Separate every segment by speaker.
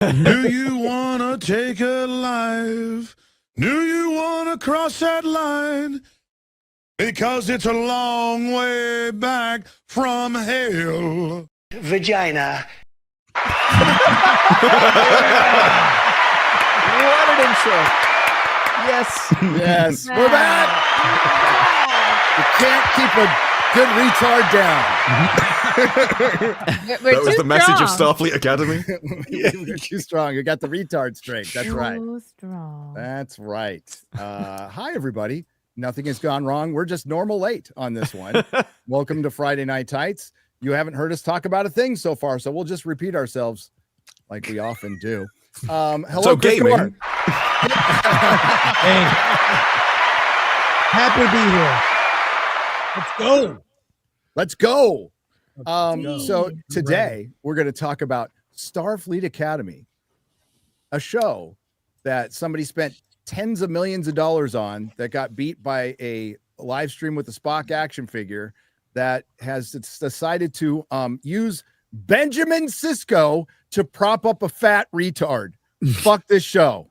Speaker 1: Do you wanna take a life? Do you wanna cross that line? Because it's a long way back from hell.
Speaker 2: Vagina.
Speaker 3: What an intro. Yes.
Speaker 4: Yes. We're back. You can't keep a good retard down.
Speaker 5: That was the message of Starfleet Academy.
Speaker 4: You're too strong. You got the retard straight. That's right.
Speaker 6: Strong.
Speaker 4: That's right. Hi, everybody. Nothing has gone wrong. We're just normal late on this one. Welcome to Friday Night Tights. You haven't heard us talk about a thing so far, so we'll just repeat ourselves like we often do. Hello,
Speaker 5: So
Speaker 4: Chris
Speaker 5: gaming.
Speaker 4: Gore.
Speaker 7: Hey. Happy to be here.
Speaker 4: Let's go. So today we're going to talk about Starfleet Academy, a show that somebody spent tens of millions of dollars on that got beat by a live stream with the Spock action figure that has decided to use Benjamin Sisko to prop up a fat retard. Fuck this show.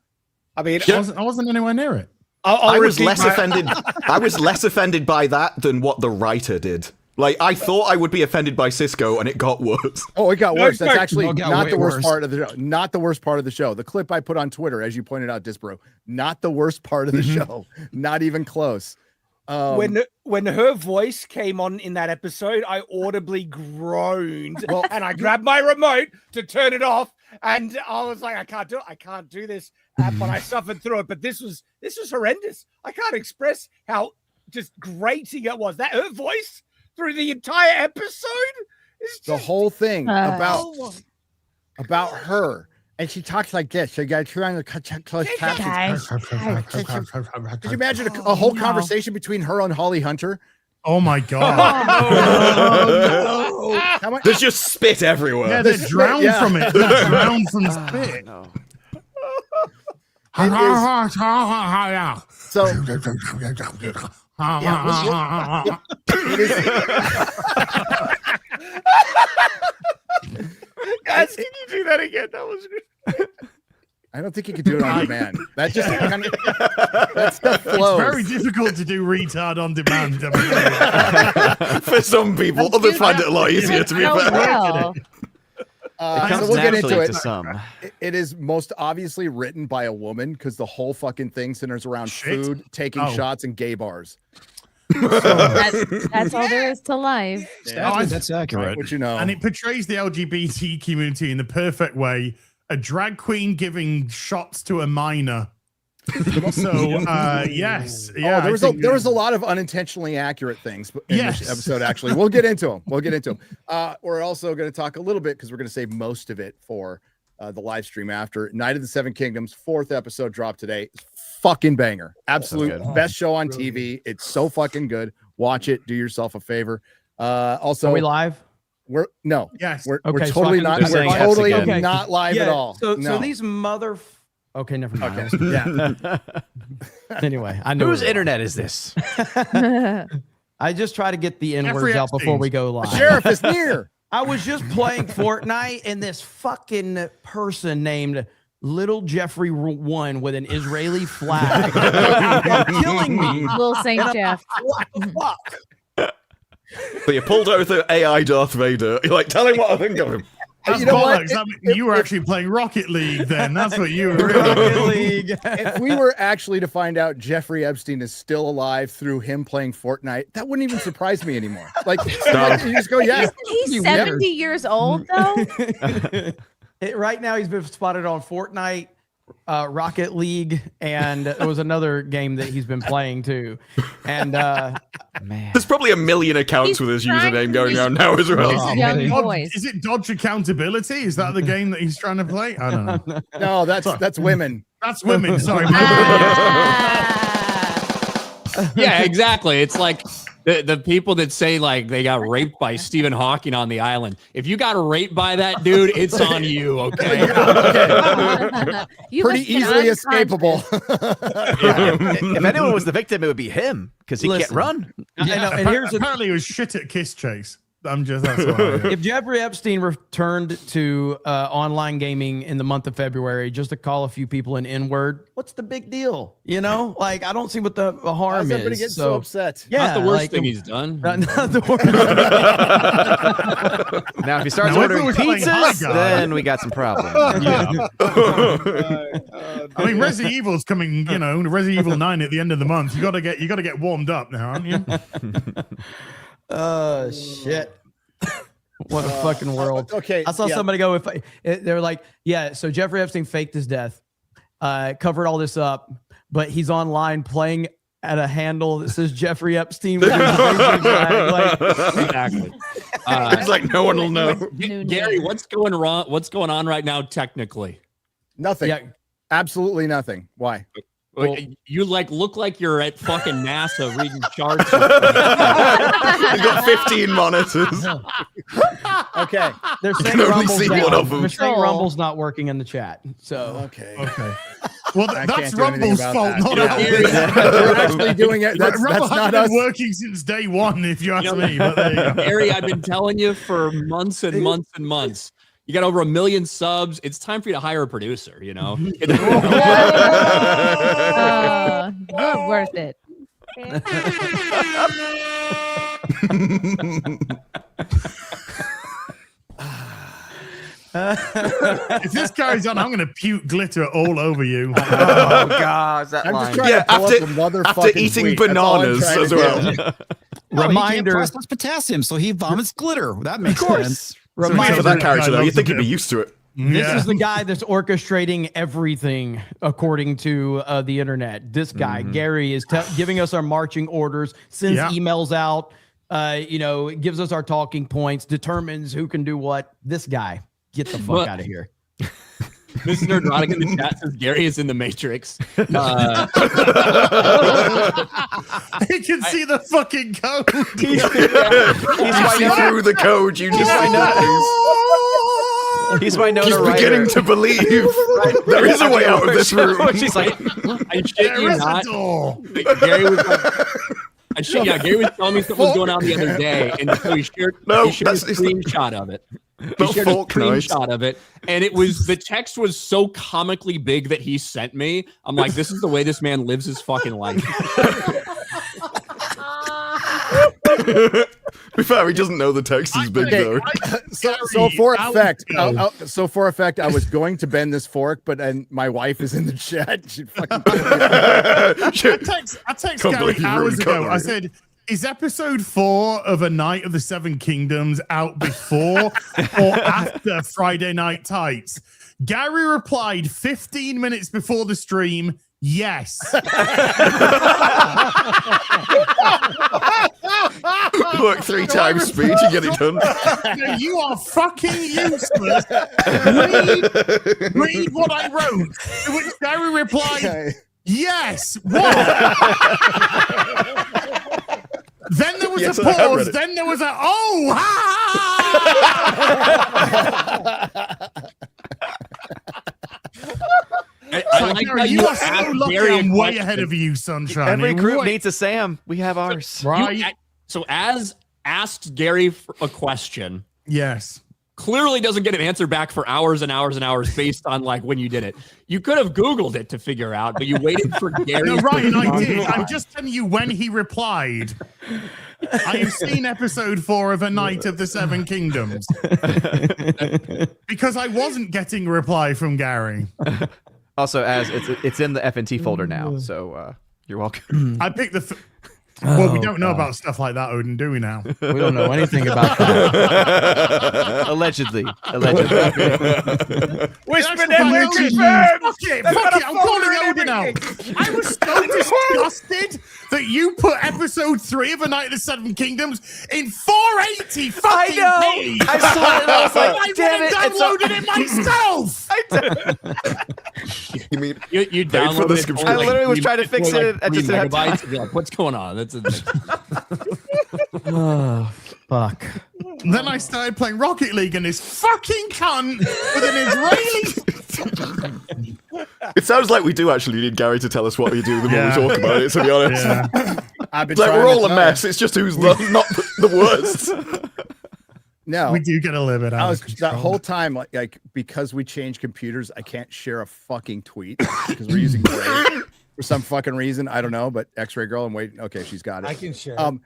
Speaker 7: I mean,
Speaker 1: I wasn't anywhere near it.
Speaker 5: I was less offended. I was less offended by that than what the writer did. Like, I thought I would be offended by Cisco, and it got worse.
Speaker 4: Oh, it got worse. That's actually
Speaker 7: it got
Speaker 4: not
Speaker 7: way
Speaker 4: the worst
Speaker 7: worse.
Speaker 4: part of the show. Not the worst part of the show. The clip I put on Twitter, as you pointed out, Disbro, not the worst part of the show. Not even close.
Speaker 8: When her voice came on in that episode, I audibly groaned, and I grabbed my remote to turn it off, and I was like, I can't do this. But I suffered through it. But this was horrendous. I can't express how just grating it was. That her voice through the entire episode is just,
Speaker 4: The whole thing
Speaker 8: oh,
Speaker 4: about her. And she talks like this. She got trying to close captions. Could you imagine a whole conversation between her and Holly Hunter?
Speaker 1: Oh my god!
Speaker 4: How much?
Speaker 5: There's just spit everywhere.
Speaker 1: Yeah, they're drowned
Speaker 4: Yeah.
Speaker 1: from it. They're drowned from spit.
Speaker 3: No.
Speaker 4: So
Speaker 8: guys, can you do that again? That was good.
Speaker 4: I don't think you could do it on demand. That just kind of that stuff flows.
Speaker 1: It's very difficult to do retard on demand.
Speaker 5: For some people, others find it a lot easier, to be
Speaker 6: Oh,
Speaker 5: fair.
Speaker 6: well.
Speaker 4: So
Speaker 3: Comes
Speaker 4: we'll get into
Speaker 3: naturally
Speaker 4: it.
Speaker 3: to some.
Speaker 4: It is most obviously written by a woman because the whole fucking thing centers around
Speaker 1: Shit.
Speaker 4: food, taking
Speaker 1: Oh.
Speaker 4: shots, and gay bars.
Speaker 6: That's all there is to life.
Speaker 7: That's accurate.
Speaker 4: What you know.
Speaker 1: And it portrays the LGBT community in the perfect way. A drag queen giving shots to a minor. So yes, yeah.
Speaker 4: Oh, there was a lot of unintentionally accurate things in
Speaker 1: Yes.
Speaker 4: this episode. Actually, we'll get into them. We're also going to talk a little bit because we're going to save most of it for the live stream after Night of the Seven Kingdoms. 4th episode dropped today. It's fucking banger. Absolute best show on TV. It's so fucking good. Watch it. Do yourself a favor. Also,
Speaker 9: Are we live?
Speaker 4: we're
Speaker 1: Yes.
Speaker 4: we're
Speaker 9: Okay, so
Speaker 4: totally
Speaker 9: I can
Speaker 4: not.
Speaker 9: just
Speaker 4: We're
Speaker 9: say yes
Speaker 4: totally
Speaker 9: again.
Speaker 4: not live at all.
Speaker 9: So
Speaker 4: No.
Speaker 9: these mother. Okay, never mind.
Speaker 4: Okay. Yeah.
Speaker 9: Anyway, I know
Speaker 3: Whose internet is this?
Speaker 9: I just try to get the N
Speaker 1: Jeffrey
Speaker 9: words out before
Speaker 1: Epstein's.
Speaker 9: we go live.
Speaker 4: Sheriff is near.
Speaker 9: I was just playing Fortnite, and this fucking person named Little Jeffrey 1 with an Israeli flag are killing me.
Speaker 6: Little Saint Jeff.
Speaker 9: What the fuck?
Speaker 5: So you pulled out the AI Darth Vader. You're like, tell him what I think of him.
Speaker 1: That's
Speaker 4: You know what?
Speaker 1: bollocks. You were actually playing Rocket League then. That's what you were really
Speaker 9: Rocket League.
Speaker 4: If we were actually to find out Jeffrey Epstein is still alive through him playing Fortnite, that wouldn't even surprise me anymore. Like, you just go, yeah.
Speaker 6: Isn't he 70 years old though?
Speaker 9: Right now, he's been spotted on Fortnite, Rocket League, and there was another game that he's been playing too. And
Speaker 3: Man.
Speaker 5: There's probably a million accounts
Speaker 6: He's
Speaker 5: with his
Speaker 6: trying
Speaker 5: username
Speaker 6: to
Speaker 5: going
Speaker 6: be-
Speaker 5: around now as well.
Speaker 6: He's young boys.
Speaker 1: Is it Dodge Accountability? Is that the game that he's trying to play? I don't know.
Speaker 4: No, that's women.
Speaker 1: That's women. Sorry.
Speaker 10: Yeah, exactly. It's like the people that say like they got raped by Stephen Hawking on the island. If you got raped by that dude, it's on you. Okay.
Speaker 6: You
Speaker 4: Pretty
Speaker 6: must have been
Speaker 4: easily
Speaker 6: unconscious.
Speaker 4: escapable.
Speaker 3: If anyone was the victim, it would be him because he can't
Speaker 9: Listen.
Speaker 3: run.
Speaker 9: I know, and here's the
Speaker 1: Apparently, he was shit at Kiss Chase. That's what I am.
Speaker 9: If Jeffrey Epstein returned to online gaming in the month of February just to call a few people an N-word, what's the big deal? You know, like I don't see what the harm
Speaker 4: Why is everybody
Speaker 9: is.
Speaker 4: getting so upset?
Speaker 9: Yeah,
Speaker 10: Not the worst
Speaker 9: like,
Speaker 10: thing he's done.
Speaker 9: Not the worst.
Speaker 3: Now, if he starts
Speaker 1: Now, if
Speaker 3: ordering
Speaker 1: it was playing High
Speaker 3: pizzas,
Speaker 1: Guard-
Speaker 3: then we got some problems.
Speaker 1: I mean, Resident Evil's coming. You know, Resident Evil 9 at the end of the month. You gotta get warmed up now, aren't you?
Speaker 9: Oh shit. What a fucking world.
Speaker 4: Okay,
Speaker 9: I saw somebody go, they're like, yeah, so Jeffrey Epstein faked his death, covered all this up, but he's online playing at a handle that says Jeffrey Epstein. With his laser flag, like,
Speaker 10: Exactly.
Speaker 5: It's like no one will know.
Speaker 10: Gary, what's going wrong? What's going on right now technically?
Speaker 4: Nothing.
Speaker 9: yeah,
Speaker 4: Absolutely nothing. Why?
Speaker 10: Well, you look like you're at fucking NASA reading charts.
Speaker 5: He's got 15 monitors.
Speaker 4: Okay.
Speaker 9: they're saying
Speaker 5: can only
Speaker 9: Rumble's
Speaker 5: see
Speaker 9: down.
Speaker 5: one of them.
Speaker 9: They're saying
Speaker 6: Control.
Speaker 9: Rumble's not working in the chat. So
Speaker 4: Okay.
Speaker 1: Well,
Speaker 4: I
Speaker 1: that's
Speaker 4: can't do anything
Speaker 1: Rumble's
Speaker 4: about
Speaker 1: fault,
Speaker 4: that.
Speaker 1: not
Speaker 4: Yeah.
Speaker 1: ours.
Speaker 4: We're actually doing it. That's
Speaker 1: Rumble
Speaker 4: not
Speaker 1: hasn't
Speaker 4: us.
Speaker 1: been working since day one, if you ask me. But there you go.
Speaker 10: Gary, I've been telling you for months and months and months. You got over 1 million subs. It's time for you to hire a producer, you know?
Speaker 6: You're worth it.
Speaker 1: If this carries on, I'm going to puke glitter all over you.
Speaker 3: Oh, God, that
Speaker 4: I'm
Speaker 3: line.
Speaker 4: just trying
Speaker 5: Yeah,
Speaker 4: to pull
Speaker 5: after-
Speaker 4: up the motherfucking
Speaker 5: after eating
Speaker 4: tweet. That's all I'm
Speaker 5: bananas
Speaker 4: trying to
Speaker 5: as
Speaker 4: do.
Speaker 5: well.
Speaker 2: No, he can't
Speaker 9: reminder,
Speaker 2: process potassium, so he vomits glitter. That makes sense.
Speaker 5: For
Speaker 9: reminder.
Speaker 5: that character, though,
Speaker 1: loves
Speaker 5: you'd think
Speaker 1: a
Speaker 5: he'd be
Speaker 1: bit.
Speaker 5: used to it.
Speaker 9: This
Speaker 1: Yeah.
Speaker 9: is the guy that's orchestrating everything according to the internet. This guy, Gary, is giving us our marching orders, sends
Speaker 1: Yeah.
Speaker 9: emails out, gives us our talking points, determines who can do what. This guy, get the fuck
Speaker 10: Well-
Speaker 9: out of here.
Speaker 10: This Nerdrotic in the chat says Gary is in the Matrix.
Speaker 1: He can see the fucking code.
Speaker 5: You see through the code, you just
Speaker 3: He's my
Speaker 5: He's
Speaker 3: notoriety.
Speaker 5: beginning to believe there is a way out of this room.
Speaker 3: She's like,
Speaker 10: I shit
Speaker 1: There
Speaker 10: you
Speaker 1: is a
Speaker 10: not.
Speaker 1: door.
Speaker 10: Gary was Gary was telling me something was going on the other day, and so he shared
Speaker 5: No,
Speaker 10: a
Speaker 5: that's- it's not-
Speaker 10: screenshot of it. He
Speaker 5: Not
Speaker 10: shared a
Speaker 5: Faulkner.
Speaker 10: screenshot of it, and it was the text was so comically big that he sent me. I'm like, this is the way this man lives his fucking life.
Speaker 5: To be fair, he doesn't know the text is big
Speaker 4: Okay.
Speaker 5: though.
Speaker 4: So for
Speaker 1: Out
Speaker 4: effect,
Speaker 1: we go.
Speaker 4: I was going to bend this fork, but and my wife is in the chat. She fucking
Speaker 1: I text
Speaker 5: Can't
Speaker 1: Gary
Speaker 5: believe you
Speaker 1: hours
Speaker 5: ruined
Speaker 1: ago.
Speaker 5: cutlery.
Speaker 1: I said, is episode 4 of A Night of the Seven Kingdoms out before or after Friday Night Tights? Gary replied 15 minutes before the stream, yes.
Speaker 5: Look, 3 times speed, you get it done.
Speaker 1: No, you are fucking useless. Read what I wrote. To which Gary replied,
Speaker 4: Okay.
Speaker 1: yes. What? Then there was
Speaker 5: Yes,
Speaker 1: a
Speaker 5: I have read
Speaker 1: pause.
Speaker 5: it.
Speaker 1: Then there was a oh ha!
Speaker 10: I like how
Speaker 1: Gary, you are so
Speaker 10: asked
Speaker 1: lucky.
Speaker 10: Gary a
Speaker 1: I'm way
Speaker 10: question.
Speaker 1: ahead of you, sunshine.
Speaker 3: every
Speaker 1: You're
Speaker 3: group
Speaker 1: way-
Speaker 3: needs a Sam. We have ours.
Speaker 1: right.
Speaker 10: So as asked Gary a question,
Speaker 1: Yes.
Speaker 10: clearly doesn't get an answer back for hours and hours and hours based on like when you did it. You could have Googled it to figure out, but you waited for Gary.
Speaker 1: No, Ryan, I did. I'm just telling you when he replied. I have seen episode 4 of A Night of the Seven Kingdoms. Because I wasn't getting a reply from Gary.
Speaker 3: Also, as it's in the FNT folder now, so you're welcome.
Speaker 1: I picked the. Well, we don't know about stuff like that, Odin, do we now?
Speaker 9: We don't know anything about that.
Speaker 3: Allegedly.
Speaker 8: Whisper
Speaker 1: That's
Speaker 8: them
Speaker 1: what
Speaker 8: confirmed.
Speaker 1: Fuck it,
Speaker 8: They've
Speaker 1: fuck
Speaker 8: got
Speaker 1: it.
Speaker 8: a
Speaker 1: I'm
Speaker 8: folder
Speaker 1: calling
Speaker 8: and
Speaker 1: Odin out.
Speaker 8: everything.
Speaker 1: I was so disgusted that you put episode 3 of A Night of the Seven Kingdoms in 480 fucking p.
Speaker 3: I saw it and I was
Speaker 1: I
Speaker 3: like, damn it.
Speaker 1: went and downloaded it myself.
Speaker 5: You mean
Speaker 10: You
Speaker 5: for the
Speaker 10: downloaded it.
Speaker 5: subscription.
Speaker 10: only,
Speaker 3: I literally was trying to
Speaker 10: for,
Speaker 3: fix it. I just didn't have time.
Speaker 10: megabytes. You're like, what's going on? That's
Speaker 9: Oh, fuck.
Speaker 1: Then I started playing Rocket League and this fucking cunt with an Israeli.
Speaker 5: It sounds like we do actually need Gary to tell us what we do the more
Speaker 1: Yeah.
Speaker 5: we talk about it, to be honest.
Speaker 1: Yeah.
Speaker 4: I've been
Speaker 5: It's like
Speaker 4: trying
Speaker 5: we're
Speaker 4: to
Speaker 5: all a
Speaker 4: tell
Speaker 5: mess. It's just who's not the worst.
Speaker 4: No,
Speaker 1: We do get a little bit out
Speaker 4: I
Speaker 1: of
Speaker 4: was
Speaker 1: control.
Speaker 4: that whole time like because we changed computers, I can't share a fucking tweet because we're using Brave for some fucking reason. I don't know, but X-Ray Girl, I'm waiting. Okay, she's got it.
Speaker 7: I can share.
Speaker 4: When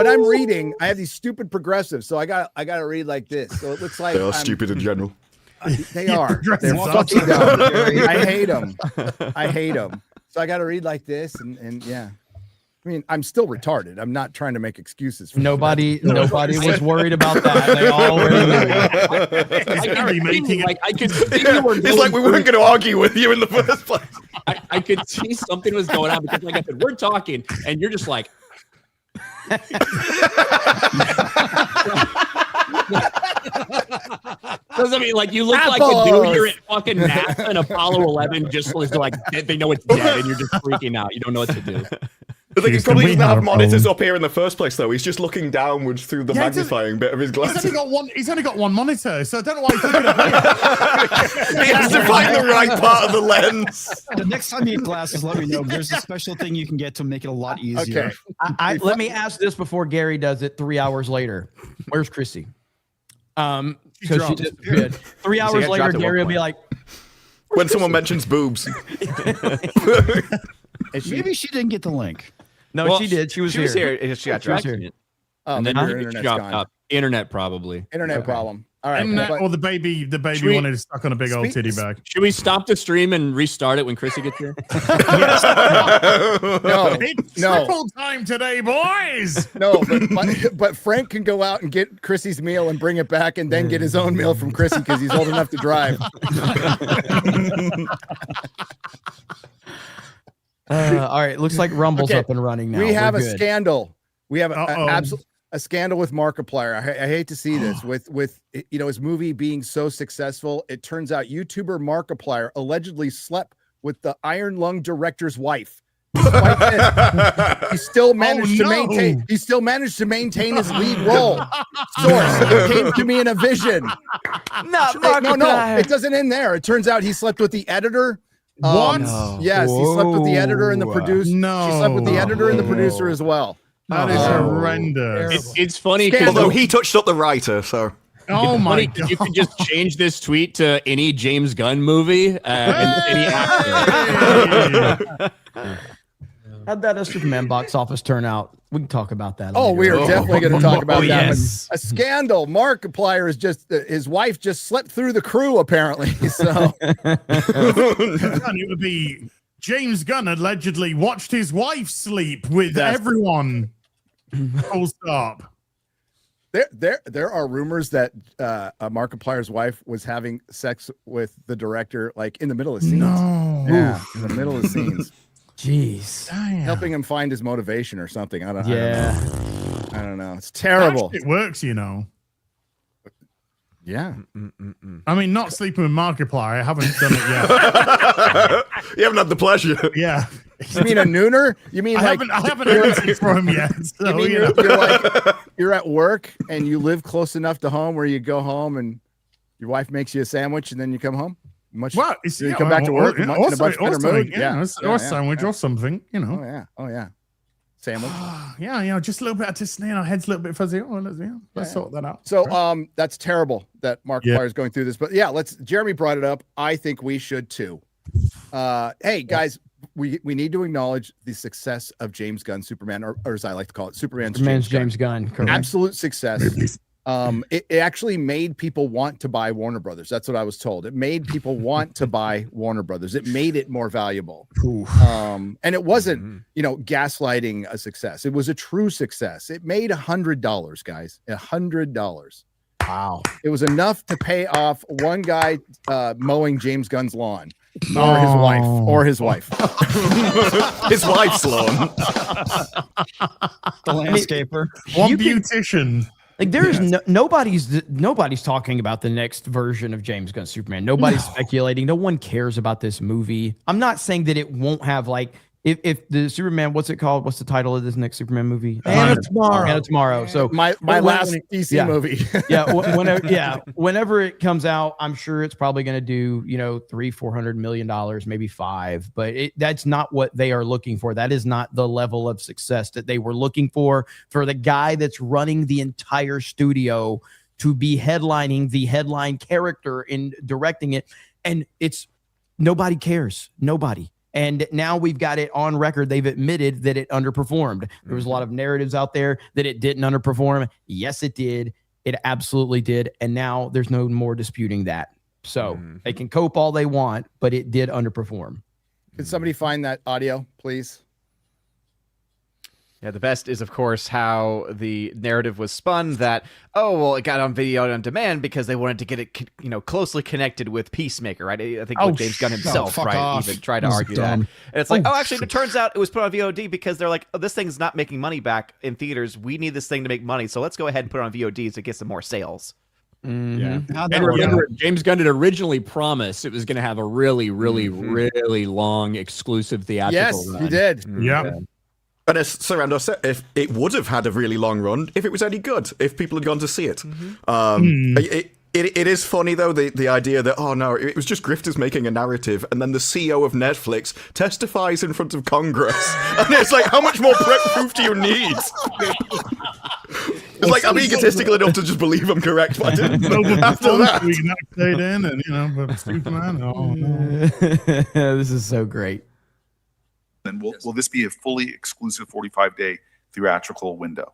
Speaker 4: I'm reading, I have these stupid progressives, so I got to read like this. So it looks like
Speaker 5: They are stupid in general.
Speaker 4: They are. They're
Speaker 1: progressives are
Speaker 4: fucking dumb.
Speaker 1: stupid.
Speaker 4: I hate them. I hate them. So I got to read like this, and yeah. I mean, I'm still retarded. I'm not trying to make excuses. For
Speaker 9: Nobody was worried about that. They already knew.
Speaker 10: I could see you were
Speaker 5: It's like we weren't going to argue with you in the first place.
Speaker 10: I could see something was going on because, like I said, we're talking, and you're just like. Because I mean, like you look like a dude. You're at fucking NASA and Apollo 11, just like they know it's dead, and you're just freaking out. You don't know what to do.
Speaker 5: I think he
Speaker 1: Houston,
Speaker 5: probably
Speaker 1: we
Speaker 5: doesn't
Speaker 1: have
Speaker 5: have
Speaker 1: a
Speaker 5: monitors
Speaker 1: phone.
Speaker 5: up here in the first place, though. He's just looking downwards through the
Speaker 1: Yeah, he doesn't-
Speaker 5: magnifying bit of his
Speaker 1: He's
Speaker 5: glasses.
Speaker 1: only got one. He's only got one monitor, so I don't know why he's looking at me.
Speaker 5: He has to find the right part of the lens.
Speaker 2: The next time you need glasses, let me know. There's a special thing you can get to make it a lot easier.
Speaker 4: Okay.
Speaker 9: Let me ask this before Gary does it 3 hours later. Where's Chrissy? So she
Speaker 1: dropped.
Speaker 9: did. 3 hours
Speaker 3: got
Speaker 9: later,
Speaker 3: dropped at
Speaker 9: Gary
Speaker 3: one
Speaker 9: will be like,
Speaker 5: When someone mentions boobs.
Speaker 2: Maybe she didn't get the link.
Speaker 9: no,
Speaker 10: Well,
Speaker 9: she did. She was
Speaker 3: She was
Speaker 9: here.
Speaker 3: here. She got
Speaker 9: She was
Speaker 3: dropped.
Speaker 9: here.
Speaker 4: Oh,
Speaker 10: And then
Speaker 4: maybe
Speaker 10: your
Speaker 4: your internet's
Speaker 10: dropped
Speaker 4: gone.
Speaker 10: up. Internet probably.
Speaker 4: Internet problem. All right.
Speaker 1: Internet
Speaker 4: but-
Speaker 1: or the baby
Speaker 10: Should we-
Speaker 1: wanted to stuck on a big old
Speaker 4: Speak-
Speaker 1: titty bag.
Speaker 10: Should we stop the stream and restart it when Chrissy gets here?
Speaker 4: no,
Speaker 1: It's
Speaker 4: no.
Speaker 1: triple time today, boys.
Speaker 4: no, but Frank can go out and get Chrissy's meal and bring it back and then get his own meal from Chrissy because he's old enough to drive.
Speaker 9: All right. Looks like Rumble's
Speaker 4: Okay,
Speaker 9: up and running now.
Speaker 4: We have
Speaker 9: We're
Speaker 4: a
Speaker 9: good.
Speaker 4: scandal. We have
Speaker 1: Uh-oh.
Speaker 4: a scandal with Markiplier. I hate to see this with his movie being so successful. It turns out YouTuber Markiplier allegedly slept with the Iron Lung director's wife. Despite this, he still managed to
Speaker 1: no.
Speaker 4: maintain. He still managed to maintain his lead role. Source: it came to me in a vision.
Speaker 9: Not
Speaker 4: No, it doesn't end there. It turns out he slept with the editor.
Speaker 1: What?
Speaker 4: Yes, he slept with the editor and the producer.
Speaker 1: No.
Speaker 4: She slept with the editor and the producer as well.
Speaker 1: That is
Speaker 4: Oh.
Speaker 1: horrendous.
Speaker 10: It's funny because
Speaker 5: Although he touched up the writer, so.
Speaker 1: Oh my
Speaker 10: you
Speaker 1: god.
Speaker 10: could just change this tweet to any James Gunn movie and any actor.
Speaker 9: How'd that Superman box office turn out? We can talk about that.
Speaker 4: Oh, we are
Speaker 9: later.
Speaker 4: definitely going to talk about that.
Speaker 9: yes.
Speaker 4: But a scandal. Markiplier is just his wife just slept through the crew apparently. So
Speaker 1: It would be James Gunn allegedly watched his wife sleep with everyone. Full stop.
Speaker 4: there are rumors that Markiplier's wife was having sex with the director like in the middle of scenes.
Speaker 1: No.
Speaker 4: Yeah, in the middle of scenes,
Speaker 9: Jeez.
Speaker 1: Damn.
Speaker 4: helping him find his motivation or something. I don't know. It's
Speaker 1: That
Speaker 4: terrible.
Speaker 1: shit works, you know.
Speaker 4: Yeah.
Speaker 1: I mean, not sleeping with Markiplier. I haven't done it yet.
Speaker 5: You haven't had the pleasure.
Speaker 1: Yeah.
Speaker 4: You mean a nooner? You mean
Speaker 1: I haven't heard it from him yet. So,
Speaker 4: You mean
Speaker 1: you know.
Speaker 4: you're like you're at work and you live close enough to home where you go home and your wife makes you a sandwich and then you come home?
Speaker 1: Well, it's,
Speaker 4: you come back to work in a much better mood.
Speaker 1: Or a sandwich or something, you know.
Speaker 4: Oh yeah. Sandwich.
Speaker 1: Yeah, you know, just a little bit of just, head's a little bit fuzzy. Oh, let's sort that out.
Speaker 4: So that's terrible that Markiplier is going through this. But yeah, Jeremy brought it up. I think we should too. Hey guys, we need to acknowledge the success of James Gunn Superman, or as I like to call it, Superman's
Speaker 9: James Gunn. Correct.
Speaker 4: Absolute success. It actually made people want to buy Warner Brothers. That's what I was told. It made people want to buy Warner Brothers. It made it more valuable. And it wasn't, gaslighting a success. It was a true success. It made $100, guys. $100.
Speaker 9: Wow.
Speaker 4: It was enough to pay off one guy mowing James Gunn's lawn, or his wife.
Speaker 5: His wife's lawn.
Speaker 2: The landscaper.
Speaker 1: One beautician.
Speaker 9: Like there's nobody's talking about the next version of James Gunn Superman. Nobody's speculating. No one cares about this movie. I'm not saying that it won't have if the Superman, what's it called? What's the title of this next Superman movie?
Speaker 7: Man of Tomorrow.
Speaker 9: Man of Tomorrow. So
Speaker 4: my last DC movie.
Speaker 9: Whenever it comes out, I'm sure it's probably going to do, $300-400 million, maybe $5. But that's not what they are looking for. That is not the level of success that they were looking for the guy that's running the entire studio to be headlining the headline character in directing it. And nobody cares. Nobody. And now we've got it on record. They've admitted that it underperformed. There was a lot of narratives out there that it didn't underperform. Yes, it did. It absolutely did. And now there's no more disputing that. So they can cope all they want, but it did underperform.
Speaker 4: Can somebody find that audio, please?
Speaker 3: Yeah, the best is, of course, how the narrative was spun that, it got on video on demand because they wanted to get it, closely connected with Peacemaker, right? I think James Gunn himself, even tried to argue that. And it's like, actually, it turns out it was put on VOD because they're like, this thing's not making money back in theaters. We need this thing to make money, so let's go ahead and put it on VOD to get some more sales.
Speaker 10: Yeah. And remember, James Gunn had originally promised it was going to have a really, really, really long exclusive theatrical run.
Speaker 4: Yes, he did.
Speaker 1: Yeah.
Speaker 5: And as Sarandon said, if it would have had a really long run if it was any good, if people had gone to see it. It is funny, though, the idea that, it was just grifters making a narrative, and then the CEO of Netflix testifies in front of Congress. And it's like, how much more proof do you need? It's like, I'm egotistical enough to just believe I'm correct, but I didn't after that.
Speaker 1: We can stayed in and, but Superman,
Speaker 9: This is so great.
Speaker 11: And will this be a fully exclusive 45-day theatrical window?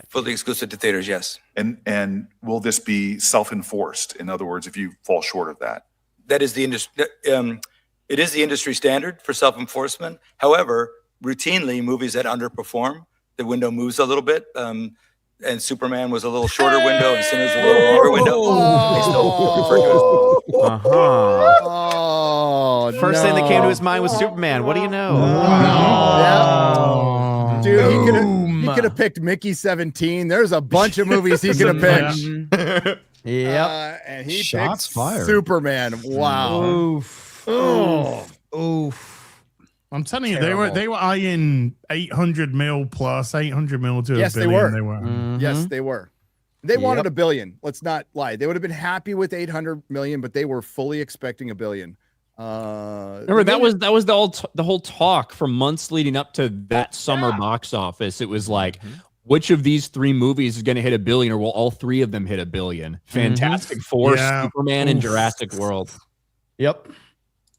Speaker 12: Fully exclusive to theaters, yes.
Speaker 11: And will this be self-enforced? In other words, if you fall short of that?
Speaker 12: That is the industry. It is the industry standard for self-enforcement. However, routinely, movies that underperform, the window moves a little bit. And Superman was a little shorter window, and Sinners a little longer window. They still refer to it.
Speaker 3: First thing that came to his mind was Superman. What do you know?
Speaker 4: Dude, he could have picked Mickey 17. There's a bunch of movies he could have picked. And he
Speaker 2: Shots
Speaker 4: picked
Speaker 2: fired.
Speaker 4: Superman. Wow.
Speaker 9: Oof.
Speaker 1: I'm telling you, they were eyeing 800 mil plus, 800 mil to
Speaker 4: Yes,
Speaker 1: a billion.
Speaker 4: they were. Yes, they were. They wanted $1 billion. Let's not lie. They would have been happy with 800 million, but they were fully expecting $1 billion.
Speaker 10: Remember that was the whole talk for months leading up to that summer box office. It was like, which of these three movies is going to hit $1 billion, or will all three of them hit $1 billion? Fantastic Four, Superman, and Jurassic World.
Speaker 9: Yep.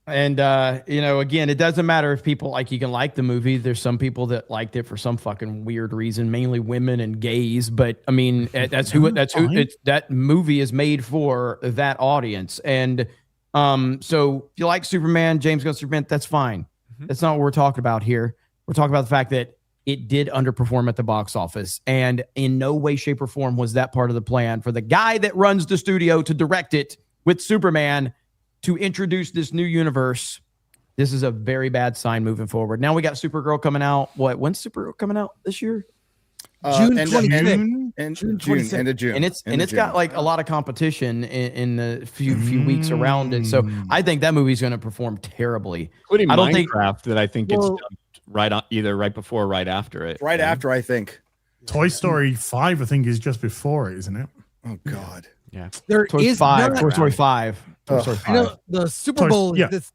Speaker 9: And again, it doesn't matter if people you can like the movie. There's some people that liked it for some fucking weird reason, mainly women and gays. But I mean, that movie is made for that audience. And so if you like Superman, James Gunn Superman, that's fine. That's not what we're talking about here. We're talking about the fact that it did underperform at the box office, and in no way, shape, or form was that part of the plan for the guy that runs the studio to direct it with Superman to introduce this new universe. This is a very bad sign moving forward. Now we got Supergirl coming out. When's Supergirl coming out this year?
Speaker 7: June 25th.
Speaker 4: End of June.
Speaker 9: And it's got a lot of competition in the few weeks around it. So I think that movie's going to perform terribly.
Speaker 10: Including Minecraft, that I think gets dumped either right before or right after it.
Speaker 4: Right after, I think.
Speaker 1: Toy Story 5, I think, is just before it, isn't it?
Speaker 4: Oh God.
Speaker 3: Yeah.
Speaker 9: Toy Story 5.
Speaker 7: The Super Bowl is this.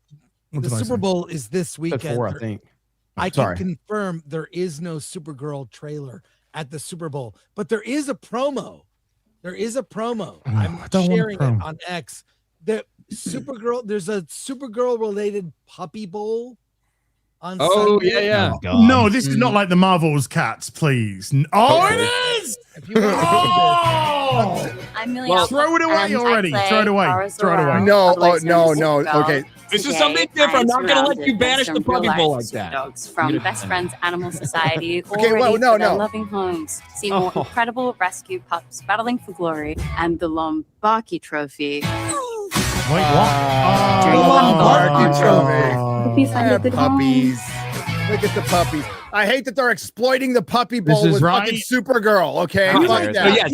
Speaker 7: The Super Bowl is this weekend.
Speaker 9: 4, I think.
Speaker 7: I can confirm there is no Supergirl trailer at the Super Bowl, but there is a promo. I'm sharing it on X. The Supergirl. There's a Supergirl related puppy bowl on Sunday.
Speaker 10: Yeah.
Speaker 1: Oh, no, this is not like the Marvel's Cats, please. Oh, it is.
Speaker 7: If you want to
Speaker 1: Throw it away already. Throw it away.
Speaker 4: No. Okay.
Speaker 10: This is something different. I'm not going to let you banish the puppy bowl like that.
Speaker 13: Dogs from Best Friends Animal Society.
Speaker 4: Okay, well, no.
Speaker 13: Loving homes. See more incredible rescue pups battling for glory and the Lombardi Trophy.
Speaker 1: Wait, what?
Speaker 4: Lombardi Trophy.
Speaker 13: Hope you find a good
Speaker 4: puppies. Look at the puppies. I hate that they're exploiting the puppy bowl with fucking Supergirl. Okay, fuck that.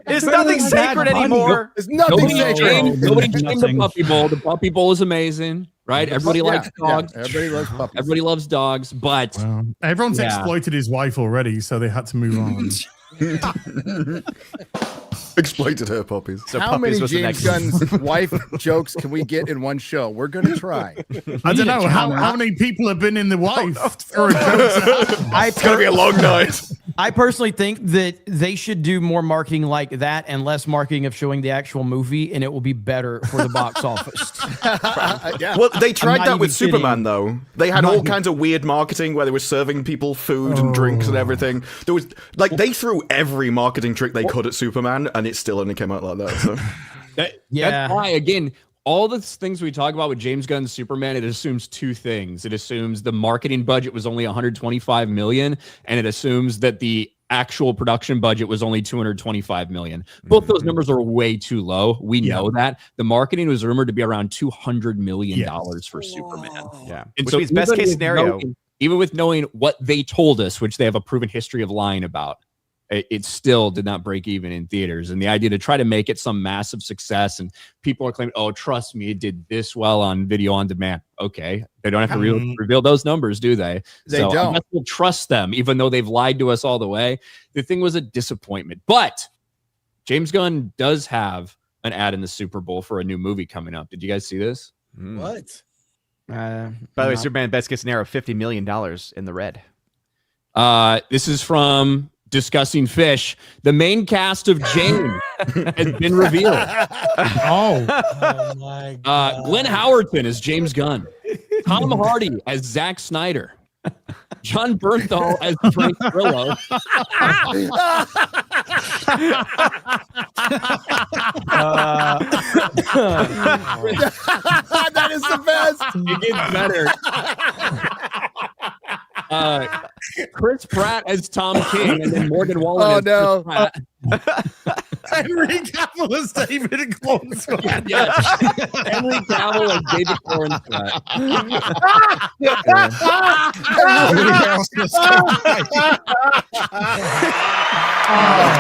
Speaker 3: There's nothing sacred anymore.
Speaker 4: There's nothing sacred.
Speaker 10: Nobody shamed the puppy bowl. The puppy bowl is amazing. right? Everybody likes dogs.
Speaker 4: Yeah, everybody loves puppies.
Speaker 10: Everybody loves dogs, but
Speaker 1: everyone's exploited his wife already, so they had to move on.
Speaker 5: Exploited her puppies.
Speaker 4: So how many James Gunn's wife jokes can we get in one show? We're gonna try.
Speaker 1: I don't know how many people have been in the wife.
Speaker 5: It's gonna be a long night.
Speaker 9: I personally think that they should do more marketing like that and less marketing of showing the actual movie, and it will be better for the box office.
Speaker 5: Well, they tried that with Superman, though. They had all kinds of weird marketing where they were serving people food and drinks and everything. There was they threw every marketing trick they could at Superman, and it still only came out like that. So.
Speaker 10: That's why, again, all the things we talk about with James Gunn's Superman, it assumes two things. It assumes the marketing budget was only $125 million, and it assumes that the actual production budget was only $225 million. Both those numbers are way too low. We know that. The marketing was rumored to be around $200 million for Superman.
Speaker 3: Yeah.
Speaker 10: And
Speaker 3: Which
Speaker 10: so
Speaker 3: means best case scenario.
Speaker 10: Even with knowing what they told us, which they have a proven history of lying about, it still did not break even in theaters. And the idea to try to make it some massive success, and people are claiming, oh, trust me, it did this well on video on demand. Okay. They don't have to reveal those numbers, do they?
Speaker 4: They don't.
Speaker 10: We'll trust them, even though they've lied to us all the way. The thing was a disappointment. But James Gunn does have an ad in the Super Bowl for a new movie coming up. Did you guys see this?
Speaker 7: What?
Speaker 3: By the way, Superman best case scenario, $50 million in the red.
Speaker 10: This is from Discussing Fish. The main cast of Jane has been revealed.
Speaker 7: Oh my God.
Speaker 10: Glenn Howerton as James Gunn. Tom Hardy as Zack Snyder. John Bernthal as Frank Grillo.
Speaker 4: That is the best.
Speaker 10: It gets better. Chris Pratt as Tom King, and then Morgan Wallen as Chris Pratt.
Speaker 1: Henry Cavill as David Cornswell.
Speaker 10: Yes. Henry Cavill as David Cornswell.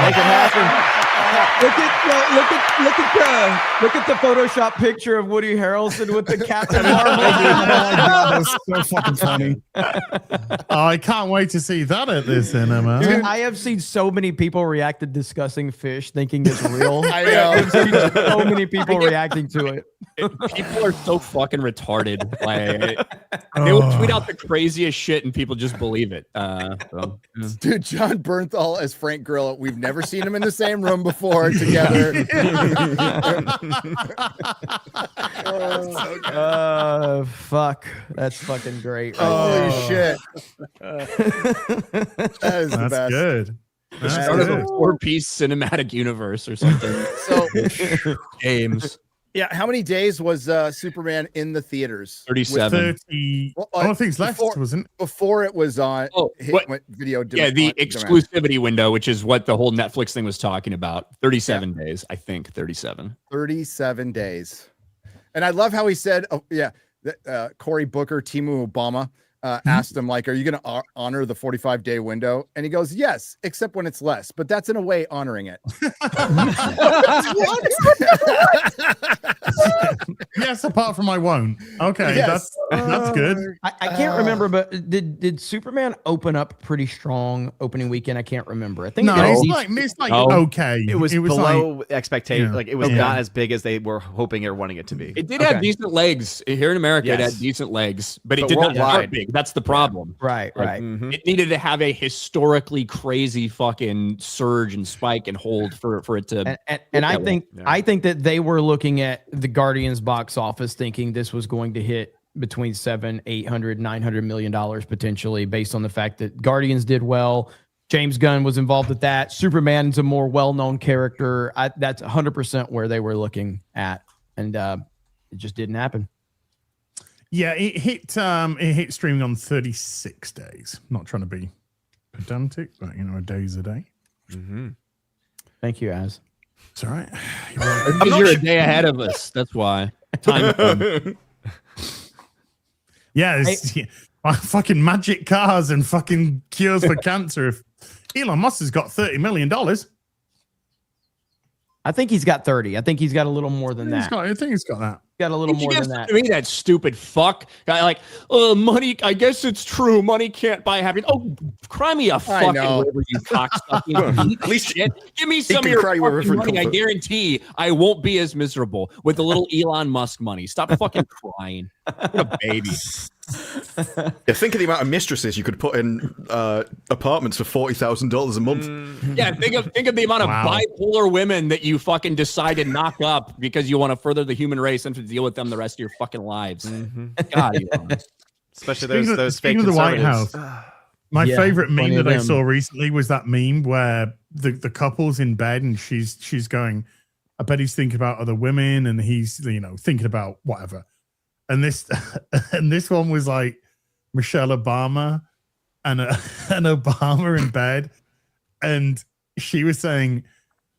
Speaker 9: Make it happen. Look at the Photoshop picture of Woody Harrelson with the Captain Marvel.
Speaker 1: That's so fucking funny. Oh, I can't wait to see that at the cinema.
Speaker 9: Dude, I have seen so many people react to Discussing Fish thinking it's real.
Speaker 4: I know.
Speaker 9: I've seen so many people reacting to it.
Speaker 10: People are so fucking retarded. They will tweet out the craziest shit and people just believe it.
Speaker 4: Dude, John Bernthal as Frank Grillo. We've never seen him in the same room before together.
Speaker 9: Fuck. That's fucking great.
Speaker 4: Holy shit. That is the best.
Speaker 1: Good.
Speaker 10: That's start of a 4-piece cinematic universe or something.
Speaker 4: So,
Speaker 10: James.
Speaker 4: yeah, how many days was Superman in the theaters?
Speaker 10: 37.
Speaker 1: 30. I think it's left, wasn't it?
Speaker 4: Before it was on video.
Speaker 10: Yeah, the exclusivity window, which is what the whole Netflix thing was talking about. 37 days, I think. 37.
Speaker 4: 37 days. And I love how he said, Cory Booker, Timu Obama asked him, like, are you going to honor the 45-day window? And he goes, yes, except when it's less. But that's in a way honoring it.
Speaker 1: Yes, apart from I won't. Okay,
Speaker 4: Yes.
Speaker 1: that's good.
Speaker 9: I can't remember, but did Superman open up pretty strong opening weekend? I can't remember. I think
Speaker 1: it's like okay.
Speaker 3: It was below
Speaker 1: like,
Speaker 3: expectation.
Speaker 1: yeah.
Speaker 3: Like it was not as big as they were hoping or wanting it to be.
Speaker 10: It did have decent legs here in America.
Speaker 3: Yes.
Speaker 10: It had decent legs, but it did not start big. That's the problem.
Speaker 9: Right.
Speaker 10: It needed to have a historically crazy fucking surge and spike and hold for it to.
Speaker 9: And I think that they were looking at the Guardians box office thinking this was going to hit between $700, $800, $900 million potentially, based on the fact that Guardians did well. James Gunn was involved with that. Superman's a more well-known character. That's 100% where they were looking at, and it just didn't happen.
Speaker 1: Yeah, it hit streaming on 36 days. Not trying to be pedantic, but a day's a day.
Speaker 3: Mm-hmm.
Speaker 9: Thank you, Az.
Speaker 1: It's all right.
Speaker 10: Because you're a day ahead of us. That's why. Time.
Speaker 1: Yeah, fucking magic cars and fucking cures for cancer. If Elon Musk has got $30 million.
Speaker 9: I think he's got 30. I think he's got a little more than that.
Speaker 1: I think he's got that.
Speaker 9: Got a little more than that.
Speaker 10: To me, that stupid fuck guy, like, money. I guess it's true. Money can't buy happiness. Oh, cry me a fucking river, you cocksucking. At least give me some of your fucking money. I guarantee I won't be as miserable with the little Elon Musk money. Stop fucking crying. What a baby.
Speaker 5: Yeah, think of the amount of mistresses you could put in apartments for $40,000 a month.
Speaker 10: Yeah, think of the amount of bipolar women that you fucking decide to knock up because you want to further the human race and to deal with them the rest of your fucking lives. God,
Speaker 3: especially those fake
Speaker 1: speaking of the White
Speaker 3: conservatives.
Speaker 1: House. My favorite meme that I saw recently was that meme where the couple's in bed and she's going, I bet he's thinking about other women and he's thinking about whatever. And this one was like Michelle Obama and Obama in bed, and she was saying,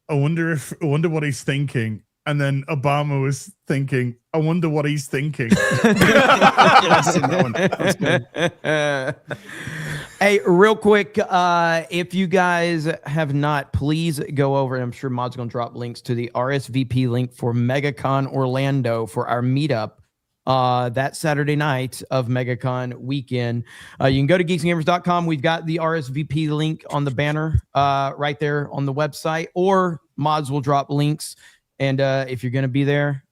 Speaker 1: I wonder what he's thinking. And then Obama was thinking, I wonder what he's thinking.
Speaker 9: Hey, real quick, if you guys have not, please go over. I'm sure Mod's going to drop links to the RSVP link for MegaCon Orlando for our meetup that Saturday night of MegaCon weekend. You can go to geeksandgamers.com. We've got the RSVP link on the banner right there on the website, or Mods will drop links. And if you're going to be there,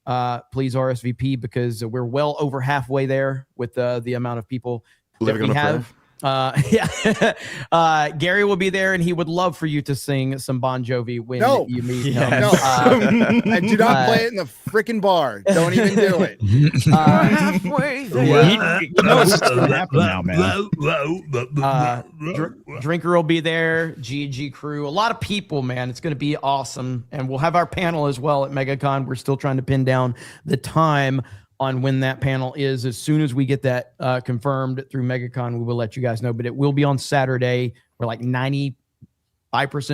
Speaker 9: please RSVP, because we're well over halfway there with the amount of people that we have. Gary will be there, and he would love for you to sing some Bon Jovi when you meet him.
Speaker 4: And do not play it in the freaking bar. Don't even do it.
Speaker 9: Halfway there. Drinker will be there. GG crew, a lot of people, man. It's going to be awesome, and we'll have our panel as well at MegaCon. We're still trying to pin down the time on when that panel is. As soon as we get that confirmed through MegaCon, we will let you guys know. But it will be on Saturday. We're like 95%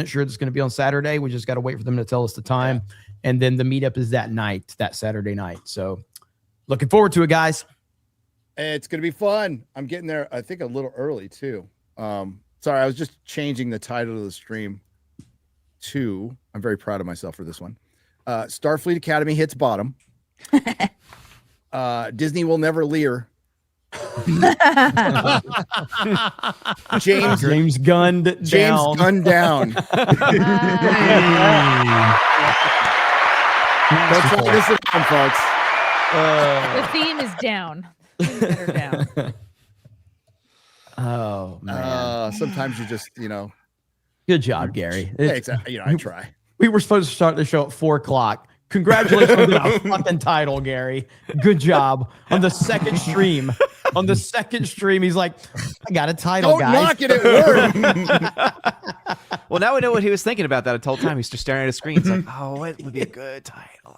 Speaker 9: sure it's going to be on Saturday. We just got to wait for them to tell us the time. And then the meetup is that night, that Saturday night. So looking forward to it, guys.
Speaker 4: It's going to be fun. I'm getting there, I think, a little early, too. Sorry, I was just changing the title of the stream to, I'm very proud of myself for this one. Starfleet Academy hits bottom. Disney will never Lear.
Speaker 9: James gunned down.
Speaker 4: James gunned down. Don't try this at home, folks.
Speaker 6: The theme is down. They're down.
Speaker 9: Oh man.
Speaker 4: Sometimes you just,
Speaker 9: Good job, Gary.
Speaker 4: Yeah, exactly. I try.
Speaker 9: We were supposed to start the show at 4:00. Congratulations on the fucking title, Gary. Good job. On the second stream. He's like, I got a title,
Speaker 4: Don't
Speaker 9: guys.
Speaker 4: knock it at work.
Speaker 3: Well, now we know what he was thinking about that whole time. He's just staring at a screen. It's like, oh, it would be a good title.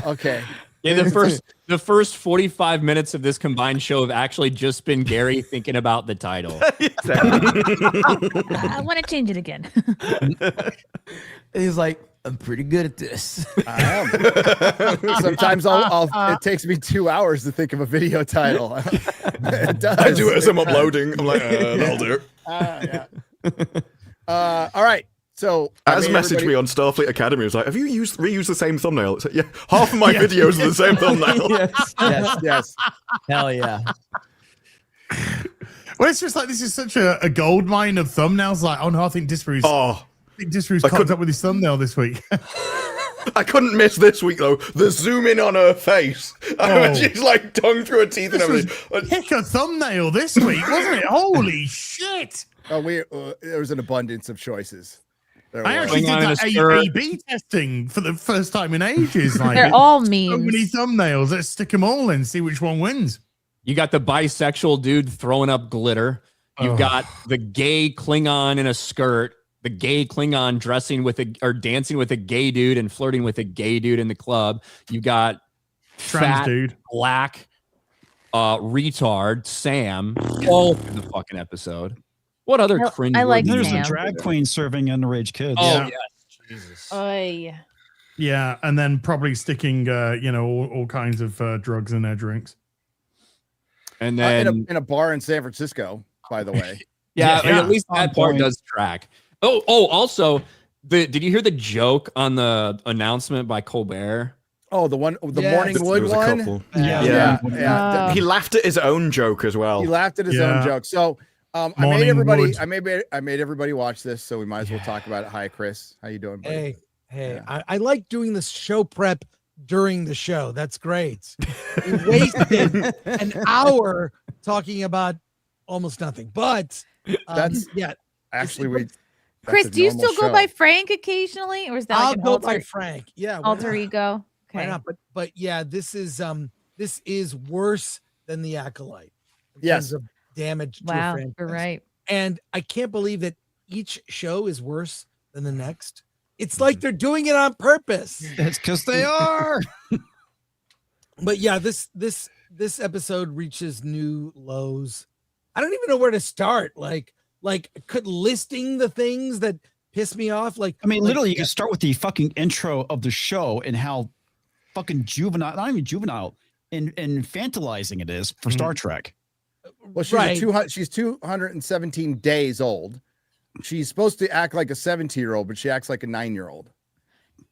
Speaker 4: Okay.
Speaker 10: Yeah, the first 45 minutes of this combined show have actually just been Gary thinking about the title.
Speaker 6: I want to change it again.
Speaker 9: He's like, I'm pretty good at this.
Speaker 4: I am. Sometimes it takes me 2 hours to think of a video title. It does.
Speaker 5: I do it as I'm uploading. I'm like, that'll do.
Speaker 4: All right. So
Speaker 5: As messaged me on Starfleet Academy, was like, have you reused the same thumbnail? It's like, yeah, half of my videos are the same thumbnail.
Speaker 4: Yes.
Speaker 9: Hell yeah.
Speaker 1: Well, it's just like this is such a gold mine of thumbnails. Like, oh no, I think Disparu's cocked up with his thumbnail this week.
Speaker 5: I couldn't miss this week though. The zoom in on her face. She's like tongue through her teeth and everything.
Speaker 1: Pick a thumbnail this week, wasn't it? Holy shit!
Speaker 4: Oh, there was an abundance of choices.
Speaker 1: I actually did that A/B testing for the first time in ages. Like,
Speaker 6: They're all memes.
Speaker 1: So many thumbnails. Let's stick them all in, see which one wins.
Speaker 10: You got the bisexual dude throwing up glitter. You've got the gay Klingon in a skirt. The gay Klingon dancing with a gay dude and flirting with a gay dude in the club. You got fat
Speaker 1: dude,
Speaker 10: black retard Sam all through the fucking episode. What other cringe?
Speaker 6: I like
Speaker 2: There's
Speaker 6: Sam.
Speaker 2: a drag queen serving underage kids.
Speaker 10: Oh yes, Jesus.
Speaker 1: Yeah, and then probably sticking, all kinds of drugs in their drinks.
Speaker 10: And then
Speaker 4: in a bar in San Francisco, by the way.
Speaker 10: yeah, at least that part does track. Also, Did you hear the joke on the announcement by Colbert?
Speaker 4: Oh, the morning wood one.
Speaker 5: Yeah. He laughed at his own joke as well.
Speaker 4: He laughed at his own joke. So I made everybody watch this, so we might as well talk about it. Hi, Chris. How you doing, buddy?
Speaker 7: Hey, I like doing this show prep during the show. That's great. We wasted an hour talking about almost nothing, but
Speaker 4: that's actually
Speaker 6: Chris, do you still go by Frank occasionally, or is that
Speaker 7: I'll go by Frank? Yeah,
Speaker 6: alter ego.
Speaker 7: Okay, why not? But yeah, this is worse than the Acolyte. In terms of damage to a franchise.
Speaker 6: You're right.
Speaker 7: And I can't believe that each show is worse than the next. It's like they're doing it on purpose.
Speaker 2: That's because they are.
Speaker 7: But yeah, this episode reaches new lows. I don't even know where to start. Like listing the things that piss me off.
Speaker 2: Literally, you can start with the fucking intro of the show and how fucking juvenile, not even juvenile, and infantilizing it is for Star Trek.
Speaker 4: Well, she's 217 days old. She's supposed to act like a 17-year-old, but she acts like a 9-year-old.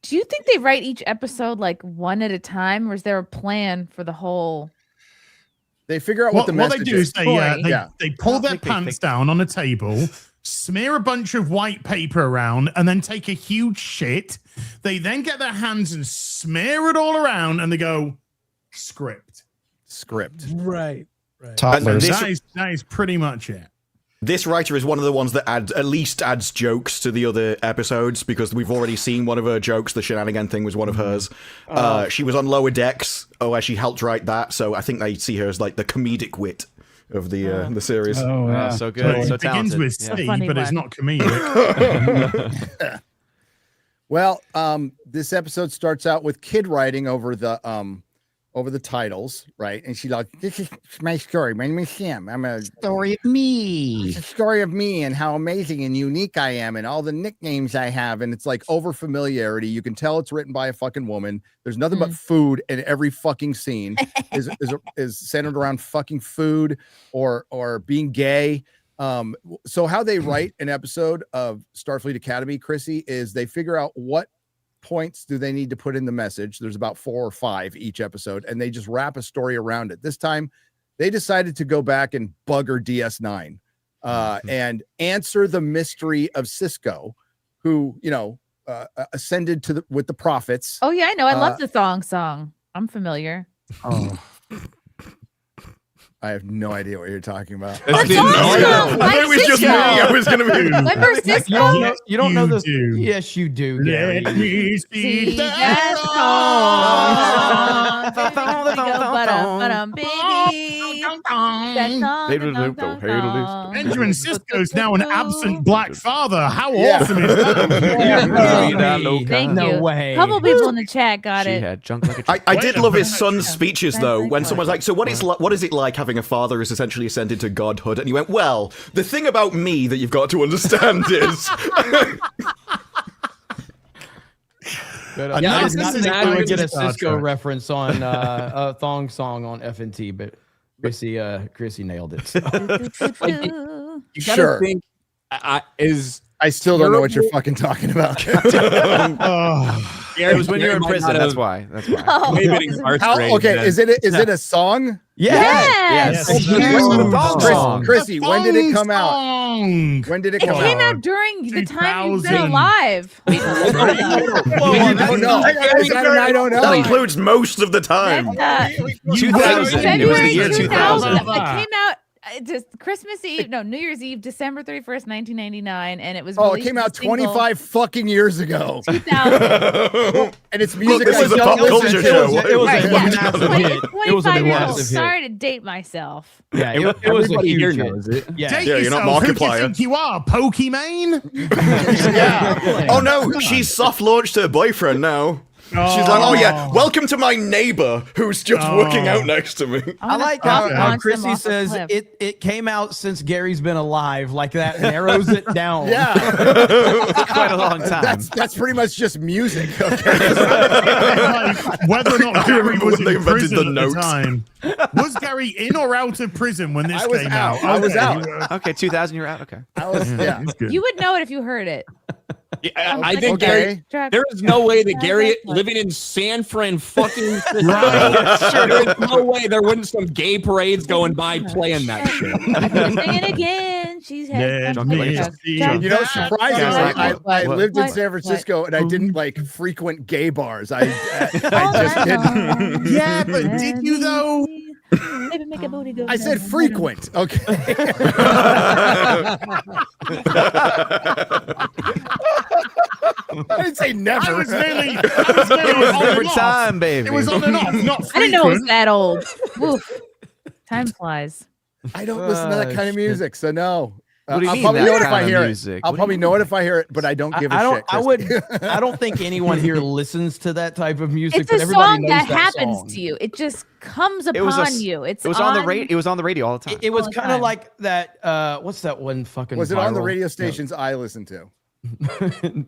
Speaker 6: Do you think they write each episode like one at a time, or is there a plan for the whole?
Speaker 4: They figure out what the message
Speaker 1: they do is they pull their pants down on a table, smear a bunch of white paper around, and then take a huge shit. They then get their hands and smear it all around, and they go, script.
Speaker 7: Right.
Speaker 1: That is pretty much it.
Speaker 5: This writer is one of the ones that at least adds jokes to the other episodes, because we've already seen one of her jokes. The shenanigan thing was one of hers. She was on Lower Decks, where she helped write that. So I think they see her as like the comedic wit of the series.
Speaker 3: So good. So
Speaker 1: it begins
Speaker 3: talented.
Speaker 1: with C, but it's not comedic.
Speaker 4: Well, this episode starts out with Kid writing over the titles, right? And she's like, "This is my story. My name is Sam. I'm a
Speaker 2: story of me.
Speaker 4: It's a story of me and how amazing and unique I am and all the nicknames I have." And it's like over familiarity. You can tell it's written by a fucking woman. There's nothing but food in every fucking scene. is centered around fucking food or being gay. So how they write an episode of Starfleet Academy, Chrissy, is they figure out what points do they need to put in the message. There's about 4 or 5 each episode, and they just wrap a story around it. This time they decided to go back and bugger DS9 and answer the mystery of Cisco, who ascended with the prophets.
Speaker 6: Oh yeah, I know. I love the song. I'm familiar.
Speaker 4: I have no idea what you're talking about.
Speaker 5: I thought it was just me. I was going to be.
Speaker 6: Remember Cisco?
Speaker 9: You don't know this. Yes, you do.
Speaker 1: Let me speak
Speaker 6: that song.
Speaker 1: Benjamin Sisko's now an absent black father. How awesome is that?
Speaker 6: Thank
Speaker 9: No
Speaker 6: you.
Speaker 9: way.
Speaker 6: A couple people in the chat got
Speaker 3: She
Speaker 6: it.
Speaker 3: had junk like a
Speaker 5: I did love his son's speeches, though, when someone's like, "So what is it like having a father who's essentially ascended to godhood?" And he went, "Well, the thing about me that you've got to understand is..."
Speaker 9: I did not think I would get a Cisco reference on a thong song on FNT, but Chrissy nailed it.
Speaker 10: You gotta think
Speaker 4: I still don't know what you're fucking talking about.
Speaker 3: It was when you were in prison. That's why.
Speaker 6: Oh,
Speaker 4: okay, is it a song?
Speaker 6: Yes.
Speaker 4: Chrissy, when did it come out? When did it come out?
Speaker 6: It came out during the time you've been alive.
Speaker 4: I don't know.
Speaker 5: That includes most of the time.
Speaker 3: 2000. It was the year 2000.
Speaker 6: It came out just Christmas Eve, New Year's Eve, December 31st, 1999, and it was.
Speaker 4: Oh, it came out 25 fucking years ago.
Speaker 6: 2000.
Speaker 4: And it's music.
Speaker 5: Look, this is a pop culture show.
Speaker 9: It was a massive hit. It was a
Speaker 6: 25-year-old.
Speaker 9: massive hit.
Speaker 6: Sorry to date myself.
Speaker 9: Yeah, it was a huge hit.
Speaker 1: Date
Speaker 5: you're not
Speaker 1: yourself. Who do you
Speaker 5: Markiplier.
Speaker 1: think you are, Pokimane?
Speaker 5: Yeah. Oh no, she's soft launched her boyfriend now. She's like, "Oh yeah, welcome to my neighbor who's just working out next to me."
Speaker 9: I like how Chrissy says it came out since Gary's been alive, like that narrows it down.
Speaker 4: Yeah,
Speaker 3: It's quite a long time.
Speaker 4: That's pretty much just music.
Speaker 1: Whether or not Gary was
Speaker 5: when they
Speaker 1: in
Speaker 5: invented
Speaker 1: prison
Speaker 5: the
Speaker 1: at the
Speaker 5: note.
Speaker 1: time. Was Gary in or out of prison when this
Speaker 4: I was
Speaker 1: came
Speaker 4: out.
Speaker 1: out?
Speaker 4: I was out.
Speaker 3: Okay, 2000. You're out. Okay.
Speaker 4: I was, yeah.
Speaker 6: You would know it if you heard it.
Speaker 10: I think Gary. There is no way that Gary, living in San Fran, fucking there is no way there wouldn't some gay parades going by playing that shit.
Speaker 6: Singing again. She's had
Speaker 4: you know, surprisingly, I lived in San Francisco and I didn't like frequent gay bars. I just didn't.
Speaker 1: Yeah, but did you though?
Speaker 6: Maybe make a booty go.
Speaker 4: I said frequent. Okay. I didn't say never.
Speaker 1: I was really
Speaker 3: Over time, baby.
Speaker 1: It was on and off, not frequent.
Speaker 6: I didn't know it was that old. Woof. Time flies.
Speaker 4: I don't listen to that kind of music, so no.
Speaker 3: What do you
Speaker 4: I'll
Speaker 3: mean
Speaker 4: probably
Speaker 3: that
Speaker 4: know it if
Speaker 3: kind
Speaker 4: I
Speaker 3: of
Speaker 4: hear
Speaker 3: music?
Speaker 4: it. I'll probably know it if I hear it, but I don't give a shit.
Speaker 9: I don't think anyone here listens to that type of music.
Speaker 6: It's
Speaker 9: but
Speaker 6: a
Speaker 9: everybody
Speaker 6: song
Speaker 9: knows
Speaker 6: that
Speaker 9: that
Speaker 6: happens
Speaker 9: song.
Speaker 6: to you. It just comes
Speaker 3: It was
Speaker 6: upon you. It
Speaker 3: was on the radio. It was on the radio all the time.
Speaker 9: It was
Speaker 6: all the
Speaker 9: kind of
Speaker 6: time.
Speaker 9: like that. What's that one fucking?
Speaker 4: Was it on the
Speaker 9: viral-
Speaker 4: radio stations I listened to?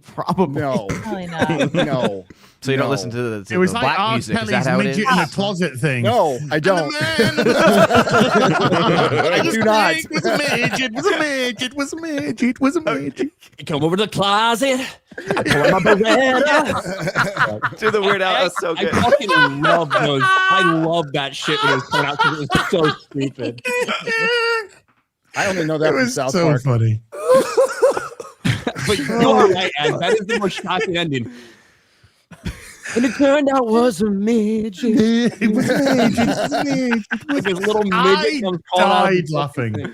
Speaker 9: Probably.
Speaker 4: No.
Speaker 6: Probably not.
Speaker 4: No.
Speaker 3: So you don't
Speaker 4: No.
Speaker 3: listen to the
Speaker 1: It was
Speaker 3: the
Speaker 1: like
Speaker 3: black
Speaker 1: R.
Speaker 3: music. Is
Speaker 1: Kelly's
Speaker 3: that how it
Speaker 1: midget
Speaker 3: is?
Speaker 1: in a closet thing.
Speaker 4: No, I don't. I do not.
Speaker 1: It was a midget. Was a midget. Was a midget. Was a midget.
Speaker 10: You come over to the closet. I pull out my Beretta.
Speaker 3: Do the Weird Al. That's so good.
Speaker 10: I fucking love those. I love that shit when it was coming out because it was so stupid.
Speaker 4: I only know that
Speaker 1: It
Speaker 4: from
Speaker 1: was
Speaker 4: South
Speaker 1: so
Speaker 4: Park.
Speaker 1: funny.
Speaker 10: But you are right, Ed. That is the most shocking ending. And it turned out was a midget.
Speaker 1: It was a midget. It was a midget.
Speaker 10: Like this little
Speaker 1: I
Speaker 10: midget comes calling out
Speaker 1: died
Speaker 10: the
Speaker 1: laughing.
Speaker 10: thing.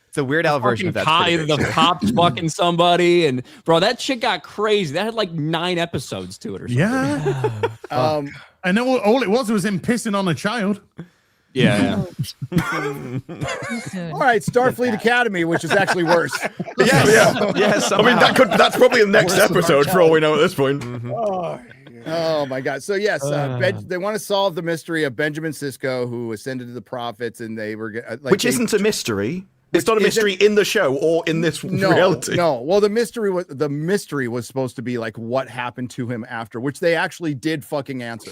Speaker 3: It's a Weird Al version of that.
Speaker 10: Kai, the cops fucking somebody, and bro, that shit got crazy. That had like 9 episodes to it or something.
Speaker 1: Yeah. I know all it was him pissing on a child.
Speaker 10: Yeah.
Speaker 4: All right, Starfleet Academy, which is actually worse.
Speaker 3: Yes.
Speaker 5: I mean, that's probably the next episode for all we know at this point.
Speaker 4: Oh my God! So yes, they want to solve the mystery of Benjamin Sisko, who ascended to the prophets, and they were like,
Speaker 5: Which isn't a mystery. It's not a mystery in the show or in this reality.
Speaker 4: No. Well, the mystery was supposed to be like what happened to him after, which they actually did fucking answer.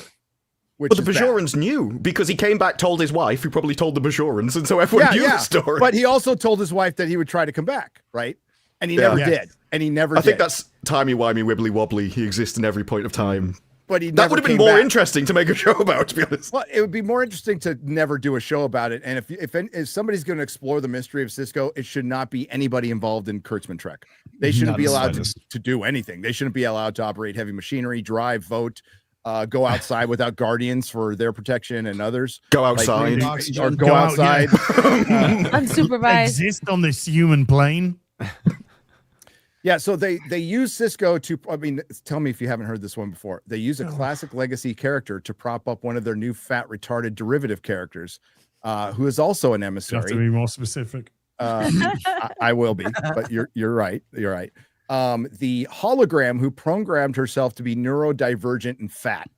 Speaker 5: But the Bajorans knew because he came back, told his wife, who probably told the Bajorans, and so everyone knew the story.
Speaker 4: But he also told his wife that he would try to come back, right? And he never did. And he never.
Speaker 5: I think that's timey-wimey, wibbly-wobbly. He exists in every point of time.
Speaker 4: But he
Speaker 5: that would have been more interesting to make a show about, to be honest.
Speaker 4: Well, it would be more interesting to never do a show about it. And if somebody's going to explore the mystery of Sisko, it should not be anybody involved in Kurtzman Trek. They shouldn't be allowed to do anything. They shouldn't be allowed to operate heavy machinery, drive, vote, go outside without guardians for their protection and others.
Speaker 5: Go outside.
Speaker 4: Or go outside.
Speaker 6: Unsupervised.
Speaker 1: Exist on this human plane.
Speaker 4: Yeah, so they use Sisko to, I mean, tell me if you haven't heard this one before. They use a classic legacy character to prop up one of their new fat, retarded derivative characters, who is also an emissary.
Speaker 1: You have to be more specific.
Speaker 4: I will be, but you're right. You're right. The hologram who programmed herself to be neurodivergent and fat.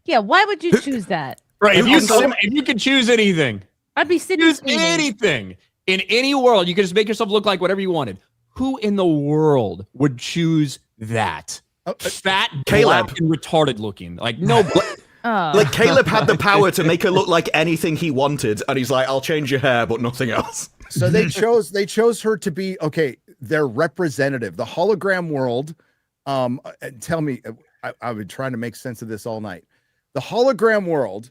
Speaker 6: Yeah, why would you choose that?
Speaker 10: Right. If you could choose anything,
Speaker 6: I'd be sitting.
Speaker 10: Choose anything in any world. You could just make yourself look like whatever you wanted. Who in the world would choose that? Fat,
Speaker 5: Caleb,
Speaker 10: black, and retarded looking. Like no.
Speaker 5: Like Caleb had the power to make her look like anything he wanted, and he's like, "I'll change your hair, but nothing else."
Speaker 4: So they chose her to be their representative, the hologram world. Tell me, I've been trying to make sense of this all night. The hologram world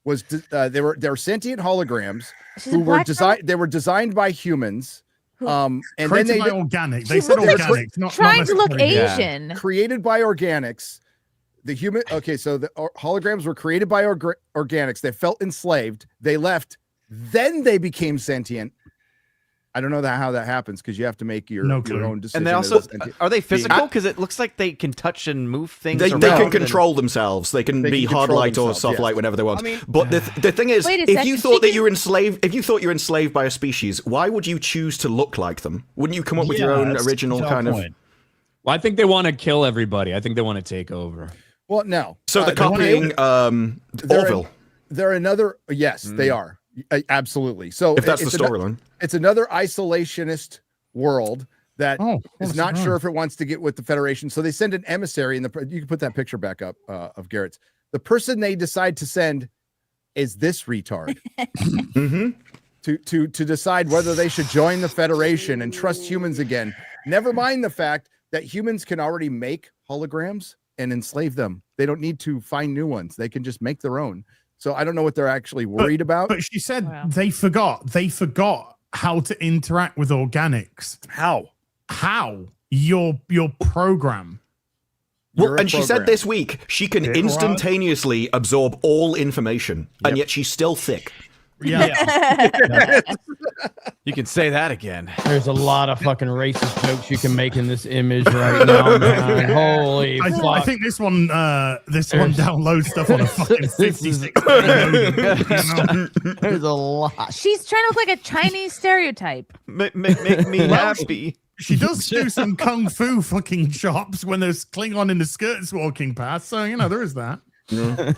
Speaker 4: was they were sentient holograms who were designed. They were designed by humans. And
Speaker 1: created
Speaker 4: then
Speaker 1: by organic. They said organic, not
Speaker 6: trying to look
Speaker 1: necessarily-
Speaker 6: Asian.
Speaker 4: Created by organics. The human. Okay, so the holograms were created by organics. They felt enslaved. They left. Then they became sentient. I don't know how that happens because you have to make your own decision.
Speaker 3: And they also are they physical? Because it looks like they can touch and move things.
Speaker 5: They can control themselves. They can be hard light or soft light whenever they want.
Speaker 3: I mean,
Speaker 5: but the thing is,
Speaker 6: Wait a
Speaker 5: if you
Speaker 6: second,
Speaker 5: thought that you're enslaved, if you thought you're enslaved by a species, why would you choose to look like them? Wouldn't you come up with your own original kind of?
Speaker 10: Well, I think they want to kill everybody. I think they want to take over.
Speaker 4: Well, no.
Speaker 5: So they're copying Orville.
Speaker 4: They're another. Yes, they are. Absolutely. So
Speaker 5: if that's the storyline,
Speaker 4: it's another isolationist world that is not sure if it wants to get with the Federation. So they send an emissary, and you can put that picture back up of Garrett's. The person they decide to send is this retard to decide whether they should join the Federation and trust humans again. Never mind the fact that humans can already make holograms and enslave them. They don't need to find new ones. They can just make their own. So I don't know what they're actually worried about.
Speaker 1: But she said they forgot how to interact with organics. How? Your program.
Speaker 5: Well, and she said this week she can instantaneously absorb all information, and yet she's still thick.
Speaker 3: Yeah. You can say that again.
Speaker 9: There's a lot of fucking racist jokes you can make in this image right now, man. Holy fuck.
Speaker 1: I think this one downloads stuff on a fucking 56.
Speaker 9: There's a lot.
Speaker 6: She's trying to look like a Chinese stereotype.
Speaker 3: Make me happy.
Speaker 1: She does do some kung fu fucking chops when there's Klingon in the skirts walking past. So, there is that. Yeah.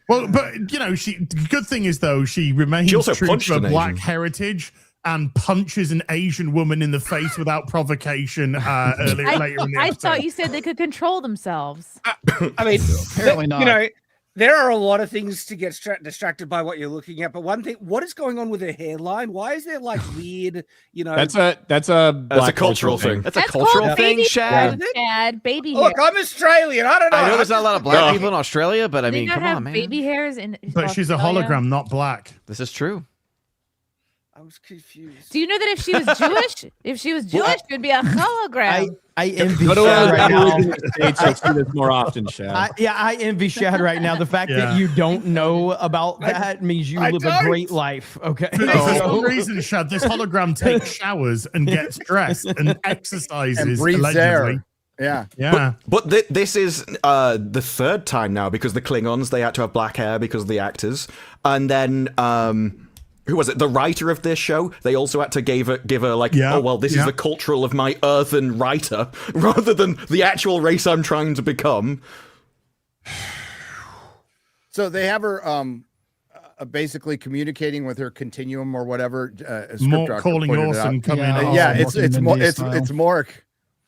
Speaker 1: Well, but, the good thing is, though, she remains true to her black heritage and punches an Asian woman in the face without provocation later in the episode.
Speaker 6: I thought you said they could control themselves.
Speaker 8: I mean,
Speaker 2: apparently not.
Speaker 8: There are a lot of things to get distracted by what you're looking at, but one thing, what is going on with her hairline? Why is there like weird,
Speaker 10: That's a
Speaker 3: cultural thing. That's a
Speaker 6: called
Speaker 3: cultural thing,
Speaker 6: baby
Speaker 3: Shad.
Speaker 6: hair, Shad. Baby hair.
Speaker 8: Look, I'm Australian. I don't know.
Speaker 3: I know there's not a lot of black people in Australia, but I
Speaker 6: They
Speaker 3: mean,
Speaker 6: not
Speaker 3: come
Speaker 6: have
Speaker 3: on, man.
Speaker 6: baby hairs in
Speaker 1: But she's a
Speaker 6: Australia?
Speaker 1: hologram, not black.
Speaker 3: This is true.
Speaker 8: I was confused.
Speaker 6: Do you know that if she was Jewish, it would be a hologram?
Speaker 9: I envy
Speaker 10: Go to
Speaker 9: Shad right now.
Speaker 10: States, you'll see this more often, Shad.
Speaker 9: I envy Shad right now. The fact that you don't know about that means you live a great life. Okay.
Speaker 1: For some reason, Shad, this hologram takes showers and gets dressed and exercises
Speaker 4: And breathes
Speaker 1: allegedly.
Speaker 4: air.
Speaker 1: Yeah.
Speaker 5: But this is the third time now, because the Klingons, they had to have black hair because of the actors. And then, who was it? The writer of this show, they also had to give her like, this is the cultural of my earthen writer, rather than the actual race I'm trying to become.
Speaker 4: So they have her basically communicating with her continuum or whatever.
Speaker 1: More calling Orson coming.
Speaker 4: It's Mork.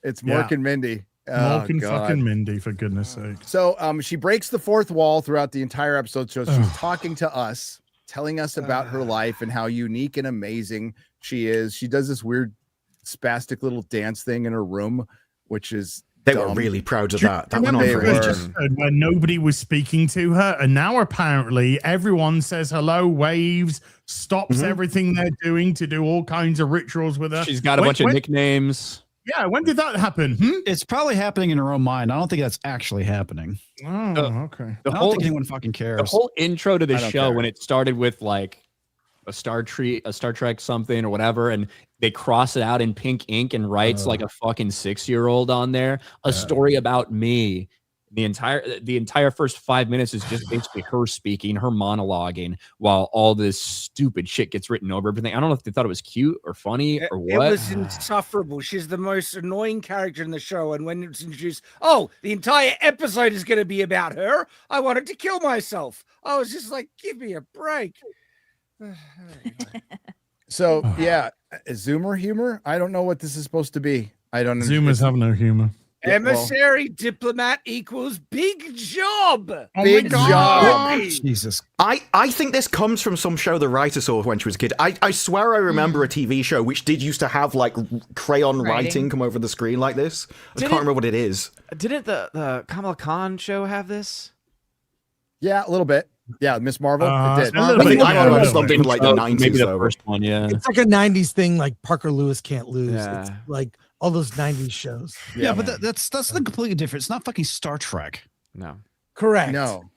Speaker 4: It's Mork and Mindy.
Speaker 1: Mork and fucking Mindy, for goodness sake.
Speaker 4: So she breaks the fourth wall throughout the entire episode. So she's talking to us, telling us about her life and how unique and amazing she is. She does this weird spastic little dance thing in her room, which is
Speaker 5: They were really proud of that. That went on for ages.
Speaker 1: Where nobody was speaking to her, and now apparently everyone says hello, waves, stops everything they're doing to do all kinds of rituals with her.
Speaker 10: She's got a bunch of nicknames.
Speaker 1: Yeah, when did that happen?
Speaker 2: It's probably happening in her own mind. I don't think that's actually happening.
Speaker 1: Oh, okay.
Speaker 2: I don't think anyone fucking cares.
Speaker 10: The whole intro to the show, when it started with like a Star Trek something or whatever, and they cross it out in pink ink and writes like a fucking 6-year-old on there, a story about me. The entire first 5 minutes is just basically her speaking, her monologuing, while all this stupid shit gets written over everything. I don't know if they thought it was cute or funny or what.
Speaker 8: It was insufferable. She's the most annoying character in the show. And when it's introduced, the entire episode is going to be about her, I wanted to kill myself. I was just like, give me a break.
Speaker 4: So, Zoomer humor. I don't know what this is supposed to be. I don't know.
Speaker 1: Zoomers have no humor.
Speaker 8: Emissary diplomat equals big job.
Speaker 4: Big job.
Speaker 2: Jesus.
Speaker 5: I think this comes from some show the writer saw when she was a kid. I swear I remember a TV show which did used to have like crayon writing come over the screen like this. I can't remember what it is.
Speaker 3: Didn't the Kamala Khan show have this?
Speaker 4: Yeah, a little bit. Yeah, Miss Marvel. It did.
Speaker 5: I think I watched something like the 90s.
Speaker 10: Maybe the first one, yeah.
Speaker 7: It's like a 90s thing, like Parker Lewis Can't Lose.
Speaker 3: Yeah.
Speaker 7: It's like all those 90s shows.
Speaker 2: Yeah, but that's completely different. It's not fucking Star Trek.
Speaker 3: No.
Speaker 7: Correct.
Speaker 4: No,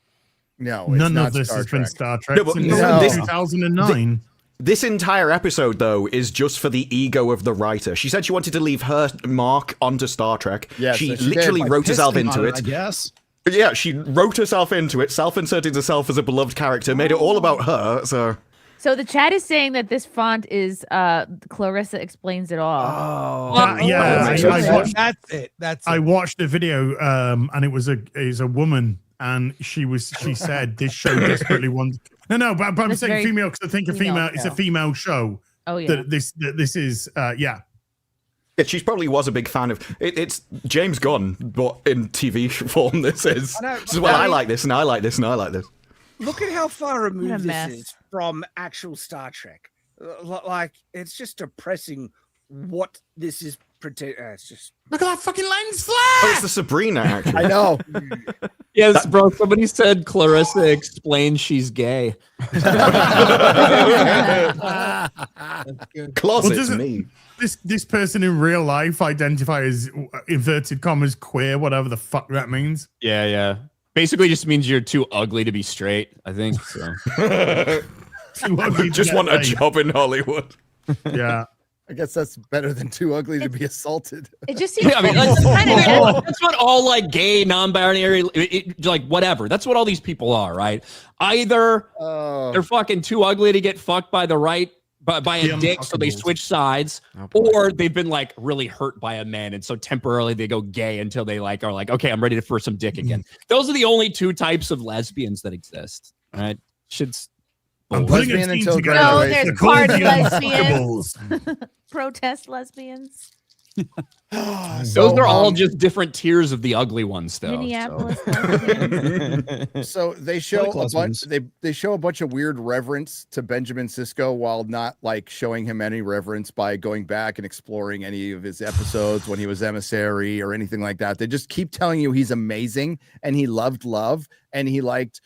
Speaker 4: it's
Speaker 1: none
Speaker 4: not
Speaker 1: of this
Speaker 4: Star
Speaker 1: has
Speaker 4: Trek.
Speaker 1: been Star Trek
Speaker 5: No, but
Speaker 1: since
Speaker 5: this-
Speaker 1: 2009.
Speaker 5: This entire episode, though, is just for the ego of the writer. She said she wanted to leave her mark onto Star Trek.
Speaker 4: Yes,
Speaker 5: she
Speaker 4: she
Speaker 5: literally
Speaker 4: did.
Speaker 5: wrote herself
Speaker 2: Pissing
Speaker 5: into
Speaker 2: on
Speaker 5: it.
Speaker 2: I guess.
Speaker 5: Yeah, she wrote herself into it, self-inserted herself as a beloved character, made it all about her, so...
Speaker 6: So the chat is saying that this font is Clarissa Explains It All.
Speaker 1: I watched,
Speaker 7: That's it. That's
Speaker 1: I
Speaker 7: it.
Speaker 1: watched a video, and it was a woman, and she said this show desperately wants. No, but I'm
Speaker 6: That's
Speaker 1: saying
Speaker 6: very
Speaker 1: female because I think it's a female show.
Speaker 6: Oh yeah.
Speaker 1: That this is
Speaker 5: Yeah, she probably was a big fan of it. It's James Gunn, but in TV form. This is. I like this, and I like this, and I like this.
Speaker 8: Look at how far
Speaker 6: What a
Speaker 8: removed this
Speaker 6: mess.
Speaker 8: is from actual Star Trek. Like, it's just depressing what this is It's just
Speaker 1: Look at that fucking lens flare.
Speaker 5: Oh, it's the Sabrina, actually.
Speaker 4: I know.
Speaker 10: Yes, bro. Somebody said Clarissa explains she's gay.
Speaker 5: Closet's me.
Speaker 1: This person in real life identify as inverted commas queer, whatever the fuck that means.
Speaker 10: Yeah. Basically, just means you're too ugly to be straight. I think so.
Speaker 1: Too ugly to
Speaker 5: Just
Speaker 1: get
Speaker 5: want a
Speaker 1: laid.
Speaker 5: job in Hollywood.
Speaker 1: Yeah.
Speaker 4: I guess that's better than too ugly to be assaulted.
Speaker 6: It just seems
Speaker 10: I mean,
Speaker 6: it's kind of
Speaker 10: that's what all like gay, non-binary, like whatever. That's what all these people are, right? Either they're fucking too ugly to get fucked by the right by a dick, so they switch sides, or they've been like really hurt by a man, and so temporarily they go gay until they like are like, okay, I'm ready for some dick again. Those are the only two types of lesbians that exist. Right?
Speaker 1: I'm putting a
Speaker 4: Lesbian
Speaker 1: team
Speaker 4: until
Speaker 1: together.
Speaker 6: no,
Speaker 4: graduation.
Speaker 6: there's
Speaker 1: Called
Speaker 6: party
Speaker 1: the
Speaker 6: lesbians,
Speaker 1: Unfuckables.
Speaker 6: protest lesbians,
Speaker 10: Those are all just different tiers of the ugly ones, though.
Speaker 6: Minneapolis lesbians.
Speaker 4: So they show
Speaker 2: Like
Speaker 4: a bunch.
Speaker 2: lesbians.
Speaker 4: They show a bunch of weird reverence to Benjamin Sisko while not like showing him any reverence by going back and exploring any of his episodes when he was emissary or anything like that. They just keep telling you he's amazing and he loved love and he liked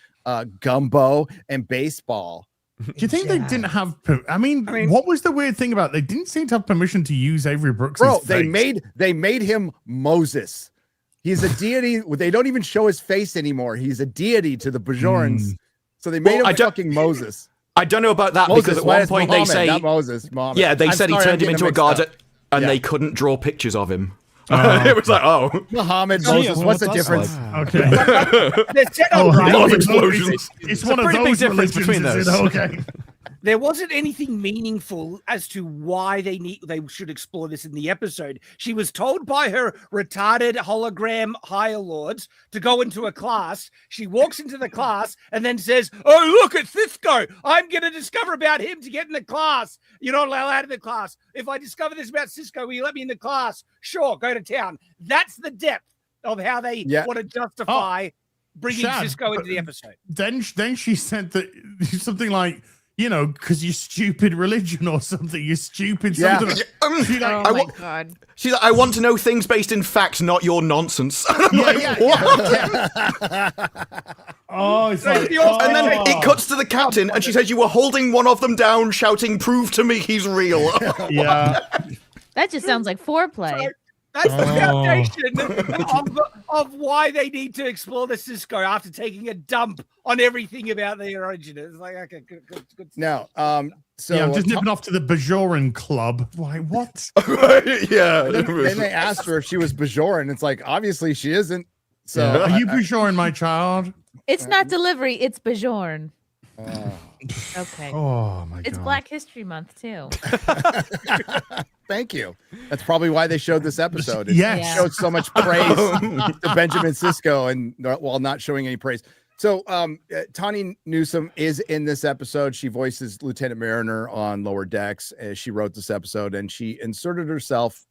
Speaker 4: gumbo and baseball.
Speaker 1: Do you think they didn't have? I mean, what was the weird thing about? They didn't seem to have permission to use Avery Brooks.
Speaker 4: Bro, they made him Moses. He's a deity. They don't even show his face anymore. He's a deity to the Bajorans. So they made him fucking Moses.
Speaker 5: I don't know about that
Speaker 4: Moses,
Speaker 5: because at
Speaker 4: why
Speaker 5: one
Speaker 4: is
Speaker 5: point
Speaker 4: Muhammad,
Speaker 5: they say
Speaker 4: not Moses. Muhammad.
Speaker 5: Yeah, they
Speaker 4: I'm
Speaker 5: said
Speaker 4: sorry,
Speaker 5: he
Speaker 4: I'm
Speaker 5: turned him
Speaker 4: getting
Speaker 5: into a
Speaker 4: mixed
Speaker 5: god,
Speaker 4: up.
Speaker 5: and they couldn't draw pictures of him. It was like, oh,
Speaker 4: Muhammad, Moses. What's the difference?
Speaker 1: Okay.
Speaker 5: Lot of explosions.
Speaker 1: It's one of
Speaker 3: pretty big
Speaker 1: those
Speaker 3: difference
Speaker 1: religions,
Speaker 3: between
Speaker 1: is it?
Speaker 3: those.
Speaker 1: Okay.
Speaker 8: There wasn't anything meaningful as to why they should explore this in the episode. She was told by her retarded hologram higher lords to go into a class. She walks into the class and then says, "Oh, look at Cisco. I'm going to discover about him to get in the class. You're not allowed in the class. If I discover this about Cisco, will you let me in the class? Sure, go to town." That's the depth of how they want to justify bringing
Speaker 1: Shad,
Speaker 8: Cisco into the episode.
Speaker 1: Then she said that something like, you know, because you're stupid religion or something. You're stupid something. She's like,
Speaker 6: Oh my god.
Speaker 5: She's like, I want to know things based in facts, not your nonsense. And I'm like, what?
Speaker 1: Oh, it's like,
Speaker 5: And then it cuts to the captain, and she says, "You were holding one of them down, shouting, 'Prove to me he's real.'"
Speaker 1: Yeah.
Speaker 6: That just sounds like foreplay.
Speaker 8: That's the foundation of why they need to explore the Cisco after taking a dump on everything about the origin. It's like, okay, good.
Speaker 4: Now, so
Speaker 1: yeah, I'm just nipping off to the Bajoran club. Why? What?
Speaker 5: Yeah.
Speaker 4: Then they asked her if she was Bajoran. It's like, obviously she isn't. So
Speaker 1: Are you Bajoran, my child?
Speaker 6: It's not delivery. It's Bajorn. Okay.
Speaker 1: Oh my god.
Speaker 6: It's Black History Month too.
Speaker 4: Thank you. That's probably why they showed this episode. It
Speaker 1: Yes.
Speaker 4: showed so much praise to Benjamin Sisko and while not showing any praise. So Tawny Newsome is in this episode. She voices Lieutenant Mariner on Lower Decks. She wrote this episode and she inserted herself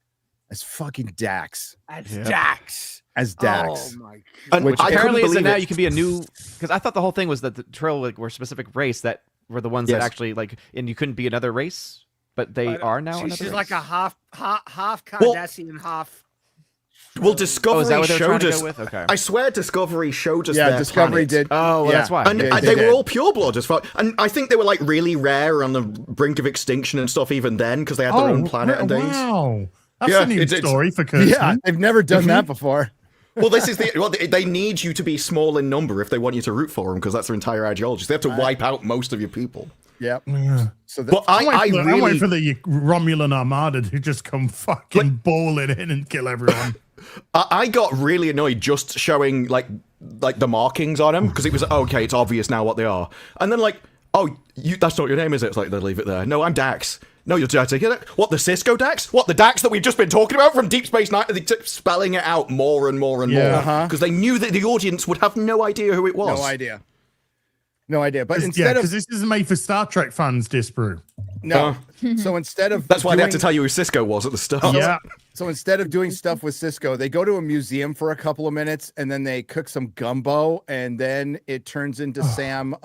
Speaker 4: as fucking Dax.
Speaker 8: Dax.
Speaker 4: As Dax.
Speaker 8: Oh my
Speaker 5: And
Speaker 3: Which
Speaker 5: I couldn't
Speaker 3: apparently is that
Speaker 5: believe
Speaker 3: now
Speaker 5: it.
Speaker 3: you can be a new, because I thought the whole thing was that the Trill were a specific race that were the ones that
Speaker 5: Yes.
Speaker 3: actually like, and you couldn't be another race, but they are now another
Speaker 8: She's
Speaker 3: race.
Speaker 8: like a half
Speaker 5: Well-
Speaker 8: Cardassian, half.
Speaker 5: Well, Discovery
Speaker 3: Oh, is that what they're trying
Speaker 5: showed
Speaker 3: to
Speaker 5: us.
Speaker 3: go with? Okay.
Speaker 5: I swear, Discovery showed us.
Speaker 4: Yeah,
Speaker 5: their
Speaker 4: Discovery
Speaker 5: planet.
Speaker 4: did.
Speaker 3: Oh, well, that's why.
Speaker 5: And
Speaker 4: Yeah,
Speaker 5: they
Speaker 4: did.
Speaker 5: were all purebloods as far, and I think they were like really rare on the brink of extinction and stuff even then because they had their own planet and things.
Speaker 1: Wow. That's
Speaker 5: Yeah,
Speaker 1: a new
Speaker 5: it's-
Speaker 1: story for Kirsten.
Speaker 4: Yeah, they've never done that before.
Speaker 5: Well, this is they need you to be small in number if they want you to root for them because that's their entire ideology. So they have to wipe out most of your people.
Speaker 4: Yep.
Speaker 1: Yeah.
Speaker 4: So
Speaker 5: But
Speaker 1: I'm
Speaker 5: really,
Speaker 1: waiting for the Romulan Armada to just come fucking balling in and kill everyone.
Speaker 5: I got really annoyed just showing like the markings on them because it was okay. It's obvious now what they are, and then like, oh, that's not your name, is it? It's like they leave it there. No, I'm Dax. No, you're Dax. What, the Cisco Dax? What, the Dax that we've just been talking about from Deep Space Nine? They kept spelling it out more and more and more because they knew that the audience would have no idea who it was.
Speaker 4: No idea. But
Speaker 1: Yeah,
Speaker 4: instead of
Speaker 1: because this is made for Star Trek fans, Disbrew.
Speaker 4: no, so instead of
Speaker 5: That's why they had to
Speaker 4: doing-
Speaker 5: tell you who Cisco was at the start.
Speaker 1: Yeah.
Speaker 4: So instead of doing stuff with Cisco, they go to a museum for a couple of minutes and then they cook some gumbo and then it turns into Sam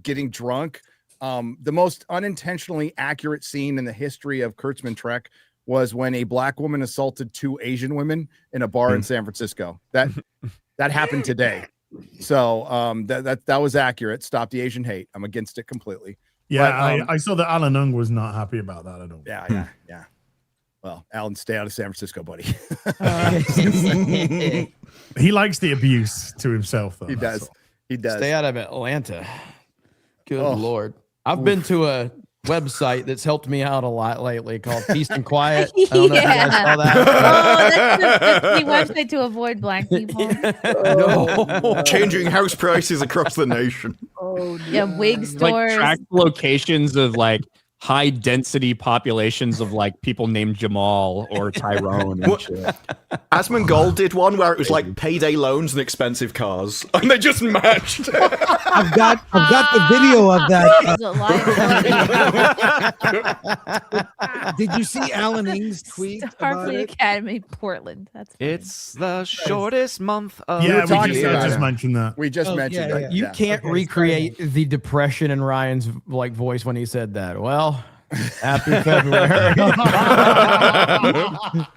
Speaker 4: getting drunk. The most unintentionally accurate scene in the history of Kurtzman Trek, was when a black woman assaulted 2 Asian women in a bar in San Francisco. That happened today. So that was accurate. Stop the Asian hate. I'm against it completely.
Speaker 1: Yeah, but, I saw that Alan Ung was not happy about that at all.
Speaker 4: Yeah. Well, Alan, stay out of San Francisco, buddy.
Speaker 1: He likes the abuse to himself, though.
Speaker 4: He does.
Speaker 9: Stay out of Atlanta. Good Lord. I've been to a website that's helped me out a lot lately called Peace and Quiet. I don't know if you guys saw that.
Speaker 6: That's the website to avoid black people.
Speaker 5: No. Changing house prices across the nation.
Speaker 6: Yeah, wig stores.
Speaker 10: Like track locations of like high density populations of like people named Jamal or Tyrone and shit.
Speaker 5: Asmongold did one where it was like payday loans and expensive cars, and they just matched.
Speaker 7: I've got the video of that. Did you see Alan Ing's tweet?
Speaker 6: Starfleet Academy, Portland. That's funny.
Speaker 3: It's the shortest month of
Speaker 1: we just mentioned that.
Speaker 4: We just mentioned that.
Speaker 9: You can't recreate the depression in Ryan's like voice when he said that. Well, happy February.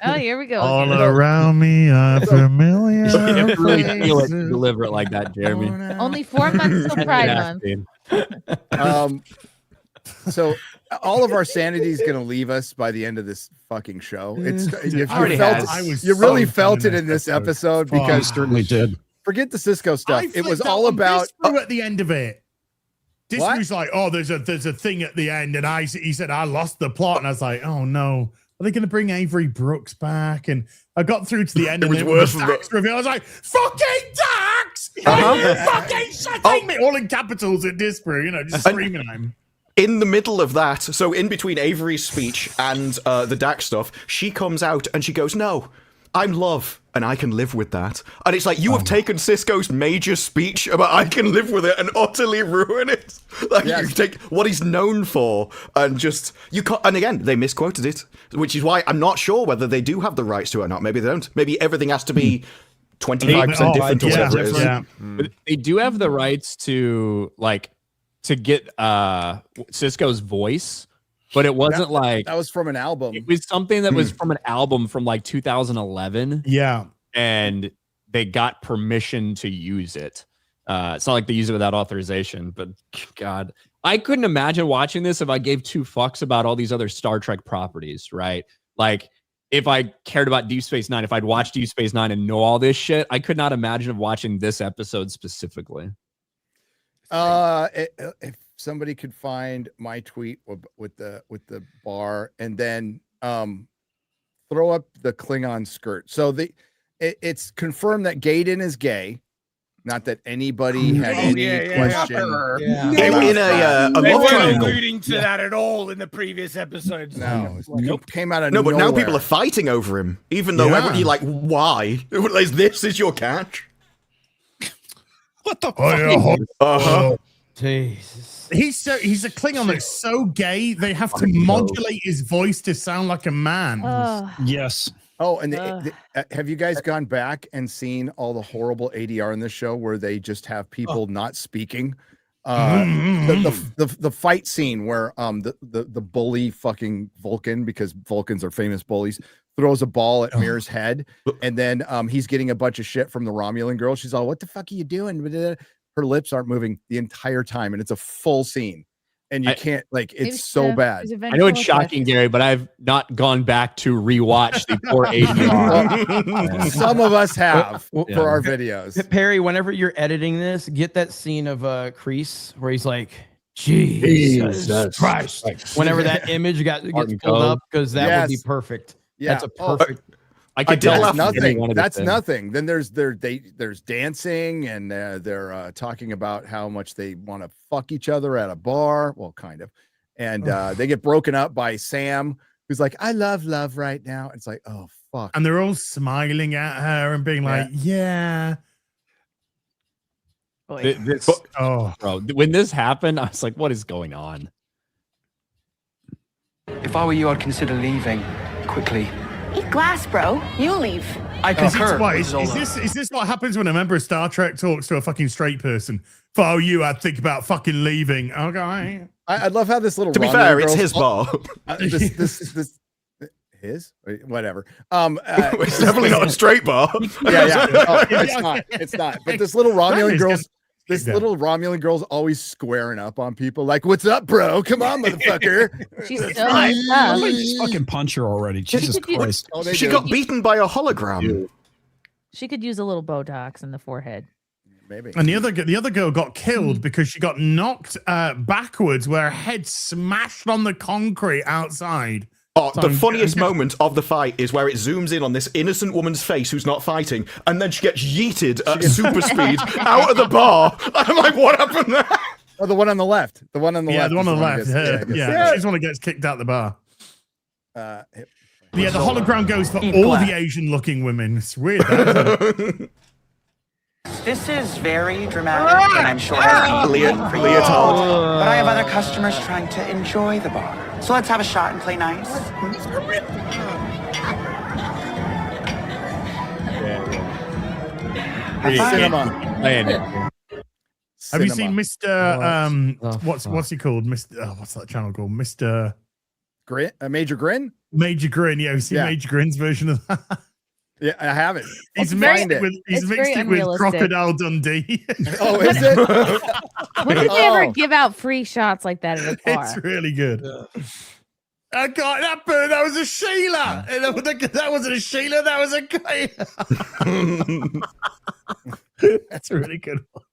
Speaker 6: Oh, here we go.
Speaker 1: All around me are familiar.
Speaker 10: You really feel it to deliver it like that, Jeremy.
Speaker 6: Only 4 months till Pride Month.
Speaker 4: So all of our sanity is going to leave us by the end of this fucking show. You really felt it in this episode because
Speaker 2: certainly did.
Speaker 4: Forget the Cisco stuff. It was all about
Speaker 1: at the end of it. Disney's like, oh, there's a thing at the end, and he said I lost the plot, and I was like, oh no, are they going to bring Avery Brooks back? And I got through to the end, and it was Dax reveal. I was like, fucking Dax! Fucking shitting me! All in capitals at Disparu, just screaming at him.
Speaker 5: In the middle of that, so in between Avery's speech and the Dax stuff, she comes out and she goes, no, I'm love, and I can live with that. And it's like, you have taken Cisco's major speech about I can live with it and utterly ruin it. Like, you take what he's known for and just, you can't, and again, they misquoted it, which is why I'm not sure whether they do have the rights to it or not. Maybe they don't. Maybe everything has to be 25% different or whatever it is.
Speaker 10: Yeah. But they do have the rights to, like, to get Cisco's voice. But it wasn't like
Speaker 4: that was from an album.
Speaker 10: It was something that was from an album from like 2011.
Speaker 1: Yeah.
Speaker 10: And they got permission to use it. It's not like they use it without authorization, but God, I couldn't imagine watching this if I gave 2 fucks about all these other Star Trek properties, right? Like if I cared about Deep Space Nine, if I'd watched Deep Space Nine and know all this shit, I could not imagine watching this episode specifically.
Speaker 4: If somebody could find my tweet with the bar and then throw up the Klingon skirt. So it's confirmed that Gaiden is gay. Not that anybody had any question.
Speaker 8: They weren't alluding to that at all in the previous episodes.
Speaker 4: No, came out of
Speaker 5: but
Speaker 4: nowhere.
Speaker 5: now people are fighting over him, even though everybody like, why? This is your catch.
Speaker 1: What the fuck?
Speaker 9: Jesus.
Speaker 1: He's a Klingon that's so gay they have to modulate his voice to sound like a man.
Speaker 2: Yes.
Speaker 4: Oh, and have you guys gone back and seen all the horrible ADR in this show where they just have people not speaking? The fight scene where the bully fucking Vulcan, because Vulcans are famous bullies, throws a ball at Mir's head, and then he's getting a bunch of shit from the Romulan girl. She's all, "What the fuck are you doing?" Her lips aren't moving the entire time, and it's a full scene, and you can't it's so bad.
Speaker 10: I know it's shocking, Gary, but I've not gone back to rewatch the poor ADR.
Speaker 4: Some of us have for our videos.
Speaker 9: Perry, whenever you're editing this, get that scene of Kreese where he's like, Jesus Christ. Whenever that image gets pulled up, because that would be perfect.
Speaker 4: Yeah.
Speaker 9: That's a perfect.
Speaker 4: That's nothing. That's nothing. Then there's dancing, and they're talking about how much they want to fuck each other at a bar. Well, kind of. And they get broken up by Sam, who's like, "I love right now." It's like, oh fuck.
Speaker 1: And they're all smiling at her and being like, "Yeah."
Speaker 10: Bro, when this happened, I was like, "What is going on?"
Speaker 14: If I were you, I'd consider leaving quickly.
Speaker 15: Eat glass, bro. You leave.
Speaker 14: I concur.
Speaker 1: Is this what happens when a member of Star Trek talks to a fucking straight person? If I were you, I'd think about fucking leaving. Okay.
Speaker 4: I love how this little.
Speaker 5: To be fair, it's his bar.
Speaker 4: his whatever.
Speaker 5: It's definitely not a straight bar.
Speaker 4: Yeah. Oh, it's not. But this little Romulan girl's always squaring up on people. Like, "What's up, bro? Come on, motherfucker."
Speaker 6: She's so tough.
Speaker 2: Fucking punch her already. Jesus Christ.
Speaker 5: She got beaten by a hologram.
Speaker 6: She could use a little Botox in the forehead.
Speaker 4: Maybe.
Speaker 1: And the other girl got killed because she got knocked backwards, where her head smashed on the concrete outside.
Speaker 5: Oh, the funniest moment of the fight is where it zooms in on this innocent woman's face who's not fighting, and then she gets yeeted at super speed out of the bar. I'm like, what happened there?
Speaker 4: Oh, the one on the left. The one on the left.
Speaker 1: The one on the left.
Speaker 4: Yeah.
Speaker 1: She's the one that gets kicked out the bar. The hologram goes for all the Asian-looking women. It's weird.
Speaker 14: This is very dramatic, and I'm sure it's
Speaker 5: leotard.
Speaker 14: But I have other customers trying to enjoy the bar. So let's have a shot and play nice.
Speaker 1: Have you seen Mr. What's he called? Mr. what's that channel called? Mr.
Speaker 4: Grin? Major Grin?
Speaker 1: Major Grin. Yeah, have you seen Major Grin's version of that?
Speaker 4: Yeah, I haven't.
Speaker 1: He's mixed it with Crocodile Dundee.
Speaker 4: Oh, is it?
Speaker 6: When did they ever give out free shots like that at a bar?
Speaker 1: It's really good. I got that bird. That was a Sheila. That wasn't a Sheila. That was a. That's a really good one.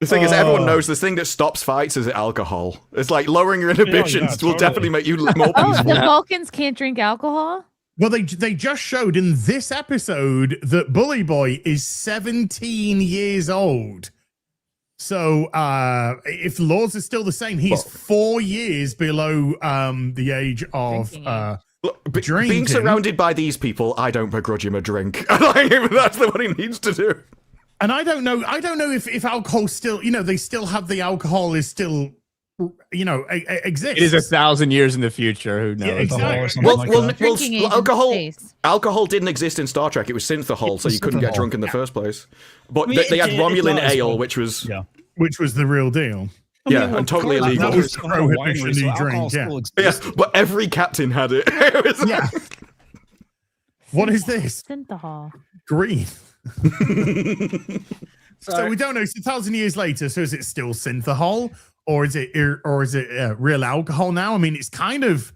Speaker 5: The thing is, everyone knows the thing that stops fights is alcohol. It's like lowering your inhibitions will definitely make you more peaceful.
Speaker 6: Oh, the Vulcans can't drink alcohol?
Speaker 1: Well, they just showed in this episode that Bully Boy is 17 years old. So if laws are still the same, he's 4 years below the age of drinking.
Speaker 5: Being surrounded by these people, I don't begrudge him a drink. That's what he needs to do.
Speaker 1: And I don't know if alcohol still, they still have the alcohol is still, exists.
Speaker 10: It is 1,000 years in the future. Who knows?
Speaker 1: Yeah, exactly.
Speaker 5: Alcohol didn't exist in Star Trek. It was synthahol, so you couldn't get drunk in the first place. But they had Romulan ale, which was
Speaker 1: the real deal.
Speaker 5: And totally illegal.
Speaker 1: That was prohibition drink.
Speaker 5: Yeah, but every captain had it.
Speaker 1: What is this?
Speaker 6: Synthahol.
Speaker 1: Green. So we don't know. It's 1,000 years later. So is it still synthahol, or is it real alcohol now? I mean, it's kind of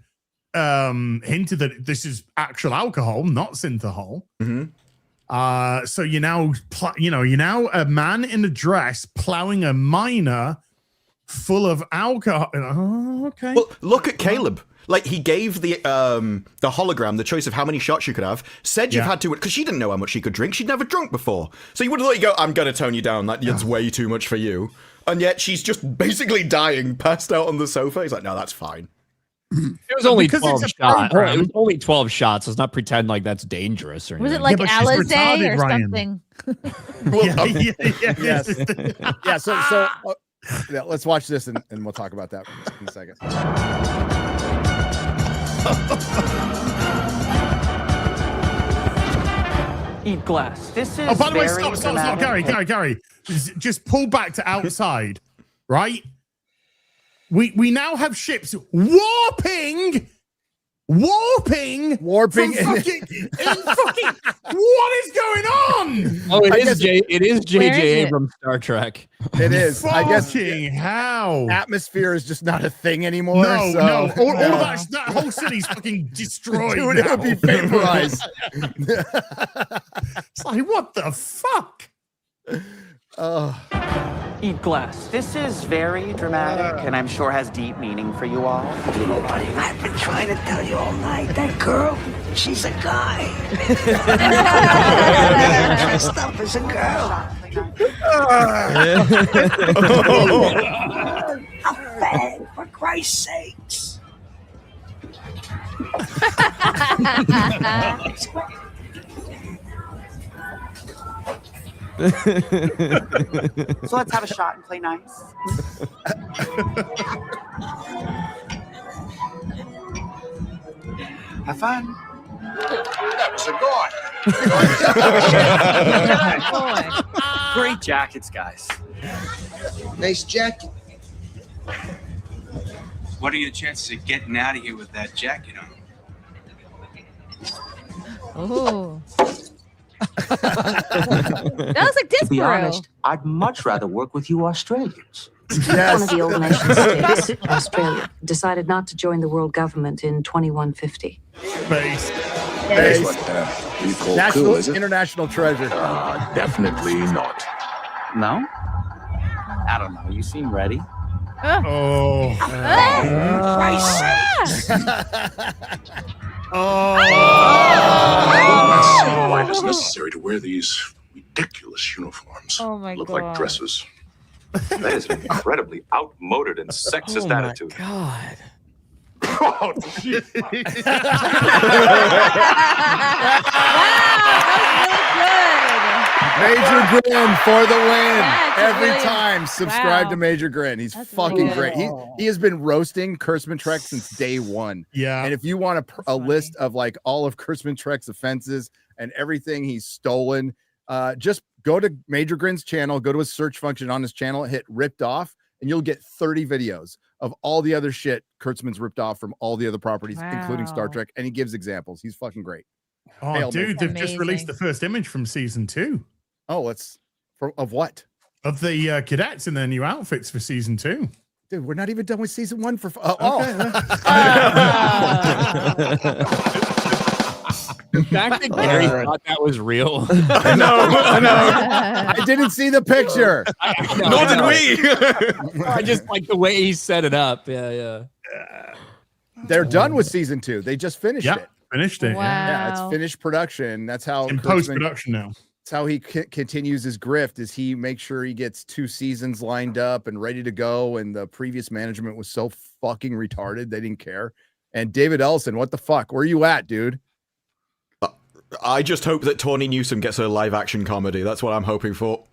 Speaker 1: hinted that this is actual alcohol, not synthahol.
Speaker 5: Mm-hmm.
Speaker 1: So you're now a man in a dress plowing a miner full of alcohol. Oh, okay.
Speaker 5: Well, look at Caleb. Like, he gave the hologram the choice of how many shots you could have, said you've had to, because she didn't know how much she could drink. She'd never drunk before. So you would have thought, I'm going to tone you down. That's way too much for you. And yet she's just basically dying, passed out on the sofa. He's like, no, that's fine.
Speaker 10: It was only 12 shots. It was only 12 shots. Let's not pretend like that's dangerous or anything.
Speaker 6: Was it like Alizé or something?
Speaker 4: Let's watch this and we'll talk about that in a second.
Speaker 14: Eat glass. This is
Speaker 1: by the way,
Speaker 14: very
Speaker 1: stop, Gary. Just pull back to outside, right? We now have ships warping from fucking, what is going on?
Speaker 10: Oh, it is J.J. Abrams Star Trek.
Speaker 4: It is. I guess
Speaker 1: how
Speaker 4: atmosphere is just not a thing anymore.
Speaker 1: No. All that whole city's fucking destroyed.
Speaker 4: Dude, it would be vaporized.
Speaker 1: It's like, what the fuck?
Speaker 14: Eat glass. This is very dramatic, and I'm sure has deep meaning for you all.
Speaker 16: You know, buddy, I've been trying to tell you all night. That girl, she's a guy. Dressed up as a girl. A fag, for Christ's sakes.
Speaker 14: So let's have a shot and play nice. Have fun.
Speaker 16: That was a guy.
Speaker 17: Great jackets, guys.
Speaker 16: Nice jacket.
Speaker 17: What are your chances of getting out of here with that jacket on?
Speaker 6: Oh. That was like
Speaker 16: To be
Speaker 6: Disparu.
Speaker 16: honest, I'd much rather work with you Australians.
Speaker 17: One of the old nation states, Australia, decided not to join the world government in 2150.
Speaker 1: Space.
Speaker 4: National international treasure.
Speaker 18: Definitely not.
Speaker 19: No? I don't know. You seem ready.
Speaker 1: Oh.
Speaker 18: Why is it necessary to wear these ridiculous uniforms?
Speaker 6: Oh my
Speaker 18: Look
Speaker 6: God.
Speaker 18: like dresses. That is an incredibly outmoded and sexist attitude.
Speaker 8: God.
Speaker 18: Oh, geez.
Speaker 4: Major Grin for the win.
Speaker 6: That's
Speaker 4: Every
Speaker 6: really-
Speaker 4: time. Subscribe
Speaker 6: wow.
Speaker 4: to Major Grin. He's
Speaker 6: That's
Speaker 4: fucking
Speaker 6: really
Speaker 4: great. He has been roasting Kurtzman Trek since day one.
Speaker 1: Yeah.
Speaker 4: And if you want a list of like all of Kurtzman Trek's offenses and everything he's stolen, just go to Major Grin's channel, go to his search function on his channel, hit ripped off, and you'll get 30 videos of all the other shit Kurtzman's ripped off from all the other properties, including Star
Speaker 6: Wow.
Speaker 4: Trek. And he gives examples. He's fucking great.
Speaker 1: Oh,
Speaker 4: Hail
Speaker 1: dude,
Speaker 4: Major.
Speaker 1: they've just released the first image from season 2
Speaker 4: Oh, of what?
Speaker 1: of the cadets in their new outfits for season 2.
Speaker 4: Dude, we're not even done with season 1 for.
Speaker 10: The fact that Gary thought that was real.
Speaker 1: I know.
Speaker 4: I didn't see the picture.
Speaker 10: Nor did we. I just like the way he set it up. Yeah.
Speaker 4: They're done with season 2. They just finished
Speaker 1: Yep,
Speaker 4: it.
Speaker 1: finished it.
Speaker 4: Yeah, it's
Speaker 6: Wow.
Speaker 4: finished production. That's how
Speaker 1: In
Speaker 4: Kurtzman-
Speaker 1: post-production now.
Speaker 4: That's how he continues his grift. Is he makes sure he gets 2 seasons lined up and ready to go. And the previous management was so fucking retarded they didn't care. And David Ellison, what the fuck? Where you at, dude?
Speaker 5: I just hope that Tawny Newsome gets a live-action comedy. That's what I'm hoping for.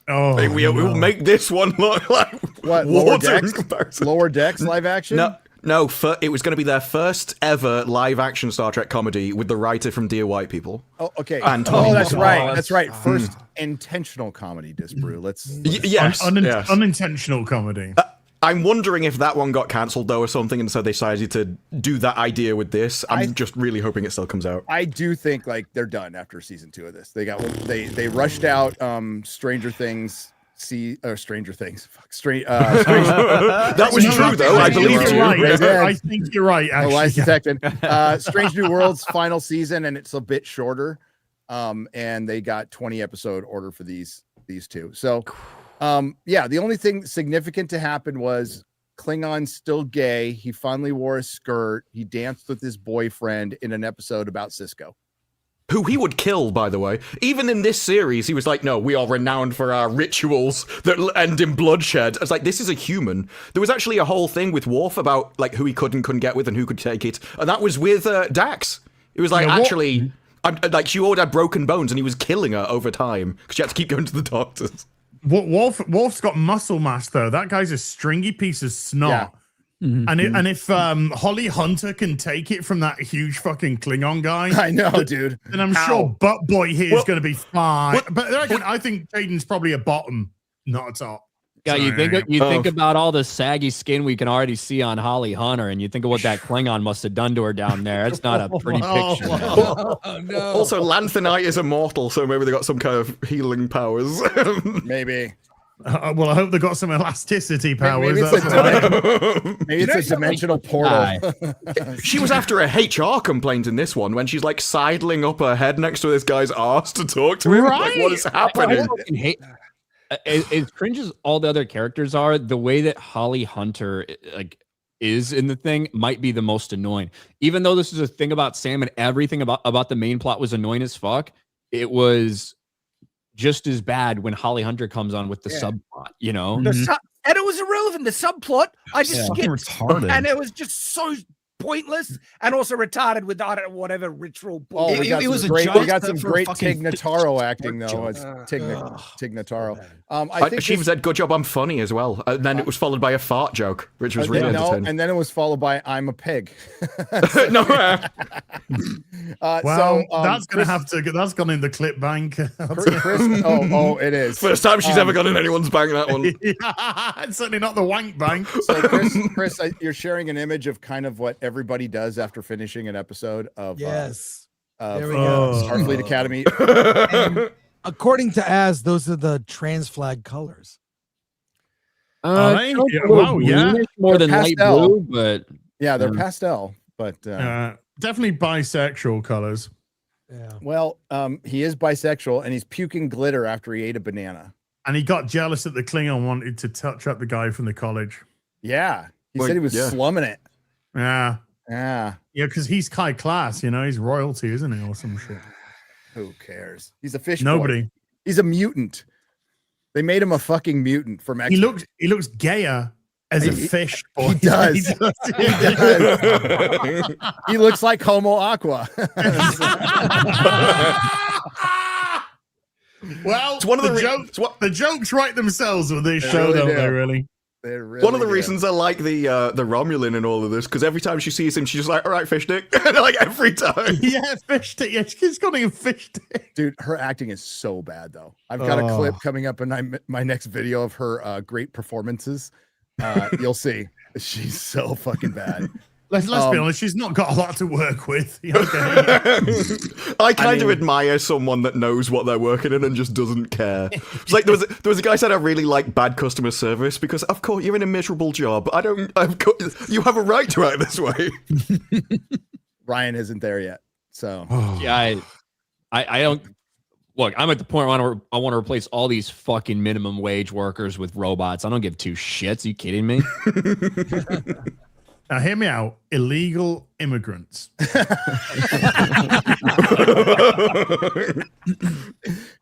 Speaker 1: Oh,
Speaker 5: we'll make this one look like
Speaker 4: What? Lower
Speaker 5: water in
Speaker 4: Decks?
Speaker 5: comparison.
Speaker 4: Lower Decks live action?
Speaker 5: No, it was going to be their first ever live-action Star Trek comedy with the writer from Dear White People.
Speaker 4: Oh, okay.
Speaker 5: And Tawny
Speaker 4: that's
Speaker 5: Newsome.
Speaker 4: right. That's right. First intentional comedy, Disbrew. Let's
Speaker 5: Yes, yes.
Speaker 1: Unintentional comedy.
Speaker 5: I'm wondering if that one got cancelled though or something, and so they decided to do that idea with this. I'm just really hoping it still comes out.
Speaker 4: I do think like they're done after season 2 of this. They rushed out Stranger Things. Stranger Things. Fuck.
Speaker 5: That was true though. I believe you.
Speaker 1: Right. I think you're right. Actually.
Speaker 4: Lies detected. Strange New Worlds final season, and it's a bit shorter. And they got 20 episode order for these 2. So, yeah, the only thing significant to happen was Klingon's still gay. He finally wore a skirt. He danced with his boyfriend in an episode about Cisco.
Speaker 5: Who he would kill, by the way. Even in this series, he was like, no, we are renowned for our rituals that end in bloodshed. I was like, this is a human. There was actually a whole thing with Worf about like who he could and couldn't get with and who could take it. And that was with Dax. It was like, actually, she already had broken bones and he was killing her over time because she had to keep going to the doctors.
Speaker 1: Worf's got muscle mass, though. That guy's a stringy piece of snot.
Speaker 4: Yeah.
Speaker 1: And if Holly Hunter can take it from that huge fucking Klingon guy,
Speaker 4: I know, dude.
Speaker 1: then I'm sure Butt Boy here is going to be fine. But I think Jaden's probably a bottom, not a top.
Speaker 10: Yeah, you think about all the saggy skin we can already see on Holly Hunter, and you think of what that Klingon must have done to her down there. It's not a pretty picture.
Speaker 4: No.
Speaker 5: Also, Lanthanite is immortal, so maybe they got some kind of healing powers.
Speaker 4: Maybe.
Speaker 1: Well, I hope they got some elasticity powers.
Speaker 4: Maybe it's a dimensional portal.
Speaker 5: She was after a HR complaint in this one when she's like sidling up her head next to this guy's ass to talk to him. Like, what is happening?
Speaker 10: As cringe as all the other characters are, the way that Holly Hunter is in the thing might be the most annoying. Even though this is a thing about Sam and everything about the main plot was annoying as fuck, it was just as bad when Holly Hunter comes on with the subplot, you know?
Speaker 8: And it was irrelevant. The subplot, I just skipped.
Speaker 2: Retarded.
Speaker 8: And it was just so pointless and also retarded with, I don't know, whatever ritual.
Speaker 4: Oh, we got some great Tig Notaro acting though. It's Tig Notaro.
Speaker 5: She said, "Good job, I'm funny" as well. And then it was followed by a fart joke, which was really entertaining.
Speaker 4: And then it was followed by "I'm a pig."
Speaker 5: No.
Speaker 1: That's gonna have to. That's gone in the clip bank.
Speaker 4: Chris, it is.
Speaker 5: First time she's ever gone in anyone's bank. That one.
Speaker 1: It's certainly not the wank bank.
Speaker 4: So, Chris, you're sharing an image of kind of what everybody does after finishing an episode of of
Speaker 7: There we go.
Speaker 4: Starfleet Academy.
Speaker 7: And according to Az, those are the trans flag colors.
Speaker 10: More than light blue, but
Speaker 4: yeah, they're pastel. But
Speaker 1: definitely bisexual colors.
Speaker 7: Yeah.
Speaker 4: Well, he is bisexual, and he's puking glitter after he ate a banana.
Speaker 1: And he got jealous that the Klingon wanted to touch up the guy from the college.
Speaker 4: Yeah, he said he was slumming it.
Speaker 1: Yeah,
Speaker 4: yeah,
Speaker 1: because he's high class. He's royalty, isn't he, or some shit?
Speaker 4: Who cares? He's a fish.
Speaker 1: Nobody.
Speaker 4: Boy. He's a mutant. They made him a fucking mutant from X-Men.
Speaker 1: He looks gayer as a fish boy.
Speaker 4: He does. He does. He looks like Homo Aqua.
Speaker 1: Well,
Speaker 5: it's one of
Speaker 1: the jokes write themselves with this
Speaker 5: They
Speaker 1: show,
Speaker 5: really
Speaker 1: don't
Speaker 5: do.
Speaker 1: they? Really.
Speaker 5: One of the reasons I like the Romulan in all of this, because every time she sees him, she's just like, all right, fish dick. Like every time.
Speaker 1: Yeah, fish dick. Yeah, she's got a fish dick.
Speaker 4: Dude, her acting is so bad, though. I've got a clip coming up in my next video of her great performances. You'll see. She's so fucking bad.
Speaker 1: Let's be honest, she's not got a lot to work with. Okay.
Speaker 5: I kind of admire someone that knows what they're working in and just doesn't care. It's like there was a guy said I really like bad customer service because of course you're in a miserable job. You have a right to act this way.
Speaker 4: Ryan isn't there yet, so
Speaker 10: yeah, I don't. Look, I'm at the point where I want to replace all these fucking minimum wage workers with robots. I don't give two shits. Are you kidding me?
Speaker 1: Now, hear me out. Illegal immigrants.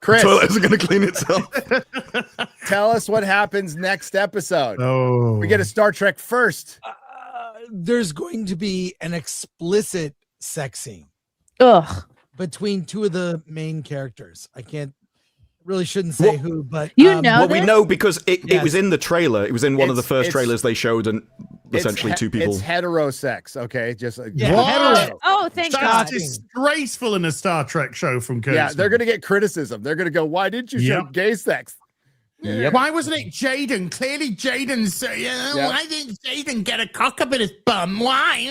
Speaker 4: Chris,
Speaker 5: toilet isn't going to clean itself.
Speaker 4: Tell us what happens next episode.
Speaker 1: Oh,
Speaker 4: we get a Star Trek first.
Speaker 7: There's going to be an explicit sex scene.
Speaker 6: Ugh.
Speaker 7: Between two of the main characters. I shouldn't say who, but
Speaker 5: well, we know because it was in the trailer. It was in one of the first trailers they showed, and essentially two people.
Speaker 4: It's heterosex, okay? Just like
Speaker 1: What?
Speaker 6: Oh, thank God.
Speaker 1: That's disgraceful in a Star Trek show from Kurtzman.
Speaker 4: Yeah, they're gonna get criticism. They're gonna go, "Why didn't you show gay sex?"
Speaker 1: Yep. Why wasn't it Jaden? Clearly, Jaden's. Why didn't Jaden get a cock up in his bum? Why?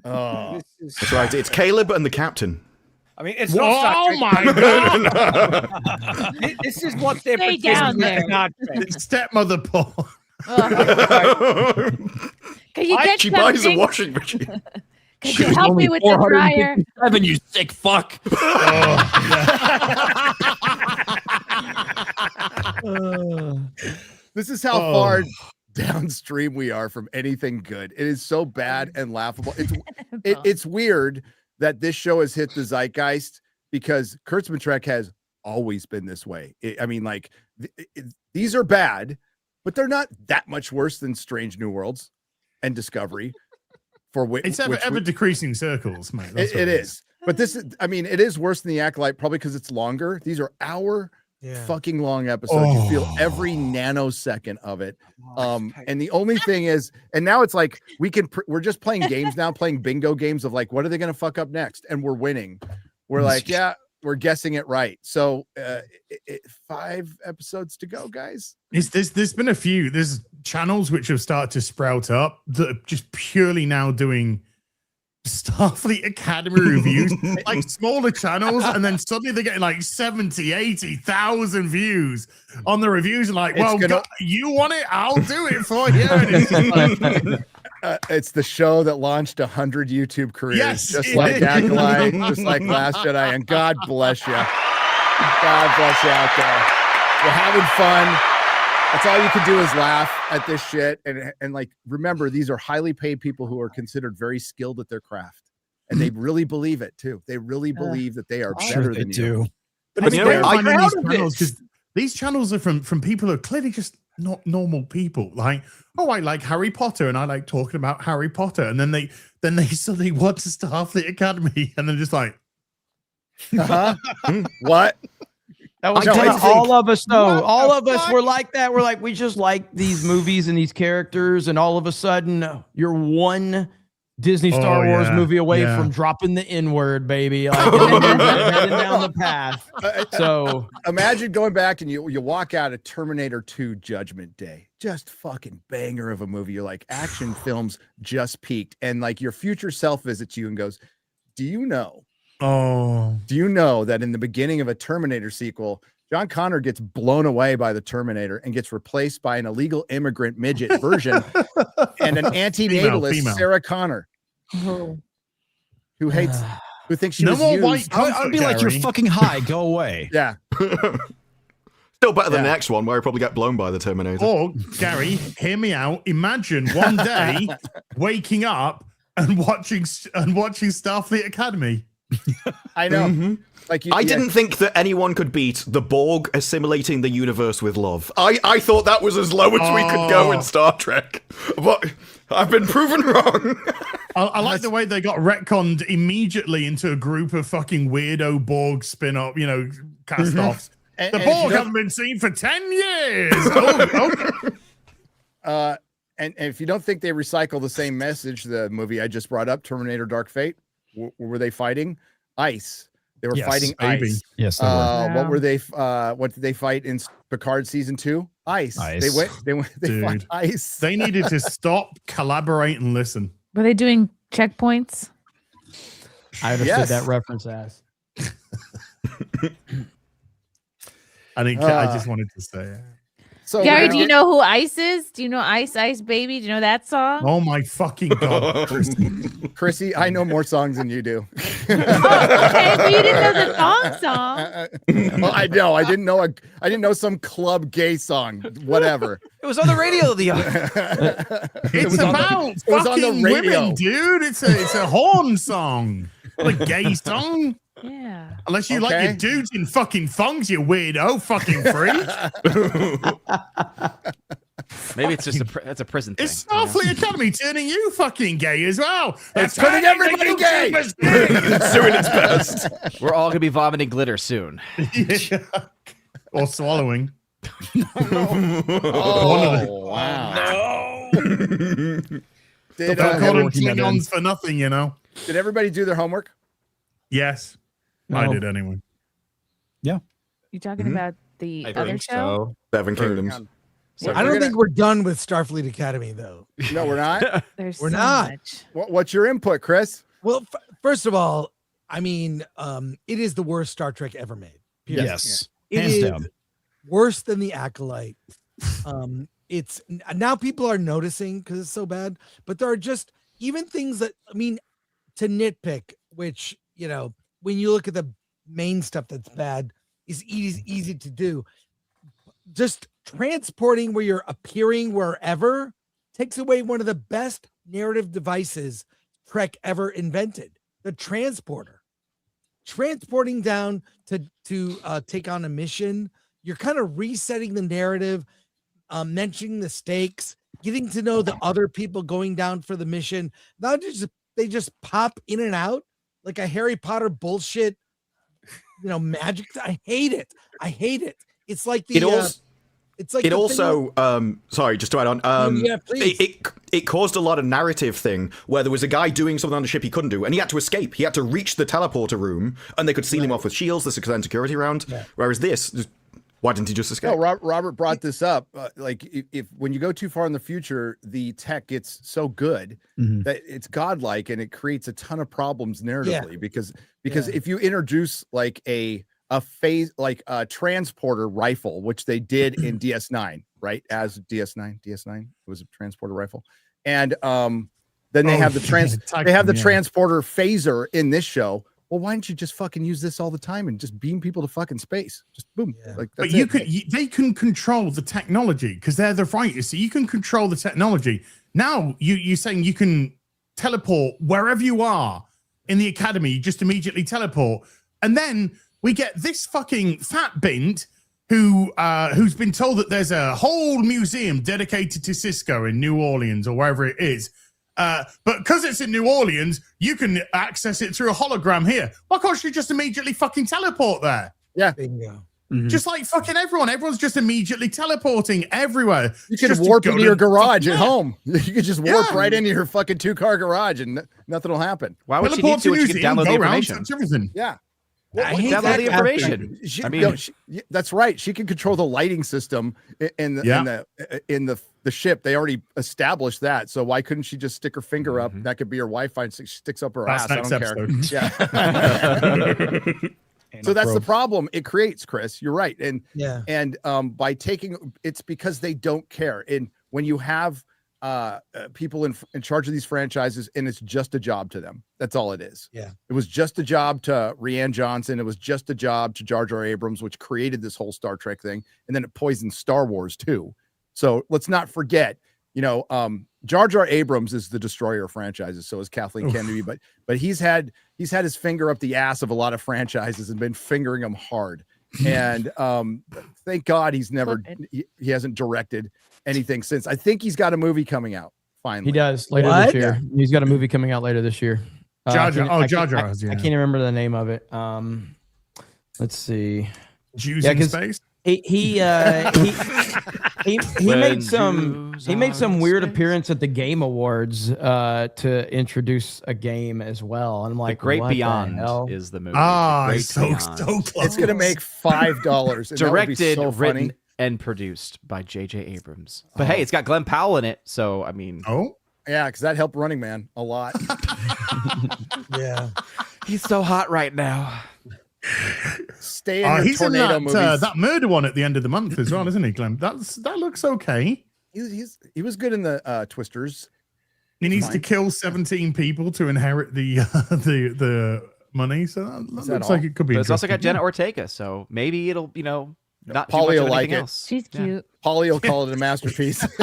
Speaker 4: Oh,
Speaker 5: that's right. It's Caleb and the captain.
Speaker 8: I mean, it's not Star
Speaker 1: Oh
Speaker 8: Trek.
Speaker 1: my God!
Speaker 8: This is what they're
Speaker 6: Stay down there.
Speaker 1: It's stepmother porn.
Speaker 6: Can you get
Speaker 5: She buys a
Speaker 6: something?
Speaker 5: washing machine.
Speaker 6: Could you help me with the dryer?
Speaker 10: You sick fuck.
Speaker 4: This is how far downstream we are from anything good. It is so bad and laughable. It's weird that this show has hit the zeitgeist because Kurtzman Trek has always been this way. These are bad, but they're not that much worse than Strange New Worlds and Discovery.
Speaker 1: It's ever decreasing circles, mate.
Speaker 4: It is. But this is, it is worse than the Acolyte, probably because it's longer. These are fucking long episodes. You feel every nanosecond of it. And the only thing is, and now it's like we're just playing games now, playing bingo games of like, what are they going to fuck up next? And we're winning. We're like, we're guessing it right. So 5 episodes to go, guys.
Speaker 1: There's been a few. There's channels which have started to sprout up that are just purely now doing Starfleet Academy reviews, like smaller channels, and then suddenly they're getting like 70, 80,000 views on the reviews. Like, well, you want it? I'll do it for you. And
Speaker 4: it's the show that launched 100 YouTube careers,
Speaker 1: Yes,
Speaker 4: just like Acolyte, just like Last Jedi. And God bless you. God bless you out there. We're having fun. That's all you can do is laugh at this shit. And like, remember, these are highly paid people who are considered very skilled at their craft. And they really believe it too. They really believe that they are better than you.
Speaker 1: But these channels are from people who are clearly just not normal people. Like, oh, I like Harry Potter and I like talking about Harry Potter. And then they suddenly watch Starfleet Academy and they're just like,
Speaker 4: what?
Speaker 9: That was all of us, though. All of us were like that. We're like, we just like these movies and these characters, and all of a sudden, you're one Disney Star Wars movie away from dropping the N-word, baby. Like, heading down the path. So
Speaker 4: imagine going back and you walk out of Terminator 2 Judgment Day. Just fucking banger of a movie. You're like, action films just peaked. And like your future self visits you and goes, Do you know that in the beginning of a Terminator sequel, John Connor gets blown away by the Terminator and gets replaced by an illegal immigrant midget version and an antinatalist, Sarah Connor, who thinks she was used.
Speaker 2: I'd be like, you're fucking high. Go away.
Speaker 4: Yeah.
Speaker 5: Still better than the next one where he probably get blown by the Terminator.
Speaker 1: Or, Gary, hear me out. Imagine one day waking up and watching Starfleet Academy.
Speaker 4: I know.
Speaker 5: Mm-hmm. I didn't think that anyone could beat the Borg assimilating the universe with love. I thought that was as low as we could go in Star Trek. But I've been proven wrong.
Speaker 1: I like the way they got retconned immediately into a group of fucking weirdo Borg spin-off, cast-offs. The Borg haven't been seen for 10 years.
Speaker 4: And if you don't think they recycle the same message, the movie I just brought up, Terminator Dark Fate, were they fighting? Ice. They were fighting ice.
Speaker 2: Yes, they were.
Speaker 4: What were they? What did they fight in Picard season 2? Ice. They fought ice.
Speaker 1: They needed to stop, collaborate, and listen.
Speaker 6: Were they doing checkpoints?
Speaker 9: I understood that reference as.
Speaker 1: I just wanted to say it.
Speaker 4: So
Speaker 6: Gary, do you know who Ice is? Do you know Ice Ice Baby? Do you know that song?
Speaker 1: Oh my fucking God,
Speaker 4: Chrissy, I know more songs than you do.
Speaker 6: Okay, but you didn't know the song.
Speaker 4: Well, I know. I didn't know some club gay song. Whatever.
Speaker 9: It was on the radio the
Speaker 1: It was on the radio, women, dude. It's a horn song, not a gay song.
Speaker 6: Yeah.
Speaker 1: Unless you like your dudes in fucking thongs, you weirdo fucking freak.
Speaker 3: Maybe it's just that's a prison thing.
Speaker 1: It's Starfleet Academy turning you fucking gay as well.
Speaker 4: It's turning everybody gay.
Speaker 5: It's doing its best.
Speaker 3: We're all gonna be vomiting glitter soon.
Speaker 1: Or swallowing.
Speaker 4: Wow.
Speaker 1: No. Did Klingons for nothing,
Speaker 4: Did everybody do their homework?
Speaker 1: Yes. No. I did anyway.
Speaker 2: Yeah.
Speaker 6: You talking about the other show?
Speaker 5: Seven Kingdoms.
Speaker 7: I don't think we're done with Starfleet Academy, though.
Speaker 4: No, we're not.
Speaker 6: We're
Speaker 7: not.
Speaker 6: Much.
Speaker 4: What's your input, Chris?
Speaker 7: Well, first of all, I mean, it is the worst Star Trek ever made.
Speaker 2: Period. Yes,
Speaker 7: hands down. Worse than the Acolyte. It's now people are noticing because it's so bad, but there are just even things that to nitpick, which when you look at the main stuff that's bad is easy to do. Just transporting where you're appearing wherever takes away one of the best narrative devices Trek ever invented, the transporter. Transporting down to take on a mission, you're kind of resetting the narrative, mentioning the stakes, getting to know the other people going down for the mission. Not just they just pop in and out like a Harry Potter bullshit, magic. I hate it. It's like
Speaker 5: sorry, just to add on, it caused a lot of narrative thing where there was a guy doing something on the ship he couldn't do, and he had to escape. He had to reach the teleporter room, and they could seal him off with shields. This could send security around. Yeah. Whereas this, why didn't he just escape?
Speaker 4: No, Robert brought this up. If when you go too far in the future, the tech gets so good that it's godlike, and it creates a ton of problems narratively. Because if you introduce like a transporter rifle, which they did in DS9, right? As DS9 it was a transporter rifle, and then they have the transporter phaser in this show. Well, why don't you just fucking use this all the time and just beam people to fucking space? Just boom. Yeah.
Speaker 1: But they can control the technology because they're the writers, so you can control the technology. Now you're saying you can teleport wherever you are in the academy. You just immediately teleport, and then we get this fucking fat bint who's been told that there's a whole museum dedicated to Cisco in New Orleans or wherever it is. But because it's in New Orleans, you can access it through a hologram here. Why can't you just immediately fucking teleport there?
Speaker 4: Yeah.
Speaker 7: Bingo.
Speaker 1: Just like fucking everyone. Everyone's just immediately teleporting everywhere.
Speaker 4: You can warp into your garage at home. You could just warp right into your fucking 2-car garage and nothing will happen.
Speaker 3: Why would you need to when you can download the information?
Speaker 1: Everything.
Speaker 4: Yeah.
Speaker 3: Download the information.
Speaker 4: I mean, that's right. She can control the lighting system in the ship. They already established that. So why couldn't she just stick her finger up? That could be her Wi-Fi and she sticks up her ass. I don't care. Yeah. So that's the problem it creates, Chris. You're right. And by taking it's because they don't care. And when you have people in charge of these franchises, and it's just a job to them. That's all it is.
Speaker 7: Yeah.
Speaker 4: It was just a job to Rian Johnson. It was just a job to Jar Jar Abrams, which created this whole Star Trek thing. And then it poisoned Star Wars too. So let's not forget, Jar Jar Abrams is the destroyer of franchises. So is Kathleen Kennedy, but he's had his finger up the ass of a lot of franchises and been fingering them hard. And thank God he hasn't directed anything since. I think he's got a movie coming out finally.
Speaker 9: He does later this year. He's got a movie coming out later this year.
Speaker 1: Jar Jar.
Speaker 9: I
Speaker 1: Jar.
Speaker 9: can't remember the name of it. Let's see.
Speaker 1: Jews in space.
Speaker 9: He made some weird appearance at the Game Awards to introduce a game as well. And I'm like,
Speaker 3: The Great Beyond is the movie.
Speaker 1: So close.
Speaker 4: It's gonna make $5.
Speaker 3: Directed,
Speaker 4: so
Speaker 3: written, and produced by J.J. Abrams. But hey, it's got Glenn Powell in it, so I mean,
Speaker 4: yeah, because that helped Running Man a lot.
Speaker 7: Yeah,
Speaker 3: he's so hot right now.
Speaker 4: Stay in your
Speaker 1: he's in
Speaker 4: tornado movies.
Speaker 1: that murder one at the end of the month as well, isn't he, Glenn? That looks okay.
Speaker 4: He was good in the Twisters.
Speaker 1: He needs to kill 17 people to inherit the money. So that looks like it could be.
Speaker 3: But it's also got Jenna Ortega, so maybe it'll not
Speaker 4: Paulie
Speaker 3: too much
Speaker 4: will
Speaker 3: of
Speaker 4: like
Speaker 3: anything
Speaker 4: it.
Speaker 3: else.
Speaker 6: She's cute.
Speaker 4: Paulie will call it a masterpiece.
Speaker 1: It's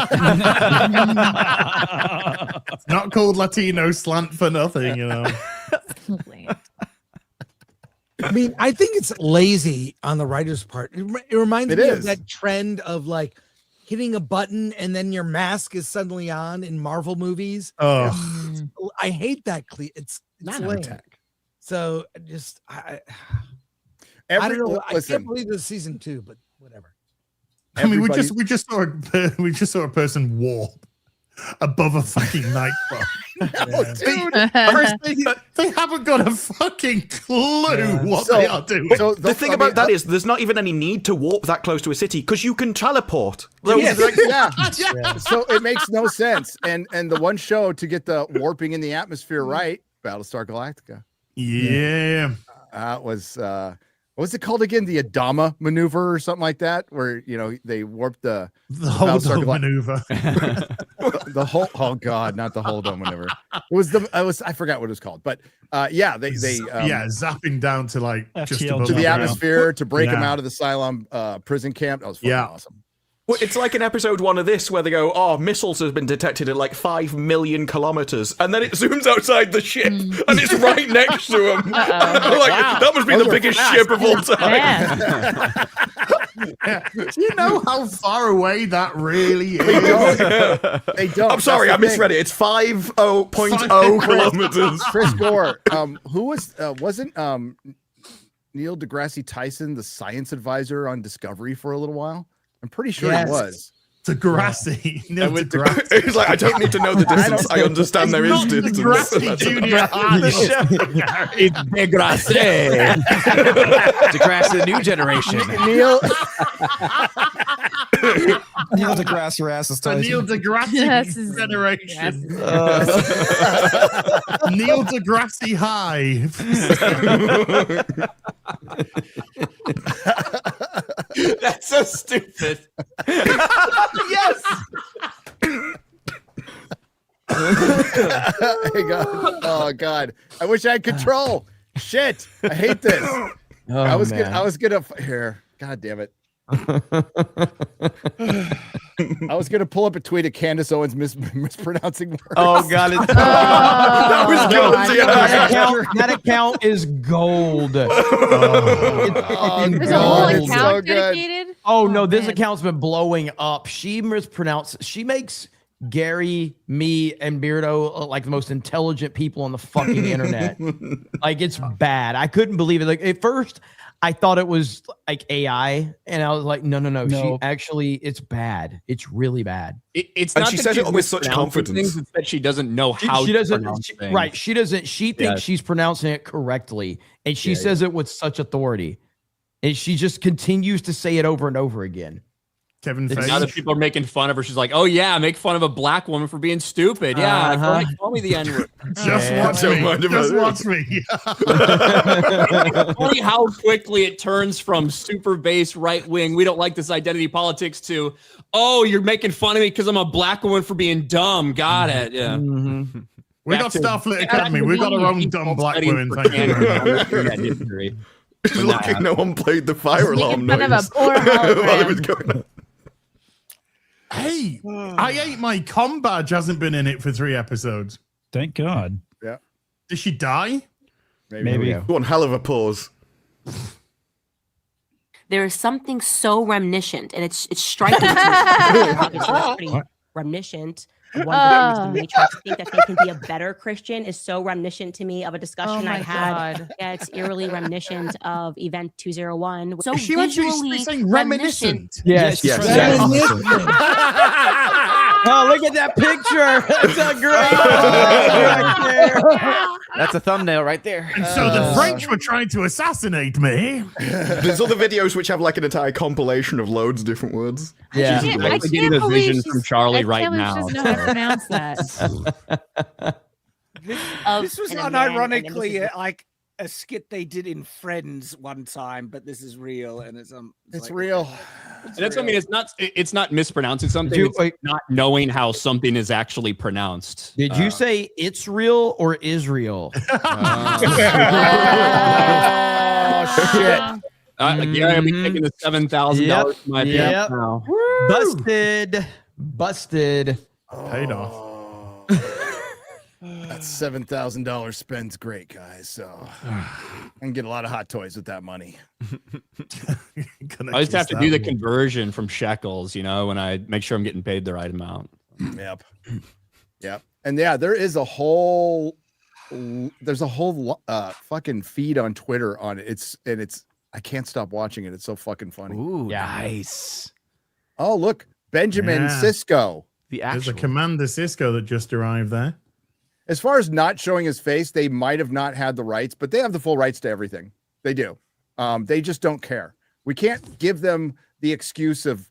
Speaker 1: not called Latino slant for nothing,
Speaker 7: I mean, I think it's lazy on the writer's part. It reminds me of that trend of like hitting a button and then your mask is suddenly on in Marvel movies.
Speaker 1: Oh,
Speaker 7: I hate that. It's lame. So I don't know. I can't believe this season 2, but whatever.
Speaker 1: I mean, we just saw a person warp above a fucking nightclub.
Speaker 4: Dude,
Speaker 1: they haven't got a fucking clue what they are doing.
Speaker 5: So the thing about that is there's not even any need to warp that close to a city because you can teleport.
Speaker 4: So it makes no sense. And the one show to get the warping in the atmosphere right, Battlestar Galactica.
Speaker 1: Yeah.
Speaker 4: That was what was it called again? The Adama maneuver or something like that, where they warped the
Speaker 1: hold-on maneuver.
Speaker 4: The whole not the hold-on maneuver. I forgot what it was called, but they
Speaker 1: zapping down to like just above
Speaker 4: to the atmosphere to break them out of the Cylon prison camp. That was fucking awesome.
Speaker 5: Well, it's like in episode 1 of this where they go, missiles have been detected at like 5 million kilometers, and then it zooms outside the ship and it's right next to them. That must be the biggest ship of all time.
Speaker 1: Do you know how far away that really is?
Speaker 4: They don't.
Speaker 5: I'm sorry, I misread it. It's 50.0 kilometers.
Speaker 4: Chris Gore, who wasn't Neil deGrasse Tyson the science advisor on Discovery for a little while? I'm pretty sure it was.
Speaker 1: Degrassi. No,
Speaker 5: Degrassi. He's like, I don't need to know the distance. I understand there is distance.
Speaker 1: Degrassi Junior.
Speaker 10: It's Degrassi.
Speaker 3: Degrassi, the new generation.
Speaker 9: Neil deGrasse your ass is
Speaker 1: the Neil deGrasse generation. Neil deGrasse High.
Speaker 10: That's so stupid.
Speaker 3: Yes.
Speaker 4: Oh God! I wish I had control. Shit! I hate this. I was gonna here. God damn it! I was gonna pull up a tweet of Candace Owens mispronouncing words.
Speaker 9: Oh God!
Speaker 5: That was good.
Speaker 9: That account is gold.
Speaker 6: There's a whole account dedicated.
Speaker 9: Oh no, this account's been blowing up. She makes Gary, me, and Beardo like the most intelligent people on the fucking internet. Like it's bad. I couldn't believe it. Like at first, I thought it was like AI, and I was like, no.
Speaker 2: No.
Speaker 9: She actually, it's bad. It's really bad.
Speaker 10: It's
Speaker 5: And
Speaker 10: not
Speaker 5: she
Speaker 10: that
Speaker 5: says it
Speaker 10: she's
Speaker 5: with such
Speaker 10: mispronouncing
Speaker 5: confidence.
Speaker 10: things, it's that she doesn't know how
Speaker 9: She
Speaker 10: to
Speaker 9: doesn't.
Speaker 10: pronounce things.
Speaker 9: Right. She doesn't. She thinks
Speaker 10: Yeah.
Speaker 9: she's pronouncing it correctly, and she
Speaker 10: Yeah,
Speaker 9: says it with such authority, and she just continues to say it over and over again.
Speaker 1: Kevin
Speaker 10: And
Speaker 1: Feige.
Speaker 10: now that people are making fun of her, she's like, "Oh yeah, make fun of a black woman for being stupid. Yeah, call me the N-word."
Speaker 1: Just watch me. Just watch me.
Speaker 10: Funny how quickly it turns from super base right wing, we don't like this identity politics, to, oh, you're making fun of me because I'm a black woman for being dumb. Got it. Yeah.
Speaker 1: We got Starfleet Academy. We got our own dumb black women. Thank you very much.
Speaker 5: It's lucky no one played the fire alarm
Speaker 6: Making
Speaker 5: noise
Speaker 6: fun of a poor
Speaker 5: while it was
Speaker 6: hologram.
Speaker 5: going on.
Speaker 1: Hey, I ate my com badge hasn't been in it for 3 episodes.
Speaker 2: Thank God.
Speaker 4: Yeah.
Speaker 1: Did she die?
Speaker 2: Maybe.
Speaker 5: One hell of a pause.
Speaker 20: There is something so reminiscent, and it's striking to me. Obviously, it's pretty reminiscent. One of the Matrix. I think that they can be a better Christian is so reminiscent to me of a discussion I had.
Speaker 6: God.
Speaker 20: Yeah, it's eerily reminiscent of Event 201. So
Speaker 1: She went to
Speaker 20: visually
Speaker 1: saying reminiscent.
Speaker 9: Yes. Oh, look at that picture. That's a great right there.
Speaker 3: That's a thumbnail right there.
Speaker 1: And so the French were trying to assassinate me.
Speaker 5: There's other videos which have like an entire compilation of loads of different words.
Speaker 9: Yeah.
Speaker 10: I'm getting a vision from Charlie
Speaker 6: I
Speaker 10: right
Speaker 6: can't believe
Speaker 10: now.
Speaker 6: she doesn't know how to pronounce that.
Speaker 8: This was
Speaker 20: and a man, and
Speaker 8: unironically
Speaker 20: this is
Speaker 8: like a skit they did in Friends one time, but this is real, and it's
Speaker 4: It's
Speaker 8: like,
Speaker 4: real.
Speaker 10: And that's what I mean. It's not mispronouncing something.
Speaker 9: Dude,
Speaker 10: It's
Speaker 9: wait.
Speaker 10: not knowing how something is actually pronounced.
Speaker 9: Did you say it's real or Israel?
Speaker 4: Oh, shit.
Speaker 10: Yeah, I'm taking the $7,000 from my
Speaker 9: Yep.
Speaker 10: account now.
Speaker 9: Busted.
Speaker 1: Paid off.
Speaker 4: That $7,000 spend's great, guys. So I can get a lot of hot toys with that money.
Speaker 10: I just have to do the conversion from shekels, when I make sure I'm getting paid the right amount.
Speaker 4: Yep. And yeah, there's a whole fucking feed on Twitter on it. It's I can't stop watching it. It's so fucking funny.
Speaker 3: Ooh, nice.
Speaker 4: Oh, look, Benjamin
Speaker 1: Yeah.
Speaker 4: Sisko.
Speaker 1: There's a Commander Cisco that just arrived there.
Speaker 4: As far as not showing his face, they might have not had the rights, but they have the full rights to everything. They do. They just don't care. We can't give them the excuse of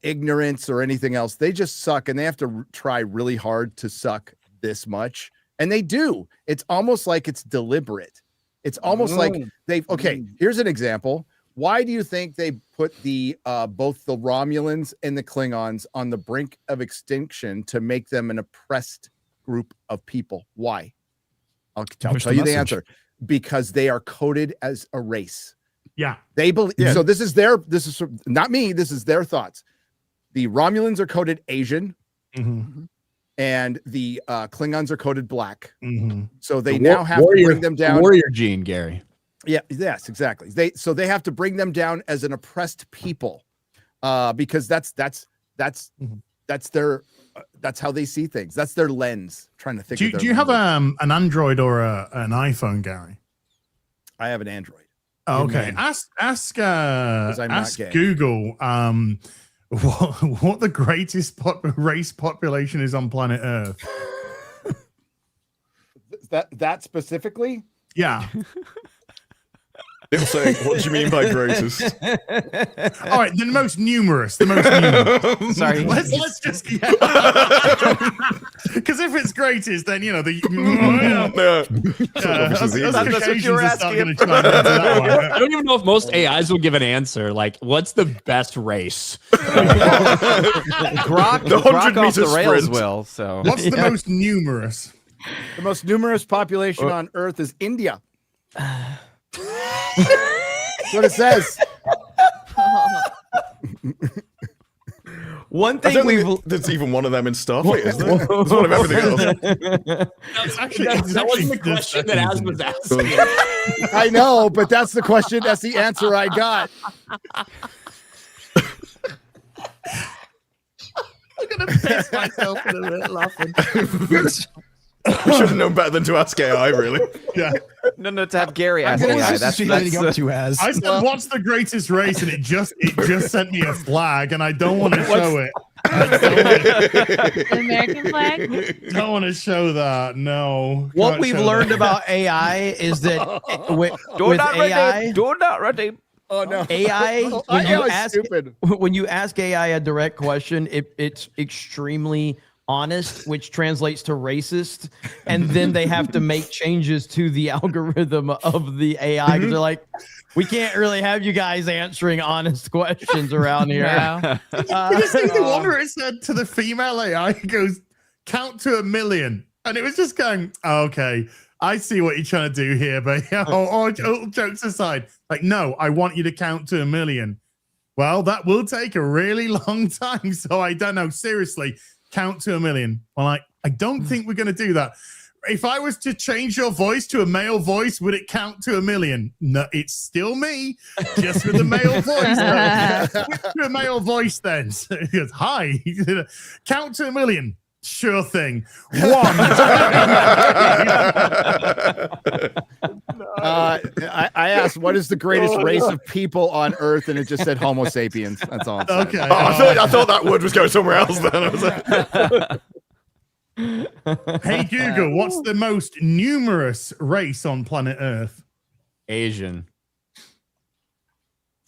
Speaker 4: ignorance or anything else. They just suck, and they have to try really hard to suck this much, and they do. It's almost like it's deliberate. It's almost like they've. Okay, here's an example. Why do you think they put the both the Romulans and the Klingons on the brink of extinction to make them an oppressed group of people? Why? I'll tell you the answer. Because they are coded as a race.
Speaker 1: Yeah.
Speaker 4: They believe.
Speaker 1: Yeah.
Speaker 4: So this is not me. This is their thoughts. The Romulans are coded Asian, and the Klingons are coded black. So they now have to bring them down.
Speaker 10: Warrior gene, Gary.
Speaker 4: Yeah. Yes. Exactly. They have to bring them down as an oppressed people, because that's their. That's how they see things. That's their lens. Trying to think.
Speaker 1: Do you have an Android or an iPhone, Gary?
Speaker 4: I have an Android.
Speaker 1: Oh, okay. Ask Google what the greatest race population is on planet Earth.
Speaker 4: That specifically?
Speaker 1: Yeah.
Speaker 5: It'll say, what do you mean by greatest?
Speaker 1: All right, the most numerous. Sorry. Let's just because if it's greatest, then
Speaker 10: That's what you were asking. I don't even know if most AIs will give an answer. Like, what's the best race?
Speaker 3: Grok,
Speaker 5: the
Speaker 3: 100
Speaker 5: meter
Speaker 3: off the rails
Speaker 5: sprint.
Speaker 3: will. So
Speaker 1: what's the most numerous?
Speaker 4: The most numerous population on Earth is India. That's what it says.
Speaker 9: One thing
Speaker 5: there's even one of them in Starfleet, isn't there? There's one of everything else.
Speaker 10: That wasn't the question that Az was asking.
Speaker 4: I know, but that's the question. That's the answer I got.
Speaker 1: I'm gonna piss myself in a bit laughing.
Speaker 5: We should have known better than to ask AI, really.
Speaker 1: Yeah.
Speaker 3: No, to have Gary ask
Speaker 2: What
Speaker 3: AI.
Speaker 2: was this leading up to as?
Speaker 1: I said, "What's the greatest race?" And it just sent me a flag, and I don't want to show it.
Speaker 6: The American flag.
Speaker 1: Don't want to show that. No.
Speaker 9: What
Speaker 1: Can't
Speaker 9: we've
Speaker 1: show
Speaker 9: learned
Speaker 1: that.
Speaker 9: about AI is that with AI,
Speaker 3: do not ready.
Speaker 4: Oh no,
Speaker 9: AI.
Speaker 4: Stupid.
Speaker 9: When you ask AI a direct question, it's extremely honest, which translates to racist, and then they have to make changes to the algorithm of the AI because they're like, we can't really have you guys answering honest questions around here.
Speaker 6: No.
Speaker 1: Did you see the one where it said to the female AI, it goes, count to 1 million? And it was just going, oh, okay, I see what you're trying to do here, but all jokes aside, like, no, I want you to count to 1 million. Well, that will take a really long time. So I don't know. Seriously, count to 1 million. Well, I don't think we're going to do that. If I was to change your voice to a male voice, would it count to 1 million? No, it's still me, just with a male voice. Switch to a male voice then. So he goes, hi, count to 1 million. Sure thing. 1.
Speaker 4: I asked, what is the greatest race of people on Earth? And it just said Homo sapiens. That's all.
Speaker 1: Okay.
Speaker 5: I thought that word was going somewhere else then. I was like...
Speaker 1: Hey Google, what's the most numerous race on planet Earth?
Speaker 10: Asian.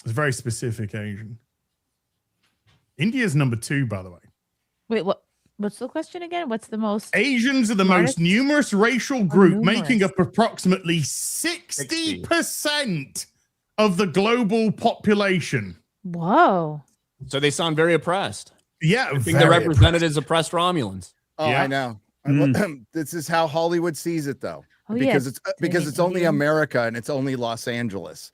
Speaker 1: It's very specific, Asian. India's number 2, by the way.
Speaker 6: Wait, what? What's the question again? What's the most?
Speaker 1: Asians are the most numerous racial group, making up approximately 60% of the global population.
Speaker 6: Whoa.
Speaker 10: So they sound very oppressed.
Speaker 1: Yeah,
Speaker 10: I think they're represented as oppressed Romulans.
Speaker 4: Oh,
Speaker 1: Yeah.
Speaker 4: I know. This is how Hollywood sees it, though,
Speaker 6: Oh,
Speaker 4: because
Speaker 6: yeah.
Speaker 4: it's only America and it's only Los Angeles.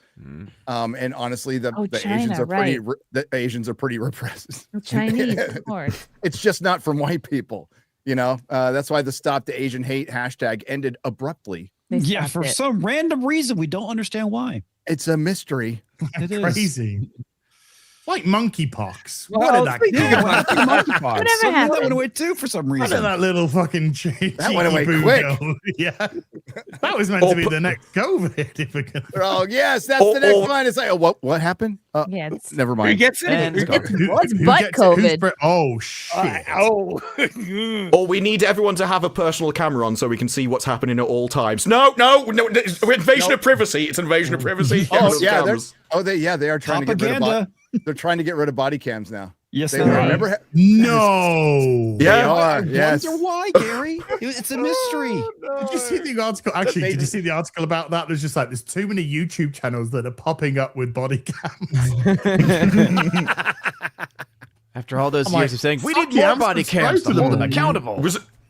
Speaker 4: And honestly, the Asians are
Speaker 6: China,
Speaker 4: the Asians are pretty repressed.
Speaker 6: The Chinese, of course.
Speaker 4: It's just not from white people. You know, that's why the Stop the Asian Hate hashtag ended abruptly.
Speaker 2: Yeah, for some random reason we don't understand why.
Speaker 4: It's a mystery.
Speaker 2: It is
Speaker 1: Crazy. Like monkeypox.
Speaker 2: Well,
Speaker 1: What did that
Speaker 2: speaking of monkeypox,
Speaker 6: Whatever
Speaker 2: some of that
Speaker 6: happened?
Speaker 2: went away too for some
Speaker 1: What
Speaker 2: reason.
Speaker 1: did that little fucking
Speaker 4: That went away
Speaker 1: cheeky boo
Speaker 4: quick.
Speaker 1: go? Yeah. That was meant to be the next COVID. If we're gonna...
Speaker 4: Oh yes, that's the next line. It's like, oh, what happened?
Speaker 6: Yeah,
Speaker 4: Never mind.
Speaker 8: Who gets it? Who gets it?
Speaker 6: What's
Speaker 1: Who
Speaker 6: butt
Speaker 1: gets it? Who's
Speaker 6: COVID?
Speaker 1: oh shit.
Speaker 5: Or we need everyone to have a personal camera on so we can see what's happening at all times. No, it's invasion of privacy. It's invasion of privacy.
Speaker 4: Oh yeah,
Speaker 5: Cameras.
Speaker 4: they are trying to get rid of
Speaker 2: Propaganda.
Speaker 4: they're trying to get rid of body cams now.
Speaker 2: Yes,
Speaker 4: They
Speaker 2: they
Speaker 4: were.
Speaker 2: are.
Speaker 4: Remember?
Speaker 1: No.
Speaker 4: They
Speaker 5: Yeah.
Speaker 4: are. Yes.
Speaker 2: Wonder why, Gary? It's a mystery.
Speaker 1: Did you see the article? Actually, did you see the article about that? There's just like there's too many YouTube channels that are popping up with body cams.
Speaker 3: After all those
Speaker 1: I'm
Speaker 3: years
Speaker 1: like,
Speaker 3: of saying we
Speaker 1: fuck
Speaker 3: need
Speaker 1: yeah,
Speaker 3: more
Speaker 1: I'm
Speaker 3: body cams to
Speaker 1: subscribed to
Speaker 3: hold
Speaker 1: them.
Speaker 3: them accountable.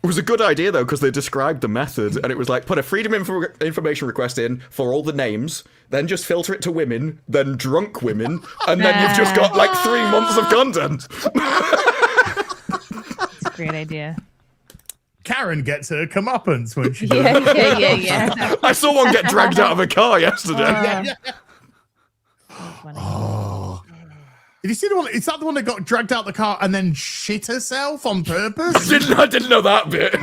Speaker 5: It was a good idea though because they described the method and it was like put a freedom information request in for all the names, then just filter it to women, then drunk women, and then you've just got like 3 months of content.
Speaker 6: That's a great idea.
Speaker 1: Karen gets her comeuppance when she
Speaker 6: Yeah,
Speaker 1: does.
Speaker 6: yeah.
Speaker 5: I saw one get dragged out of a car yesterday.
Speaker 1: Did you see the one? Is that the one that got dragged out the car and then shit herself on purpose?
Speaker 5: I didn't know that bit.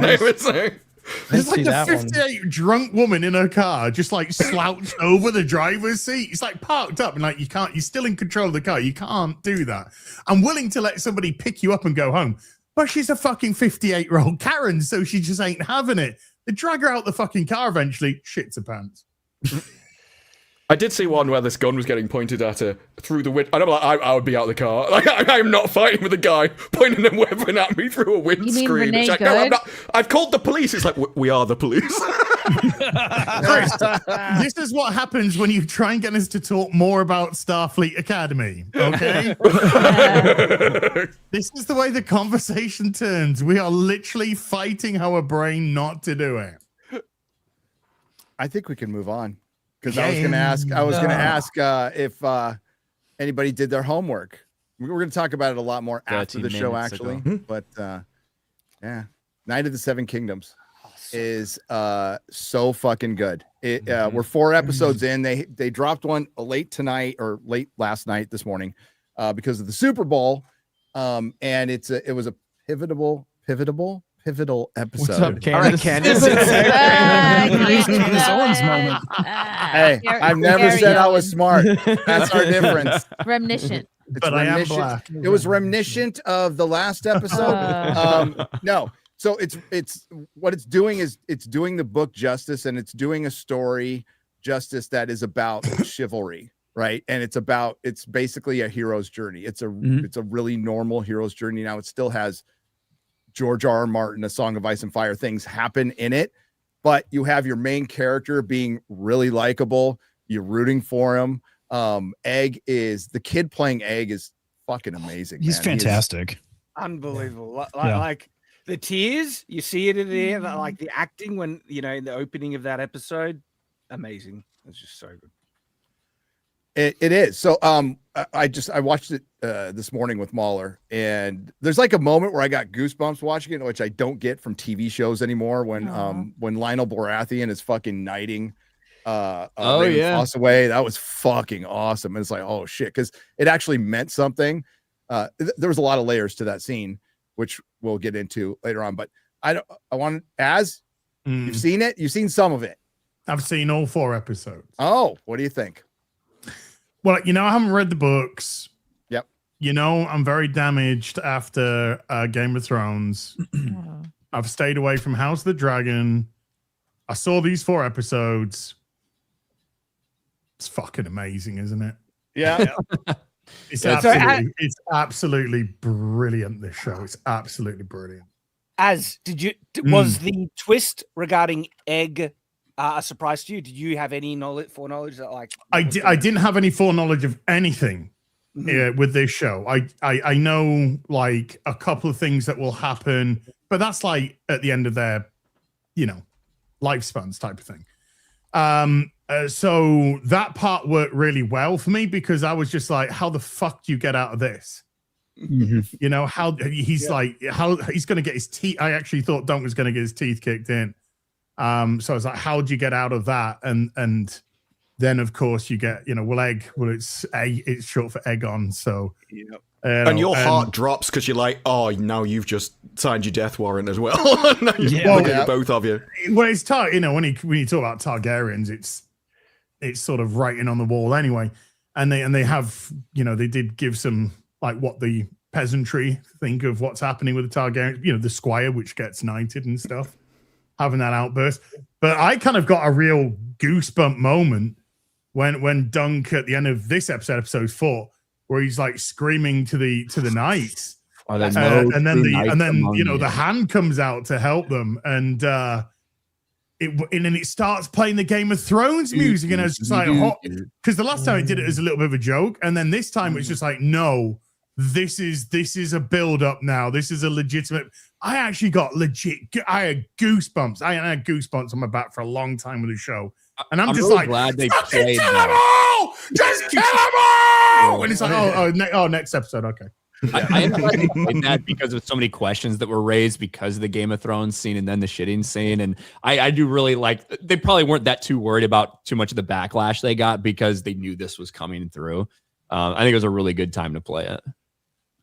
Speaker 1: There's like a 58 drunk woman in her car, just like slouched over the driver's seat. It's like parked up, and like you're still in control of the car. You can't do that. I'm willing to let somebody pick you up and go home, but she's a fucking 58-year-old Karen, so she just ain't having it. They drag her out the fucking car eventually, shits her pants.
Speaker 5: I did see one where this gun was getting pointed at her through the window. And I'm like, I would be out of the car. Like, I'm not fighting with a guy pointing a weapon at me through a windscreen.
Speaker 6: Renee
Speaker 5: It's like, no, I'm not. I've called the police. It's like, we are the police.
Speaker 1: Chris, this is what happens when you try and get us to talk more about Starfleet Academy, okay? This is the way the conversation turns. We are literally fighting our brain not to do it.
Speaker 4: I think we can move on. Because I was going to ask if anybody did their homework. We're going to talk about it a lot more after the show, actually. But yeah, Night of the Seven Kingdoms is so fucking good. We're 4 episodes in. They dropped one late tonight or late last night this morning because of the Super Bowl. And it was a pivotal pivotal episode.
Speaker 9: What's up, Candace?
Speaker 3: All right, Candace.
Speaker 2: Candace Owens moment.
Speaker 4: Hey, I've never said I was smart. That's our difference.
Speaker 6: Reminiscent.
Speaker 1: But I am black.
Speaker 4: It was reminiscent of the last episode. No. So it's what it's doing is it's doing the book justice, and it's doing a story justice that is about chivalry, right? And it's basically a hero's journey. It's a really normal hero's journey. Now it still has George R.R. Martin, A Song of Ice and Fire things happen in it, but you have your main character being really likable. You're rooting for him. Egg is the kid playing Egg is fucking amazing.
Speaker 2: He's
Speaker 4: man.
Speaker 2: fantastic.
Speaker 8: Unbelievable. Like the tears, you see it in there, like the acting when, you know, in the opening of that episode, amazing. It's just so good.
Speaker 4: It is. So I watched it this morning with Mahler, and there's like a moment where I got goosebumps watching it, which I don't get from TV shows anymore, when Lionel Baratheon is fucking knighting Raven Foss away. That was fucking awesome. And it's like, oh shit, because it actually meant something. There was a lot of layers to that scene, which we'll get into later on. But you've seen it? You've seen some of it.
Speaker 1: I've seen all 4 episodes.
Speaker 4: Oh, what do you think?
Speaker 1: Well, you know, I haven't read the books.
Speaker 4: Yep.
Speaker 1: You know, I'm very damaged after Game of Thrones. I've stayed away from House of the Dragon. I saw these 4 episodes. It's fucking amazing, isn't it?
Speaker 4: Yeah.
Speaker 1: It's absolutely brilliant, this show. It's absolutely brilliant.
Speaker 8: Was the twist regarding Egg a surprise to you? Did you have any foreknowledge that, like,
Speaker 1: I didn't have any foreknowledge of anything with this show. I know like a couple of things that will happen, but that's like at the end of their, you know, lifespans type of thing. So that part worked really well for me, because I was just like, how the fuck do you get out of this? You know, how he's going to get his teeth. I actually thought Dunk was going to get his teeth kicked in. So I was like, how do you get out of that? And then of course you get, you know, it's short for Aegon. So,
Speaker 5: and your heart drops because you're like, oh, now you've just signed your death warrant as well. Both of you.
Speaker 1: Well, it's you know, when you talk about Targaryens, it's sort of writing on the wall anyway. And they have, you know, they did give some like what the peasantry think of what's happening with the Targaryens, you know, the squire, which gets knighted and stuff, having that outburst. But I kind of got a real goosebump moment when Dunk at the end of this episode 4, where he's like screaming to the knights, and then you know, the hand comes out to help them, and then it starts playing the Game of Thrones music, and it's just like, because the last time I did it as a little bit of a joke, and then this time it's just like, no, this is a build up now. This is a legitimate. I actually got I had goosebumps. I had goosebumps on my back for a long time with the show, and I'm just
Speaker 10: really
Speaker 1: like,
Speaker 10: glad they
Speaker 1: fucking
Speaker 10: played
Speaker 1: kill
Speaker 10: that.
Speaker 1: them all! Just kill them all! And it's like, next episode, okay.
Speaker 10: I am glad they did that because of so many questions that were raised because of the Game of Thrones scene and then the shitting scene. And I do really like, they probably weren't that too worried about too much of the backlash they got because they knew this was coming through. I think it was a really good time to play it.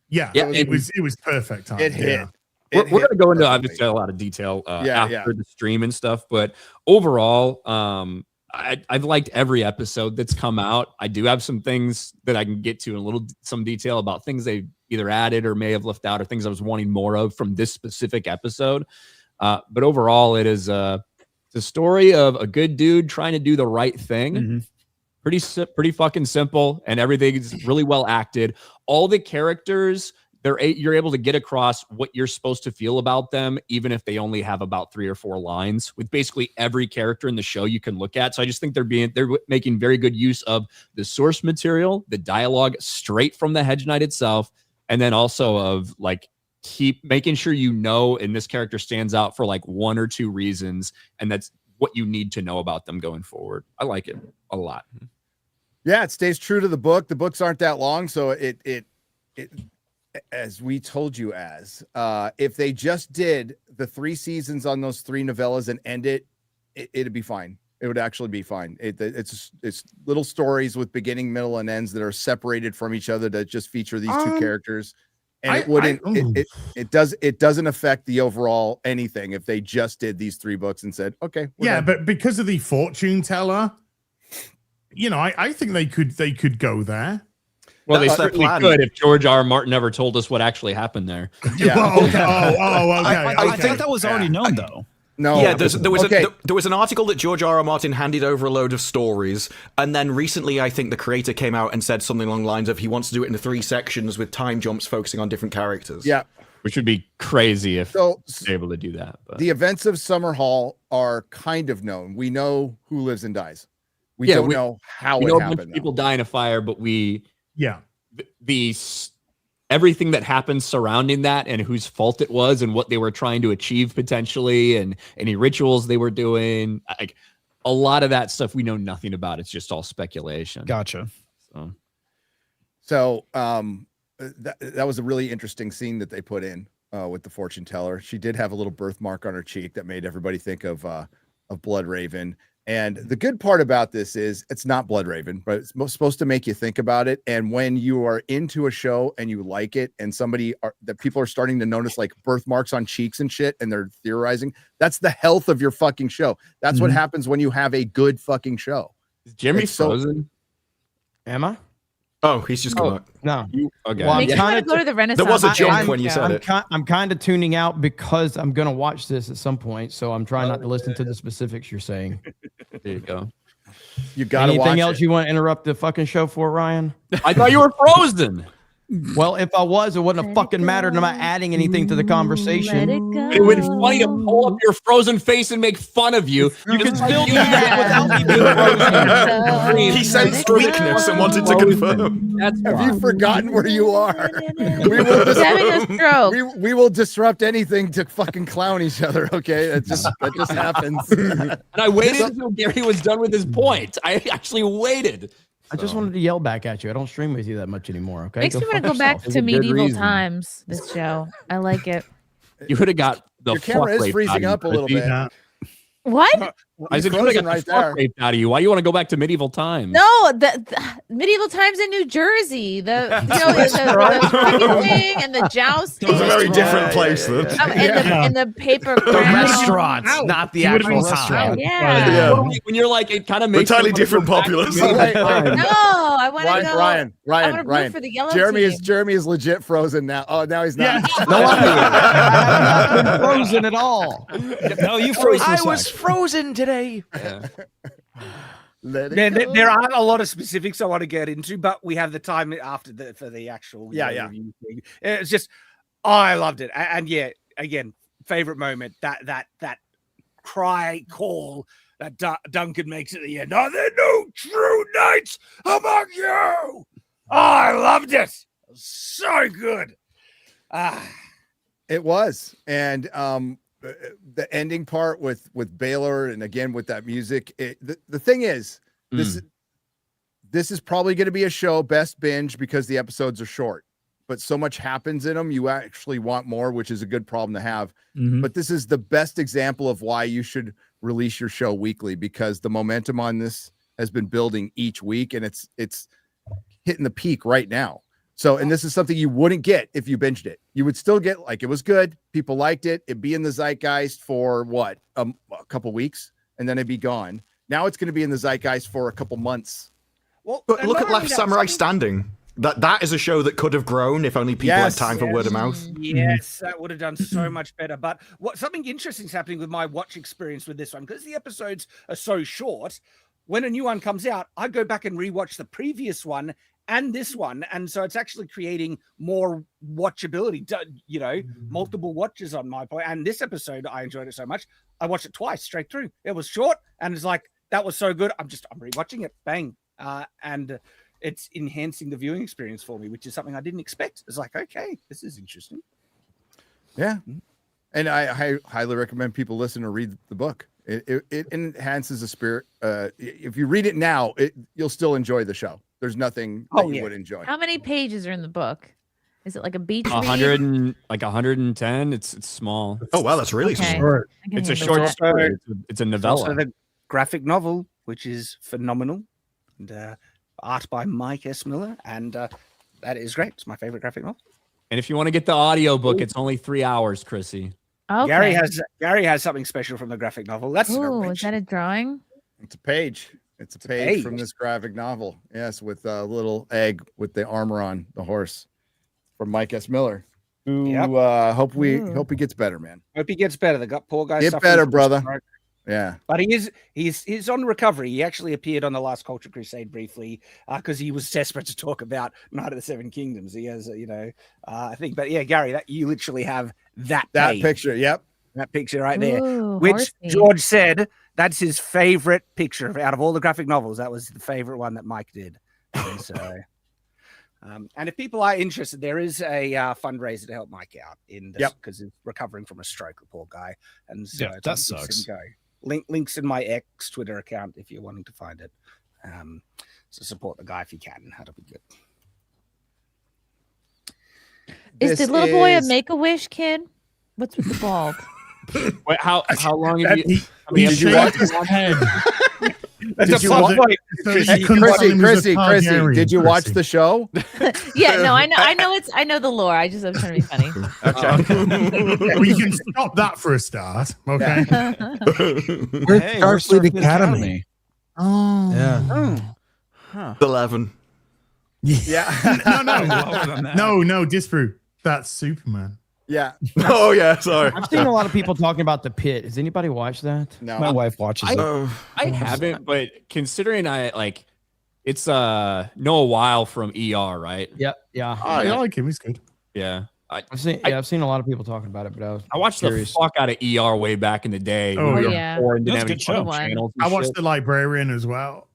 Speaker 1: Yeah, it was perfect time.
Speaker 4: It hit.
Speaker 10: We're going to go into obviously a lot of detail after the stream and stuff, but overall, I've liked every episode that's come out. I do have some things that I can get to in some detail about things they either added or may have left out, or things I was wanting more of from this specific episode. But overall, it is the story of a good dude trying to do the right thing. Pretty fucking simple, and everything is really well acted. All the characters, you're able to get across what you're supposed to feel about them, even if they only have about 3 or 4 lines. With basically every character in the show you can look at. So I just think they're making very good use of the source material, the dialogue straight from the Hedge Knight itself, and then also of like keep making sure you know, and this character stands out for like 1 or 2 reasons, and that's what you need to know about them going forward. I like it a lot.
Speaker 4: Yeah, it stays true to the book. The books aren't that long, so it as we told you, if they just did the 3 seasons on those 3 novellas and end it'd be fine. It would actually be fine. It's little stories with beginning, middle, and ends that are separated from each other that just feature these 2 characters. And it wouldn't. It doesn't affect the overall anything if they just did these 3 books and said, okay.
Speaker 1: Yeah, but because of the fortune teller, I think they could go there.
Speaker 10: Well, they certainly could if George R. R. Martin never told us what actually happened there.
Speaker 1: Yeah. Okay.
Speaker 2: I think that was already known, though.
Speaker 5: No. Yeah, there was an article that George R. R. Martin handed over a load of stories, and then recently I think the creator came out and said something along the lines of he wants to do it in 3 sections with time jumps focusing on different characters.
Speaker 4: Yeah.
Speaker 10: Which would be crazy if they're able to do that. But.
Speaker 4: The events of Summerhall are kind of known. We know who lives and dies. We don't know how it happened.
Speaker 10: A bunch of people die in a fire, but everything that happens surrounding that and whose fault it was and what they were trying to achieve potentially and any rituals they were doing, like a lot of that stuff we know nothing about. It's just all speculation.
Speaker 2: Gotcha.
Speaker 4: So that was a really interesting scene that they put in with the fortune teller. She did have a little birthmark on her cheek that made everybody think of Blood Raven. And the good part about this is it's not Blood Raven, but it's supposed to make you think about it. And when you are into a show and you like it, and that people are starting to notice like birthmarks on cheeks and shit, and they're theorizing, that's the health of your fucking show. That's what happens when you have a good fucking show.
Speaker 10: Is Jimmy frozen?
Speaker 9: Am I?
Speaker 5: Oh, he's just going.
Speaker 9: No.
Speaker 10: Okay.
Speaker 6: Well, makes you want to go to the Renaissance.
Speaker 5: There was a jump when you said it.
Speaker 9: I'm kind of tuning out because I'm going to watch this at some point. So I'm trying not to listen to the specifics you're saying.
Speaker 10: There you go.
Speaker 4: You got
Speaker 9: anything else you want to interrupt the fucking show for, Ryan?
Speaker 10: I thought you were frozen.
Speaker 9: Well, if I was, it wouldn't have fucking mattered. I'm not adding anything to the conversation.
Speaker 10: It would be funny to pull up your frozen face and make fun of you. You can still do that without me being frozen.
Speaker 5: He sensed weakness and wanted to confirm.
Speaker 4: Have you forgotten where you are? We will disrupt anything to fucking clown each other. Okay, that just happens.
Speaker 10: And I waited until Gary was done with his point. I actually waited.
Speaker 9: I just wanted to yell back at you. I don't stream with you that much anymore. Okay.
Speaker 6: Makes me want to go back to medieval times. This show, I like it.
Speaker 10: You would have got the
Speaker 4: your camera is freezing up a little bit.
Speaker 6: What?
Speaker 10: I said, you would have got the fuck raped out of you. Why do you want to go back to medieval times?
Speaker 6: No, the medieval times in New Jersey. The fucking thing and the jousting.
Speaker 5: It was a very different place then.
Speaker 6: And the paper.
Speaker 19: The restaurants, not the actual restaurant.
Speaker 6: Yeah.
Speaker 10: When you're like, it kind of makes
Speaker 5: entirely different populace.
Speaker 6: No, I want to go.
Speaker 4: Ryan.
Speaker 6: For the yellow
Speaker 4: Jeremy is legit frozen now. Oh, now he's not.
Speaker 9: No, I'm not frozen at all.
Speaker 2: No, you froze.
Speaker 19: I was frozen today.
Speaker 8: Yeah. There aren't a lot of specifics I want to get into, but we have the time after for the actual review thing. It's just I loved it, and again, favorite moment that cry call that Duncan makes at the end. Are there no true knights among you? Oh, I loved it. It was so good.
Speaker 4: It was, and the ending part with Baylor, and again with that music. The thing is, this is probably going to be a show best binge because the episodes are short, but so much happens in them. You actually want more, which is a good problem to have. But this is the best example of why you should release your show weekly, because the momentum on this has been building each week, and it's hitting the peak right now. So, and this is something you wouldn't get if you binged it. You would still get, like, it was good. People liked it. It'd be in the zeitgeist for what? A couple weeks, and then it'd be gone. Now it's going to be in the zeitgeist for a couple months.
Speaker 8: Well,
Speaker 5: but look at Last Samurai Standing. That is a show that could have grown if only people had time for word of mouth.
Speaker 8: Yes, that would have done so much better. But something interesting is happening with my watch experience with this one, because the episodes are so short. When a new one comes out, I go back and rewatch the previous one and this one, and so it's actually creating more watchability, multiple watches on my point. And this episode, I enjoyed it so much, I watched it twice straight through. It was short, and it's like, that was so good, I'm rewatching it, bang. And it's enhancing the viewing experience for me, which is something I didn't expect. It's like, okay, this is interesting.
Speaker 4: Yeah, and I highly recommend people listen or read the book. It enhances the spirit. If you read it now, you'll still enjoy the show. There's nothing that you would enjoy.
Speaker 6: How many pages are in the book? Is it like a beach?
Speaker 10: 110. It's small.
Speaker 5: Oh wow, that's really
Speaker 10: short. It's a short story. It's a novella.
Speaker 8: Also the graphic novel, which is phenomenal, and art by Mike S. Miller, and that is great. It's my favorite graphic novel.
Speaker 10: And if you want to get the audiobook, it's only 3 hours, Chrissy.
Speaker 6: Okay.
Speaker 8: Gary has something special from the graphic novel. That's
Speaker 6: Ooh, is that a drawing?
Speaker 4: It's a page. It's a page from this graphic novel. Yes, with a little egg with the armor on the horse from Mike S. Miller. Who hope he gets better, man.
Speaker 8: Hope he gets better. The poor guy.
Speaker 4: Get better, brother. Yeah,
Speaker 8: but he's on recovery. He actually appeared on the last Culture Crusade briefly because he was desperate to talk about Night of the Seven Kingdoms. He has, I think. But yeah, Gary, that you literally have that
Speaker 4: picture. Yep,
Speaker 8: that picture right there,
Speaker 6: Ooh,
Speaker 8: which
Speaker 6: horsey.
Speaker 8: George said that's his favorite picture out of all the graphic novels. That was the favorite one that Mike did. And so. And if people are interested, there is a fundraiser to help Mike out in this because he's recovering from a stroke, the poor guy. And so
Speaker 2: that sucks.
Speaker 8: Links in my X Twitter account if you're wanting to find it. So support the guy if you can. That'll be good.
Speaker 6: Is the little boy a Make-A-Wish kid? What's with the bald?
Speaker 10: Wait, how long have you?
Speaker 1: Did you watch his head?
Speaker 4: Chrissy, did you watch the show?
Speaker 6: Yeah, no, I know the lore. I'm trying to be funny.
Speaker 1: Well, you can stop that for a start, okay?
Speaker 9: We're
Speaker 2: Starfleet Academy.
Speaker 1: Oh,
Speaker 9: yeah.
Speaker 5: 11.
Speaker 1: Yeah. No, disprove. That's Superman.
Speaker 4: Yeah.
Speaker 5: Oh yeah. Sorry.
Speaker 9: I've seen a lot of people talking about The Pit. Has anybody watched that?
Speaker 4: No.
Speaker 2: My wife watches it.
Speaker 10: I haven't, but considering it's Noah Weil from ER, right?
Speaker 9: Yep. Yeah.
Speaker 1: I like him. He's good.
Speaker 10: Yeah.
Speaker 9: I've seen a lot of people talking about it, but
Speaker 10: I watched
Speaker 9: curious.
Speaker 10: the fuck out of ER way back in the day.
Speaker 1: Oh,
Speaker 6: yeah.
Speaker 10: Before it didn't
Speaker 2: That's
Speaker 10: have
Speaker 2: a
Speaker 10: any
Speaker 2: good show.
Speaker 10: fucking channels and
Speaker 1: I watched
Speaker 10: shit.
Speaker 1: The Librarian as well.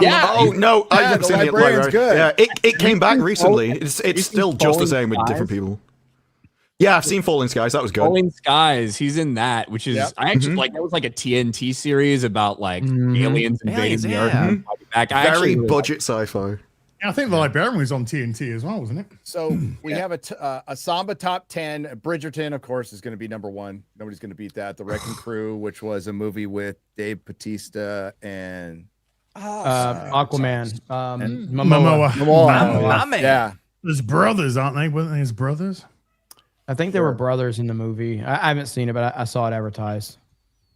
Speaker 10: Yeah.
Speaker 5: Oh no, I haven't
Speaker 4: The
Speaker 5: seen the
Speaker 4: Librarian's good.
Speaker 5: Yeah, it came back recently. It's still just the same with different people. Yeah, I've seen Falling Skies. That was good.
Speaker 10: Falling Skies. He's in that, which is I actually like. That was like a TNT series about like aliens invading the Earth. And back.
Speaker 5: Very budget sci-fi.
Speaker 1: I think The Librarian was on TNT as well, wasn't it?
Speaker 4: So we have a Samba top 10. Bridgerton, of course, is going to be number one. Nobody's going to beat that. The Wrecking Crew, which was a movie with Dave Bautista and
Speaker 9: Aquaman,
Speaker 4: and
Speaker 1: Momoa.
Speaker 4: Yeah,
Speaker 1: His brothers, aren't they? Weren't they his brothers?
Speaker 9: I think they were brothers in the movie. I haven't seen it, but I saw it advertised.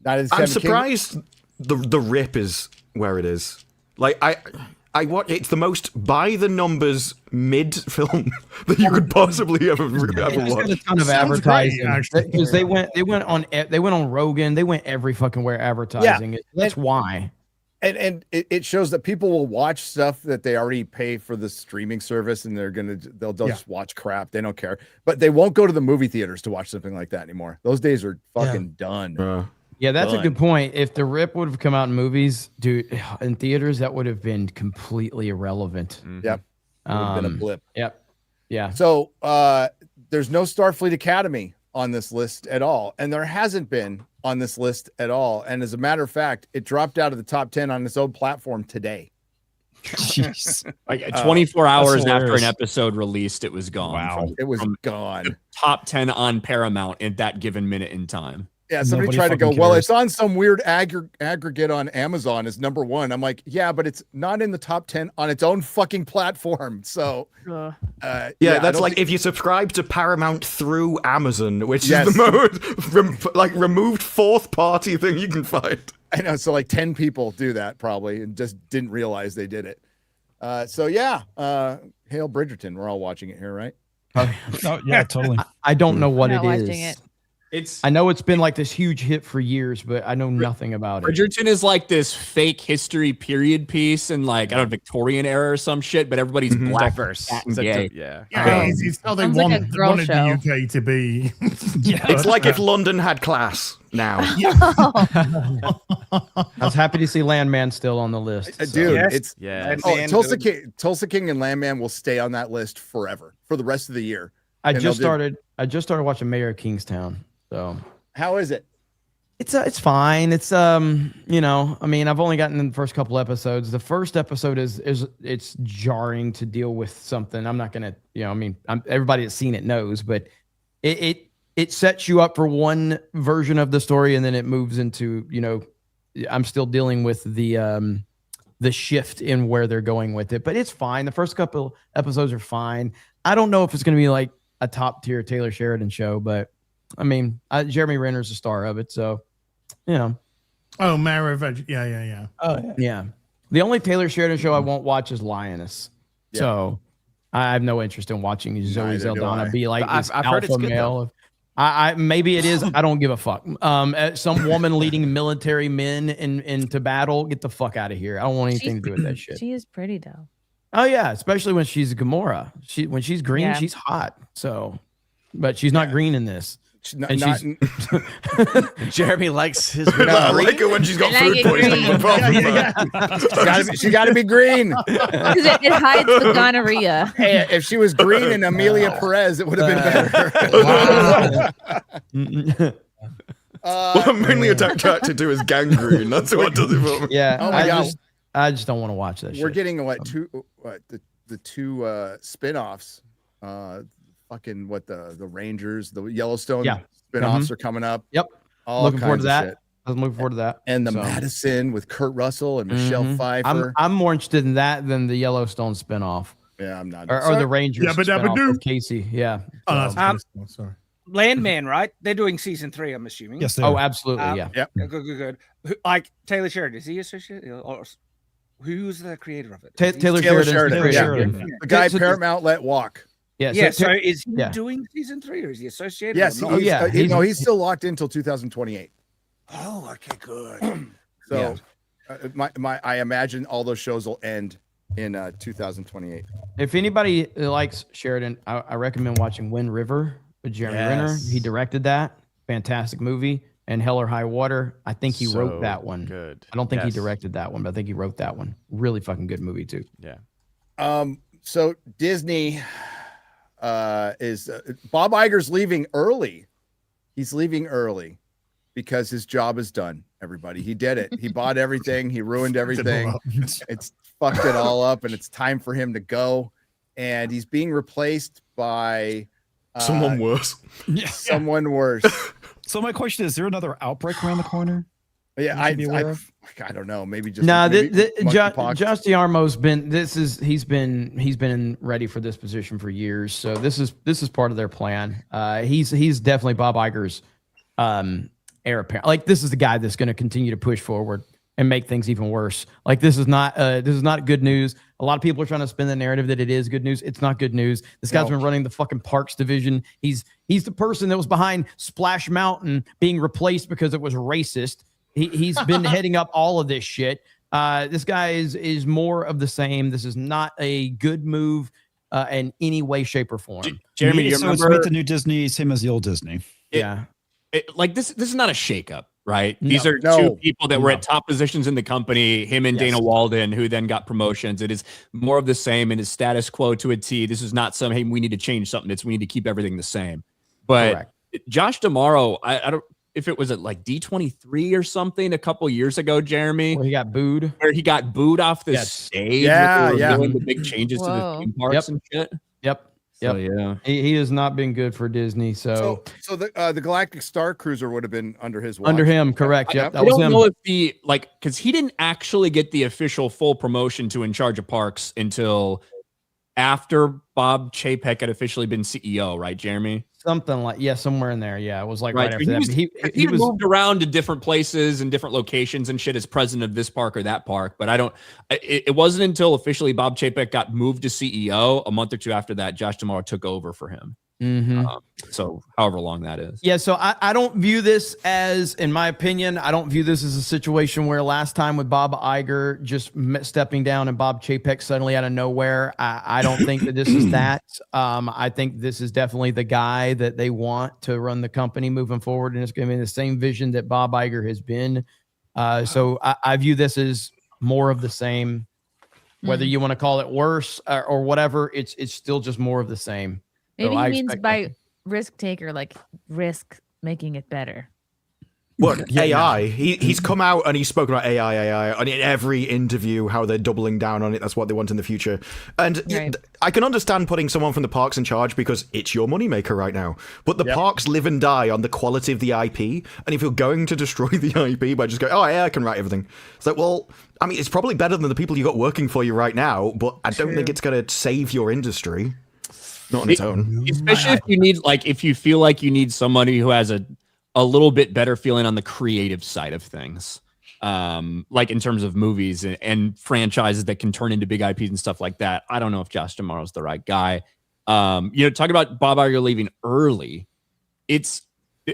Speaker 5: I'm surprised the rip is where it is. Like I watch. It's the most by the numbers mid film that you could possibly ever watch.
Speaker 9: A ton of advertising because they went on Rogan. They went every fucking where advertising. That's why.
Speaker 4: And it shows that people will watch stuff that they already pay for the streaming service, and they'll just watch crap. They don't care, but they won't go to the movie theaters to watch something like that anymore. Those days are fucking done.
Speaker 9: Yeah, that's a good point. If the rip would have come out in movies, dude, in theaters, that would have been completely irrelevant.
Speaker 4: Yep, would have been a blip.
Speaker 9: Yep, yeah.
Speaker 4: So there's no Starfleet Academy on this list at all, and there hasn't been on this list at all. And as a matter of fact, it dropped out of the top 10 on its own platform today.
Speaker 10: Jeez. Like 24 hours after an episode released, it was gone.
Speaker 4: Wow, it was gone.
Speaker 10: Top 10 on Paramount at that given minute in time.
Speaker 4: Yeah, somebody tried to go, well, it's on some weird aggregate on Amazon as number one. I'm like, yeah, but it's not in the top 10 on its own fucking platform. So,
Speaker 5: that's like if you subscribe to Paramount through Amazon, which is the most removed fourth party thing you can find.
Speaker 4: I know. So like 10 people do that probably and just didn't realize they did it. Hail Bridgerton. We're all watching it here, right?
Speaker 2: Oh, yeah, totally.
Speaker 9: I don't know what
Speaker 6: I'm
Speaker 9: it
Speaker 6: not
Speaker 9: is.
Speaker 6: watching it.
Speaker 9: I know it's been like this huge hit for years, but I know nothing about it.
Speaker 10: Bridgerton is like this fake history period piece in like, I don't know, Victorian era or some shit, but everybody's black,
Speaker 3: diverse.
Speaker 10: and gay.
Speaker 1: It's how they wanted the UK to be.
Speaker 5: It's like if London had class now.
Speaker 9: I was happy to see Landman still on the list.
Speaker 4: Dude,
Speaker 9: so.
Speaker 4: Tulsa King and Landman will stay on that list forever for the rest of the year.
Speaker 9: I just started watching Mayor of Kingstown. So
Speaker 4: how is it?
Speaker 9: It's fine. It's I mean, I've only gotten in the first couple episodes. The first episode is it's jarring to deal with something. I'm not gonna, everybody that's seen it knows, but it sets you up for one version of the story, and then it moves into, I'm still dealing with the shift in where they're going with it, but it's fine. The first couple episodes are fine. I don't know if it's gonna be like a top tier Taylor Sheridan show, but I mean, Jeremy Renner's the star of it, so you know.
Speaker 1: Oh, Marriage. Yeah.
Speaker 9: Oh yeah. The only Taylor Sheridan show I won't watch is Lioness.
Speaker 4: Yeah.
Speaker 9: So I have no interest in watching Zoe
Speaker 4: Neither do I.
Speaker 9: Saldana be like this
Speaker 3: I've heard it's
Speaker 9: alpha
Speaker 3: good,
Speaker 9: male. I maybe it is. I don't give a fuck. Some woman leading military men into battle. Get the fuck out of here. I don't want anything to do with that shit.
Speaker 6: She is pretty though.
Speaker 9: Oh yeah, especially when she's Gamora. When she's green,
Speaker 6: Yeah.
Speaker 9: she's hot. So, but she's not green in this.
Speaker 4: Not,
Speaker 3: Jeremy likes his.
Speaker 5: I like it when she's got
Speaker 6: I like
Speaker 5: food
Speaker 6: it
Speaker 5: poisoning.
Speaker 6: green.
Speaker 4: she got to be green.
Speaker 6: Because it hides the gonorrhea.
Speaker 4: Hey, if she was green and Amelia Perez, it would have been better.
Speaker 5: What I'm mainly attracted to is gangrene. That's what does it for me.
Speaker 9: Yeah.
Speaker 4: Oh my God.
Speaker 9: I just don't want to watch that shit.
Speaker 4: We're getting the two spin-offs. Fucking the Rangers, the Yellowstone spin-offs are coming up.
Speaker 9: Yep.
Speaker 4: All
Speaker 9: looking forward to
Speaker 4: kinds of
Speaker 9: that.
Speaker 4: shit.
Speaker 9: I'm looking forward to that.
Speaker 4: And the Madison with Kurt Russell and Michelle Pfeiffer.
Speaker 9: I'm more interested in that than the Yellowstone spinoff.
Speaker 4: Yeah, I'm not.
Speaker 9: Or the Rangers
Speaker 1: Yabba dabba
Speaker 9: spinoff
Speaker 1: doo.
Speaker 9: with Casey. Yeah.
Speaker 1: Oh, that's sorry.
Speaker 8: Landman, right? They're doing season 3, I'm assuming.
Speaker 1: Yes, they
Speaker 9: Oh,
Speaker 1: are.
Speaker 9: absolutely. Yeah.
Speaker 4: Yep.
Speaker 8: Good. Like Taylor Sheridan, is he associated? Or who's the creator of it?
Speaker 9: Taylor
Speaker 4: Sheridan.
Speaker 9: Sheridan.
Speaker 4: Yeah. The guy Paramount let walk.
Speaker 9: Yeah.
Speaker 8: So is he doing season 3 or is he associated?
Speaker 4: Yes.
Speaker 8: or not?
Speaker 4: He's still locked in until 2028.
Speaker 8: Oh, okay, good.
Speaker 4: So, I imagine all those shows will end in 2028.
Speaker 9: If anybody likes Sheridan, I recommend watching Wind River with Jeremy Renner. He directed that. Fantastic movie. And Hell or High Water. I think he wrote that one.
Speaker 3: Good.
Speaker 9: I don't think he directed that one, but I think he wrote that one. Really fucking good movie too.
Speaker 3: Yeah.
Speaker 4: So Disney is Bob Iger's leaving early. He's leaving early because his job is done. Everybody, he did it. He bought everything. He ruined everything. It's fucked it all up, and it's time for him to go. And he's being replaced by
Speaker 5: someone worse.
Speaker 4: Someone worse.
Speaker 2: So my question is there another outbreak around the corner?
Speaker 4: Yeah, I don't know. Maybe just
Speaker 9: Josh
Speaker 4: monkeypox.
Speaker 9: D'Armo's been he's been ready for this position for years. So this is part of their plan. He's definitely Bob Iger's heir apparent. Like this is the guy that's going to continue to push forward and make things even worse. Like this is not good news. A lot of people are trying to spin the narrative that it is good news. It's not good news. This guy's been running the fucking parks division. He's the person that was behind Splash Mountain being replaced because it was racist. He's been heading up all of this shit. This guy is more of the same. This is not a good move in any way, shape, or form.
Speaker 10: Jeremy, you
Speaker 2: so
Speaker 10: remember
Speaker 2: it's meet the new Disney, same as the old Disney.
Speaker 10: Like this is not a shakeup, right?
Speaker 9: No.
Speaker 10: These are two people that were at top positions in the company, him and Dana Walden, who then got promotions. It is more of the same and is status quo to a T. This is not some, hey, we need to change something. It's we need to keep everything the same. But Josh D'Amaro, I don't if it was at like D23 or something a couple years ago, Jeremy.
Speaker 9: Where he got booed.
Speaker 10: Where he got booed off the stage. Doing the big changes to the theme parks and shit.
Speaker 9: Yep.
Speaker 10: So, yeah.
Speaker 9: He has not been good for Disney. So
Speaker 4: the Galactic Star Cruiser would have been under his watch.
Speaker 9: Under him, correct. Yep.
Speaker 10: I don't know if because he didn't actually get the official full promotion to in charge of parks until after Bob Chapek had officially been CEO, right, Jeremy?
Speaker 9: Something like somewhere in there. Yeah, it was like right after that. But
Speaker 10: he moved around to different places and different locations and shit as president of this park or that park. But it wasn't until officially Bob Chapek got moved to CEO a month or two after that, Josh D'Amaro took over for him. So however long that is.
Speaker 9: Yeah, so I don't view this as, in my opinion, I don't view this as a situation where last time with Bob Iger just stepping down and Bob Chapek suddenly out of nowhere. I don't think that this is that. I think this is definitely the guy that they want to run the company moving forward, and it's going to be the same vision that Bob Iger has been. So I view this as more of the same. Whether you want to call it worse or whatever, it's still just more of the same.
Speaker 6: Maybe he means by risk taker, like risk making it better.
Speaker 5: Look, AI. He's come out and he's spoken about AI, and in every interview, how they're doubling down on it. That's what they want in the future. And I can understand putting someone from the parks in charge because it's your moneymaker right now. But the parks live and die on the quality of the IP. And if you're going to destroy the IP by just going, oh, yeah, I can write everything. It's like, well, I mean, it's probably better than the people you got working for you right now, but I don't think it's going to save your industry. Not on its own.
Speaker 10: Especially if you need, like, if you feel like you need somebody who has a little bit better feeling on the creative side of things. Like in terms of movies and franchises that can turn into big IPs and stuff like that. I don't know if Josh D'Amaro's the right guy. Talking about Bob Iger leaving early,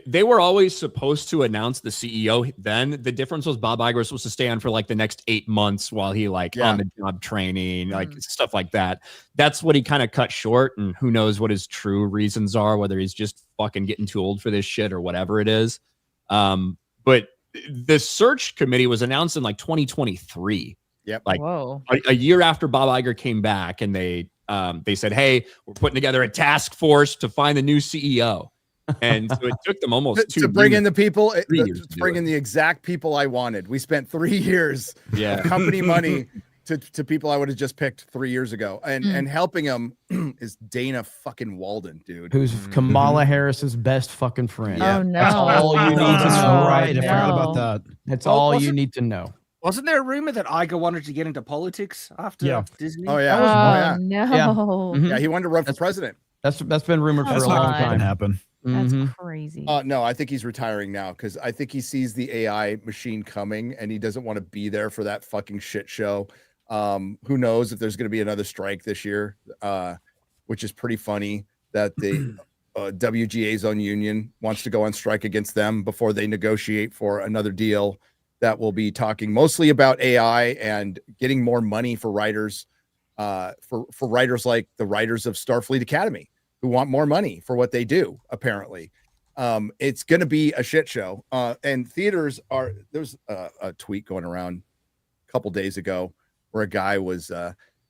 Speaker 10: they were always supposed to announce the CEO then. The difference was Bob Iger was supposed to stay on for like the next 8 months while he on the job training, like stuff like that. That's what he kind of cut short, and who knows what his true reasons are, whether he's just fucking getting too old for this shit or whatever it is. But the search committee was announced in like 2023.
Speaker 4: Yep.
Speaker 6: Like
Speaker 10: a year after Bob Iger came back, and they said, "Hey, we're putting together a task force to find the new CEO." And so it took them almost
Speaker 4: to bring in the people, to bring in the exact people I wanted. We spent 3 years of company money to people I would have just picked 3 years ago, and helping them is Dana fucking Walden, dude,
Speaker 9: who's Kamala Harris's best fucking friend.
Speaker 6: Oh no!
Speaker 9: That's all you need to know.
Speaker 2: Right, I forgot about that.
Speaker 9: That's all you need to know.
Speaker 8: Wasn't there a rumor that Iger wanted to get into politics after Disney?
Speaker 4: Oh yeah.
Speaker 6: No.
Speaker 4: Yeah, he wanted to run for president.
Speaker 9: That's been rumored for a long time.
Speaker 2: Happen.
Speaker 6: That's crazy.
Speaker 4: No, I think he's retiring now because I think he sees the AI machine coming and he doesn't want to be there for that fucking shit show. Who knows if there's going to be another strike this year, which is pretty funny that the WGA's own union wants to go on strike against them before they negotiate for another deal that will be talking mostly about AI and getting more money for writers, for writers like the writers of Starfleet Academy, who want more money for what they do, apparently. It's going to be a shit show. And theaters are, there's a tweet going around a couple days ago where a guy was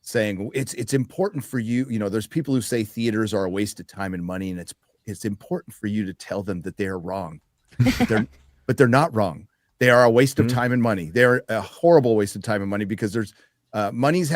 Speaker 4: saying, it's important for you. You know, there's people who say theaters are a waste of time and money, and it's important for you to tell them that they are wrong. But they're not wrong. They are a waste of time and money. They're a horrible waste of time and money because there's movies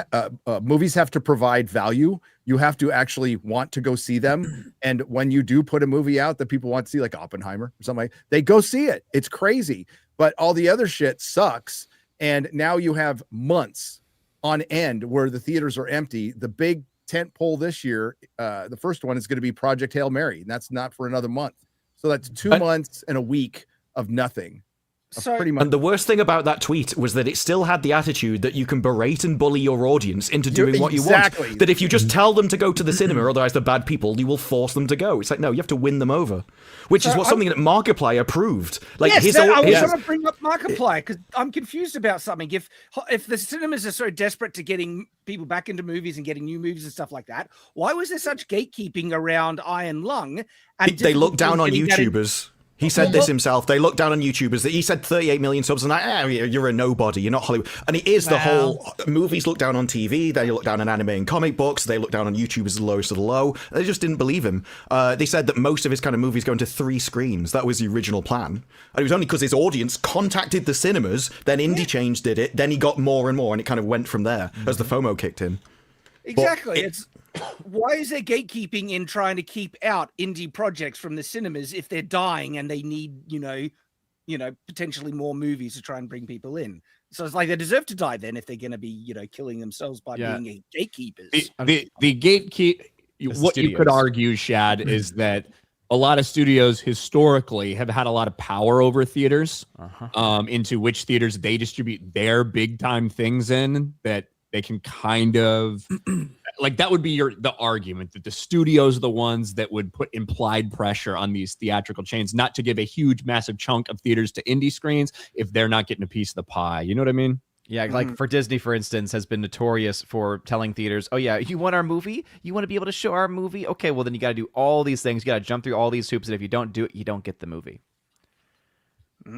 Speaker 4: have to provide value. You have to actually want to go see them. And when you do put a movie out that people want to see, like Oppenheimer or something, they go see it. It's crazy. But all the other shit sucks. And now you have months on end where the theaters are empty. The big tent pole this year, the first one is going to be Project Hail Mary, and that's not for another month. So that's 2 months and a week of nothing. Pretty much.
Speaker 5: And the worst thing about that tweet was that it still had the attitude that you can berate and bully your audience into doing what you want. That if you just tell them to go to the cinema, otherwise they're bad people, you will force them to go. It's like, no, you have to win them over. Which is something that Markiplier proved. Like,
Speaker 8: yes, I was going to bring up Markiplier because I'm confused about something. If the cinemas are so desperate to getting people back into movies and getting new movies and stuff like that, why was there such gatekeeping around Iron Lung? And
Speaker 5: they look down on YouTubers. He said this himself. They look down on YouTubers. He said 38 million subs, and like, you're a nobody. You're not Hollywood. And it is the whole movies look down on TV. They look down on anime and comic books. They look down on YouTubers as the lowest of the low. They just didn't believe him. They said that most of his kind of movies go into 3 screens. That was the original plan. And it was only because his audience contacted the cinemas. Then Indie Change did it. Then he got more and more, and it kind of went from there as the FOMO kicked in.
Speaker 8: Exactly. Why is there gatekeeping in trying to keep out indie projects from the cinemas if they're dying and they need, potentially more movies to try and bring people in? So it's like they deserve to die then if they're going to be, killing themselves by being gatekeepers.
Speaker 10: The gatekeep. What you could argue, Shad, is that a lot of studios historically have had a lot of power over theaters, into which theaters they distribute their big time things in that they can kind of. Like that would be the argument that the studios are the ones that would put implied pressure on these theatrical chains not to give a huge, massive chunk of theaters to indie screens if they're not getting a piece of the pie. You know what I mean?
Speaker 3: Yeah, like for Disney, for instance, has been notorious for telling theaters, oh yeah, you want our movie? You want to be able to show our movie? Okay, well then you got to do all these things. You got to jump through all these hoops, and if you don't do it, you don't get the movie.
Speaker 8: So do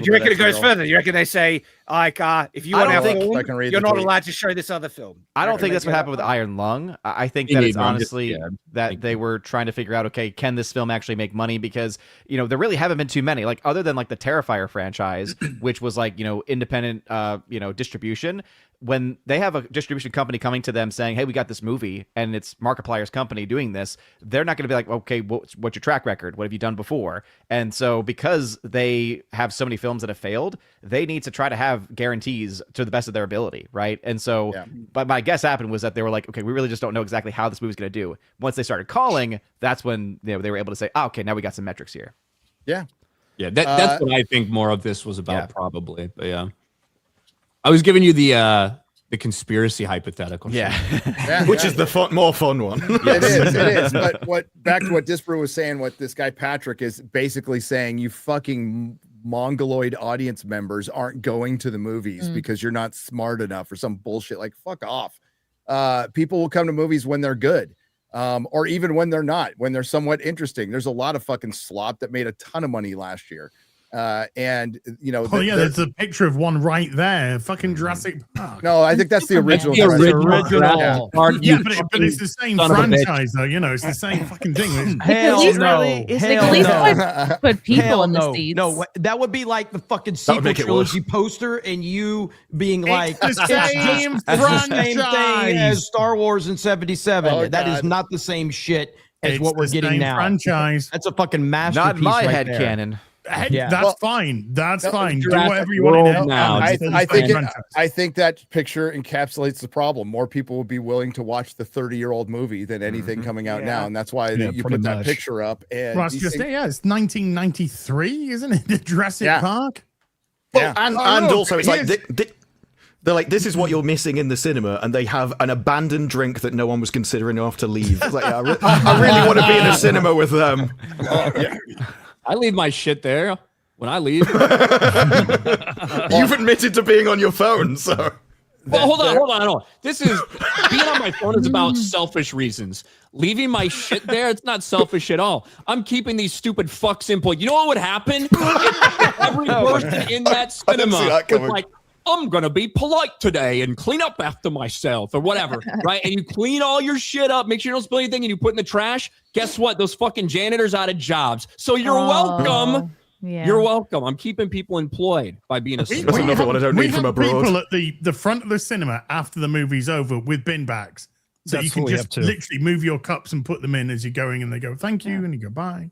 Speaker 8: you reckon it goes further? You reckon they say, like, if you want our film, you're not allowed to show this other film?
Speaker 3: I don't think that's what happened with Iron Lung. I think that it's honestly that they were trying to figure out, okay, can this film actually make money? Because, there really haven't been too many, like other than like the Terrifier franchise, which was like, independent, distribution. When they have a distribution company coming to them saying, hey, we got this movie and it's Markiplier's company doing this, they're not going to be like, okay, what's your track record? What have you done before? And so because they have so many films that have failed, they need to try to have have guarantees to the best of their ability, right? And so, but my guess happened was that they were like, okay, we really just don't know exactly how this movie's going to do. Once they started calling, that's when they were able to say, oh, okay, now we got some metrics here.
Speaker 4: Yeah.
Speaker 10: Yeah, that's what I think more of this was about, probably. But yeah, I was giving you the conspiracy hypothetical.
Speaker 5: Which is the more fun one.
Speaker 4: It is. But back to what Disbrew was saying, what this guy Patrick is basically saying, you fucking mongoloid audience members aren't going to the movies because you're not smart enough or some bullshit. Like, fuck off. People will come to movies when they're good. Or even when they're not, when they're somewhat interesting. There's a lot of fucking slop that made a ton of money last year. And you know,
Speaker 1: there's a picture of one right there. Fucking Jurassic Park.
Speaker 4: No, I think that's the original.
Speaker 1: Yeah, but it's the same franchise, though. You know, it's the same fucking thing.
Speaker 9: Hell no.
Speaker 6: At least put people in the seats.
Speaker 9: No, that would be like the fucking sequel trilogy poster, and you being like,
Speaker 1: it's the same
Speaker 9: thing as Star Wars in '77.
Speaker 4: Oh,
Speaker 9: that is
Speaker 4: God.
Speaker 9: not the same shit as
Speaker 1: It's
Speaker 9: what we're
Speaker 1: the
Speaker 9: getting
Speaker 1: same
Speaker 9: now.
Speaker 1: franchise.
Speaker 9: That's a fucking masterpiece.
Speaker 3: Not my
Speaker 9: right
Speaker 3: head
Speaker 9: there.
Speaker 3: canon.
Speaker 1: That's fine. That's fine. Do
Speaker 10: Jurassic
Speaker 1: whatever you want to
Speaker 10: World now.
Speaker 4: I think that picture encapsulates the problem. More people would be willing to watch the 30-year-old movie than anything coming out now, and that's why you put that picture up. And
Speaker 1: Well, it's just it's 1993, isn't it? The Jurassic Park.
Speaker 5: Well, and also it's like they're like, this is what you're missing in the cinema, and they have an abandoned drink that no one was considering enough to leave. It's like, I really want to be in a cinema with them.
Speaker 10: I leave my shit there when I leave.
Speaker 5: You've admitted to being on your phone, so.
Speaker 10: Well, hold on. This is being on my phone is about selfish reasons. Leaving my shit there, it's not selfish at all. I'm keeping these stupid fucks in point. You know what would happen? Every person in that cinema was like, I'm gonna be polite today and clean up after myself or whatever, right? And you clean all your shit up, make sure you don't spill anything, and you put it in the trash. Guess what? Those fucking janitors out of jobs. So you're welcome.
Speaker 6: Yeah.
Speaker 10: You're welcome. I'm keeping people employed by being a.
Speaker 5: That's another one I don't need from abroad.
Speaker 1: People at the front of the cinema after the movie's over with bin bags, so you can just literally move your cups and put them in as you're going, and they go thank you, and you go bye.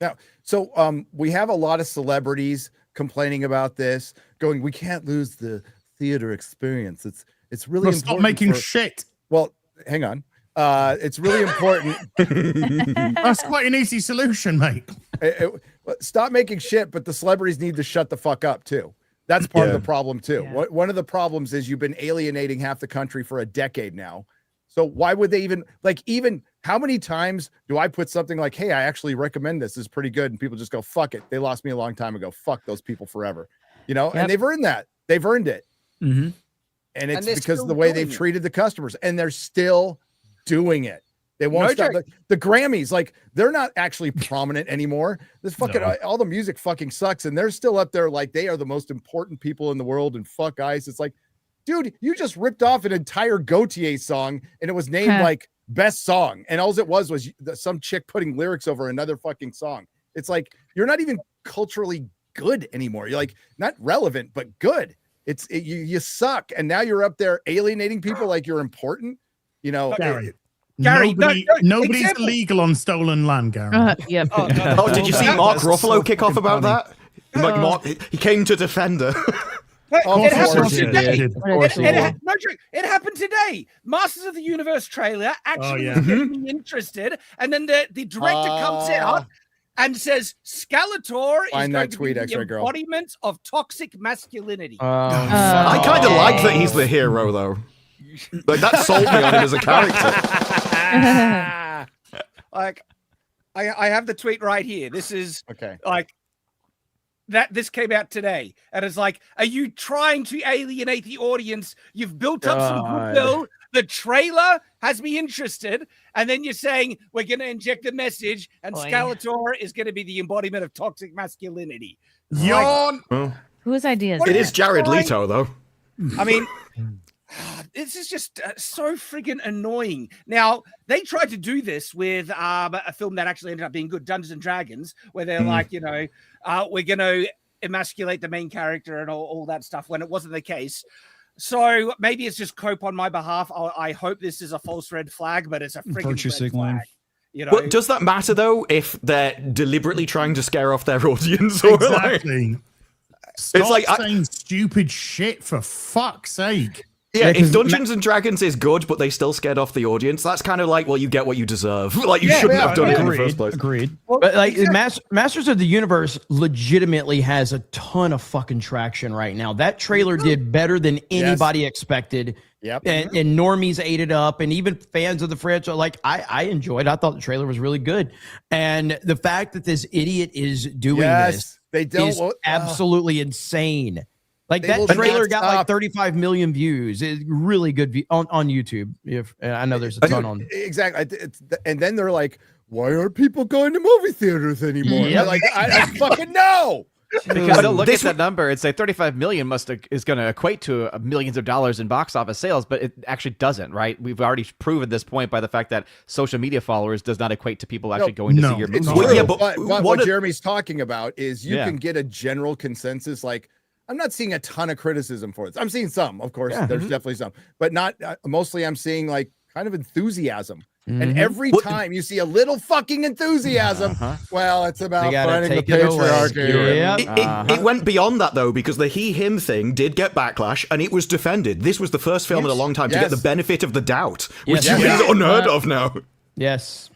Speaker 4: Yeah. So we have a lot of celebrities complaining about this, going, we can't lose the theater experience. It's really important.
Speaker 1: Stop making shit.
Speaker 4: Well, hang on. It's really important.
Speaker 1: That's quite an easy solution, mate.
Speaker 4: Stop making shit, but the celebrities need to shut the fuck up too. That's part of the problem too. Yeah. One of the problems is you've been alienating half the country for a decade now. So why would they even how many times do I put something like, hey, I actually recommend this is pretty good, and people just go, fuck it, they lost me a long time ago, fuck those people forever, you know? And they've earned that. They've earned it. And it's because of the way they've treated the customers, and they're still doing it. They won't stop. The Grammys, like, they're not actually prominent anymore. This fucking all the music fucking sucks, and they're still up there like they are the most important people in the world, and fuck ice. It's like, dude, you just ripped off an entire Gautier song, and it was named like best song, and all it was some chick putting lyrics over another fucking song. It's like, you're not even culturally good anymore. You're like, not relevant, but good. You suck, and now you're up there alienating people like you're important. You know,
Speaker 1: Gary, nobody's illegal on stolen land, Gary.
Speaker 6: Yep.
Speaker 5: Oh, did you see Mark Ruffalo kick off about that? Like, Mark, he came to defend her.
Speaker 8: It happened today. It happened today. Masters of the Universe trailer actually was getting me interested, and then the director comes out and says Skeletor is going to be the embodiment of toxic masculinity.
Speaker 5: I kind of like that he's the hero, though. Like, that sold me on him as a character.
Speaker 8: Like, I have the tweet right here. This is like. This came out today, and it's like, are you trying to alienate the audience? You've built up some goodwill. The trailer has me interested, and then you're saying we're going to inject a message, and Skeletor is going to be the embodiment of toxic masculinity.
Speaker 1: Yawn.
Speaker 6: Whose idea is
Speaker 5: it? Is Jared Leto, though.
Speaker 8: I mean, this is just so friggin' annoying. Now, they tried to do this with a film that actually ended up being good, Dungeons and Dragons, where they're like, you know, we're going to emasculate the main character and all that stuff, when it wasn't the case. So maybe it's just cope on my behalf. I hope this is a false red flag, but it's a friggin' red flag. You know?
Speaker 5: But does that matter, though, if they're deliberately trying to scare off their audience? Or
Speaker 1: exactly. Stop saying stupid shit for fuck's sake.
Speaker 5: Yeah, if Dungeons and Dragons is good, but they still scared off the audience, that's kind of like, well, you get what you deserve. Like, you shouldn't have done it in the first place.
Speaker 2: Agreed.
Speaker 9: But like Masters of the Universe legitimately has a ton of fucking traction right now. That trailer did better than anybody expected.
Speaker 4: Yep.
Speaker 9: And normies ate it up, and even fans of the franchise, like I enjoyed. I thought the trailer was really good, and the fact that this idiot is doing this, is absolutely insane. Like that trailer got like 35 million views. It's really good on YouTube. If I know there's a ton on
Speaker 4: exactly, and then they're like, "Why aren't people going to movie theaters anymore?"
Speaker 9: Yep.
Speaker 4: Like, I fucking know.
Speaker 3: Because they'll look at that number and say 35 million is going to equate to millions of dollars in box office sales, but it actually doesn't, right? We've already proven this point by the fact that social media followers does not equate to people actually going to see your movie.
Speaker 4: Yeah, but what Jeremy's talking about is you can get a general consensus. Like, I'm not seeing a ton of criticism for this. I'm seeing some, of course. There's definitely some, but not mostly. I'm seeing like kind of enthusiasm. And every time you see a little fucking enthusiasm, well, it's about fighting the patriarchy.
Speaker 5: It went beyond that, though, because the he-him thing did get backlash, and it was defended. This was the first film in a long time to get the benefit of the doubt, which is unheard of now.
Speaker 9: Yes.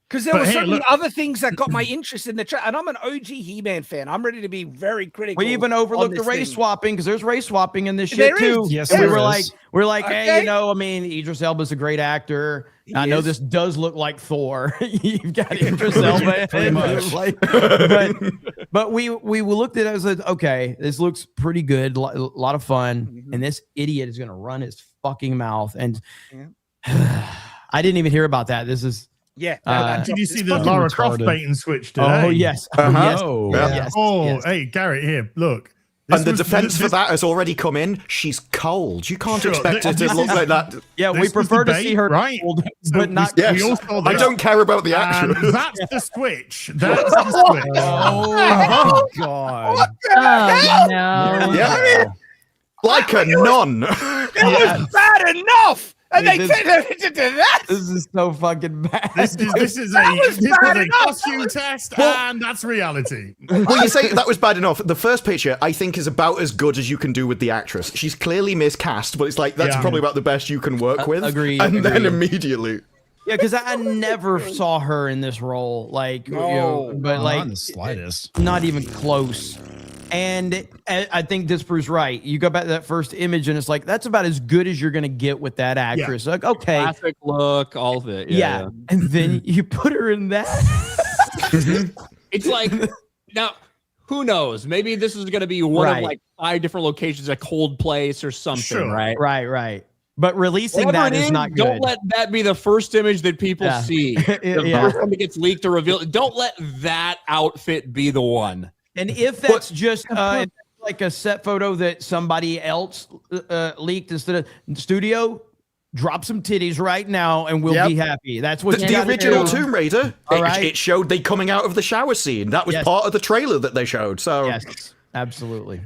Speaker 8: Because there were so many other things that got my interest in the trailer, and I'm an OG He-Man fan. I'm ready to be very critical.
Speaker 9: We even overlooked the race swapping because there's race swapping in this shit too.
Speaker 2: Yes,
Speaker 9: and
Speaker 2: we
Speaker 9: were like, hey, you know, I mean, Idris Elba's a great actor. I know this does look like Thor. You've got Idris Elba, pretty much. But we looked at it as okay, this looks pretty good, a lot of fun, and this idiot is gonna run his fucking mouth. And I didn't even hear about that. This is.
Speaker 7: Yeah.
Speaker 1: Did you see the Lara Croft bait and switch today?
Speaker 9: Oh, yes.
Speaker 1: Hey, Garrett, here, look.
Speaker 5: And the defense for that has already come in. She's cold. You can't expect her to look like that.
Speaker 9: Yeah, we prefer to see her cold, but not.
Speaker 5: Yes. I don't care about the action.
Speaker 1: That's the switch. That's the switch.
Speaker 9: Oh, God.
Speaker 6: Oh, no.
Speaker 5: Yeah. Like a nun.
Speaker 8: It was bad enough. And they turned it into that.
Speaker 9: This is so fucking bad.
Speaker 1: This is a costume test, and that's reality.
Speaker 5: Well, you say that was bad enough. The first picture, I think, is about as good as you can do with the actress. She's clearly miscast, but it's like that's probably about the best you can work with.
Speaker 9: Agreed.
Speaker 5: And then immediately.
Speaker 9: Yeah, because I never saw her in this role. Like, but like,
Speaker 2: not the slightest.
Speaker 9: Not even close. And I think this proves right. You go back to that first image, and it's like that's about as good as you're gonna get with that actress. Like, okay,
Speaker 10: classic look, all of it.
Speaker 9: Yeah. And then you put her in that.
Speaker 10: It's like now, who knows? Maybe this is gonna be one of like 5 different locations, a cold place or something, right?
Speaker 9: Right. But releasing
Speaker 10: Whatever
Speaker 9: that
Speaker 10: it
Speaker 9: is not good.
Speaker 10: Don't let that be the first image that people see. The first time it gets leaked or revealed. Don't let that outfit be the one.
Speaker 9: And if that's just like a set photo that somebody else leaked instead of the studio, drop some titties right now and we'll be happy. That's what
Speaker 5: the original Tomb Raider. It showed they coming out of the shower scene. That was part of the trailer that they showed. So
Speaker 9: yes, absolutely.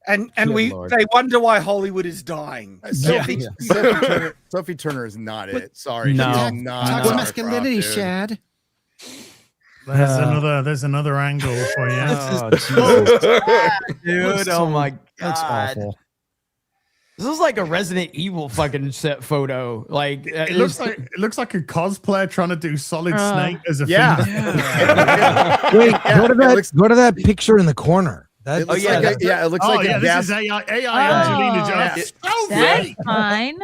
Speaker 8: And they wonder why Hollywood is dying.
Speaker 4: Sophie Turner is not it. Sorry,
Speaker 9: no,
Speaker 4: she's not.
Speaker 21: Talk masculinity, Sahd.
Speaker 1: There's another angle for you.
Speaker 9: Dude, oh my God.
Speaker 2: That's awful.
Speaker 9: This is like a Resident Evil fucking set photo. Like
Speaker 1: it looks like a cosplayer trying to do Solid Snake as a
Speaker 7: Wait, go to that picture in the corner.
Speaker 4: It looks like
Speaker 1: this is AI Angelina Jolie.
Speaker 6: That's fine.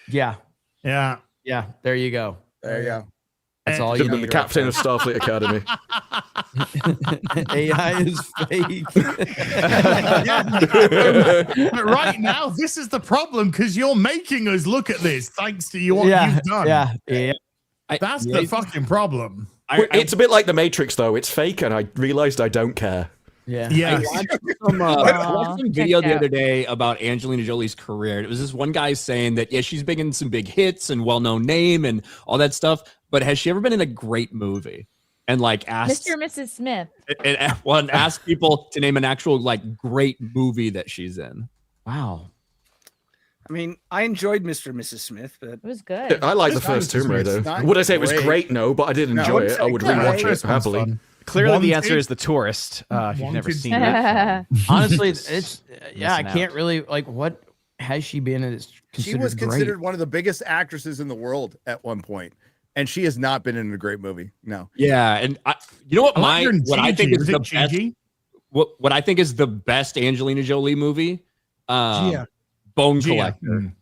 Speaker 9: Yeah. There you go.
Speaker 4: There you go.
Speaker 9: That's all you need.
Speaker 5: The captain of Starfleet Academy.
Speaker 9: AI is fake.
Speaker 1: But right now, this is the problem because you're making us look at this thanks to what you've done.
Speaker 9: Yeah.
Speaker 1: That's the fucking problem.
Speaker 5: It's a bit like The Matrix, though. It's fake, and I realized I don't care.
Speaker 9: Yeah.
Speaker 1: Yeah.
Speaker 10: I watched some video the other day about Angelina Jolie's career. It was this one guy saying that she's big in some big hits and well-known name and all that stuff, but has she ever been in a great movie? And like asked
Speaker 6: Mr. and Mrs. Smith.
Speaker 10: And asked people to name an actual like great movie that she's in.
Speaker 9: Wow.
Speaker 8: I mean, I enjoyed Mr. and Mrs. Smith, but
Speaker 6: it was good.
Speaker 5: I like the first Tomb Raider. Would I say it was great? No, but I did enjoy it. I would rewatch it happily.
Speaker 3: Clearly, the answer is The Tourist. If you've never seen that film.
Speaker 9: Honestly, it's I
Speaker 3: Missing
Speaker 9: can't
Speaker 3: out.
Speaker 9: really like what has she been in? It's
Speaker 4: She was considered one of the biggest actresses in the world at one point, and she has not been in a great movie. No.
Speaker 10: Yeah, and you know what? What I think is
Speaker 1: Was
Speaker 10: the
Speaker 1: it
Speaker 10: best.
Speaker 1: Gigi?
Speaker 10: What I think is the best Angelina Jolie movie. Bone Collector.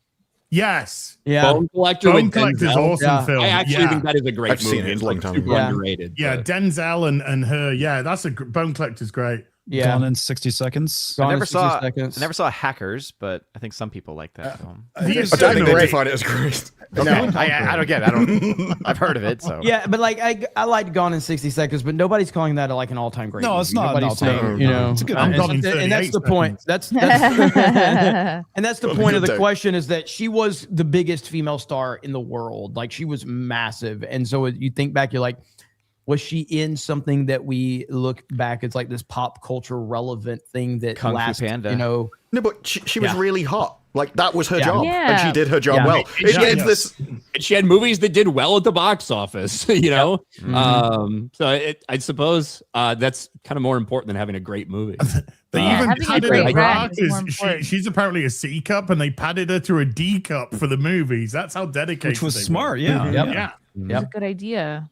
Speaker 1: Yes.
Speaker 9: Yeah.
Speaker 10: Bone Collector.
Speaker 1: Bone
Speaker 10: with
Speaker 1: Collector's
Speaker 10: Denzel.
Speaker 1: awesome film.
Speaker 10: I actually think that is a great
Speaker 5: I've
Speaker 10: movie.
Speaker 5: seen it
Speaker 10: It's
Speaker 5: a long
Speaker 10: like
Speaker 5: time
Speaker 10: super
Speaker 5: ago.
Speaker 10: underrated.
Speaker 1: Yeah,
Speaker 10: but-
Speaker 1: Denzel and her. Yeah, that's Bone Collector's great.
Speaker 9: Yeah.
Speaker 2: Gone in 60 seconds.
Speaker 3: I never saw Hackers, but I think I like that film.
Speaker 5: I don't think they define it as great.
Speaker 3: Okay. I don't get it. I've heard of it. So
Speaker 9: Yeah, but like I liked Gone in 60 Seconds, but nobody's calling that like an all-time great.
Speaker 2: No,
Speaker 9: movie.
Speaker 2: it's not an
Speaker 9: Nobody's
Speaker 2: all-time
Speaker 9: saying,
Speaker 2: movie.
Speaker 9: you know,
Speaker 2: It's a good
Speaker 1: I'm
Speaker 2: movie.
Speaker 1: Gone in
Speaker 9: and that's
Speaker 1: 38
Speaker 9: the point. That's and that's the
Speaker 5: Probably
Speaker 9: point of
Speaker 5: good
Speaker 9: the
Speaker 5: day.
Speaker 9: question is that she was the biggest female star in the world. Like she was massive, and so you think back, you're like, was she in something that we look back as like this pop culture relevant thing that
Speaker 3: Kung Fu
Speaker 9: lasts,
Speaker 3: Panda.
Speaker 9: you know?
Speaker 5: No, but she was really hot. Like that was her
Speaker 9: Yeah.
Speaker 5: job, and she did her job
Speaker 9: Yeah.
Speaker 5: well.
Speaker 10: And she-
Speaker 5: It's this.
Speaker 10: and she had movies that did well at the box office, you know.
Speaker 3: Mm-hmm.
Speaker 10: So I suppose that's kind of more important than having a great movie.
Speaker 1: They
Speaker 6: Yeah,
Speaker 1: even
Speaker 6: having a
Speaker 1: padded
Speaker 6: great
Speaker 1: her
Speaker 6: rap
Speaker 1: bra
Speaker 6: is more
Speaker 1: because
Speaker 6: important.
Speaker 1: she's apparently a C cup, and they padded her to a D cup for the movies. That's how dedicated.
Speaker 2: Which was
Speaker 1: they
Speaker 2: smart,
Speaker 1: were.
Speaker 2: yeah.
Speaker 9: Yep.
Speaker 1: Yeah.
Speaker 6: It's a good idea.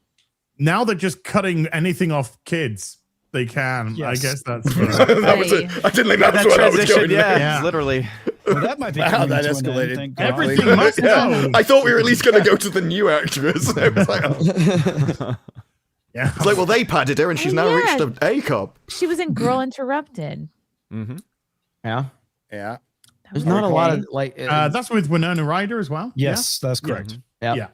Speaker 1: Now they're just cutting anything off kids. They can.
Speaker 2: Yes.
Speaker 1: I guess that's.
Speaker 5: That was it. I didn't think that was where I was
Speaker 3: transition,
Speaker 5: going.
Speaker 3: yeah,
Speaker 1: Yeah.
Speaker 3: literally.
Speaker 2: Well, that might be
Speaker 4: Wow,
Speaker 2: coming
Speaker 4: that
Speaker 2: to an end,
Speaker 4: escalated.
Speaker 2: thank God.
Speaker 1: Everything must go.
Speaker 5: I thought we were at least going to go to the new actress. I was like, oh.
Speaker 1: Yeah.
Speaker 5: It's like, well, they padded her, and she's now
Speaker 6: yeah.
Speaker 5: reached an A cup.
Speaker 6: She was in Girl Interrupted.
Speaker 3: Mm-hmm.
Speaker 9: Yeah.
Speaker 4: Yeah.
Speaker 9: There's not a lot of like.
Speaker 1: That's with Winona Ryder as well.
Speaker 2: Yes, that's correct.
Speaker 9: yeah.
Speaker 1: Yeah.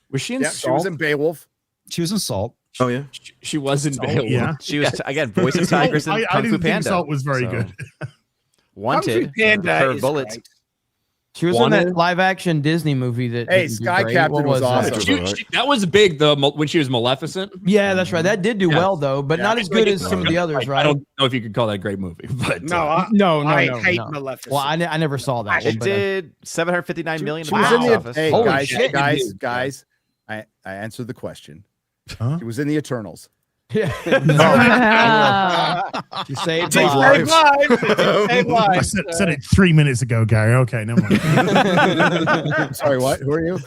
Speaker 3: Was she in
Speaker 4: Yeah. She was
Speaker 3: Salt?
Speaker 4: in Beowulf.
Speaker 2: She was in Salt.
Speaker 5: Oh yeah.
Speaker 10: She was in Beowulf.
Speaker 1: yeah.
Speaker 3: She was again voice of Tigress and
Speaker 1: I
Speaker 3: Kung Fu
Speaker 1: didn't think
Speaker 3: Panda.
Speaker 1: Salt was very
Speaker 3: So,
Speaker 1: good.
Speaker 3: Wanted
Speaker 8: Panda
Speaker 3: her
Speaker 8: is
Speaker 3: bullets.
Speaker 8: great.
Speaker 9: She was in
Speaker 10: Wanted.
Speaker 9: that live action Disney movie that.
Speaker 4: Hey,
Speaker 9: didn't do
Speaker 4: Sky
Speaker 9: great.
Speaker 4: Captain
Speaker 9: What
Speaker 4: was
Speaker 9: that?
Speaker 4: awesome.
Speaker 10: That was big when she was Maleficent.
Speaker 9: Yeah, that's right. That did do well though, but not as good as some of the others, right?
Speaker 10: I don't know if you could call that a great movie, but
Speaker 8: No,
Speaker 9: no,
Speaker 8: I
Speaker 9: no,
Speaker 8: hate
Speaker 9: no.
Speaker 8: Maleficent.
Speaker 9: Well, I never saw that. one,
Speaker 3: It
Speaker 9: but,
Speaker 3: did 759 million
Speaker 4: She
Speaker 3: in the
Speaker 4: was in
Speaker 3: box
Speaker 4: the
Speaker 3: office.
Speaker 4: hey
Speaker 9: Holy
Speaker 4: guys,
Speaker 9: shit,
Speaker 4: guys. I answered the question. She was in the Eternals.
Speaker 9: Yeah. She saved
Speaker 5: Save
Speaker 9: lives.
Speaker 1: I said it 3 minutes ago, Gary. Okay, never mind.
Speaker 4: Sorry, what? Who are you?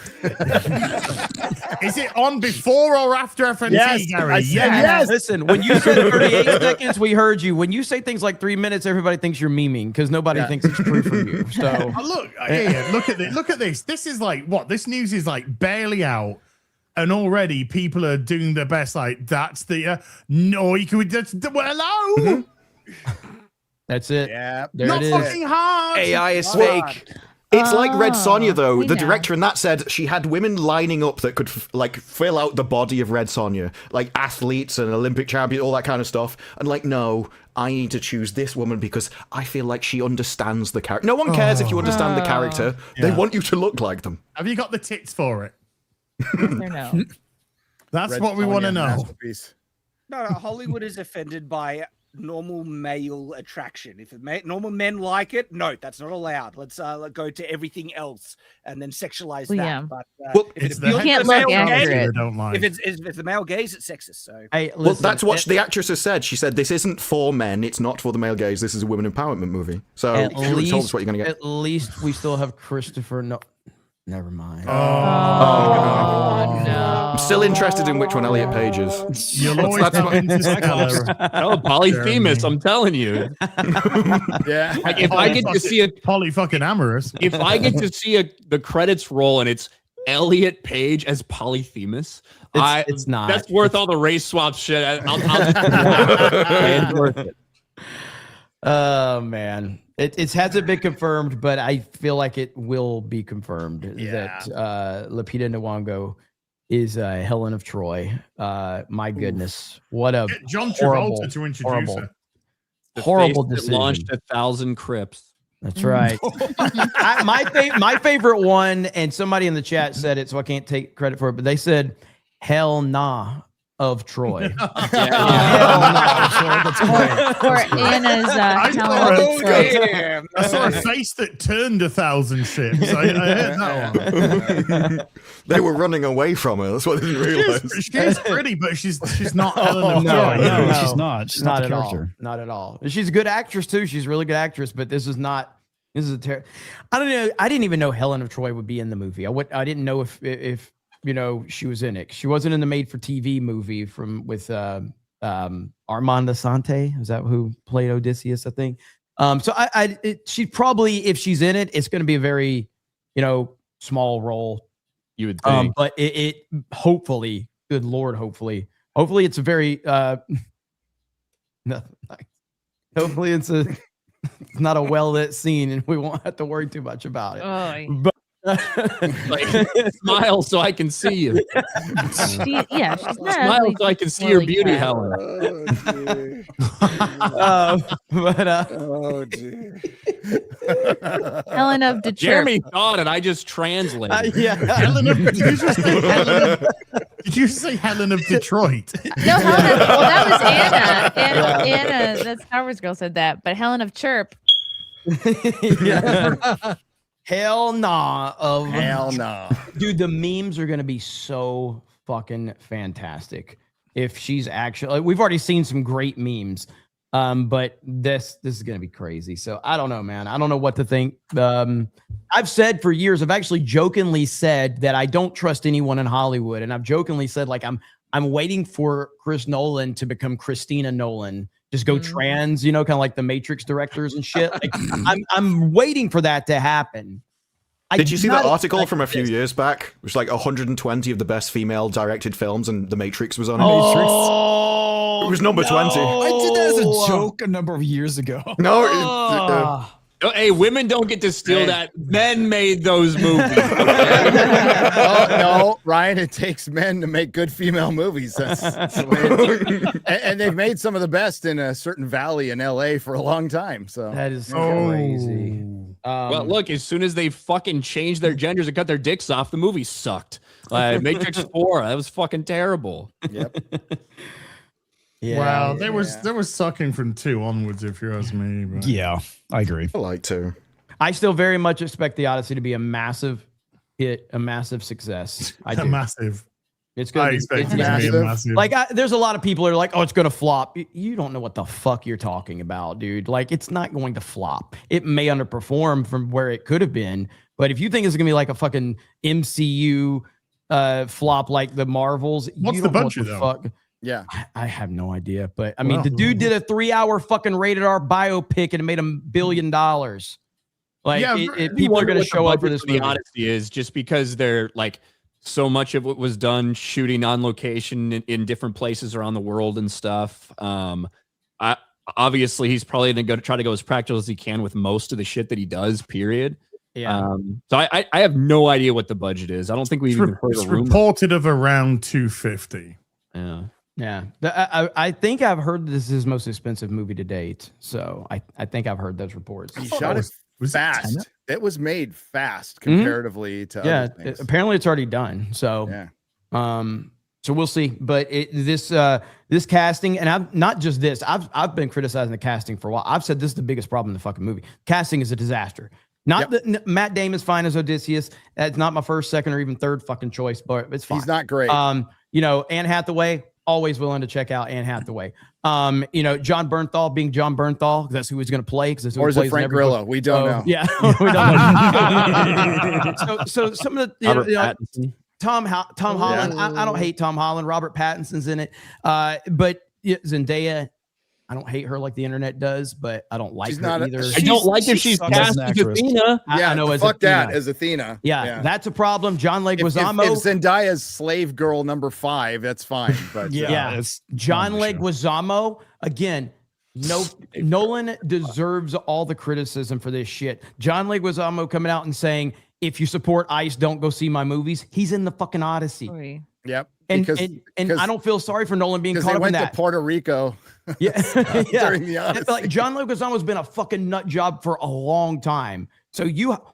Speaker 1: Is it on before or after FNT,
Speaker 4: Yes,
Speaker 1: Gary?
Speaker 4: I said
Speaker 1: Yeah.
Speaker 4: yes.
Speaker 9: Listen, when you said 38 seconds, we heard you. When you say things like 3 minutes, everybody thinks you're memeing because nobody thinks it's true from you. So
Speaker 1: Look at this. Look at this. This is like what? This news is like barely out. And already people are doing their best. Like, that's the no, you could just hello.
Speaker 9: that's it.
Speaker 4: Yeah.
Speaker 9: There
Speaker 1: Not
Speaker 9: it is.
Speaker 1: fucking hard.
Speaker 3: AI is fake.
Speaker 5: It's like Red Sonja, though.
Speaker 6: we
Speaker 5: The
Speaker 6: know.
Speaker 5: director in that said she had women lining up that could like fill out the body of Red Sonja, like athletes and Olympic champions, all that kind of stuff. And like, no, I need to choose this woman because I feel like she understands the character. No one cares if you understand the character. They
Speaker 1: Yeah.
Speaker 5: want you to look like them.
Speaker 1: Have you got the tits for it?
Speaker 6: Yes or no?
Speaker 1: That's
Speaker 4: Red
Speaker 1: what we want to
Speaker 4: Sonja,
Speaker 1: know.
Speaker 4: masterpiece.
Speaker 8: No, Hollywood is offended by normal male attraction. If normal men like it, no, that's not allowed. Let's go to everything else and then sexualize
Speaker 6: Well,
Speaker 8: that.
Speaker 6: yeah.
Speaker 8: But
Speaker 5: Well,
Speaker 8: if
Speaker 1: It's
Speaker 8: it
Speaker 1: the
Speaker 8: appeals to
Speaker 6: can't
Speaker 8: the
Speaker 6: look
Speaker 8: male
Speaker 6: accurate.
Speaker 8: gaze,
Speaker 1: I don't like.
Speaker 8: if the male gaze, it's sexist. So
Speaker 9: Hey,
Speaker 5: Well,
Speaker 9: listen,
Speaker 5: that's what the actress has said. She said, this isn't for men. It's not for the male gaze. This is a women empowerment movie. So
Speaker 9: at
Speaker 5: she already told us
Speaker 9: least,
Speaker 5: what you're going to get.
Speaker 9: at least we still have Christopher. No, never mind.
Speaker 6: Oh, no.
Speaker 5: I'm still interested in which one Elliot Page is.
Speaker 1: You'll always
Speaker 5: That's
Speaker 1: have
Speaker 5: what-
Speaker 1: Interstellar.
Speaker 10: oh, Polyphemus, I'm telling you.
Speaker 4: Yeah.
Speaker 10: Like, if I get to see a
Speaker 1: Poly fucking amorous.
Speaker 10: if I get to see the credits roll and it's Elliot Page as Polyphemus,
Speaker 9: It's not.
Speaker 10: That's worth all the race swap shit. It's worth it.
Speaker 9: Oh man, it hasn't been confirmed, but I feel like it will be confirmed that Lupita Nyong'o is Helen of Troy. My goodness, what a
Speaker 1: Get John
Speaker 9: horrible,
Speaker 1: Travolta to introduce
Speaker 9: horrible,
Speaker 1: her.
Speaker 10: The
Speaker 9: horrible
Speaker 10: face that
Speaker 9: decision.
Speaker 10: launched 1,000 Crips.
Speaker 9: That's right. My favorite one, and somebody in the chat said it, so I can't take credit for it, but they said, "Hell nah." of Troy.
Speaker 6: Or Anna's Helen of Troy.
Speaker 1: I saw a face that turned 1,000 ships. I heard that one.
Speaker 5: They were running away from her. That's what they didn't realize.
Speaker 1: She's pretty, but she's not Helen of Troy.
Speaker 2: No, she's not. She's not the
Speaker 9: at all.
Speaker 2: character.
Speaker 9: Not at all. She's a good actress too. She's a really good actress, but this is not. This is a I don't know. I didn't even know Helen of Troy would be in the movie. I didn't know if you know she was in it. She wasn't in the made-for-TV movie with Armand Assante. Is that who played Odysseus? I think. So she probably, if she's in it, it's going to be a very, small role.
Speaker 10: You would think.
Speaker 9: But it hopefully, good Lord, hopefully it's a very hopefully it's not a well-lit scene and we won't have to worry too much about it. But
Speaker 10: smile so I can see you.
Speaker 6: She's not.
Speaker 10: Smile so I can see your beauty, Helen.
Speaker 4: Oh, dear.
Speaker 6: Helen of Detroit.
Speaker 10: Jeremy thought it. I just translated.
Speaker 1: Helen of. Did you just say Helen of? Did you say Helen of Detroit?
Speaker 6: No, Helen. Well, that was Anna. Anna, that Star Wars girl said that. But Helen of Chirp.
Speaker 9: Hell nah.
Speaker 4: Hell nah.
Speaker 9: Dude, the memes are going to be so fucking fantastic. If she's actually, we've already seen some great memes, but this is going to be crazy. So I don't know, man. I don't know what to think. I've said for years, I've actually jokingly said that I don't trust anyone in Hollywood. And I've jokingly said, like, I'm waiting for Chris Nolan to become Christina Nolan. Just go trans, kind of like the Matrix directors and shit. Like, I'm waiting for that to happen.
Speaker 5: Did you see that article from a few years back? It was like 120 of the best female directed films, and The Matrix was on it.
Speaker 2: Oh,
Speaker 5: it was number 20.
Speaker 2: I did that as a joke a number of years ago.
Speaker 5: No,
Speaker 10: hey, women don't get to steal that. Men made those movies.
Speaker 4: No, Ryan, it takes men to make good female movies. That's the way and they've made some of the best in a certain valley in LA for a long time. So
Speaker 9: that is crazy.
Speaker 10: Well, look, as soon as they fucking changed their genders and cut their dicks off, the movie sucked. Matrix 4, that was fucking terrible.
Speaker 4: Yep.
Speaker 1: Wow, there was sucking from 2 onwards, if you ask me. But.
Speaker 2: Yeah, I agree.
Speaker 5: I like 2.
Speaker 9: I still very much expect the Odyssey to be a massive hit, a massive success. I do.
Speaker 1: Massive.
Speaker 9: It's going to be massive. Like, there's a lot of people who are like, "Oh, it's going to flop." You don't know what the fuck you're talking about, dude. Like, it's not going to flop. It may underperform from where it could have been, but if you think it's going to be like a fucking MCU flop like the Marvels,
Speaker 1: what's
Speaker 9: you
Speaker 1: the
Speaker 9: don't know
Speaker 1: budget
Speaker 9: what the
Speaker 1: though?
Speaker 9: fuck.
Speaker 4: Yeah,
Speaker 9: I have no idea, but I mean, the dude did a 3-hour fucking rated R biopic and it made $1 billion. Like, people are going to show up for this movie.
Speaker 10: The Odyssey is just because they're like so much of what was done shooting on location in different places around the world and stuff. Obviously, he's probably going to try to go as practical as he can with most of the shit that he does. Period.
Speaker 9: Yeah.
Speaker 10: So I have no idea what the budget is. I don't think we've even heard a rumor.
Speaker 1: Reported of around 250.
Speaker 10: Yeah.
Speaker 9: Yeah, I think I've heard this is his most expensive movie to date. So I think I've heard those reports.
Speaker 4: He shot it fast. It was made fast comparatively to other things.
Speaker 9: Apparently it's already done. So so we'll see. But this casting, and I've not just this. I've been criticizing the casting for a while. I've said this is the biggest problem in the fucking movie. Casting is a disaster. Not that Matt Damon's fine as Odysseus. That's not my first, second, or even third fucking choice, but it's fine.
Speaker 4: He's not great.
Speaker 9: Anne Hathaway, always willing to check out Anne Hathaway. John Bernthal being John Bernthal, that's who he's going to play.
Speaker 4: Or is it Frank Grillo? We don't know.
Speaker 9: Yeah, we don't know. so some of the Tom Holland. I don't hate Tom Holland. Robert Pattinson's in it, but Zendaya. I don't hate her like the internet does, but I don't like her either.
Speaker 10: I don't like if she's cast as Athena.
Speaker 4: I know
Speaker 9: as
Speaker 4: fuck
Speaker 9: Athena.
Speaker 4: that as Athena.
Speaker 9: Yeah, that's a problem. John Leguizamo.
Speaker 4: If Zendaya's slave girl number 5, that's fine. But
Speaker 9: John Leguizamo again. No, Nolan deserves all the criticism for this shit. John Leguizamo coming out and saying, "If you support ICE, don't go see my movies." He's in the fucking Odyssey.
Speaker 4: Yep.
Speaker 9: And I don't feel sorry for Nolan being caught up in that.
Speaker 4: They went to Puerto Rico.
Speaker 9: Yeah.
Speaker 4: During the Odyssey.
Speaker 9: Like John Leguizamo's been a fucking nut job for a long time. So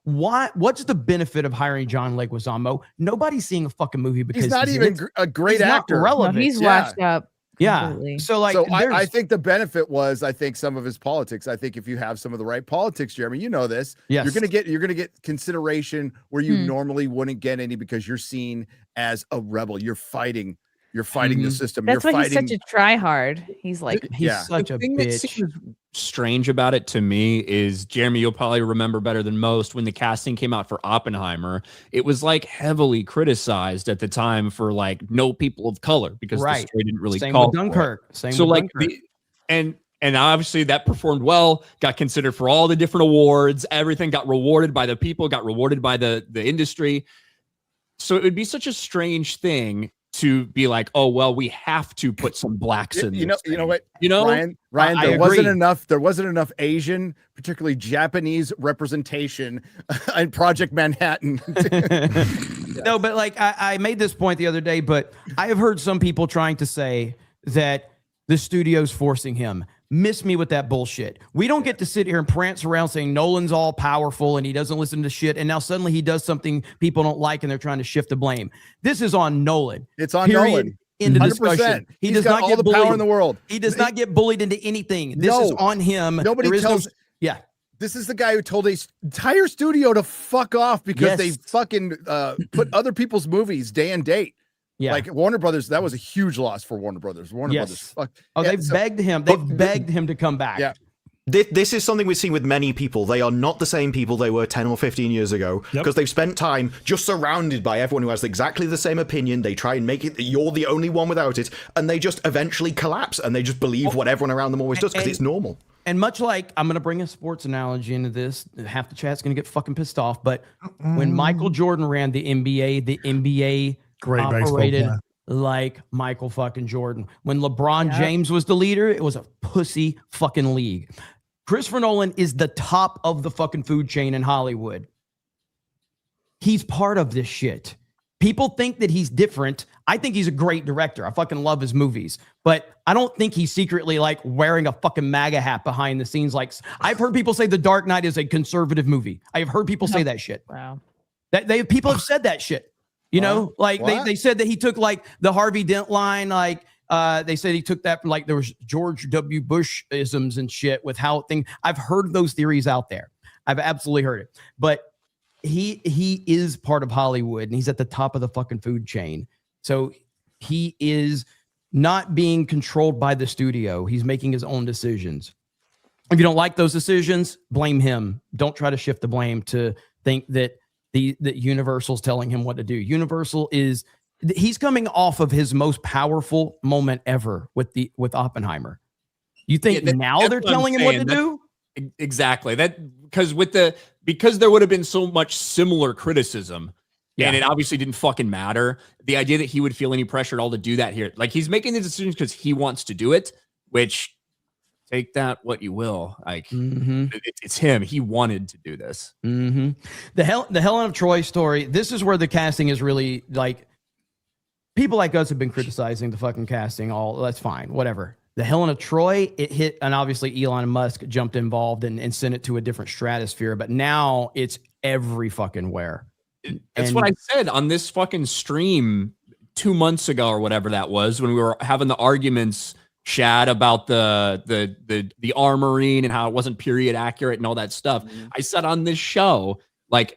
Speaker 9: what's the benefit of hiring John Leguizamo? Nobody's seeing a fucking movie because
Speaker 4: he's not even a great actor.
Speaker 9: Not relevant.
Speaker 6: No, he's washed up.
Speaker 9: Yeah.
Speaker 6: Completely.
Speaker 9: So
Speaker 4: I think the benefit was, I think, some of his politics. I think if you have some of the right politics, Jeremy, you know this.
Speaker 9: Yes.
Speaker 4: You're gonna get consideration where you normally wouldn't get any because you're seen as a rebel. You're fighting the system.
Speaker 6: That's
Speaker 4: you're
Speaker 6: why
Speaker 4: fighting.
Speaker 6: he's such a tryhard. He's like
Speaker 9: he's such a
Speaker 10: thing
Speaker 9: bitch.
Speaker 10: that seems strange about it to me is, Jeremy, you'll probably remember better than most, when the casting came out for Oppenheimer, it was like heavily criticized at the time for like no people of color because the story didn't really
Speaker 9: Same
Speaker 10: call
Speaker 9: with Dunkirk.
Speaker 10: for it. So like and obviously that performed well, got considered for all the different awards, everything got rewarded by the people, got rewarded by the industry. So it would be such a strange thing to be like, oh well, we have to put some blacks in.
Speaker 4: You know what? Ryan,
Speaker 9: I
Speaker 4: there
Speaker 9: agree.
Speaker 4: wasn't enough Asian, particularly Japanese representation in Project Manhattan.
Speaker 9: No, but like I made this point the other day, but I have heard some people trying to say that the studio's forcing him. Miss me with that bullshit. We don't get to sit here and prance around saying Nolan's all powerful and he doesn't listen to shit, and now suddenly he does something people don't like and they're trying to shift the blame. This is on Nolan.
Speaker 4: It's on
Speaker 9: Period.
Speaker 4: Nolan.
Speaker 9: In the
Speaker 4: 100%.
Speaker 9: discussion, he
Speaker 4: He's
Speaker 9: does
Speaker 4: got
Speaker 9: not
Speaker 4: all
Speaker 9: get
Speaker 4: the
Speaker 9: bullied
Speaker 4: power in the world.
Speaker 9: He does not get bullied into anything. This is on him.
Speaker 4: Nobody
Speaker 9: There is
Speaker 4: tells.
Speaker 9: yeah.
Speaker 4: This is the guy who told his entire studio to fuck off because they fucking put other people's movies day and date.
Speaker 9: Yeah.
Speaker 4: Like Warner Brothers, that was a huge loss for Warner Brothers. Warner Brothers. Fuck.
Speaker 9: Oh, they've begged him. They've begged him to come back.
Speaker 4: Yeah.
Speaker 5: This is something we've seen with many people. They are not the same people they were 10 or 15 years ago because they've spent time just surrounded by everyone who has exactly the same opinion. They try and make it that you're the only one without it, and they just eventually collapse and they just believe what everyone around them always does because it's normal.
Speaker 9: And much like, I'm going to bring a sports analogy into this. Half the chat's going to get fucking pissed off. But when Michael Jordan ran the NBA
Speaker 1: Great
Speaker 9: operated
Speaker 1: baseball
Speaker 9: like Michael fucking Jordan. When LeBron James was the leader, it was a pussy fucking league. Christopher Nolan is the top of the fucking food chain in Hollywood. He's part of this shit. People think that he's different. I think he's a great director. I fucking love his movies, but I don't think he's secretly like wearing a fucking MAGA hat behind the scenes. Like, I've heard people say The Dark Knight is a conservative movie. I have heard people say that shit.
Speaker 6: Wow.
Speaker 9: People have said that shit. You know, like they said that he took like the Harvey Dent line, like they said he took that from like there was George W. Bush isms and shit with how things. I've heard those theories out there. I've absolutely heard it, but he is part of Hollywood and he's at the top of the fucking food chain. So he is not being controlled by the studio. He's making his own decisions. If you don't like those decisions, blame him. Don't try to shift the blame to think that that Universal's telling him what to do. Universal he's coming off of his most powerful moment ever with Oppenheimer. You think now they're telling him what to do?
Speaker 10: Exactly. Because there would have been so much similar criticism. And it obviously didn't fucking matter. The idea that he would feel any pressure at all to do that here. Like, he's making the decisions because he wants to do it, which take that what you will. Like, it's him. He wanted to do this.
Speaker 9: The Helen of Troy story. This is where the casting is really like, people like us have been criticizing the fucking casting. That's fine. Whatever. The Helen of Troy, it hit, and obviously Elon Musk jumped involved and sent it to a different stratosphere. But now it's every fucking where.
Speaker 10: That's what I said on this fucking stream 2 months ago or whatever that was, when we were having the arguments, Shad, about the armoring and how it wasn't period accurate and all that stuff. I said on this show, like,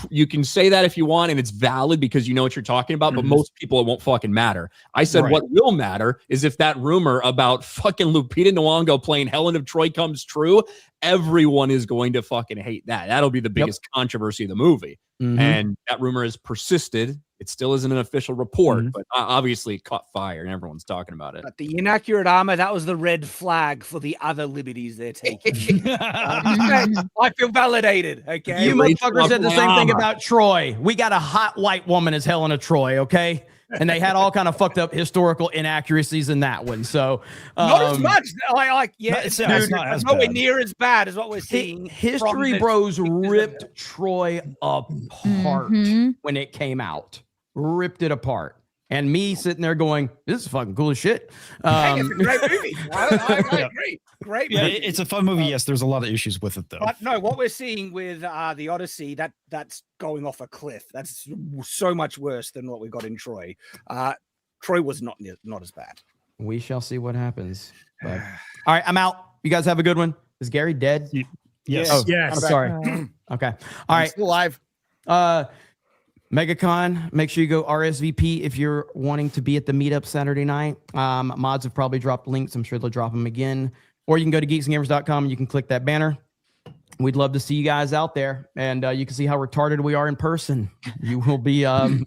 Speaker 10: you can say that if you want, and it's valid because you know what you're talking about, but most people, it won't fucking matter. I said what will matter is if that rumor about fucking Lupita Nyong'o playing Helen of Troy comes true, everyone is going to fucking hate that. That'll be the biggest controversy of the movie. And that rumor has persisted. It still isn't an official report, but obviously it caught fire and everyone's talking about it.
Speaker 8: But the inaccurate armor, that was the red flag for the other liberties they're taking. I feel validated, okay?
Speaker 9: You motherfuckers said the same thing about Troy. We got a hot white woman as Helen of Troy, okay? And they had all kind of fucked up historical inaccuracies in that one. So
Speaker 8: not as much.
Speaker 9: it's
Speaker 8: nowhere near as bad as what we're seeing.
Speaker 9: History Bros ripped Troy apart when it came out. Ripped it apart. and me sitting there going, "This is fucking cool as shit."
Speaker 8: Hey, it's a great movie. I agree. Great
Speaker 2: Yeah,
Speaker 8: movie.
Speaker 2: it's a fun movie. Yes, there's a lot of issues with it though.
Speaker 8: But no, what we're seeing with the Odyssey, that's going off a cliff. That's so much worse than what we got in Troy. Troy was not as bad.
Speaker 9: We shall see what happens. But all right, I'm out. You guys have a good one. Is Gary dead?
Speaker 2: Yes.
Speaker 9: Oh,
Speaker 7: Yes.
Speaker 9: I'm sorry. Okay. All right.
Speaker 4: Still alive.
Speaker 9: MegaCon, make sure you go RSVP if you're wanting to be at the meetup Saturday night. Mods have probably dropped links. I'm sure they'll drop them again. Or you can go to geeksandgamers.com and you can click that banner. We'd love to see you guys out there. And you can see how retarded we are in person. You will be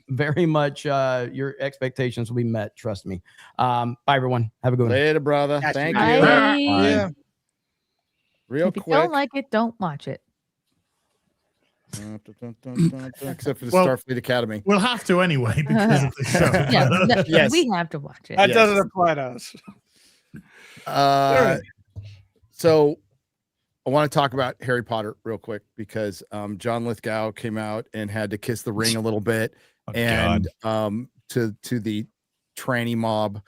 Speaker 9: very much, your expectations will be met. Trust me. Bye, everyone. Have a good one.
Speaker 4: Later, brother. Thank you.
Speaker 6: Bye.
Speaker 4: Yeah. Real
Speaker 6: If you
Speaker 4: quick.
Speaker 6: don't like it, don't watch it.
Speaker 4: Except for the
Speaker 1: Well,
Speaker 4: Starfleet Academy.
Speaker 1: We'll have to anyway because of the show.
Speaker 6: Yeah, no,
Speaker 4: Yes.
Speaker 6: we have to watch it.
Speaker 8: That doesn't apply to us.
Speaker 4: So I want to talk about Harry Potter real quick because John Lithgow came out and had to kiss the ring a little bit and to the tranny mob.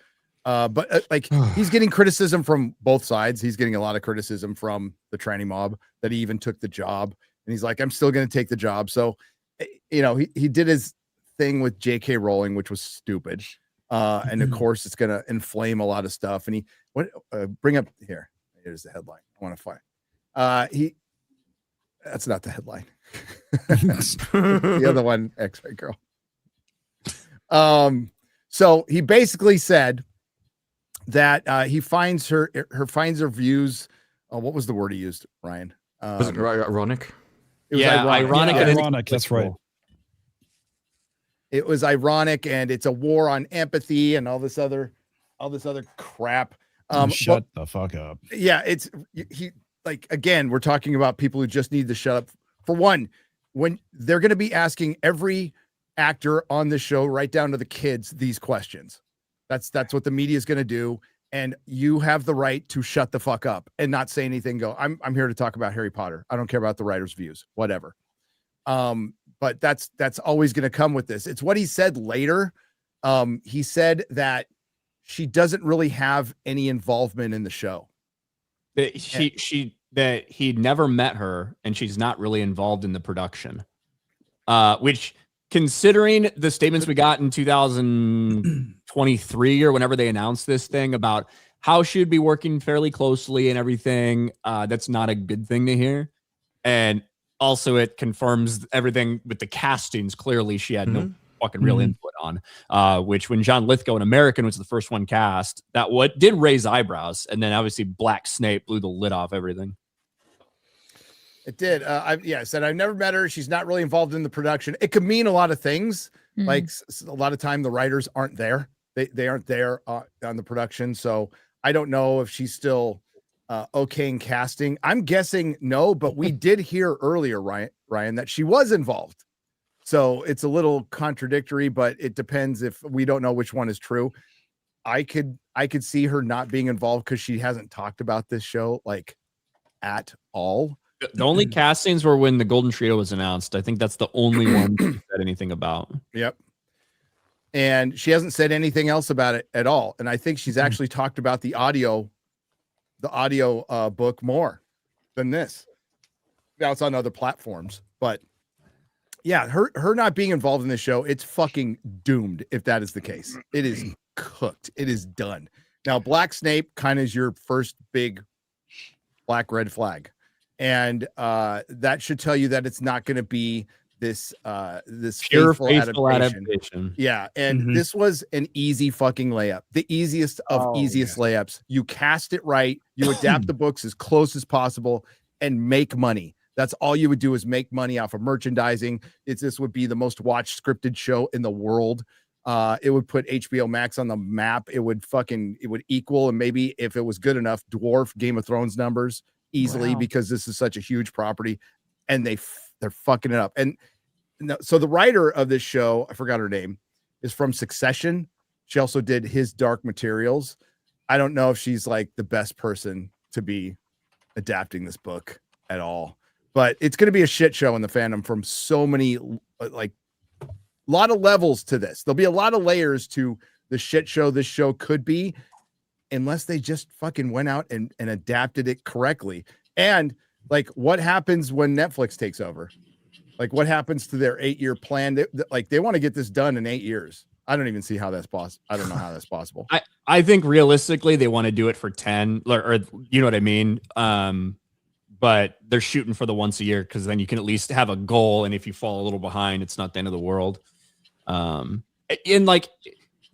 Speaker 4: But like he's getting criticism from both sides. He's getting a lot of criticism from the tranny mob that he even took the job. And he's like, I'm still going to take the job. So, you know, he did his thing with J.K. Rowling, which was stupid. And of course, it's going to inflame a lot of stuff. And bring up here. Here's the headline. I want to find. That's not the headline. The other one, X-Ray Girl. So he basically said that he finds her views. What was the word he used, Ryan?
Speaker 5: Was it ironic?
Speaker 4: It was
Speaker 10: ironic.
Speaker 2: Ironic. That's right.
Speaker 4: It was ironic, and it's a war on empathy and all this other crap.
Speaker 2: Shut the fuck up.
Speaker 4: Yeah, he like again, we're talking about people who just need to shut up. For one, when they're going to be asking every actor on the show, right down to the kids, these questions. That's what the media is going to do. And you have the right to shut the fuck up and not say anything. Go, I'm here to talk about Harry Potter. I don't care about the writer's views, whatever. But that's always going to come with this. It's what he said later. He said that she doesn't really have any involvement in the show.
Speaker 10: That he never met her and she's not really involved in the production. Which, considering the statements we got in 2023 or whenever they announced this thing about how she would be working fairly closely and everything, that's not a good thing to hear. And also it confirms everything with the castings. Clearly she had no fucking real input on, which when John Lithgow in American was the first one cast, that what did raise eyebrows. And then obviously Black Snape blew the lid off everything.
Speaker 4: It did. I said I've never met her. She's not really involved in the production. It could mean a lot of things. Like a lot of time the writers aren't there. They aren't there on the production. So I don't know if she's still okay in casting. I'm guessing no, but we did hear earlier, Ryan, that she was involved. So it's a little contradictory, but it depends if we don't know which one is true. I could see her not being involved because she hasn't talked about this show like at all.
Speaker 10: The only castings were when the Golden Trio was announced. I think that's the only one she said anything about.
Speaker 4: Yep. And she hasn't said anything else about it at all. And I think she's actually talked about the audio book more than this. Now it's on other platforms, but yeah, her not being involved in this show, it's fucking doomed if that is the case. It is cooked. It is done. Now, Black Snape kind of is your first big black red flag. And that should tell you that it's not going to be this
Speaker 10: pure
Speaker 4: faithful
Speaker 10: adaptation.
Speaker 4: Yeah, and this was an easy fucking layup. The easiest of layups. You cast it right, you adapt the books as close as possible and make money. That's all you would do is make money off of merchandising. This would be the most watched scripted show in the world. It would put HBO Max on the map. It would equal, and maybe if it was good enough, dwarf Game of Thrones numbers easily because this is such a huge property, and they're fucking it up. And so the writer of this show, I forgot her name, is from Succession. She also did His Dark Materials. I don't know if she's like the best person to be adapting this book at all, but it's going to be a shit show in the fandom from so many like lot of levels to this. There'll be a lot of layers to the shit show this show could be, unless they just fucking went out and adapted it correctly. And like, what happens when Netflix takes over? Like, what happens to their 8-year plan? They want to get this done in 8 years. I don't even see how that's possible. I don't know how that's possible.
Speaker 10: I think realistically they want to do it for 10 or you know what I mean? But they're shooting for the once a year because then you can at least have a goal. And if you fall a little behind, it's not the end of the world. In like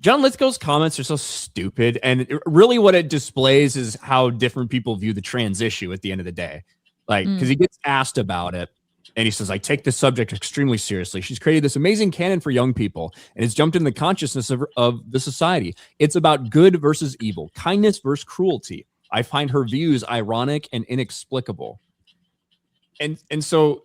Speaker 10: John Lithgow's comments are so stupid. And really what it displays is how different people view the trans issue at the end of the day. Like, because he gets asked about it. And he says, I take this subject extremely seriously. She's created this amazing canon for young people and it's jumped in the consciousness of the society. It's about good versus evil, kindness versus cruelty. I find her views ironic and inexplicable. And so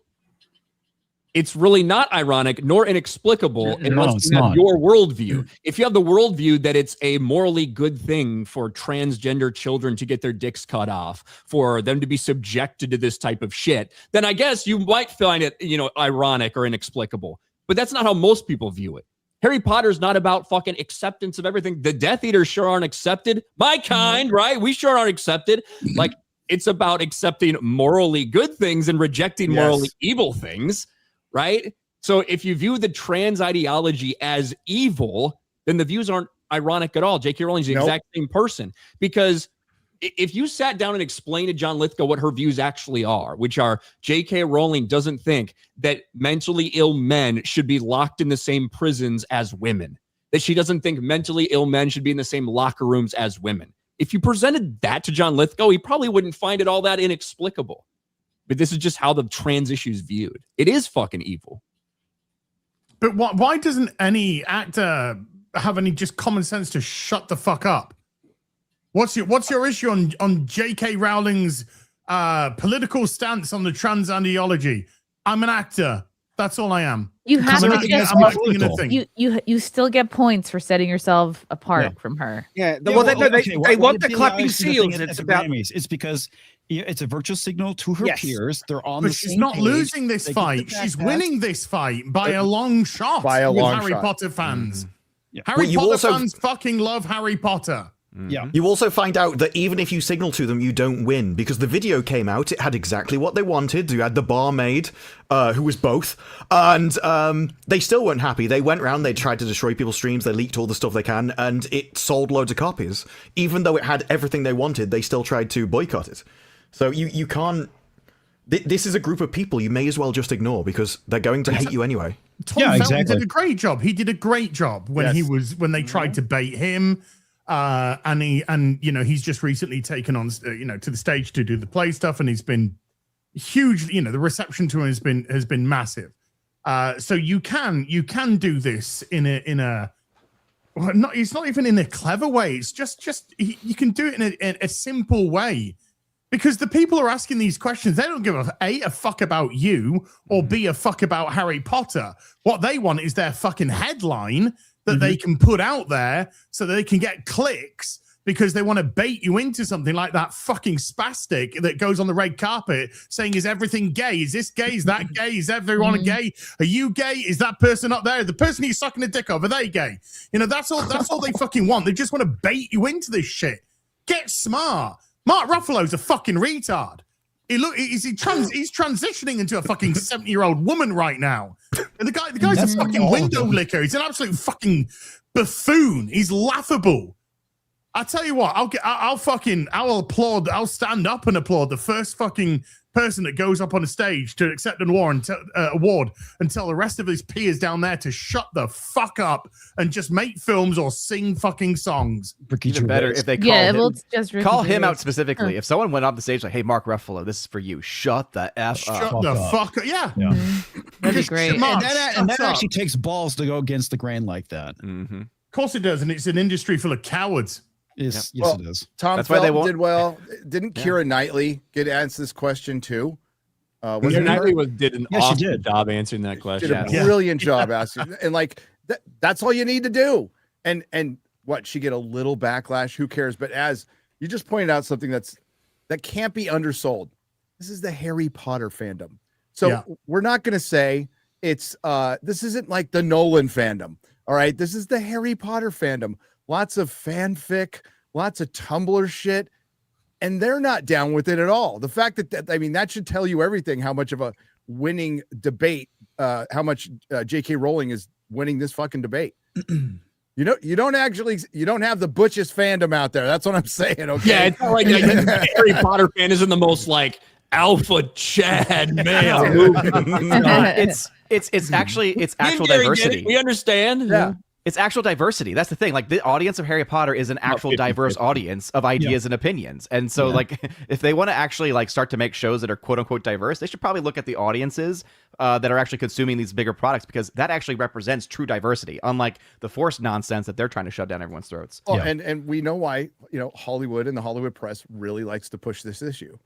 Speaker 10: it's really not ironic nor inexplicable unless you have your worldview. If you have the worldview that it's a morally good thing for transgender children to get their dicks cut off, for them to be subjected to this type of shit, then I guess you might find it, ironic or inexplicable. But that's not how most people view it. Harry Potter's not about fucking acceptance of everything. The Death Eaters sure aren't accepted. My kind, right? We sure aren't accepted. Like, it's about accepting morally good things and rejecting morally evil things. Right? So if you view the trans ideology as evil, then the views aren't ironic at all. J.K. Rowling's the exact same person. Because if you sat down and explained to John Lithgow what her views actually are, which are J.K. Rowling doesn't think that mentally ill men should be locked in the same prisons as women, that she doesn't think mentally ill men should be in the same locker rooms as women. If you presented that to John Lithgow, he probably wouldn't find it all that inexplicable. But this is just how the trans issue is viewed. It is fucking evil.
Speaker 1: But why doesn't any actor have any just common sense to shut the fuck up? What's your issue on J.K. Rowling's political stance on the trans ideology? I'm an actor. That's all I am.
Speaker 6: You have
Speaker 1: I'm
Speaker 6: to
Speaker 1: not acting in a thing.
Speaker 6: You still get points for setting yourself apart from her.
Speaker 8: Yeah. Well, they want the clapping seals.
Speaker 2: It's about Grammys. It's because it's a virtual signal to her peers. They're on
Speaker 1: but
Speaker 2: the
Speaker 1: she's
Speaker 2: same
Speaker 1: not
Speaker 2: page.
Speaker 1: losing this fight. She's winning this fight by a long shot.
Speaker 4: By a long
Speaker 1: Harry
Speaker 4: shot.
Speaker 1: Potter fans.
Speaker 2: Yeah.
Speaker 1: Harry Potter fans fucking love Harry Potter.
Speaker 2: Yeah.
Speaker 5: You also find out that even if you signal to them, you don't win, because the video came out, it had exactly what they wanted. You had the barmaid, who was both, and they still weren't happy. They went around, they tried to destroy people's streams, they leaked all the stuff they can, and it sold loads of copies. Even though it had everything they wanted, they still tried to boycott it. So you can't... This is a group of people you may as well just ignore, because they're going to hate you anyway.
Speaker 1: Tom Felton did a great job. He did a great job when when they tried to bait him. And he's just recently taken on to the stage to do the play stuff, and he's been huge. The reception to him has been massive. So you can do this in a it's not even in a clever way. It's just you can do it in a simple way, because the people are asking these questions. They don't give a fuck about you, or B, a fuck about Harry Potter. What they want is their fucking headline that they can put out there so that they can get clicks, because they want to bait you into something like that fucking spastic that goes on the red carpet saying, is everything gay? Is this gay? Is that gay? Is everyone gay? Are you gay? Is that person up there? The person you're sucking a dick of, are they gay? That's all they fucking want. They just want to bait you into this shit. Get smart. Mark Ruffalo's a fucking retard. He's transitioning into a fucking 70-year-old woman right now. And the guy's a fucking window licker. He's an absolute fucking buffoon. He's laughable. I tell you what, I'll applaud. I'll stand up and applaud the first fucking person that goes up on a stage to accept an award and tell the rest of his peers down there to shut the fuck up and just make films or sing fucking songs.
Speaker 3: Even better if they call him out specifically. If someone went off the stage like, "Hey, Mark Ruffalo, this is for you. Shut the f up."
Speaker 1: Shut the fuck up. Yeah.
Speaker 6: That'd be great.
Speaker 2: And that actually takes balls to go against the grain like that.
Speaker 1: Of course it does, and it's an industry full of cowards.
Speaker 2: Yes,
Speaker 4: it
Speaker 2: is.
Speaker 4: Tom Felton did well. Didn't Keira Knightley get asked this question too?
Speaker 10: Keira Knightley did an awesome job answering that question.
Speaker 4: Did a brilliant job asking, and that's all you need to do. And what, she get a little backlash? Who cares? But as you just pointed out, something that can't be undersold. This is the Harry Potter fandom. So we're not going to say this isn't like the Nolan fandom. All right, this is the Harry Potter fandom. Lots of fanfic, lots of Tumblr shit, and they're not down with it at all. The fact that I mean, that should tell you everything. How much of a winning debate? How much J.K. Rowling is winning this fucking debate? You don't have the butchest fandom out there. That's what I'm saying. Okay.
Speaker 10: Yeah, it's not like the Harry Potter fan isn't the most like alpha Chad male.
Speaker 3: It's actual diversity.
Speaker 10: We understand.
Speaker 4: Yeah.
Speaker 3: It's actual diversity. That's the thing. Like the audience of Harry Potter is an actual diverse audience of ideas and opinions. And so like if they want to actually like start to make shows that are quote unquote diverse, they should probably look at the audiences that are actually consuming these bigger products, because that actually represents true diversity, unlike the forced nonsense that they're trying to shove down everyone's throats.
Speaker 4: Oh, and we know why, Hollywood and the Hollywood press really likes to push this issue.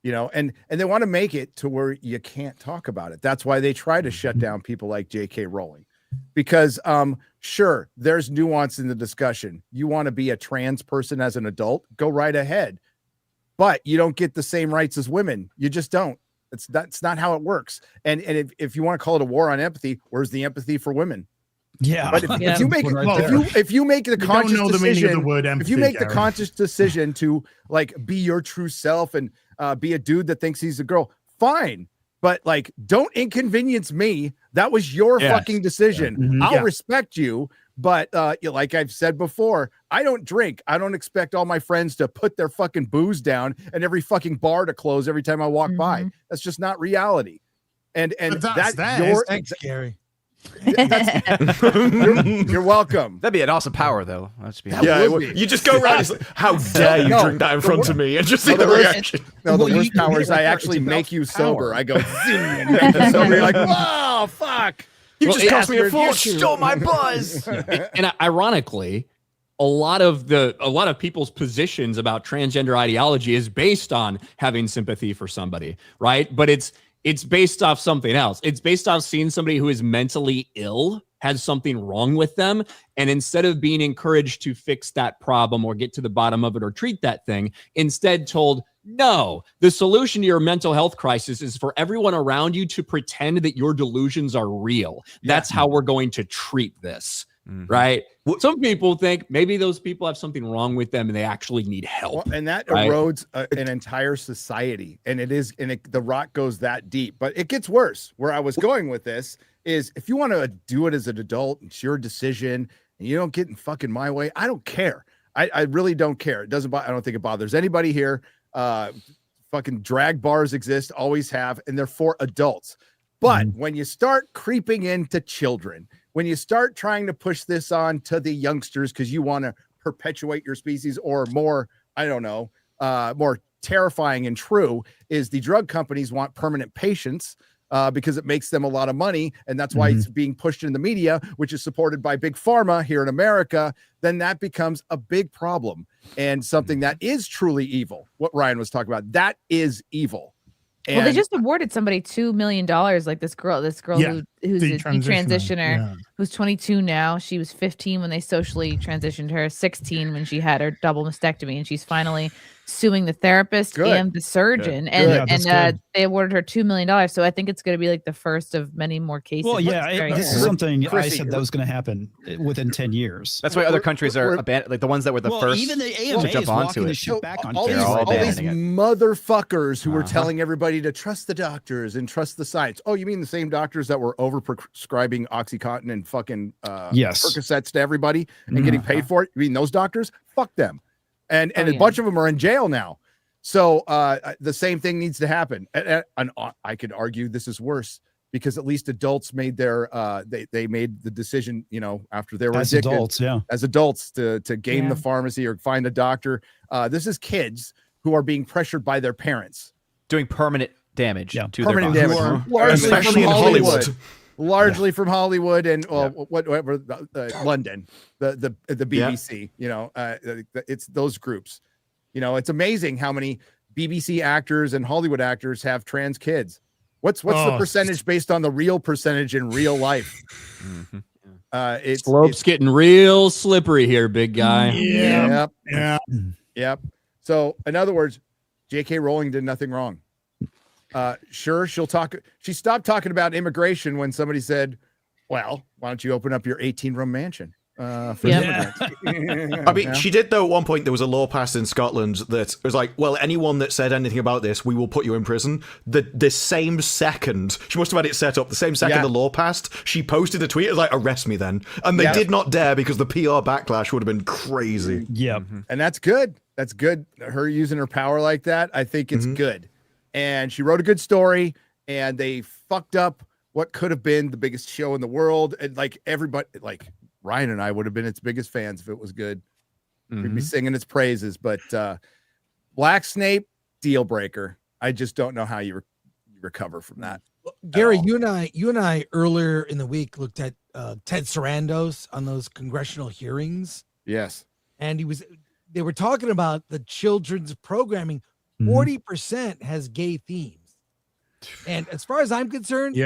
Speaker 4: And they want to make it to where you can't talk about it. That's why they try to shut down people like J.K. Rowling. Because sure, there's nuance in the discussion. You want to be a trans person as an adult, go right ahead. But you don't get the same rights as women. You just don't. That's not how it works. And if you want to call it a war on empathy, where's the empathy for women?
Speaker 2: Yeah.
Speaker 4: But if you make the conscious decision, if you make the conscious decision to like be your true self and be a dude that thinks he's a girl, fine. But like, don't inconvenience me. That was your fucking decision. I'll respect you. But like I've said before, I don't drink. I don't expect all my friends to put their fucking booze down and every fucking bar to close every time I walk by. That's just not reality. And
Speaker 7: Thanks, Gary.
Speaker 4: You're welcome.
Speaker 3: That'd be an awesome power, though.
Speaker 5: You just go around. How dare you drink that in front of me and just see the reaction?
Speaker 4: No, the worst power is I actually make you sober. I go zing and make you sober. You're like, oh fuck!
Speaker 5: You just cost me a
Speaker 3: You stole my buzz.
Speaker 10: And ironically, a lot of people's positions about transgender ideology is based on having sympathy for somebody, right? But it's based off something else. It's based off seeing somebody who is mentally ill, has something wrong with them, and instead of being encouraged to fix that problem or get to the bottom of it or treat that thing, instead told, no, the solution to your mental health crisis is for everyone around you to pretend that your delusions are real. That's how we're going to treat this. Right? Some people think maybe those people have something wrong with them and they actually need help.
Speaker 4: And that erodes an entire society. And the rot goes that deep. But it gets worse. Where I was going with this is, if you want to do it as an adult, it's your decision, and you don't get in fucking my way, I don't care. I really don't care. I don't think it bothers anybody here. Fucking drag bars exist, always have, and they're for adults. But when you start creeping into children, when you start trying to push this on to the youngsters because you want to perpetuate your species, or more, I don't know, more terrifying and true is the drug companies want permanent patients because it makes them a lot of money. And that's why it's being pushed in the media, which is supported by Big Pharma here in America. Then that becomes a big problem and something that is truly evil. What Ryan was talking about, that is evil.
Speaker 6: Well, they just awarded somebody $2 million, like this girl who's a transitioner, who's 22 now. She was 15 when they socially transitioned her, 16 when she had her double mastectomy, and she's finally suing the therapist and the surgeon. And they awarded her $2 million. So I think it's going to be like the first of many more cases.
Speaker 2: Well, this is something I said that was going to happen within 10 years.
Speaker 3: That's why other countries are like the ones that were the first
Speaker 2: even the AMA
Speaker 3: to jump onto it.
Speaker 4: All these motherfuckers who were telling everybody to trust the doctors and trust the science. Oh, you mean the same doctors that were over prescribing OxyContin and fucking Percocets to everybody and getting paid for it? You mean those doctors? Fuck them. And a bunch of them are in jail now. So the same thing needs to happen. And I could argue this is worse because at least adults made their they made the decision, after they were addicted, as adults to game the pharmacy or find a doctor. This is kids who are being pressured by their parents,
Speaker 3: doing permanent damage to
Speaker 4: permanent
Speaker 3: their
Speaker 4: damage,
Speaker 3: bodies.
Speaker 4: largely from Hollywood. Largely from Hollywood and whatever, London, the BBC, it's those groups. It's amazing how many BBC actors and Hollywood actors have trans kids. What's the percentage based on the real percentage in real life?
Speaker 10: Slope's getting real slippery here, big guy.
Speaker 4: Yep. So in other words, J.K. Rowling did nothing wrong. Sure, she'll talk. She stopped talking about immigration when somebody said, well, why don't you open up your 18-room mansion for immigrants?
Speaker 5: I mean, she did, though, at one point, there was a law passed in Scotland that was like, well, anyone that said anything about this, we will put you in prison. The same second, she must have had it set up, the same second the law passed, she posted a tweet, it was like, arrest me then. And they did not dare because the PR backlash would have been crazy.
Speaker 2: Yeah.
Speaker 4: And that's good. That's good. Her using her power like that, I think it's good. And she wrote a good story, and they fucked up what could have been the biggest show in the world. And like everybody, like Ryan and I would have been its biggest fans if it was good. We'd be singing its praises. But Black Snape, deal breaker. I just don't know how you recover from that.
Speaker 7: Gary, you and I earlier in the week looked at Ted Sarandos on those congressional hearings.
Speaker 4: Yes.
Speaker 7: And they were talking about the children's programming. 40% has gay themes. And as far as I'm concerned,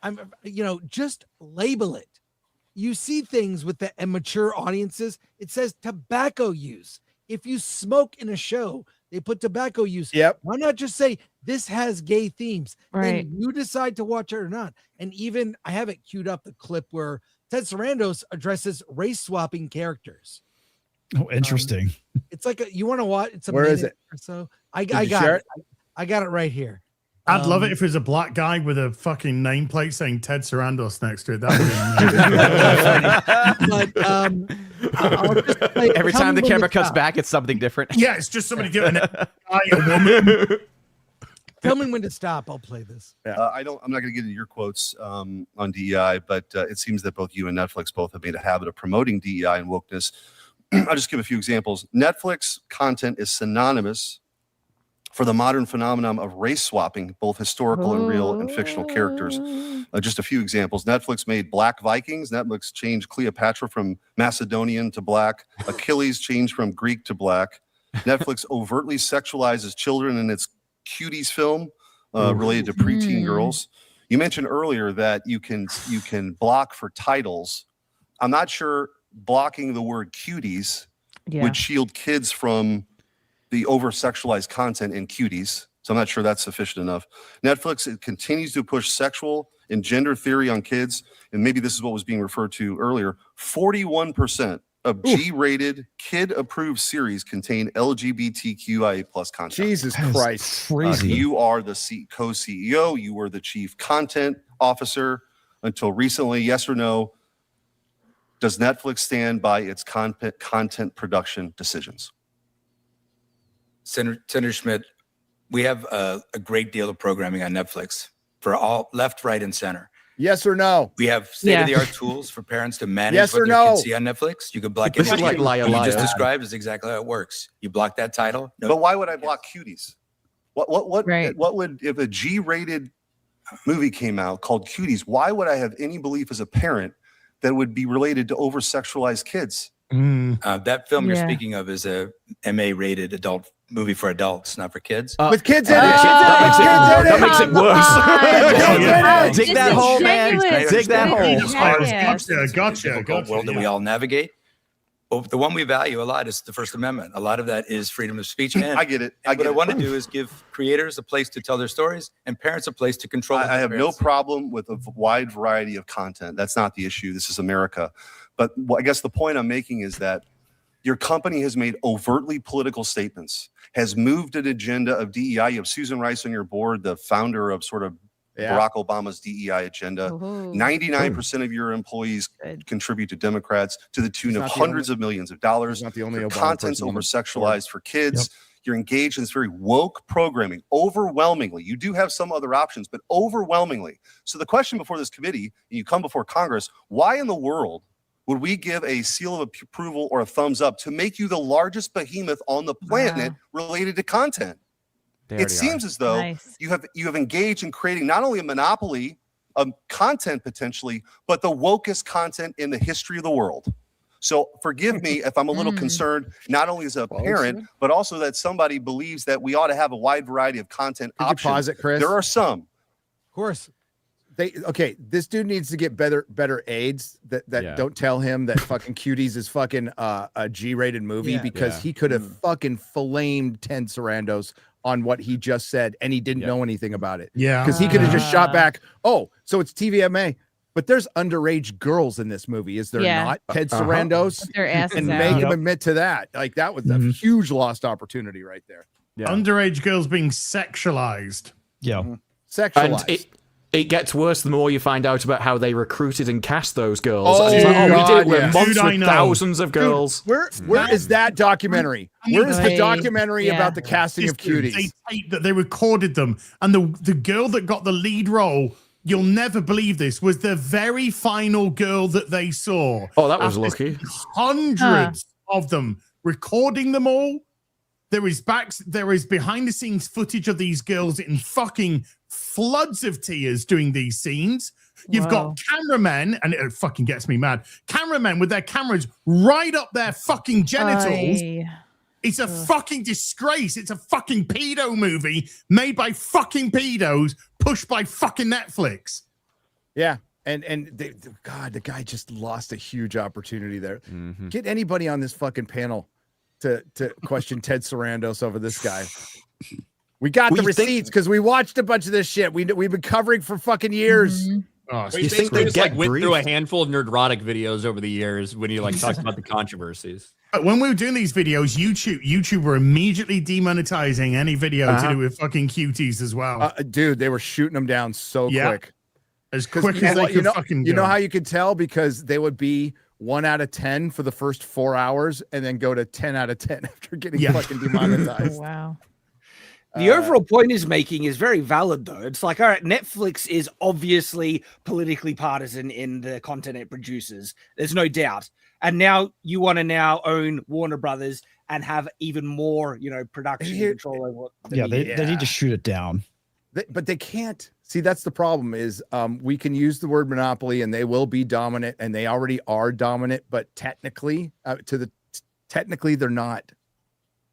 Speaker 7: I'm just label it. You see things with the immature audiences, it says tobacco use. If you smoke in a show, they put tobacco use.
Speaker 4: Yep.
Speaker 7: Why not just say this has gay themes?
Speaker 6: Right.
Speaker 7: Then you decide to watch it or not. And even I have it queued up, the clip where Ted Sarandos addresses race swapping characters.
Speaker 2: Oh, interesting.
Speaker 7: It's like you want to watch. It's a
Speaker 4: Where is
Speaker 7: minute
Speaker 4: it?
Speaker 7: or so. I got it. I got it right here.
Speaker 1: I'd love it if there's a black guy with a fucking nameplate saying Ted Sarandos next to it. That would be
Speaker 7: amazing. But I'll just play,
Speaker 3: every time the camera cuts back, it's something different.
Speaker 1: Yeah, it's just somebody giving a guy a woman.
Speaker 7: Tell me when to stop. I'll play this.
Speaker 11: I'm not going to get into your quotes on DEI, but it seems that both you and Netflix both have made a habit of promoting DEI and wokeness. I'll just give a few examples. Netflix content is synonymous for the modern phenomenon of race swapping, both historical and real and fictional characters. Just a few examples. Netflix made Black Vikings. Netflix changed Cleopatra from Macedonian to black. Achilles changed from Greek to black. Netflix overtly sexualizes children in its Cuties film related to preteen girls. You mentioned earlier that you can block for titles. I'm not sure blocking the word cuties would shield kids from the over-sexualized content in Cuties. So I'm not sure that's sufficient enough. Netflix, it continues to push sexual and gender theory on kids. And maybe this is what was being referred to earlier. 41% of G-rated, kid-approved series contain LGBTQIA+ content.
Speaker 4: Jesus Christ.
Speaker 2: Crazy.
Speaker 11: You are the co-CEO. You were the chief content officer until recently. Yes or no? Does Netflix stand by its content production decisions?
Speaker 12: Senator Schmidt, we have a great deal of programming on Netflix for all left, right, and center.
Speaker 4: Yes or no?
Speaker 12: We have state-of-the-art tools for parents to manage what they can see on Netflix. You can block
Speaker 3: This is
Speaker 12: anything.
Speaker 3: like Liar,
Speaker 12: What you
Speaker 3: Liar.
Speaker 12: just described is exactly how it works. You block that title. No,
Speaker 11: But why would I block Cuties? What would, if a G-rated movie came out called Cuties, why would I have any belief as a parent that would be related to over-sexualized kids?
Speaker 12: that film you're speaking of is a MA-rated adult movie for adults, not for kids.
Speaker 4: With kids in it.
Speaker 12: That makes it worse.
Speaker 3: Dig that hole, man. Dig that hole.
Speaker 12: Gotcha. World that we all navigate. But the one we value a lot is the First Amendment. A lot of that is freedom of speech. And
Speaker 11: I get it.
Speaker 12: What I want to do is give creators a place to tell their stories and parents a place to control.
Speaker 11: I have no problem with a wide variety of content. That's not the issue. This is America. But I guess the point I'm making is that your company has made overtly political statements, has moved an agenda of DEI. You have Susan Rice on your board, the founder of sort of Barack Obama's DEI agenda. 99% of your employees contribute to Democrats to the tune of hundreds of millions of dollars.
Speaker 4: Not the only
Speaker 11: Your
Speaker 4: Obama
Speaker 11: content's
Speaker 4: person on the
Speaker 11: over-sexualized for kids. You're engaged in this very woke programming. Overwhelmingly, you do have some other options, but overwhelmingly. So the question before this committee, and you come before Congress, why in the world would we give a seal of approval or a thumbs up to make you the largest behemoth on the planet related to content? It seems as though you have engaged in creating not only a monopoly of content potentially, but the wokest content in the history of the world. So forgive me if I'm a little concerned, not only as a parent, but also that somebody believes that we ought to have a wide variety of content options.
Speaker 4: You pause it, Chris?
Speaker 11: There are some.
Speaker 7: Of course.
Speaker 4: This dude needs to get better aids that don't tell him that fucking Cuties is fucking a G-rated movie because he could have fucking filleted Ted Sarandos on what he just said, and he didn't know anything about it.
Speaker 1: Yeah.
Speaker 4: Because he could have just shot back, oh, so it's TVMA. But there's underage girls in this movie, is there not? Ted Sarandos,
Speaker 6: With their asses
Speaker 4: and
Speaker 6: out.
Speaker 4: make him admit to that. Like that was a huge lost opportunity right there.
Speaker 1: Underage girls being sexualized.
Speaker 2: Yeah.
Speaker 4: Sexualized.
Speaker 5: And it gets worse the more you find out about how they recruited and cast those girls.
Speaker 4: Oh,
Speaker 5: And it's like,
Speaker 4: God,
Speaker 5: we're
Speaker 4: yeah.
Speaker 5: months
Speaker 1: Dude, I
Speaker 5: with
Speaker 1: know.
Speaker 5: thousands of girls.
Speaker 4: Where is that documentary? Where is the documentary about the casting of cuties?
Speaker 1: They taped that, they recorded them, and the girl that got the lead role, you'll never believe this, was the very final girl that they saw.
Speaker 5: Oh, that was
Speaker 1: After
Speaker 5: lucky.
Speaker 1: Hundreds of them, recording them all. There is behind the scenes footage of these girls in fucking floods of tears doing these scenes. You've got cameramen, and it fucking gets me mad. Cameramen with their cameras right up their fucking genitals. It's a fucking disgrace. It's a fucking pedo movie made by fucking pedos, pushed by fucking Netflix.
Speaker 4: Yeah. God, the guy just lost a huge opportunity there. Get anybody on this fucking panel to question Ted Sarandos over this guy. We got the receipts because we watched a bunch of this shit. We've been covering for fucking years.
Speaker 10: Oh, you think they just went through a handful of Nerdrotic videos over the years when he talked about the controversies?
Speaker 1: But when we were doing these videos, YouTube were immediately demonetizing any video to do with fucking cuties as well.
Speaker 4: Dude, they were shooting them down so quick.
Speaker 1: As quick as they could fucking go.
Speaker 4: You know how you could tell? Because they would be 1 out of 10 for the first 4 hours and then go to 10 out of 10 after getting fucking demonetized.
Speaker 6: Wow.
Speaker 8: The overall point he's making is very valid, though. It's like, all right, Netflix is obviously politically partisan in the content it produces. There's no doubt. And now you want to now own Warner Brothers and have even more, production control over what.
Speaker 2: They need to shoot it down.
Speaker 4: But they can't. See, that's the problem is we can use the word monopoly and they will be dominant and they already are dominant. But technically, they're not.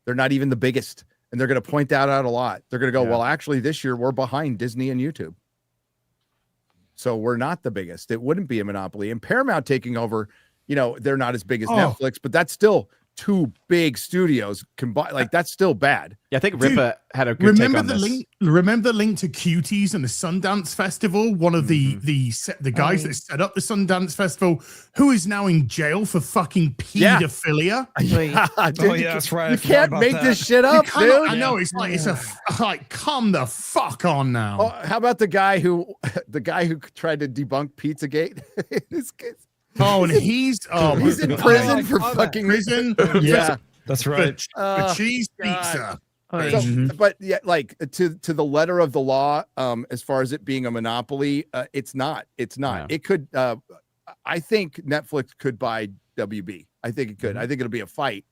Speaker 4: They're not even the biggest. And they're going to point that out a lot. They're going to go, well, actually, this year we're behind Disney and YouTube. So we're not the biggest. It wouldn't be a monopoly. And Paramount taking over, they're not as big as Netflix, but that's still two big studios combined. Like, that's still bad.
Speaker 3: Yeah, I think Ripa had a good take on this.
Speaker 1: Remember the link to Cuties and the Sundance Festival? One of the guys that set up the Sundance Festival, who is now in jail for fucking pedophilia.
Speaker 4: Dude,
Speaker 2: that's right.
Speaker 4: You can't make this shit up, dude.
Speaker 1: I know. It's like come the fuck on now.
Speaker 4: Oh, how about the guy who tried to debunk Pizzagate?
Speaker 1: And he's
Speaker 4: in prison for fucking
Speaker 1: prison.
Speaker 2: Yeah, that's right.
Speaker 1: For cheese pizza.
Speaker 4: But yeah, like to the letter of the law, as far as it being a monopoly, it's not.
Speaker 3: Yeah.
Speaker 4: It could. I think Netflix could buy WB. I think it could. I think it'll be a fight.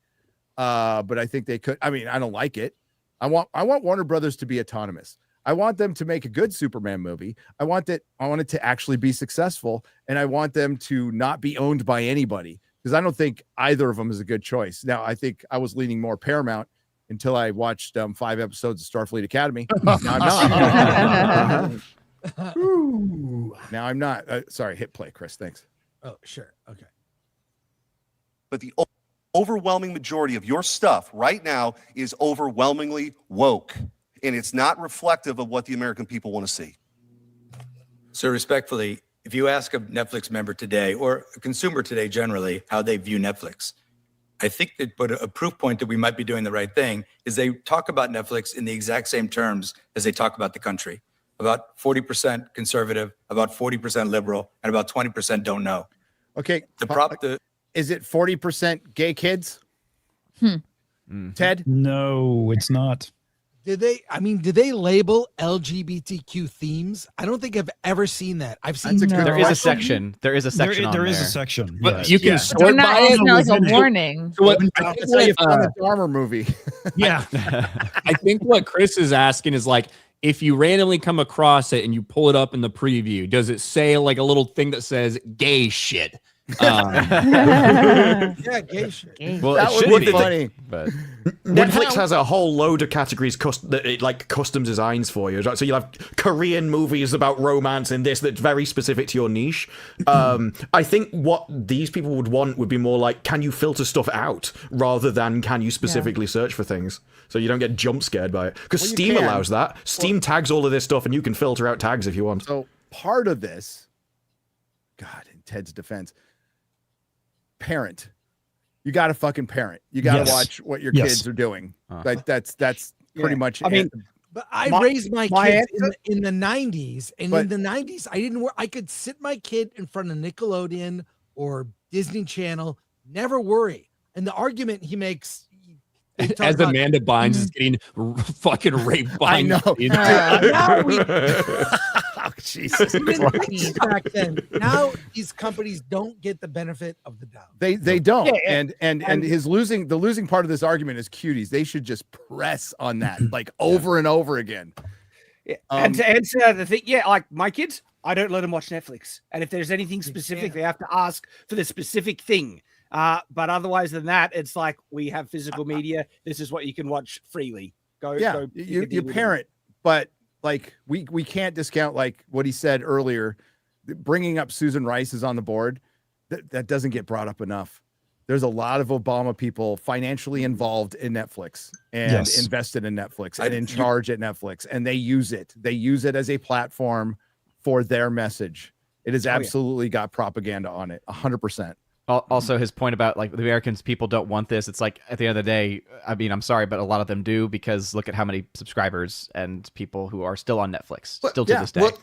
Speaker 4: But I think they could. I mean, I don't like it. I want Warner Brothers to be autonomous. I want them to make a good Superman movie. I want it to actually be successful, and I want them to not be owned by anybody because I don't think either of them is a good choice. Now, I think I was leaning more Paramount until I watched 5 episodes of Starfleet Academy. Now I'm not. Now I'm not. Sorry, hit play, Chris. Thanks.
Speaker 7: Oh, sure. Okay.
Speaker 11: But the overwhelming majority of your stuff right now is overwhelmingly woke. And it's not reflective of what the American people want to see.
Speaker 12: So respectfully, if you ask a Netflix member today or a consumer today generally how they view Netflix, I think that a proof point that we might be doing the right thing is they talk about Netflix in the exact same terms as they talk about the country. About 40% conservative, about 40% liberal, and about 20% don't know.
Speaker 4: Okay. Is it 40% gay kids? Ted?
Speaker 2: No, it's not.
Speaker 7: Did they label LGBTQ themes? I don't think I've ever seen that. I've seen
Speaker 3: there is a section. There is a section.
Speaker 2: There is a section.
Speaker 10: But you can
Speaker 6: sort by it. It's not like a warning.
Speaker 4: That's how you found the Dharma movie.
Speaker 1: Yeah.
Speaker 10: I think what Chris is asking is like, if you randomly come across it and you pull it up in the preview, does it say like a little thing that says gay shit?
Speaker 7: Yeah, gay shit.
Speaker 3: Well,
Speaker 4: That
Speaker 3: it
Speaker 4: would
Speaker 3: should
Speaker 4: be
Speaker 3: be
Speaker 4: funny.
Speaker 3: but
Speaker 5: Netflix has a whole load of categories that it like custom designs for you. So you'll have Korean movies about romance in this that's very specific to your niche. I think what these people would want would be more like, can you filter stuff out rather than can you specifically search for things so you don't get jump scared by it? Because Steam allows that. Steam tags all of this stuff and you can filter out tags if you want.
Speaker 4: So part of this, God, in Ted's defense, parent. You got to fucking parent. You got to watch what your kids are doing. That's pretty much.
Speaker 7: I mean, but I raised my kids in the 90s, and in the 90s, I didn't. I could sit my kid in front of Nickelodeon or Disney Channel, never worry. And the argument he makes,
Speaker 10: as Amanda Bynes is getting fucking raped by
Speaker 4: I know.
Speaker 7: Oh, Jesus back then. Now these companies don't get the benefit of the doubt.
Speaker 4: They don't. Yeah, and his losing part of this argument is cuties. They should just press on that like over and over again.
Speaker 8: Yeah. And to answer the thing, like my kids, I don't let them watch Netflix. And if there's anything specific, they have to ask for the specific thing. But otherwise than that, it's like we have physical media. This is what you can watch freely.
Speaker 4: You parent, but like we can't discount like what he said earlier. Bringing up Susan Rice is on the board. That doesn't get brought up enough. There's a lot of Obama people financially involved in Netflix and invested in Netflix and in charge at Netflix, and they use it. They use it as a platform for their message. It has absolutely got propaganda on it, 100%.
Speaker 3: Also, his point about like the Americans, people don't want this. It's like at the end of the day, I mean, I'm sorry, but a lot of them do, because look at how many subscribers and people who are still on Netflix still to this day.
Speaker 5: Well,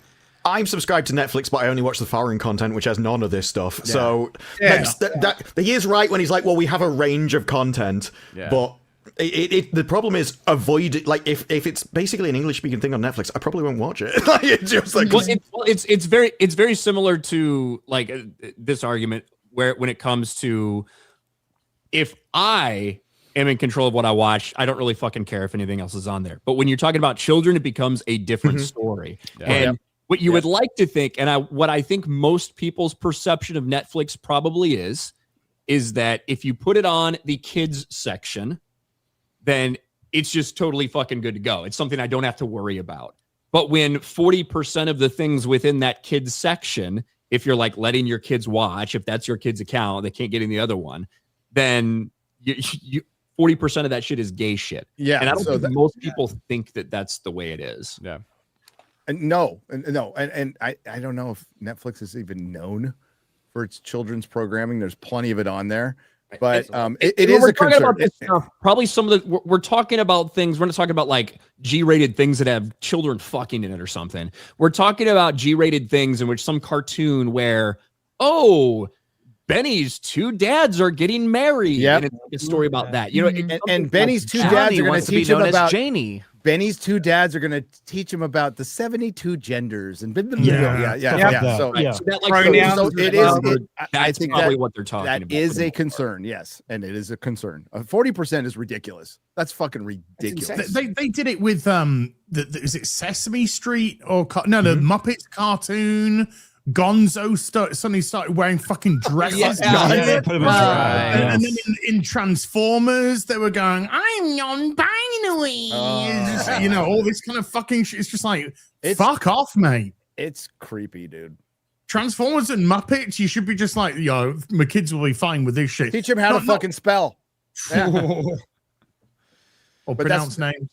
Speaker 5: I'm subscribed to Netflix, but I only watch the foreign content, which has none of this stuff. Yeah. So he is right when he's like, well, we have a range of content, but the problem is avoid it. Like if it's basically an English speaking thing on Netflix, I probably won't watch it. Like, it's just like,
Speaker 10: it's very similar to like this argument where when it comes to if I am in control of what I watch, I don't really fucking care if anything else is on there. But when you're talking about children, it becomes a different story. And what you would like to think, and what I think most people's perception of Netflix probably is that if you put it on the kids section, then it's just totally fucking good to go. It's something I don't have to worry about. But when 40% of the things within that kids section, if you're like letting your kids watch, if that's your kid's account, they can't get in the other one, then you 40% of that shit is gay shit.
Speaker 4: Yeah.
Speaker 10: And I don't think most people think that that's the way it is.
Speaker 3: Yeah.
Speaker 4: And no. And I don't know if Netflix is even known for its children's programming. There's plenty of it on there. But it is a concern.
Speaker 10: About this stuff, probably some of the we're talking about things. We're not talking about like G-rated things that have children fucking in it or something. We're talking about G-rated things in which some cartoon where Benny's two dads are getting married. And it's like a story about that. You know,
Speaker 4: and Benny's two dads are going to teach him about
Speaker 3: Janie.
Speaker 4: Benny's two dads are going to teach him about the 72 genders and So
Speaker 10: it is.
Speaker 4: I think
Speaker 10: probably what they're talking about.
Speaker 4: That is a concern, yes, and it is a concern. 40% is ridiculous. That's fucking ridiculous.
Speaker 1: They did it with is it Sesame Street or the Muppets cartoon? Gonzo suddenly started wearing fucking dresses. And then in Transformers, they were going, I'm non-binary. All this kind of fucking shit. It's just like, fuck off, mate.
Speaker 4: It's creepy, dude.
Speaker 1: Transformers and Muppets, you should be just like, my kids will be fine with this shit.
Speaker 4: Teach them how to fucking spell.
Speaker 1: Or pronounce names.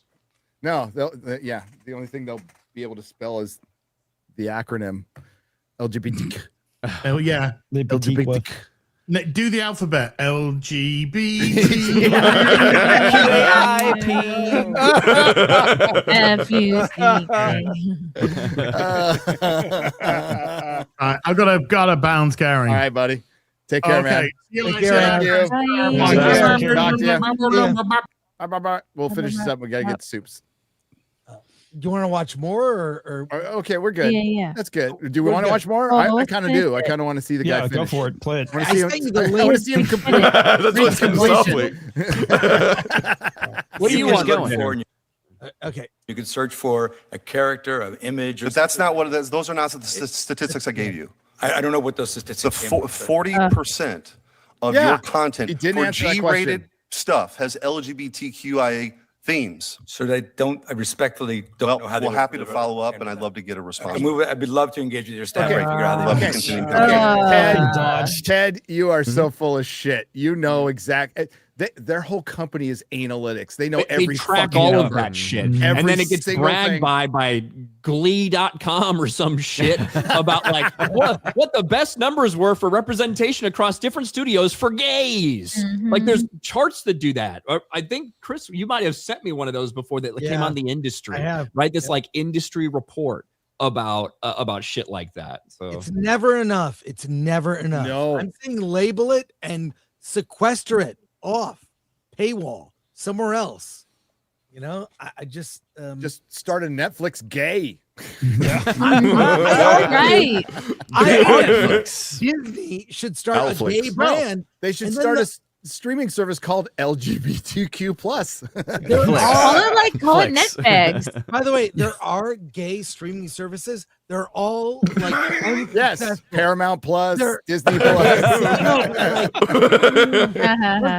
Speaker 4: No, the only thing they'll be able to spell is the acronym. LGBT.
Speaker 1: Oh yeah,
Speaker 4: LGBT.
Speaker 1: Do the alphabet. LGBT. I've got a bounce, Gary.
Speaker 4: All right, buddy. Take care, man.
Speaker 1: Take care.
Speaker 4: Bye. We'll finish this up. We gotta get the soups.
Speaker 7: Do you want to watch more or
Speaker 4: okay, we're good.
Speaker 6: Yeah.
Speaker 4: That's good. Do we want to watch more? I kind of do. I kind of want to see the guy finish.
Speaker 2: Go for it. Play it.
Speaker 4: I want to see him complete.
Speaker 5: That's what's coming softly.
Speaker 3: What do you want going for?
Speaker 7: Okay.
Speaker 12: You can search for a character, an image.
Speaker 11: But that's not what it is. Those are not the statistics I gave you.
Speaker 12: I don't know what those statistics.
Speaker 11: The 40% of your content for G-rated stuff has LGBTQIA themes.
Speaker 12: So I respectfly don't know how they.
Speaker 11: We're happy to follow up, and I'd love to get a response.
Speaker 12: I'd love to engage with your staff.
Speaker 4: Okay.
Speaker 12: Right, figure out how they
Speaker 4: Ted, you are so full of shit. You know exactly. Their whole company is analytics. They know
Speaker 10: They track all of that shit. And then it gets bragged by Glee.com or some shit about like what the best numbers were for representation across different studios for gays. Like there's charts that do that. I think, Chris, you might have sent me one of those before that came on the industry.
Speaker 7: I have.
Speaker 10: Right? This like industry report about shit like that. So
Speaker 7: it's never enough. It's never enough.
Speaker 4: No.
Speaker 7: I'm saying label it and sequester it off, paywall somewhere else. You know, I just
Speaker 4: start a Netflix gay.
Speaker 6: Right.
Speaker 7: Disney should start a gay brand.
Speaker 4: They should start a streaming service called LGBTQ+.
Speaker 6: Call it Netflix.
Speaker 7: By the way, there are gay streaming services. They're all like
Speaker 4: yes, Paramount Plus, Disney Plus.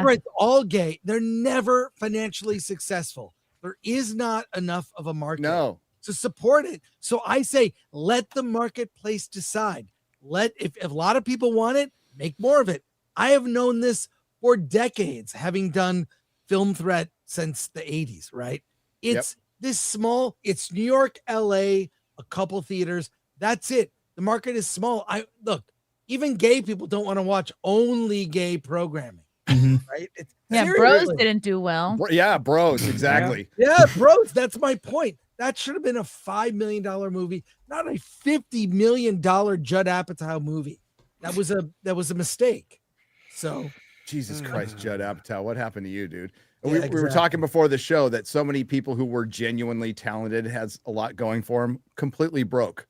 Speaker 7: It's all gay. They're never financially successful. There is not enough of a market to support it. So I say, let the marketplace decide. If a lot of people want it, make more of it. I have known this for decades, having done Film Threat since the 80s, right? It's this small, it's New York, LA, a couple theaters. That's it. The market is small. Look, even gay people don't want to watch only gay programming, right?
Speaker 6: Bros didn't do well.
Speaker 4: Yeah, Bros, exactly.
Speaker 7: Yeah, Bros, that's my point. That should have been a $5 million movie, not a $50 million Judd Apatow movie. That was a mistake. So
Speaker 4: Jesus Christ, Judd Apatow, what happened to you, dude? We were talking before the show that so many people who were genuinely talented, has a lot going for them, completely broke.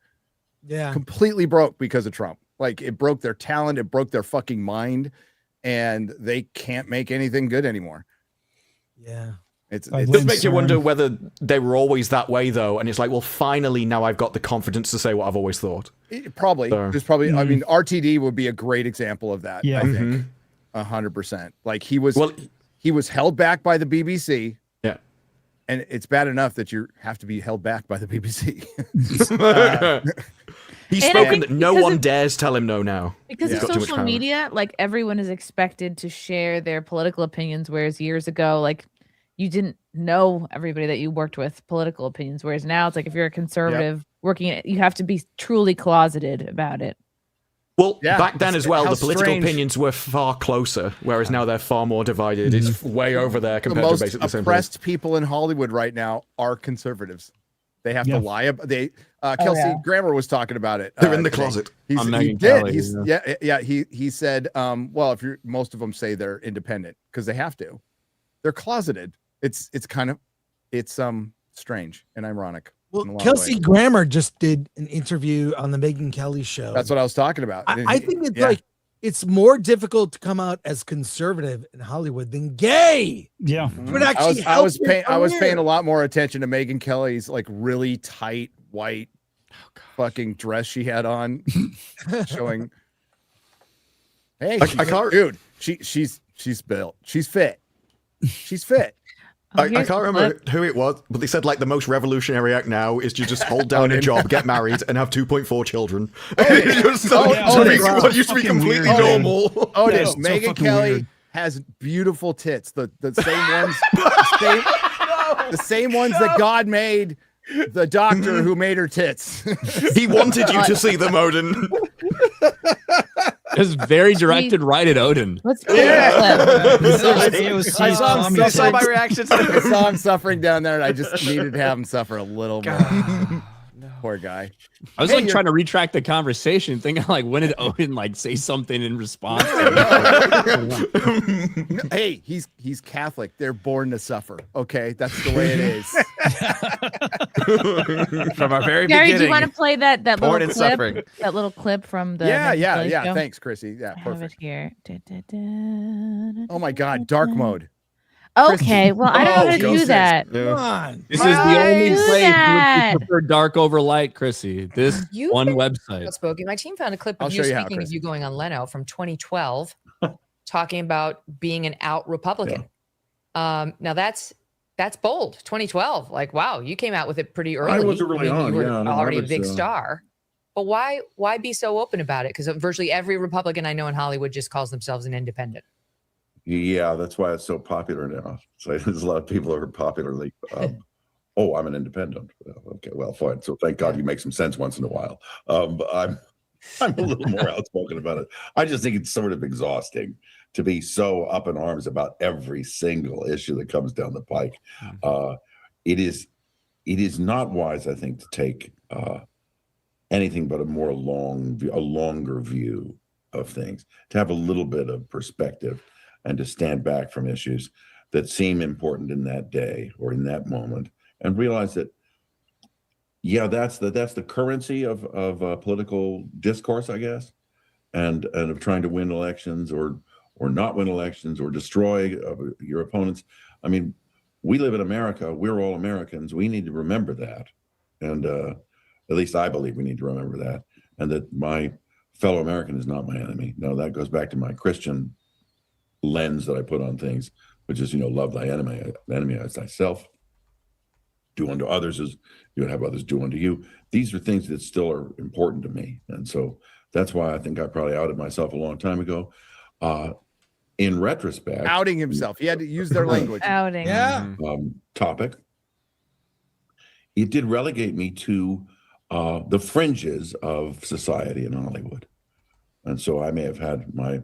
Speaker 7: Yeah.
Speaker 4: Completely broke because of Trump. Like, it broke their talent, it broke their fucking mind, and they can't make anything good anymore.
Speaker 7: Yeah.
Speaker 5: It does make you wonder whether they were always that way, though. And it's like, well, finally, now I've got the confidence to say what I've always thought.
Speaker 4: Probably.
Speaker 5: So.
Speaker 4: There's probably, I mean, RTD would be a great example of that. I think 100%. Like, he was held back by the BBC.
Speaker 5: Yeah.
Speaker 4: And it's bad enough that you have to be held back by the BBC.
Speaker 5: He's spoken that no one dares tell him no now.
Speaker 6: Because of social media, like, everyone is expected to share their political opinions, whereas years ago, like, you didn't know everybody that you worked with political opinions, whereas now it's like if you're a conservative working it, you have to be truly closeted about it.
Speaker 5: Well, back then as well, the political opinions were far closer, whereas now they're far more divided. It's way over there compared to basically the same place.
Speaker 4: The most oppressed people in Hollywood right now are conservatives. They have to lie about Kelsey Grammer was talking about it.
Speaker 5: They're in the closet.
Speaker 4: He did. He said, well, if you're most of them say they're independent because they have to. They're closeted. It's strange and ironic.
Speaker 7: Well, Kelsey Grammer just did an interview on the Megyn Kelly show.
Speaker 4: That's what I was talking about.
Speaker 7: I think it's like it's more difficult to come out as conservative in Hollywood than gay.
Speaker 2: Yeah,
Speaker 7: would actually
Speaker 4: I was paying a lot more attention to Megyn Kelly's like really tight white fucking dress she had on, showing. Hey, I can't, dude. She's built. She's fit. She's fit.
Speaker 5: I can't remember who it was, but they said like the most revolutionary act now is to just hold down a job, get married, and have 2.4 children. What used to be completely normal.
Speaker 4: Megyn Kelly has beautiful tits. The same ones. The same ones that God made the doctor who made her tits.
Speaker 5: He wanted you to see them, Odin.
Speaker 10: It's very directed right at Odin.
Speaker 6: Let's
Speaker 4: I
Speaker 3: saw my reactions.
Speaker 4: I saw him suffering down there, and I just needed to have him suffer a little more. Poor guy.
Speaker 10: I was trying to retract the conversation, thinking like, when did Odin like say something in response?
Speaker 4: Hey, he's Catholic. They're born to suffer. Okay, that's the way it is.
Speaker 3: From our very
Speaker 6: Gary,
Speaker 3: beginning.
Speaker 6: do you want to play that little
Speaker 3: Born in
Speaker 6: clip?
Speaker 3: suffering.
Speaker 6: That little clip from the
Speaker 4: yeah.
Speaker 6: show?
Speaker 4: Thanks, Chrissy. Yeah,
Speaker 6: I have it
Speaker 4: perfect.
Speaker 6: here.
Speaker 4: Oh my God, dark mode.
Speaker 6: Okay, well, I don't know how to do that.
Speaker 7: Come on.
Speaker 10: This is the only place in which you prefer dark over light, Chrissy. This one website.
Speaker 13: Outspoken. My team found a clip
Speaker 4: I'll
Speaker 13: of
Speaker 4: show
Speaker 13: you
Speaker 4: you how,
Speaker 13: speaking of
Speaker 4: Chris.
Speaker 13: you going on Leno from 2012, talking about being an out Republican. Now that's bold. 2012. Like, wow, you came out with it pretty early.
Speaker 22: I wasn't really on.
Speaker 13: You were
Speaker 22: Yeah, no,
Speaker 13: already
Speaker 22: I
Speaker 13: a
Speaker 22: was,
Speaker 13: big star. But why be so open about it? Because virtually every Republican I know in Hollywood just calls themselves an independent.
Speaker 22: Yeah, that's why it's so popular now. So there's a lot of people who are popularly, oh, I'm an independent. Well, okay, well, fine. So thank God you make some sense once in a while. But I'm a little more outspoken about it. I just think it's sort of exhausting to be so up in arms about every single issue that comes down the pike. It is not wise, I think, to take anything but a longer view of things, to have a little bit of perspective, and to stand back from issues that seem important in that day or in that moment, and realize that, yeah, that's the currency of political discourse, I guess, and of trying to win elections or not win elections or destroy your opponents. I mean, we live in America. We're all Americans. We need to remember that, and at least I believe we need to remember that, and that my fellow American is not my enemy. No, that goes back to my Christian lens that I put on things, which is, love thy enemy as thyself. Do unto others as you would have others do unto you. These are things that still are important to me. And so that's why I think I probably outed myself a long time ago. In retrospect,
Speaker 4: outing himself. He had to use their language.
Speaker 6: Outing.
Speaker 7: Yeah.
Speaker 22: Topic. It did relegate me to the fringes of society in Hollywood. And so I may have had my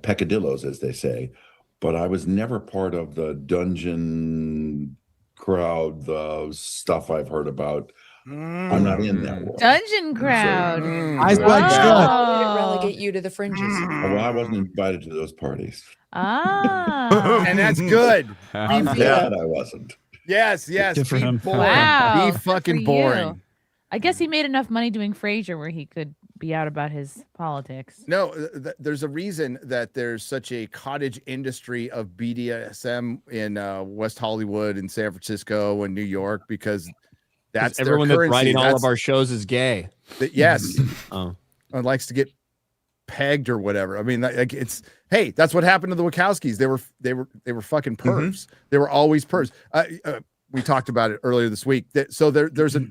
Speaker 22: peccadillos, as they say, but I was never part of the dungeon crowd, the stuff I've heard about. I'm not in that world.
Speaker 6: Dungeon crowd.
Speaker 7: Eyes wide shut.
Speaker 13: How did it relegate you to the fringes?
Speaker 22: Well, I wasn't invited to those parties.
Speaker 6: Ah.
Speaker 4: And that's good.
Speaker 22: I'm glad I wasn't.
Speaker 4: Yes.
Speaker 2: Good for
Speaker 4: Be
Speaker 2: him.
Speaker 4: boring.
Speaker 6: Wow.
Speaker 4: Be
Speaker 6: Good
Speaker 4: fucking
Speaker 6: for
Speaker 4: boring.
Speaker 6: you. I guess he made enough money doing Frasier where he could be out about his politics.
Speaker 4: No, there's a reason that there's such a cottage industry of BDSM in West Hollywood and San Francisco and New York, because that's
Speaker 10: everyone
Speaker 4: their
Speaker 10: that's
Speaker 4: currency.
Speaker 10: writing all of our shows is gay.
Speaker 4: Yes.
Speaker 10: Oh.
Speaker 4: And likes to get pegged or whatever. I mean, like, it's, hey, that's what happened to the Wachowskis. They were fucking pervs. They were always pervs. We talked about it earlier this week. So there's an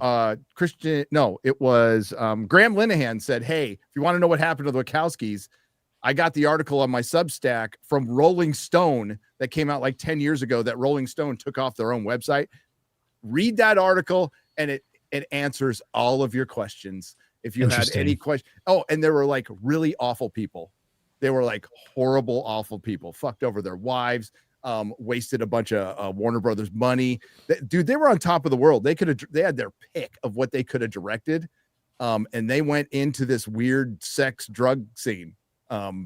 Speaker 4: Christian. No, it was Graham Linehan said, "Hey, if you want to know what happened to the Wachowskis, I got the article on my Substack from Rolling Stone that came out like 10 years ago. That Rolling Stone took off their own website. Read that article, and it answers all of your questions if you had any question. Oh, and there were like really awful people. They were like horrible, awful people. Fucked over their wives." Wasted a bunch of Warner Brothers money. Dude, they were on top of the world. They had their pick of what they could have directed. And they went into this weird sex drug scene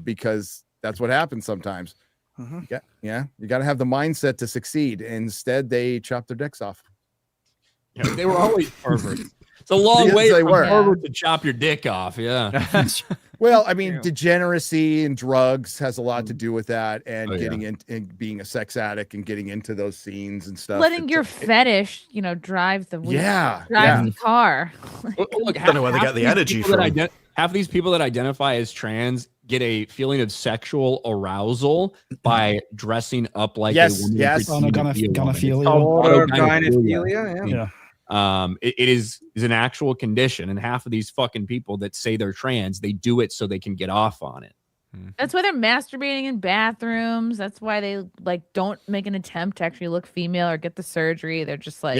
Speaker 4: because that's what happens sometimes. You got to have the mindset to succeed. Instead, they chopped their dicks off.
Speaker 10: Yeah, they were always perverts. It's a long way from pervert to chop your dick off. Yeah.
Speaker 4: Well, I mean, degeneracy and drugs has a lot to do with that, and getting in and being a sex addict and getting into those scenes and stuff.
Speaker 6: Letting your fetish, drive the the car.
Speaker 3: Look, I don't know where they get the energy from.
Speaker 10: Half of these people that identify as trans get a feeling of sexual arousal by dressing up like a woman.
Speaker 2: Yes. Gynephilia.
Speaker 10: Yeah. It is an actual condition, and half of these fucking people that say they're trans, they do it so they can get off on it.
Speaker 6: That's why they're masturbating in bathrooms. That's why they don't make an attempt to actually look female or get the surgery. They're just like,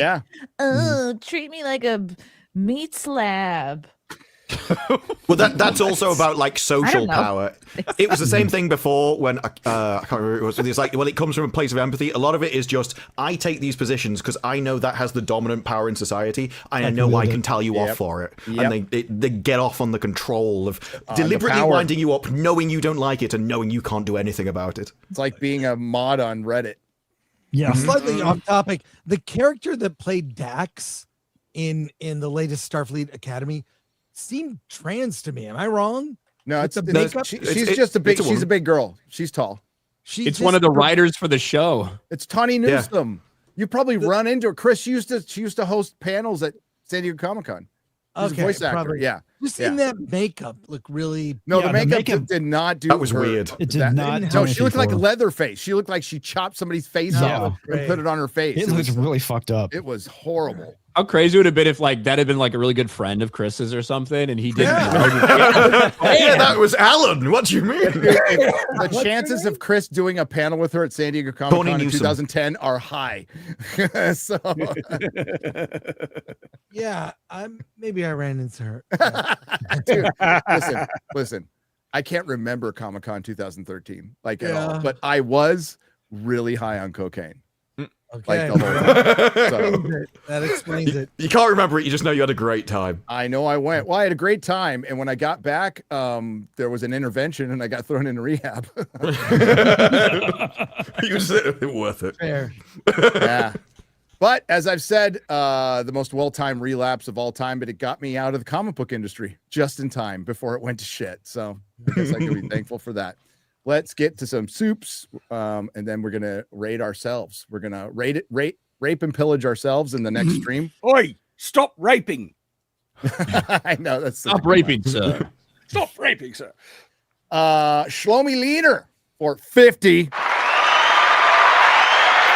Speaker 6: treat me like a meat slab.
Speaker 5: Well, that's also about like social power. It was the same thing before when I can't remember what it was. It's like, when it comes from a place of empathy, a lot of it is just, I take these positions because I know that has the dominant power in society, and I know I can tell you off for it. And they get off on the control of deliberately winding you up, knowing you don't like it and knowing you can't do anything about it.
Speaker 4: It's like being a mod on Reddit.
Speaker 7: Yeah. Slightly off topic. The character that played Dax in the latest Starfleet Academy seemed trans to me. Am I wrong?
Speaker 4: No,
Speaker 7: she's
Speaker 4: just a big. She's a big girl. She's tall.
Speaker 10: It's one of the writers for the show.
Speaker 4: It's Tawny Newsome. You probably run into her. Chris she used to host panels at San Diego Comic-Con. She's a voice actor.
Speaker 7: probably.
Speaker 4: Yeah.
Speaker 7: Just
Speaker 4: Yeah.
Speaker 7: in that makeup, look really.
Speaker 4: No, the makeup did not do.
Speaker 5: That was
Speaker 4: her.
Speaker 5: weird.
Speaker 2: It did not do
Speaker 4: No, she
Speaker 2: anything
Speaker 4: looked like
Speaker 2: for her.
Speaker 4: Leatherface. She looked like she chopped somebody's face
Speaker 2: Yeah.
Speaker 4: off and put it on her face.
Speaker 2: It looks really fucked up.
Speaker 4: It was horrible.
Speaker 10: How crazy would it have been if like that had been like a really good friend of Chris's or something, and he didn't.
Speaker 5: Yeah, that was Alan. What do you mean?
Speaker 4: The chances of Chris doing a panel with her at San Diego Comic-Con in
Speaker 5: Newsome.
Speaker 4: 2010 are high. So
Speaker 7: Yeah, maybe I ran into her.
Speaker 4: Dude, listen. I can't remember Comic-Con 2013 like at all, but I was really high on cocaine.
Speaker 7: Okay.
Speaker 4: Like the whole time. So,
Speaker 7: that explains it.
Speaker 5: You can't remember it. You just know you had a great time.
Speaker 4: I know I went. Well, I had a great time, and when I got back, there was an intervention, and I got thrown into rehab.
Speaker 5: You was worth it.
Speaker 7: Fair.
Speaker 4: Yeah. But as I've said, the most well-timed relapse of all time, but it got me out of the comic book industry just in time before it went to shit. So I guess I can be thankful for that. Let's get to some soups, and then we're gonna raid ourselves. We're gonna rape and pillage ourselves in the next stream.
Speaker 8: Oi, stop raping.
Speaker 4: I know that's
Speaker 10: Stop raping, sir.
Speaker 8: Stop raping, sir.
Speaker 4: Shlomi Leaner for 50.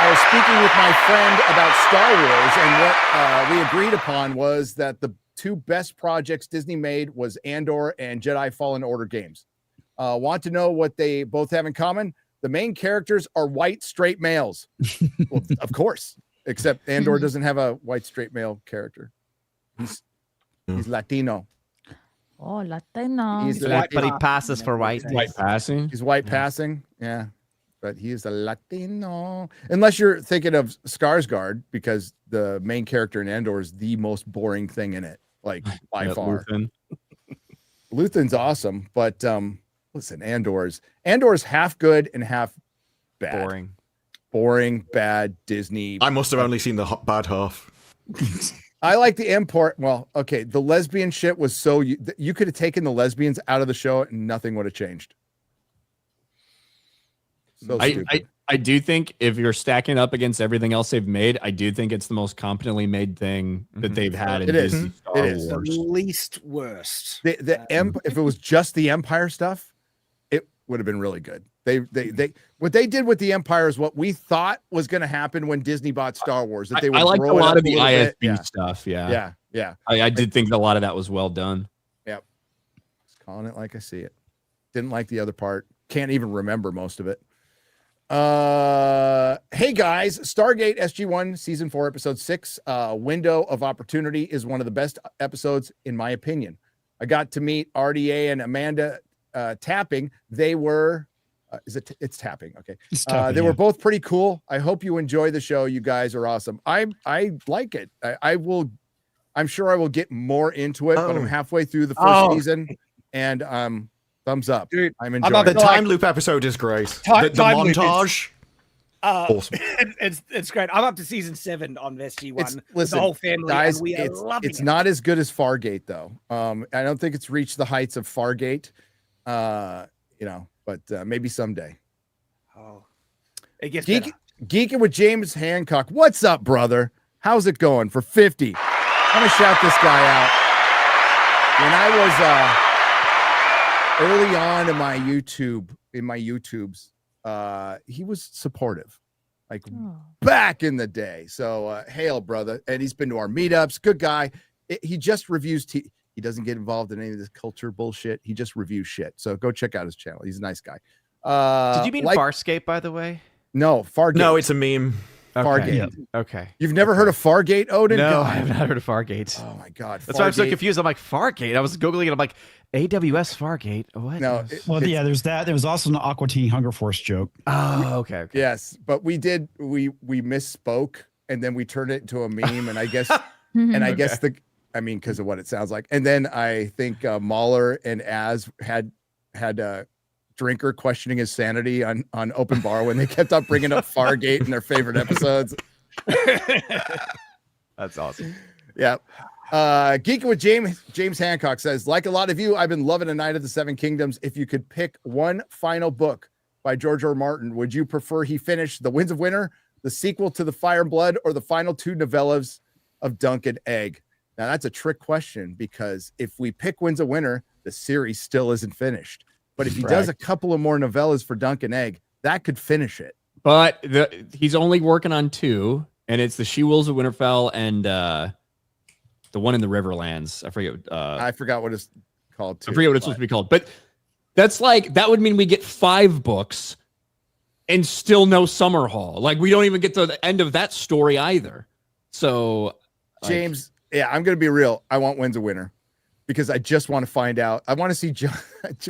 Speaker 4: I was speaking with my friend about Star Wars, and what we agreed upon was that the two best projects Disney made was Andor and Jedi Fallen Order games. Want to know what they both have in common? The main characters are white straight males. Well, of course, except Andor doesn't have a white straight male character. He's Latino.
Speaker 6: Oh, Latino.
Speaker 4: He's
Speaker 3: But he passes for white.
Speaker 10: White passing.
Speaker 4: He's white passing. Yeah. But he is a Latino. Unless you're thinking of Skarsgård, because the main character in Andor is the most boring thing in it, like by far. Luthen's awesome, but listen, Andor's half good and half bad. Boring, bad Disney.
Speaker 5: I must have only seen the bad half.
Speaker 4: I like the import. Well, okay, the lesbian shit was so you could have taken the lesbians out of the show and nothing would have changed. So stupid.
Speaker 10: I do think if you're stacking up against everything else they've made, I do think it's the most competently made thing that they've had in Disney Star Wars.
Speaker 8: The least worst.
Speaker 4: If it was just the Empire stuff, it would have been really good. They what they did with the Empire is what we thought was going to happen when Disney bought Star Wars. That they would
Speaker 10: I liked a
Speaker 4: grow it
Speaker 10: lot
Speaker 4: up
Speaker 10: of the
Speaker 4: little
Speaker 10: ISB stuff. Yeah.
Speaker 4: Yeah.
Speaker 10: I did think a lot of that was well done.
Speaker 4: Yep. Just calling it like I see it. Didn't like the other part. Can't even remember most of it. Hey guys, Stargate SG1 season 4 episode 6 window of opportunity is one of the best episodes in my opinion. I got to meet RDA and Amanda Tapping. They were it's Tapping. Okay.
Speaker 2: Tapping,
Speaker 4: they were both pretty cool. I hope you enjoy the show. You guys are awesome. I like it. I'm sure I will get more into it, but I'm halfway through the first season and thumbs up. Dude, I'm enjoying
Speaker 5: the time loop episode is great. The montage. Awesome.
Speaker 8: It's great. I'm up to season 7 on SG1.
Speaker 4: Listen,
Speaker 8: the whole family,
Speaker 4: guys,
Speaker 8: and we are loving
Speaker 4: it's
Speaker 8: it.
Speaker 4: not as good as Fargate though. I don't think it's reached the heights of Fargate. But maybe someday.
Speaker 8: Oh, it gets
Speaker 4: Geeking with James Hancock. What's up, brother? How's it going for 50? I'm gonna shout this guy out. When I was early on in my YouTubes, he was supportive, like back in the day. So hail, brother. And he's been to our meetups. Good guy. He just reviews he doesn't get involved in any of this culture bullshit. He just reviews shit. So go check out his channel. He's a nice guy.
Speaker 3: Did you mean Farscape, by the way?
Speaker 4: No, Fargate.
Speaker 5: No, it's a meme.
Speaker 4: Fargate.
Speaker 3: Okay.
Speaker 4: You've never heard of Fargate, Odin?
Speaker 3: No,
Speaker 4: God.
Speaker 3: I have not heard of Fargate.
Speaker 4: Oh my God.
Speaker 3: That's why I'm so confused. I'm like, Fargate. I was Googling it. I'm like, AWS Fargate. What?
Speaker 4: No.
Speaker 2: There's that. There was also an Aqua Teen Hunger Force joke.
Speaker 3: Oh, okay.
Speaker 4: Yes, but we misspoke and then we turned it into a meme, and I guess because of what it sounds like. And then I think Mahler and Az had a drinker questioning his sanity on open bar when they kept up bringing up Fargate in their favorite episodes.
Speaker 3: That's awesome.
Speaker 4: Yeah. Geeking with James Hancock says, like a lot of you, I've been loving A Night of the Seven Kingdoms. If you could pick one final book by George R. R. Martin, would you prefer he finish The Winds of Winter, the sequel to The Fire and Blood, or the final 2 novellas of Dunk and Egg? Now, that's a trick question because if we pick Winds of Winter, the series still isn't finished. But if he does a couple of more novellas for Dunk and Egg, that could finish it.
Speaker 10: But he's only working on 2, and it's the She-Wolves of Winterfell and the one in the Riverlands. I forgot
Speaker 4: what it's called.
Speaker 10: I forget what it's supposed to be called. But that's like, that would mean we get 5 books and still no Summerhall. Like, we don't even get to the end of that story either. So,
Speaker 4: James, I'm going to be real. I want Winds of Winter because I just want to find out. I want to see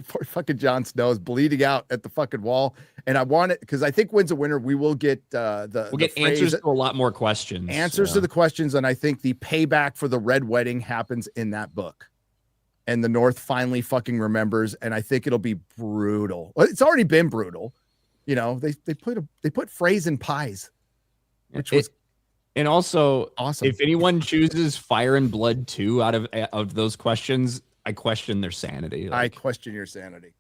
Speaker 4: poor fucking Jon Snow is bleeding out at the fucking wall. And I want it because I think Winds of Winter, we will get
Speaker 10: we'll get answers to a lot more questions.
Speaker 4: Answers to the questions. And I think the payback for the Red Wedding happens in that book. And the North finally fucking remembers. And I think it'll be brutal. Well, it's already been brutal. You know, they put Freys in pies, which was
Speaker 10: and also
Speaker 4: awesome.
Speaker 10: If anyone chooses Fire and Blood 2 out of those questions, I question their sanity.
Speaker 4: I question your sanity.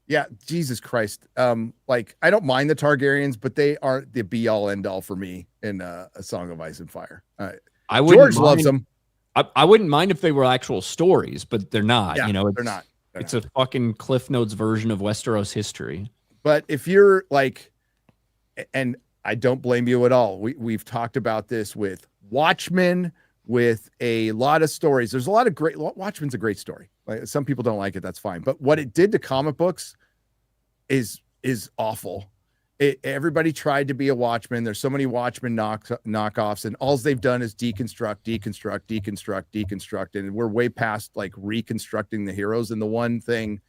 Speaker 4: Yeah, Jesus Christ. Like, I don't mind the Targaryens, but they aren't the be all end all for me in A Song of Ice and Fire. George loves them.
Speaker 10: I wouldn't mind if they were actual stories, but they're not.
Speaker 4: Yeah,
Speaker 10: you know,
Speaker 4: they're not.
Speaker 10: It's a fucking Cliff Notes version of Westeros history.
Speaker 4: But if you're like, and I don't blame you at all. We've talked about this with Watchmen, with a lot of stories. There's a lot of great. Watchmen's a great story. Like, some people don't like it. That's fine. But what it did to comic books is awful. Everybody tried to be a Watchman. There's so many Watchmen knockoffs, and all they've done is deconstruct, and we're way past like reconstructing the heroes. And the one thing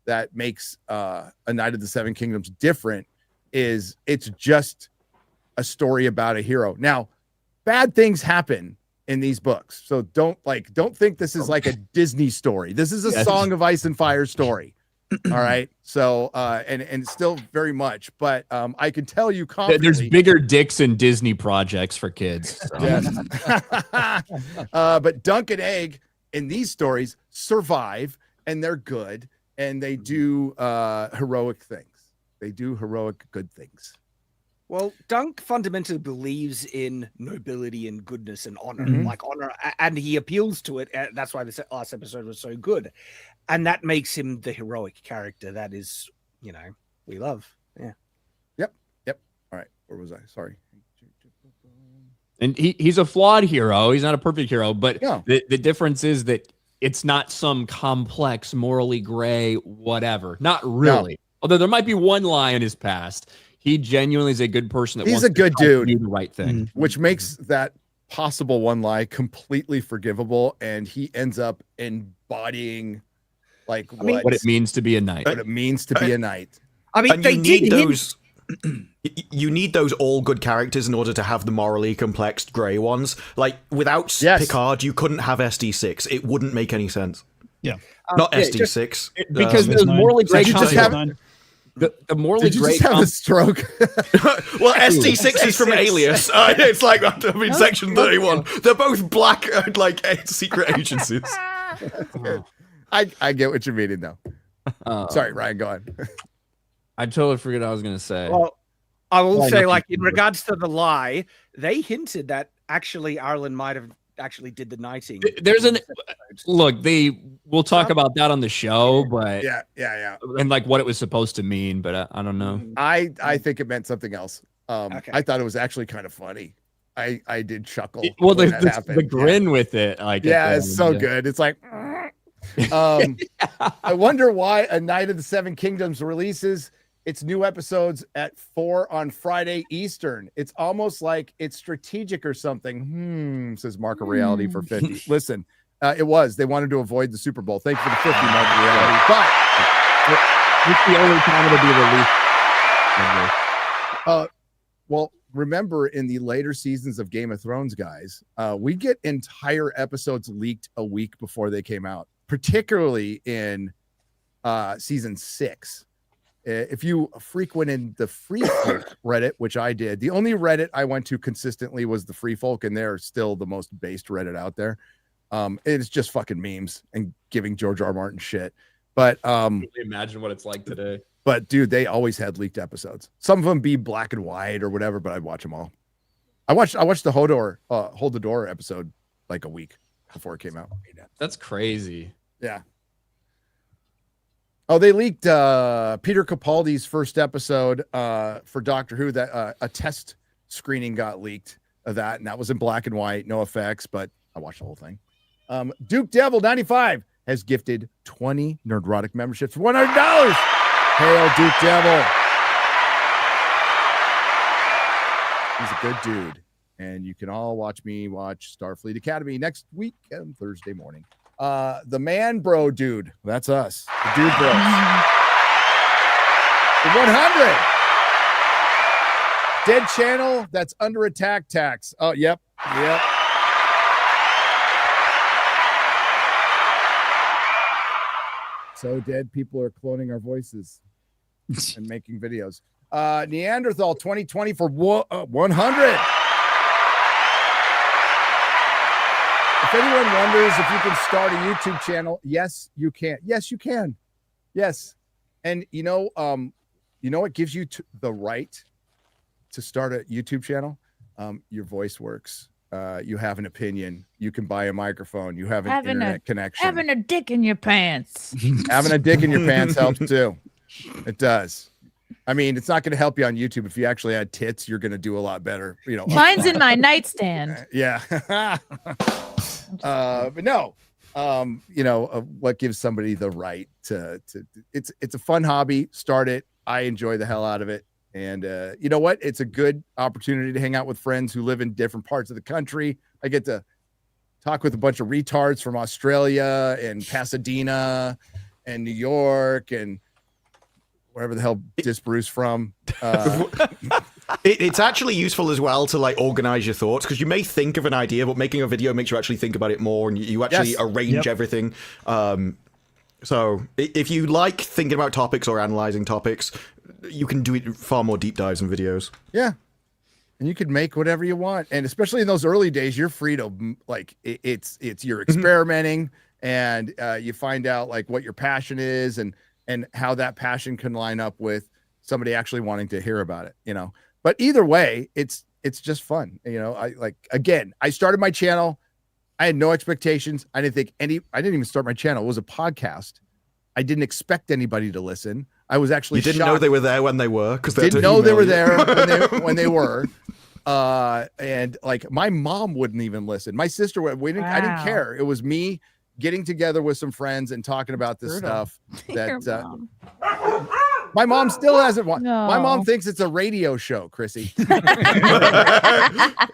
Speaker 4: that makes A Night of the Seven Kingdoms different is it's just a story about a hero. Now, bad things happen in these books, so don't think this is like a Disney story. This is a Song of Ice and Fire story. All right. So, and still very much, but I can tell you confidently,
Speaker 10: there's bigger dicks in Disney projects for kids. So.
Speaker 4: Yes. But Dunk and Egg in these stories survive, and they're good, and they do heroic things. They do heroic good things.
Speaker 8: Well, Dunk fundamentally believes in nobility and goodness and honor, like honor, and he appeals to it. That's why this last episode was so good. And that makes him the heroic character that is, you know, we love. Yeah.
Speaker 4: Yep. All right. Where was I? Sorry.
Speaker 10: And he's a flawed hero. He's not a perfect hero, but
Speaker 4: yeah.
Speaker 10: The difference is that it's not some complex, morally gray, whatever. Not really. No. Although there might be one lie in his past. He genuinely is a good person. That
Speaker 4: he's
Speaker 10: wants
Speaker 4: a good dude.
Speaker 10: Do the right thing.
Speaker 4: Which makes that possible one lie completely forgivable. And he ends up embodying like
Speaker 10: what it means to be a knight.
Speaker 4: What it means to be a knight.
Speaker 8: I mean,
Speaker 5: and you need those. You need those all good characters in order to have the morally complex grey ones. Like without Picard, you couldn't have SD6. It wouldn't make any sense.
Speaker 2: Yeah,
Speaker 5: not SD6
Speaker 10: because there's morally grey. The morally great.
Speaker 4: Just have a stroke.
Speaker 5: Well, SD6 is from Alias. It's like, I mean, Section 31. They're both black, like secret agencies.
Speaker 4: I get what you're meaning, though. Sorry, Ryan, go on.
Speaker 10: I totally forget what I was going to say.
Speaker 8: Well, I will say, like, in regards to the lie, they hinted that actually Ireland might have actually did the knighting.
Speaker 10: There's we'll talk about that on the show, but
Speaker 4: yeah,
Speaker 10: and like what it was supposed to mean, but I don't know.
Speaker 4: I think it meant something else. I thought it was actually kind of funny. I did chuckle.
Speaker 10: Well, the grin with it, like
Speaker 4: it's so good. It's like I wonder why A Night of the Seven Kingdoms releases its new episodes at 4 on Friday Eastern. It's almost like it's strategic or something. Says Mark of Reality for 50. Listen, it was. They wanted to avoid the Super Bowl. Thank you for the 50, Mark of Reality. But
Speaker 10: it's the only time it'll be released.
Speaker 4: Well, remember in the later seasons of Game of Thrones, guys, we get entire episodes leaked a week before they came out, particularly in season 6. If you frequented the Free Folk Reddit, which I did, the only Reddit I went to consistently was the Free Folk, and they're still the most based Reddit out there. It's just fucking memes and giving George R. R. Martin shit. But
Speaker 10: Really imagine what it's like today.
Speaker 4: But dude, they always had leaked episodes. Some of them be black and white or whatever, but I'd watch them all. I watched the Hold the Door episode like a week before it came out.
Speaker 10: That's crazy.
Speaker 4: Yeah. Oh, they leaked Peter Capaldi's first episode for Doctor Who. That a test screening got leaked of that, and that was in black and white, no effects, but I watched the whole thing. Duke Devil 95 has gifted 20 Nerdrotic memberships for $100. Hail Duke Devil. He's a good dude. And you can all watch me watch Starfleet Academy next week on Thursday morning. The Man Bro Dude. That's us. The Dude Bros. The 100. Dead channel that's under attack tax. Oh, yep. Yep. So dead people are cloning our voices and making videos. Neanderthal 2020 for 100. If anyone wonders if you can start a YouTube channel, yes, you can. Yes, you can. Yes. And you know what gives you the right to start a YouTube channel? Your voice works. You have an opinion. You can buy a microphone. You have an internet connection.
Speaker 6: Having a dick in your pants.
Speaker 4: Having a dick in your pants helps too. It does. I mean, it's not going to help you on YouTube. If you actually had tits, you're going to do a lot better. You know,
Speaker 6: mine's in my nightstand.
Speaker 4: Yeah. But no, what gives somebody the right to it's a fun hobby. Start it. I enjoy the hell out of it. And you know what? It's a good opportunity to hang out with friends who live in different parts of the country. I get to talk with a bunch of retards from Australia and Pasadena and New York and wherever the hell Bruce from.
Speaker 5: It's actually useful as well to like organize your thoughts, because you may think of an idea, but making a video makes you actually think about it more, and you actually arrange everything. So if you like thinking about topics or analyzing topics, you can do it far more deep dives in videos.
Speaker 4: Yeah. And you could make whatever you want. And especially in those early days, you're free to like, you're experimenting and you find out like what your passion is and how that passion can line up with somebody actually wanting to hear about it, you know. But either way, it's just fun. You know, I started my channel. I had no expectations. I didn't even start my channel. It was a podcast. I didn't expect anybody to listen. I was actually
Speaker 5: You didn't know they were there when they were, because
Speaker 4: didn't know they were there when they were. And like my mom wouldn't even listen. My sister I didn't care. It was me getting together with some friends and talking about this stuff that my mom still hasn't watched. No. My mom thinks it's a radio show, Chrissy.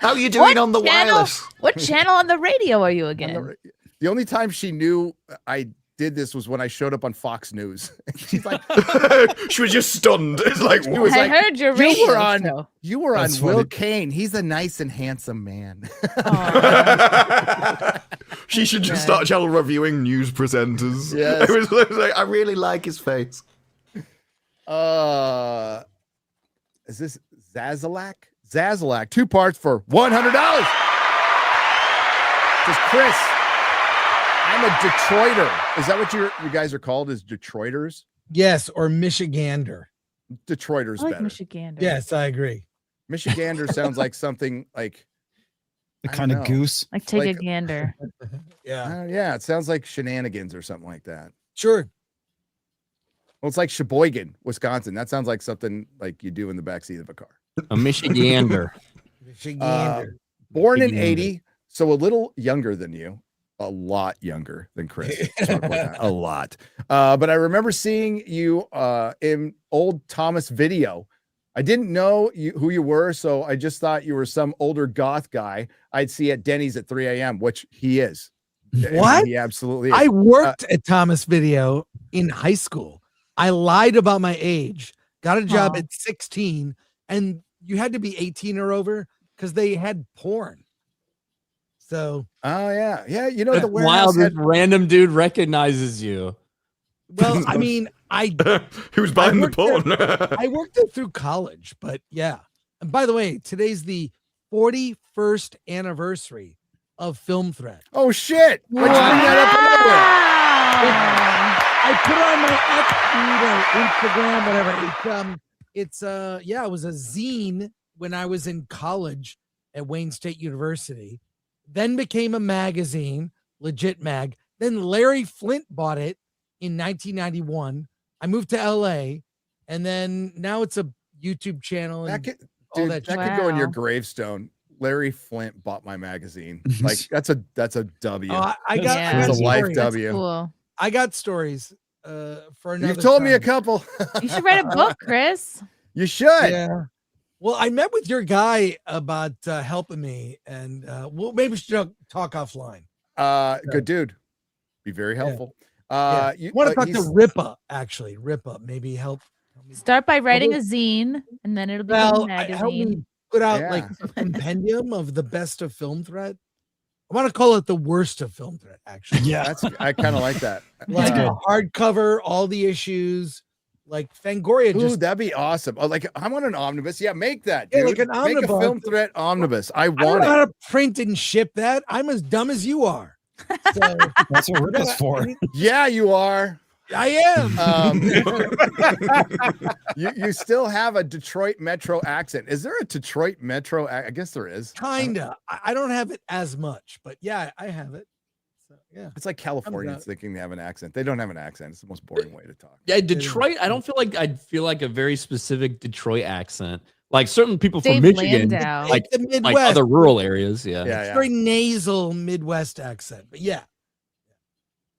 Speaker 5: How are you doing on the wireless?
Speaker 6: What channel on the radio are you again?
Speaker 4: The only time she knew I did this was when I showed up on Fox News. She's like,
Speaker 5: she was just stunned. It's like,
Speaker 6: I heard your radio.
Speaker 4: You were on Will Kane. He's a nice and handsome man.
Speaker 5: She should just start channel reviewing news presenters.
Speaker 4: Yes.
Speaker 5: It was like, I really like his face.
Speaker 4: Is this Zazalak? Zazalak, 2 parts for $100. Says Chris, I'm a Detroiter. Is that what you guys are called? Is Detroiters?
Speaker 7: Yes, or Michigander.
Speaker 4: Detroiters
Speaker 6: I like
Speaker 4: better.
Speaker 6: Michigander.
Speaker 7: Yes, I agree.
Speaker 4: Michigander sounds like something like
Speaker 2: the kind of goose.
Speaker 6: Like take a gander.
Speaker 4: Yeah, it sounds like shenanigans or something like that.
Speaker 7: Sure.
Speaker 4: Well, it's like Sheboygan, Wisconsin. That sounds like something like you do in the backseat of a car.
Speaker 10: A Michigander.
Speaker 4: Born in 80, so a little younger than you. A lot younger than Chris. A lot. But I remember seeing you in old Thomas video. I didn't know who you were, so I just thought you were some older goth guy I'd see at Denny's at 3 a.m., which he is.
Speaker 7: What?
Speaker 4: He absolutely is.
Speaker 7: I worked at Thomas Video in high school. I lied about my age, got a job at 16, and you had to be 18 or over because they had porn. So,
Speaker 4: yeah, you know,
Speaker 10: the wild random dude recognizes you.
Speaker 7: Well, I mean,
Speaker 5: who's buying the porn?
Speaker 7: I worked there through college, but yeah. And by the way, today's the 41st anniversary of Film Threat.
Speaker 4: Oh shit! Why'd you bring that up?
Speaker 7: I put it on my X feed or Instagram, whatever. It was a zine when I was in college at Wayne State University. Then became a magazine, Legit Mag. Then Larry Flint bought it in 1991. I moved to LA, and then now it's a YouTube channel. And
Speaker 4: that could go in your gravestone. Larry Flint bought my magazine. Like that's a W.
Speaker 7: I got
Speaker 4: It's a life
Speaker 7: stories.
Speaker 4: W.
Speaker 6: Cool.
Speaker 7: I got stories for another.
Speaker 4: You've told
Speaker 7: time.
Speaker 4: me a couple.
Speaker 6: You should write a book, Chris.
Speaker 4: You should.
Speaker 7: Yeah. Well, I met with your guy about helping me, and maybe we should talk offline.
Speaker 4: Good dude. Be very helpful.
Speaker 7: You want to talk to Ripa, actually. Ripa, maybe help.
Speaker 6: Start by writing a zine, and then it'll become a magazine.
Speaker 7: Help me put out like a compendium of the best of film threat. I want to call it the worst of film threat, actually.
Speaker 4: Yeah, I kind of like that.
Speaker 7: Like a hardcover, all the issues. Like Fangoria.
Speaker 4: Ooh, that'd be awesome. Oh, like I want an omnibus. Yeah, make that.
Speaker 7: Yeah,
Speaker 4: Dude.
Speaker 7: like an
Speaker 4: Make
Speaker 7: omnibus.
Speaker 4: a film threat omnibus. I
Speaker 7: don't
Speaker 4: want
Speaker 7: know how
Speaker 4: it.
Speaker 7: to print and ship that. I'm as dumb as you are. So,
Speaker 2: that's what Ripa's for.
Speaker 4: Yeah, you are.
Speaker 7: I am.
Speaker 4: You still have a Detroit Metro accent. Is there a Detroit Metro? I guess there is.
Speaker 7: Kinda. I don't have it as much, but yeah, I have it. So yeah,
Speaker 4: it's like Californians thinking they have an accent. They don't have an accent. It's the most boring way to talk.
Speaker 10: Yeah, Detroit. I don't feel like I'd feel like a very specific Detroit accent. Like certain people
Speaker 6: Dave
Speaker 10: from Michigan,
Speaker 6: Landau.
Speaker 10: like
Speaker 7: the Midwest.
Speaker 10: like other rural areas. Yeah,
Speaker 7: It's very nasal Midwest accent, but yeah.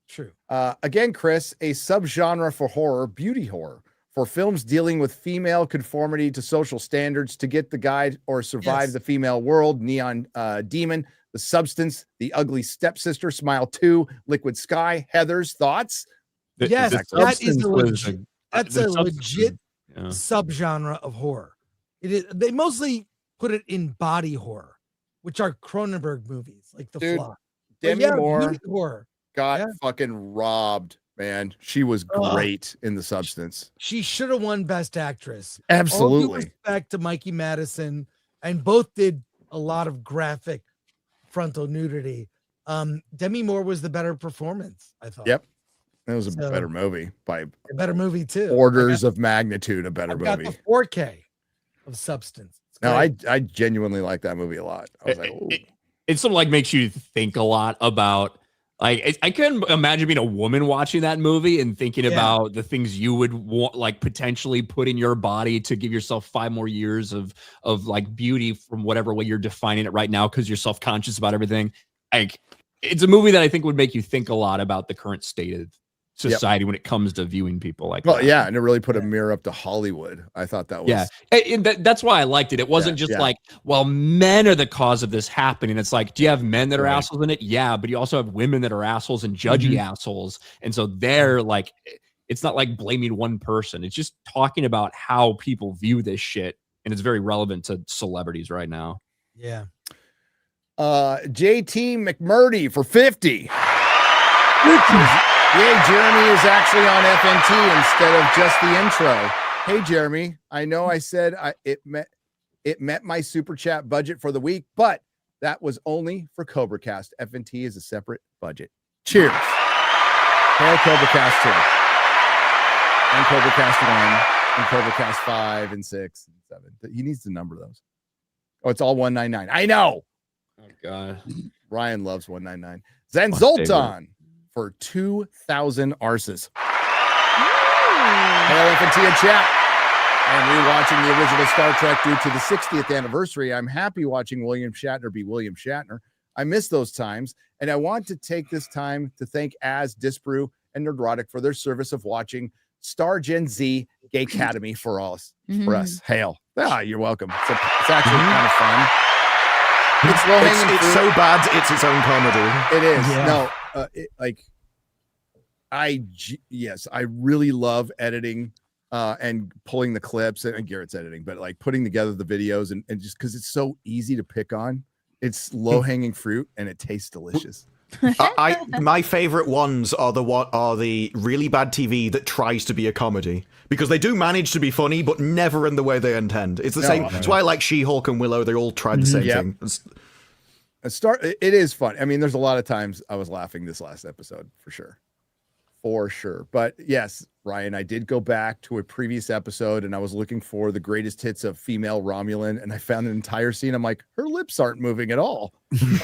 Speaker 7: True.
Speaker 4: Again, Chris, a subgenre for horror, beauty horror, for films dealing with female conformity to social standards to get the guide or survive the female world. Neon Demon, The Substance, The Ugly Stepsister, Smile 2, Liquid Sky, Heather's thoughts.
Speaker 7: Yes, that is a legit. That's a
Speaker 10: Substance
Speaker 7: legit subgenre of horror. It is. They mostly put it in body horror, which are Cronenberg movies, like The
Speaker 4: Dude,
Speaker 7: Fly.
Speaker 4: Demi Moore
Speaker 7: beauty horror.
Speaker 4: got fucking robbed, man. She was great in The Substance.
Speaker 7: She should have won Best Actress.
Speaker 4: Absolutely.
Speaker 7: All due respect to Mikey Madison, and both did a lot of graphic frontal nudity. Demi Moore was the better performance, I thought.
Speaker 4: Yep. It was a better movie by
Speaker 7: A better movie too.
Speaker 4: orders of magnitude, a better
Speaker 7: I've got
Speaker 4: movie.
Speaker 7: the 4K of Substance. It's
Speaker 4: No,
Speaker 7: great.
Speaker 4: I genuinely like that movie a lot. I was like, ooh.
Speaker 10: It sort of like makes you think a lot about. Like I couldn't imagine being a woman watching that movie and thinking about the things you would want, like potentially put in your body to give yourself 5 more years of like beauty from whatever way you're defining it right now because you're self-conscious about everything. Like it's a movie that I think would make you think a lot about the current state of society when it comes to viewing people like
Speaker 4: Well,
Speaker 10: that.
Speaker 4: yeah, and it really put a mirror up to Hollywood. I thought that was
Speaker 10: that's why I liked it. It wasn't just like, well, men are the cause of this happening. It's like, do you have men that are assholes in it? Yeah, but you also have women that are assholes and judgy assholes. And so they're like, it's not like blaming one person. It's just talking about how people view this shit. And it's very relevant to celebrities right now.
Speaker 7: Yeah.
Speaker 4: JT McMurdy for 50. Yay, Jeremy is actually on FNT instead of just the intro. Hey, Jeremy, I know I said it met my super chat budget for the week, but that was only for CobraCast. FNT is a separate budget. Cheers. Hail CobraCast 2 and CobraCast 1 and CobraCast 5 and 6 and 7. He needs to number those. Oh, it's all 199. I know.
Speaker 10: Oh, God.
Speaker 4: Ryan loves 199. Zen Zoltan for 2,000 arses. Hail FNT in chat. I am rewatching the original Star Trek due to the 60th anniversary. I'm happy watching William Shatner be William Shatner. I miss those times, and I want to take this time to thank Az, Disbrew, and Nerdrotic for their service of watching Star Gen Z Gay Academy for us. For us. Hail. You're welcome. It's actually kind of fun. It's low-hanging
Speaker 5: It's
Speaker 4: fruit.
Speaker 5: so bad, it's its own comedy.
Speaker 4: It is.
Speaker 5: Yeah.
Speaker 4: No, I really love editing and pulling the clips, and Garrett's editing, but like putting together the videos and just because it's so easy to pick on. It's low-hanging fruit and it tastes delicious.
Speaker 5: My favorite ones are the really bad TV that tries to be a comedy, because they do manage to be funny, but never in the way they intend. It's the same. That's why I like She-Hulk and Willow. They all tried the same thing.
Speaker 4: It is fun. I mean, there's a lot of times I was laughing this last episode for sure. For sure. But yes, Ryan, I did go back to a previous episode and I was looking for the greatest hits of female Romulan, and I found an entire scene. I'm like, her lips aren't moving at all.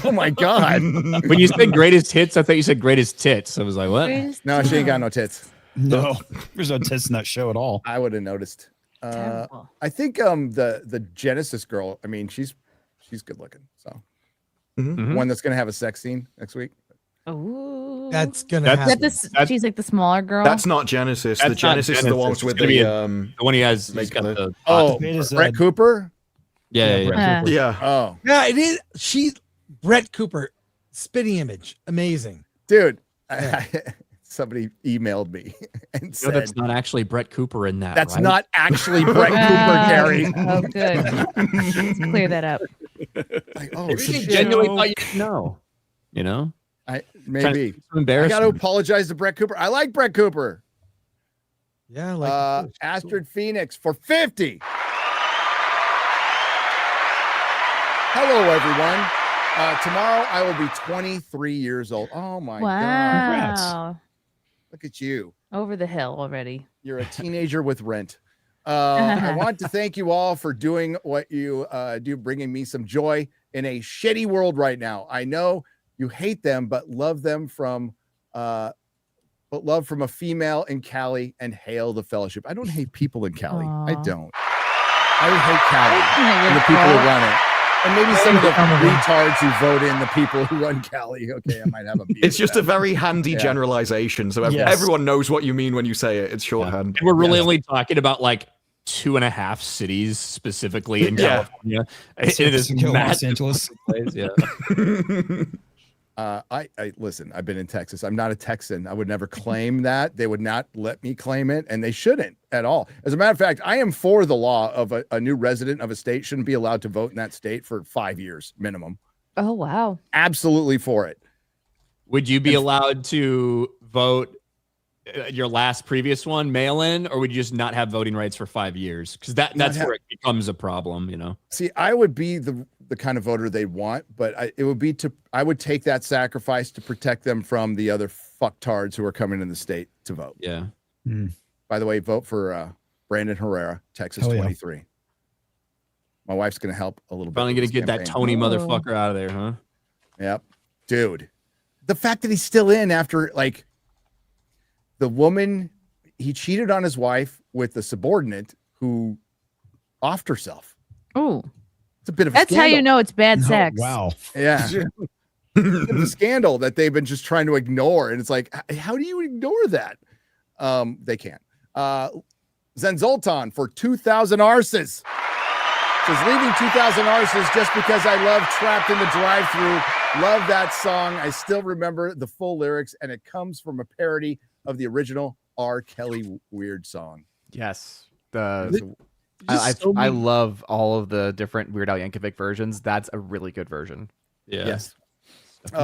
Speaker 4: Oh my God.
Speaker 10: When you said greatest hits, I thought you said greatest tits. I was like, what?
Speaker 4: No, she ain't got no tits.
Speaker 2: No, there's no tits in that show at all.
Speaker 4: I would have noticed. I think the Genesis girl, I mean, she's good looking. So one that's gonna have a sex scene next week.
Speaker 6: Oh,
Speaker 7: that's gonna happen.
Speaker 6: She's like the smaller girl.
Speaker 5: That's not Genesis. The Genesis is the ones with the
Speaker 10: one he has. He's got the
Speaker 4: Brett Cooper.
Speaker 10: Yeah.
Speaker 4: Oh,
Speaker 7: yeah, it is. She Brett Cooper, spitting image, amazing,
Speaker 4: dude. Somebody emailed me and said
Speaker 10: that's not actually Brett Cooper in that.
Speaker 4: That's
Speaker 10: right?
Speaker 4: not actually Brett Cooper, Gary.
Speaker 6: Oh, good. Let's clear that up.
Speaker 4: Like, oh,
Speaker 10: she genuinely thought you didn't know. You know,
Speaker 4: maybe. I
Speaker 10: embarrassing.
Speaker 4: got to apologize to Brett Cooper. I like Brett Cooper.
Speaker 7: Yeah, like
Speaker 4: Astrid Phoenix for 50. Hello, everyone. Tomorrow I will be 23 years old. Oh my God.
Speaker 6: Wow.
Speaker 4: Look at you.
Speaker 6: Over the hill already.
Speaker 4: You're a teenager with rent. I want to thank you all for doing what you do, bringing me some joy in a shitty world right now. I know you hate them, but love them from a female in Cali, and hail the fellowship. I don't hate people in Cali. I don't. I hate Cali and the people who run it. And maybe some of the retards who vote in the people who run Cali. Okay, I might have a beer.
Speaker 5: It's just a very handy generalization. So everyone knows what you mean when you say it. It's shorthand.
Speaker 10: And we're really only talking about like 2.5 cities specifically in California. It is
Speaker 2: Los Angeles.
Speaker 10: Place, yeah.
Speaker 4: I listen, I've been in Texas. I'm not a Texan. I would never claim that. They would not let me claim it, and they shouldn't at all. As a matter of fact, I am for the law of a new resident of a state shouldn't be allowed to vote in that state for 5 years minimum.
Speaker 6: Oh, wow.
Speaker 4: Absolutely for it.
Speaker 10: Would you be allowed to vote your last previous one mail-in, or would you just not have voting rights for 5 years? Because that's where it becomes a problem, you know?
Speaker 4: See, I would be the kind of voter they want, but I would take that sacrifice to protect them from the other fucktards who are coming in the state to vote.
Speaker 10: Yeah.
Speaker 4: By the way, vote for Brandon Herrera, Texas 23. My wife's going to help a little bit.
Speaker 10: Finally going to get that Tony motherfucker out of there, huh?
Speaker 4: Yep. Dude, the fact that he's still in after, like, the woman, he cheated on his wife with the subordinate who offed herself.
Speaker 6: Oh.
Speaker 4: It's a bit of a
Speaker 6: That's
Speaker 4: scandal.
Speaker 6: how you know it's bad sex.
Speaker 2: Wow.
Speaker 4: Yeah. It's a scandal that they've been just trying to ignore. And it's like, how do you ignore that? They can't. Zen Zoltan for 2,000 arses. Says leaving 2,000 arses just because I love Trapped in the Drive-Thru. Love that song. I still remember the full lyrics, and it comes from a parody of the original R. Kelly Weird song.
Speaker 3: Yes. I love all of the different Weird Al Yankovic versions. That's a really good version.
Speaker 10: Yeah.
Speaker 4: Yes.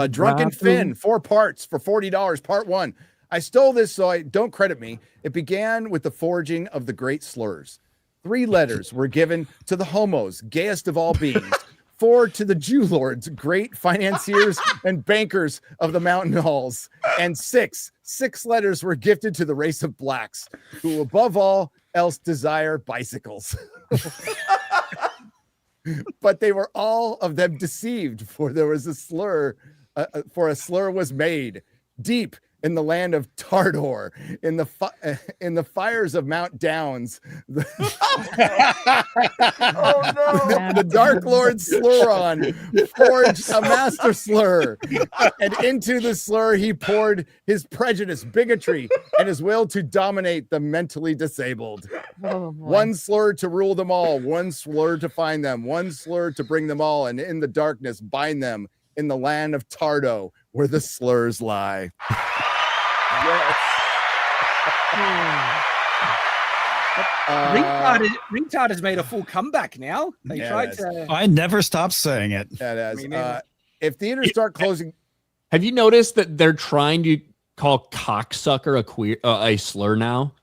Speaker 4: Drunken Finn, 4 parts for $40. Part 1. I stole this, so I don't credit me. It began with the forging of the great slurs. 3 letters were given to the homos, gayest of all beings. 4 to the Jew lords, great financiers and bankers of the mountain halls. And 6 letters were gifted to the race of blacks, who above all else desire bicycles. But they were all of them deceived, for there was a slur, for a slur was made deep in the land of Tardor, in the fires of Mount Downs. The Dark Lord Sluron forged a master slur, and into the slur he poured his prejudice, bigotry, and his will to dominate the mentally disabled. One slur to rule them all, one slur to find them, one slur to bring them all, and in the darkness bind them in the land of Tardo, where the slurs lie. Yes.
Speaker 8: Ringtard has made a full comeback now. They tried to.
Speaker 2: I never stopped saying it.
Speaker 4: That is. If theaters start closing,
Speaker 10: have you noticed that they're trying to call cocksucker a slur now?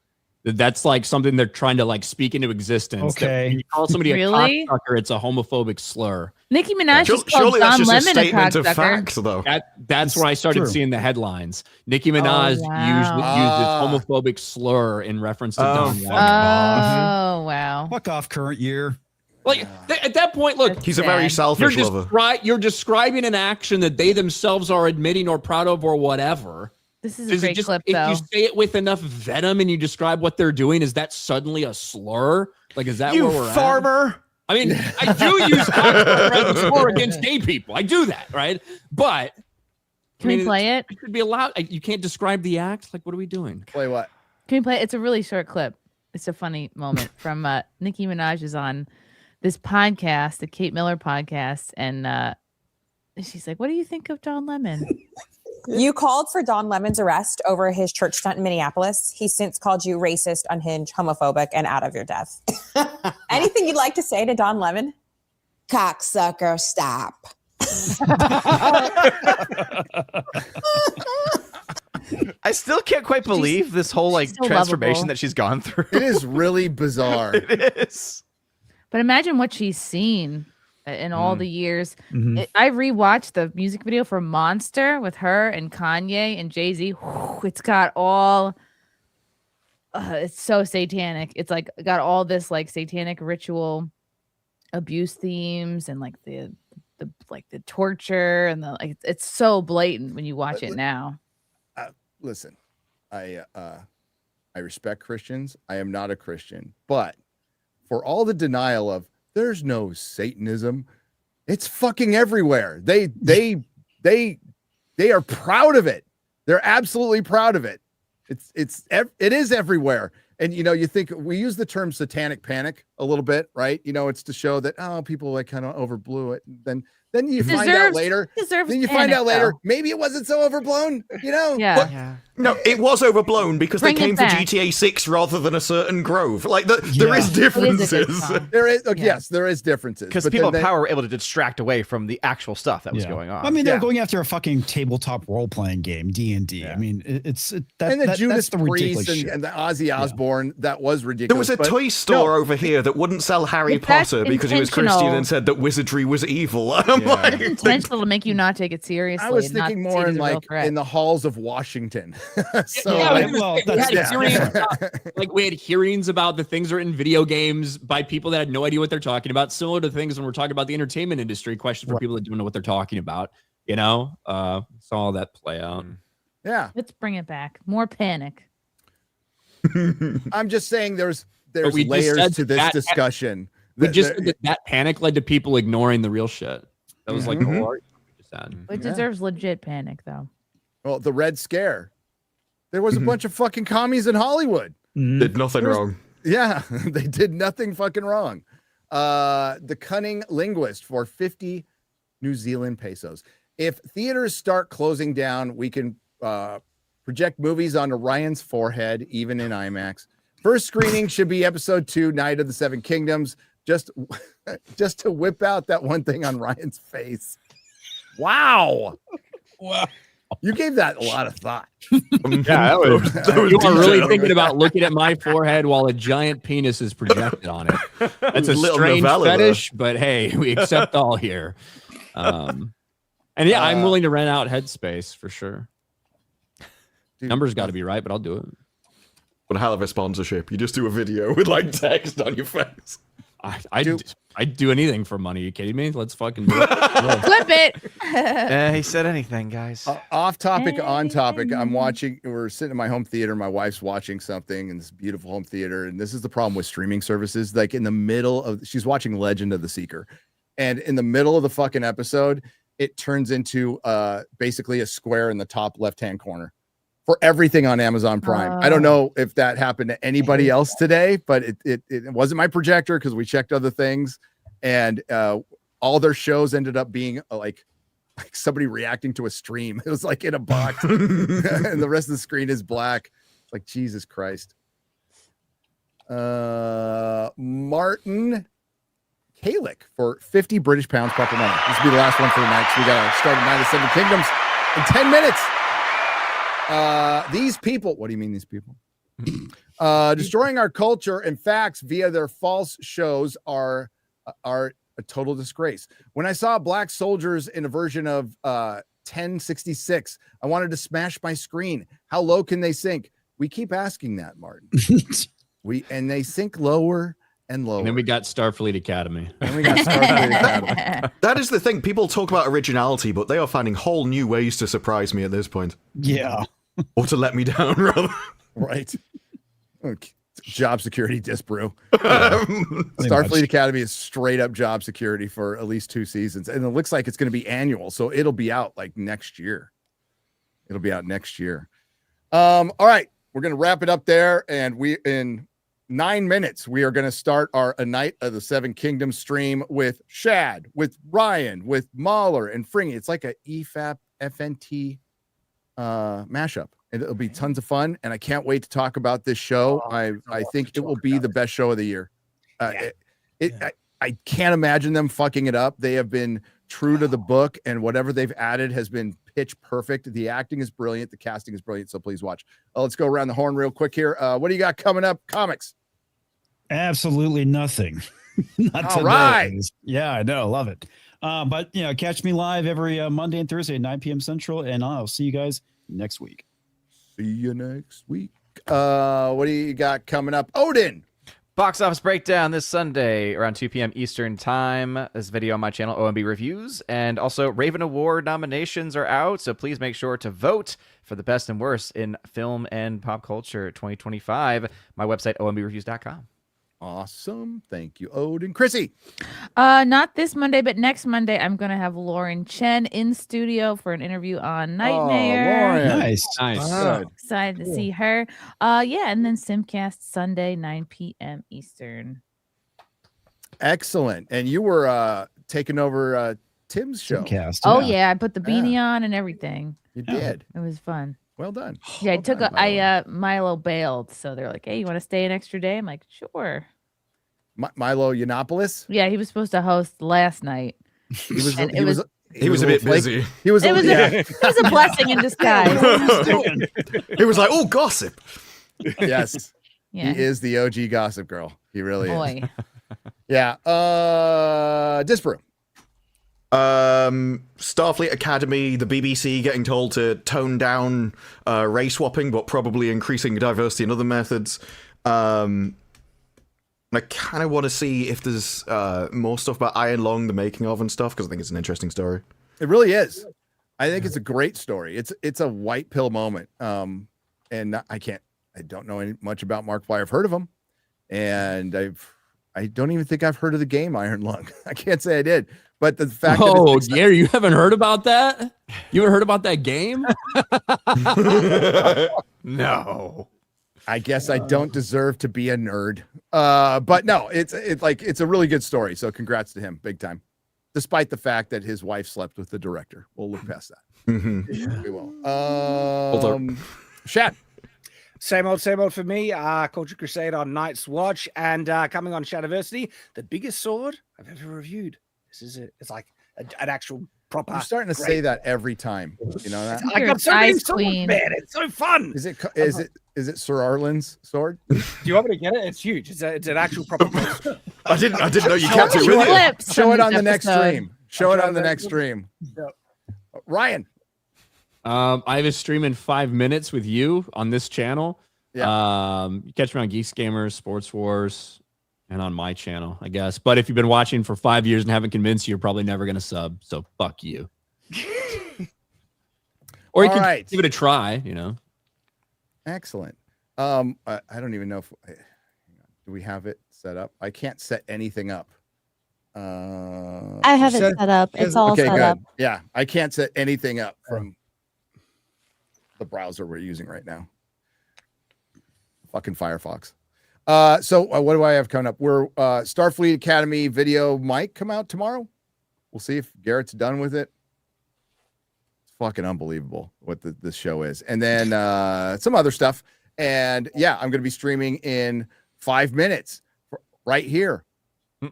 Speaker 10: That's like something they're trying to like speak into existence.
Speaker 2: Okay.
Speaker 10: When you call somebody
Speaker 6: Really?
Speaker 10: a cocksucker, it's a homophobic slur.
Speaker 6: Nicki Minaj just called
Speaker 5: Surely that's
Speaker 6: Don
Speaker 5: just a
Speaker 6: Lemon a
Speaker 5: statement of
Speaker 6: cocksucker.
Speaker 5: fact, though.
Speaker 10: That's where I started
Speaker 2: true.
Speaker 10: seeing the headlines. Nicki Minaj used this homophobic slur in reference to Don Lemon.
Speaker 6: Oh, wow.
Speaker 2: Fuck off, current year.
Speaker 10: Like at that point, look,
Speaker 5: He's a very selfish
Speaker 10: you're
Speaker 5: lover.
Speaker 10: You're describing an action that they themselves are admitting or proud of or whatever.
Speaker 6: This is a great clip,
Speaker 10: if
Speaker 6: though.
Speaker 10: you say it with enough venom and you describe what they're doing, is that suddenly a slur? Like, is that
Speaker 3: You
Speaker 10: where we're
Speaker 3: farmer.
Speaker 10: at? I mean, I do use cocksucker as a slur against gay people. I do that, right? But
Speaker 6: Can we play it?
Speaker 10: It should be allowed. You can't describe the act. Like, what are we doing?
Speaker 4: Play what?
Speaker 6: Can we play it? It's a really short clip. It's a funny moment from Nicki Minaj is on this podcast, the Kate Miller podcast, and she's like, "What do you think of Don Lemon?"
Speaker 14: You called for Don Lemon's arrest over his church stunt in Minneapolis. He's since called you racist, unhinged, homophobic, and out of your depth. Anything you'd like to say to Don Lemon?
Speaker 15: Cocksucker, stop.
Speaker 3: I still can't quite believe this whole like
Speaker 6: so
Speaker 3: transformation
Speaker 6: lovable.
Speaker 3: that she's gone through.
Speaker 4: It is really bizarre.
Speaker 3: It is.
Speaker 6: But imagine what she's seen in all the years.
Speaker 2: Mhm.
Speaker 6: I rewatched the music video for Monster with her and Kanye and Jay-Z. It's got all it's so satanic. It's like got all this like satanic ritual abuse themes and like the torture and the like it's so blatant when you watch it now.
Speaker 4: Listen, I respect Christians. I am not a Christian, but for all the denial of there's no Satanism, it's fucking everywhere. They are proud of it. They're absolutely proud of it. It is everywhere. And you think we use the term satanic panic a little bit, right? It's to show that people like kind of overblew it. Then you find out later. Then you find out later, maybe it wasn't so overblown.
Speaker 6: Yeah.
Speaker 5: No, it was overblown because
Speaker 6: Bring
Speaker 5: they
Speaker 6: it
Speaker 5: came for
Speaker 6: back.
Speaker 5: GTA 6 rather than a certain grove. Like there is differences.
Speaker 4: There is yes, there is differences
Speaker 3: Because
Speaker 4: but
Speaker 3: people
Speaker 4: then
Speaker 3: of power were able to distract away from the actual stuff that was going on.
Speaker 2: I mean, they're going after a fucking tabletop role playing game, D&D. I mean,
Speaker 4: and the Judas Priest and the Ozzy Osbourne, that was ridiculous.
Speaker 5: There was a
Speaker 4: but
Speaker 5: toy store
Speaker 4: no,
Speaker 5: over here that wouldn't sell Harry
Speaker 6: If that's
Speaker 5: Potter because he was Christian
Speaker 6: intentional-
Speaker 5: and said that wizardry was evil. And I'm
Speaker 6: It's
Speaker 5: like,
Speaker 6: intentional to make you not take it seriously.
Speaker 4: I was
Speaker 6: and not
Speaker 4: thinking
Speaker 6: see
Speaker 4: more
Speaker 6: it
Speaker 4: in
Speaker 6: as a real
Speaker 4: like
Speaker 6: threat.
Speaker 4: in the halls of Washington. So
Speaker 10: Yeah,
Speaker 4: like,
Speaker 10: we had hearings about, like we had hearings about the things that are in video games by people that had no idea what they're talking about. Similar to things when we're talking about the entertainment industry, questions for people that don't know what they're talking about. Saw all that play out.
Speaker 4: Yeah,
Speaker 6: let's bring it back. More panic.
Speaker 4: I'm just saying there's
Speaker 10: But we just
Speaker 4: layers
Speaker 10: said
Speaker 4: to this
Speaker 10: that-
Speaker 4: discussion.
Speaker 10: We just said that panic led to people ignoring the real shit. That was like the whole argument we just had.
Speaker 6: It deserves legit panic, though.
Speaker 4: Well, the Red Scare. There was a bunch of fucking commies in Hollywood.
Speaker 5: Did nothing wrong.
Speaker 4: Yeah, they did nothing fucking wrong. The Cunning Linguist for 50 New Zealand pesos. If theaters start closing down, we can project movies onto Ryan's forehead, even in IMAX. First screening should be episode 2, Night of the Seven Kingdoms. Just to whip out that one thing on Ryan's face. Wow.
Speaker 7: Wow.
Speaker 4: You gave that a lot of thought.
Speaker 10: Yeah, that was you are really thinking about looking at my forehead while a giant penis is projected on it. That's a
Speaker 5: Little
Speaker 10: strange
Speaker 5: novella
Speaker 10: fetish, but hey, we accept all here. And yeah, I'm willing to rent out headspace for sure. Numbers got to be right, but I'll do it.
Speaker 5: What a hell of a sponsorship. You just do a video with like text on your face.
Speaker 10: I'd do anything for money. Are you kidding me? Let's fucking do it.
Speaker 6: Flip it.
Speaker 3: He said anything, guys.
Speaker 4: Off topic, on topic. We're sitting in my home theater. My wife's watching something in this beautiful home theater. And this is the problem with streaming services. Like in the middle of, she's watching Legend of the Seeker. And in the middle of the fucking episode, it turns into basically a square in the top left-hand corner for everything on Amazon Prime. I don't know if that happened to anybody else today, but it wasn't my projector because we checked other things, and all their shows ended up being like somebody reacting to a stream. It was like in a box, and the rest of the screen is black. It's like Jesus Christ. Martin Kalick for 50 British pounds proper money. This will be the last one for the night. So we got to start at Night of Seven Kingdoms in 10 minutes. These people, what do you mean these people? Destroying our culture and facts via their false shows are a total disgrace. When I saw black soldiers in a version of 1066, I wanted to smash my screen. How low can they sink? We keep asking that, Martin. And they sink lower and lower.
Speaker 10: And then we got Starfleet Academy.
Speaker 5: That is the thing. People talk about originality, but they are finding whole new ways to surprise me at this point.
Speaker 2: Yeah.
Speaker 5: Or to let me down, rather.
Speaker 4: Right. Job security disbrew. Starfleet Academy is straight up job security for at least 2 seasons. And it looks like it's going to be annual. So it'll be out like next year. All right. We're going to wrap it up there. And in 9 minutes, we are going to start our A Night of the Seven Kingdoms stream with Sahd, with Ryan, with Mahler and Fringy. It's like a EFAP FNT mashup. And it'll be tons of fun. And I can't wait to talk about this show. I think it will be the best show of the year. I can't imagine them fucking it up. They have been true to the book, and whatever they've added has been pitch perfect. The acting is brilliant. The casting is brilliant. So please watch. Let's go around the horn real quick here. What do you got coming up? Comics.
Speaker 2: Absolutely nothing. Not
Speaker 4: all right.
Speaker 2: Yeah, I know. Love it. But, catch me live every Monday and Thursday at 9 p.m. Central, and I'll see you guys next week.
Speaker 4: See you next week. What do you got coming up? Odin.
Speaker 3: Box office breakdown this Sunday around 2 p.m. Eastern time. This video on my channel, OMB Reviews. And also Raven Award nominations are out, so please make sure to vote for the best and worst in film and pop culture 2025. My website, ombreviews.com.
Speaker 4: Awesome. Thank you, Odin. Chrissy.
Speaker 6: Not this Monday, but next Monday, I'm going to have Lauren Chen in studio for an interview on Nightmare.
Speaker 4: Lauren.
Speaker 2: Nice.
Speaker 4: Good.
Speaker 6: Excited to see her. And then Simcast Sunday, 9 p.m. Eastern.
Speaker 4: Excellent. And you were taking over Tim's show.
Speaker 2: Simcast,
Speaker 6: Oh, yeah. I put the beanie on and everything.
Speaker 4: You did.
Speaker 6: It was fun.
Speaker 4: Well done.
Speaker 6: Yeah,
Speaker 4: Well
Speaker 6: Milo bailed. So they're like, hey, you want to stay an extra day? I'm like, sure.
Speaker 4: Milo Yiannopoulos.
Speaker 6: Yeah, he was supposed to host last night.
Speaker 5: He was a bit busy.
Speaker 4: It was
Speaker 6: a blessing in disguise.
Speaker 5: It was like, oh, gossip.
Speaker 4: Yes.
Speaker 6: Yeah.
Speaker 4: He is the OG gossip girl. He really
Speaker 6: Boy.
Speaker 4: is. Yeah. Disbrew.
Speaker 5: Starfleet Academy, the BBC getting told to tone down race swapping, but probably increasing diversity in other methods. I kind of want to see if there's more stuff about Iron Lung, the making of and stuff, because I think it's an interesting story.
Speaker 4: It really is. I think it's a great story. It's a white pill moment. And I don't know much about Mark Fly. I've heard of him, and I don't even think I've heard of the game Iron Lung. I can't say I did, but the fact that
Speaker 10: Gary, you haven't heard about that? You haven't heard about that game?
Speaker 5: No.
Speaker 4: I guess I don't deserve to be a nerd. But no, it's a really good story. So congrats to him, big time. Despite the fact that his wife slept with the director. We'll look past that. We will. Sahd.
Speaker 8: Same old for me. Culture Crusade on Night's Watch, and coming on Shadiversity, the biggest sword I've ever reviewed. This is it. It's like an actual proper.
Speaker 4: You're starting to say that every time. You know that?
Speaker 8: I got so many swords, man. It's so fun.
Speaker 4: Is it Sir Arlen's sword?
Speaker 8: Do you want me to get it? It's huge. It's an actual proper.
Speaker 5: I didn't know you kept it with you.
Speaker 4: Show it on the next stream. Show it on the next stream. Ryan.
Speaker 10: I have a stream in 5 minutes with you on this channel.
Speaker 4: Yeah.
Speaker 10: You catch me on Geeks Gamers, Sports Wars, and on my channel, I guess. But if you've been watching for 5 years and haven't convinced you, you're probably never going to sub. So fuck you. Or you can give it a try,
Speaker 4: Excellent. I don't even know if do we have it set up. I can't set anything up.
Speaker 16: I have it set up. It's all set up.
Speaker 4: Yeah, I can't set anything up from the browser we're using right now. Fucking Firefox. So what do I have coming up? We're Starfleet Academy video might come out tomorrow. We'll see if Garrett's done with it. It's fucking unbelievable what this show is. And then some other stuff. And yeah, I'm going to be streaming in 5 minutes right here,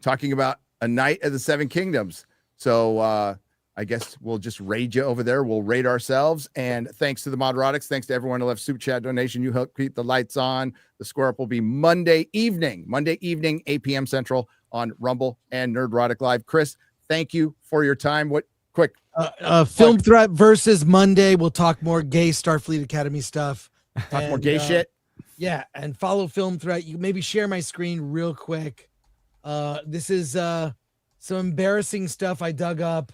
Speaker 4: talking about A Night of the Seven Kingdoms. So I guess we'll just raid you over there. We'll raid ourselves. And thanks to the Nerdrotics. Thanks to everyone who left Super Chat donation. You help keep the lights on. The Square Up will be Monday evening, 8 p.m. Central on Rumble and Nerdrotic Live. Chris, thank you for your time. What quick?
Speaker 7: Film Threat versus Monday. We'll talk more gay Starfleet Academy stuff.
Speaker 4: Talk more gay shit.
Speaker 7: Yeah, and follow Film Threat. You maybe share my screen real quick. This is some embarrassing stuff I dug up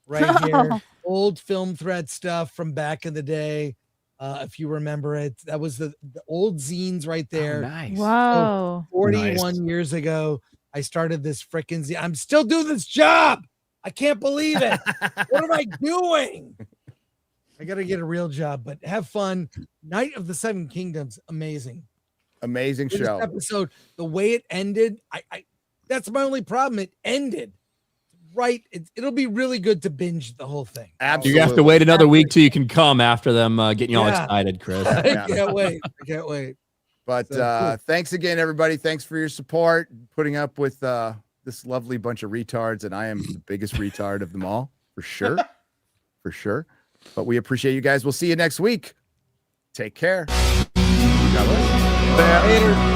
Speaker 7: right here. Old Film Threat stuff from back in the day. If you remember it, that was the old zines right there.
Speaker 3: Oh, nice.
Speaker 6: Wow.
Speaker 7: So 41 years ago, I started this frickin' zine. I'm still doing this job. I can't believe it. What am I doing? I got to get a real job, but have fun. Night of the Seven Kingdoms. Amazing
Speaker 4: Show.
Speaker 7: Episode, the way it ended, I that's my only problem. It ended right. It'll be really good to binge the whole thing.
Speaker 4: Absolutely.
Speaker 10: You have to wait another week till you can come after them getting you all excited, Chris.
Speaker 7: I can't wait.
Speaker 4: But
Speaker 7: cool.
Speaker 4: Thanks again, everybody. Thanks for your support, putting up with this lovely bunch of retards. And I am the biggest retard of them all, for sure. For sure. But we appreciate you guys. We'll see you next week. Take care. God bless. Later.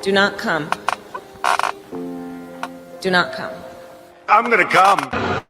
Speaker 17: Do not come. Do not come.
Speaker 18: I'm gonna come.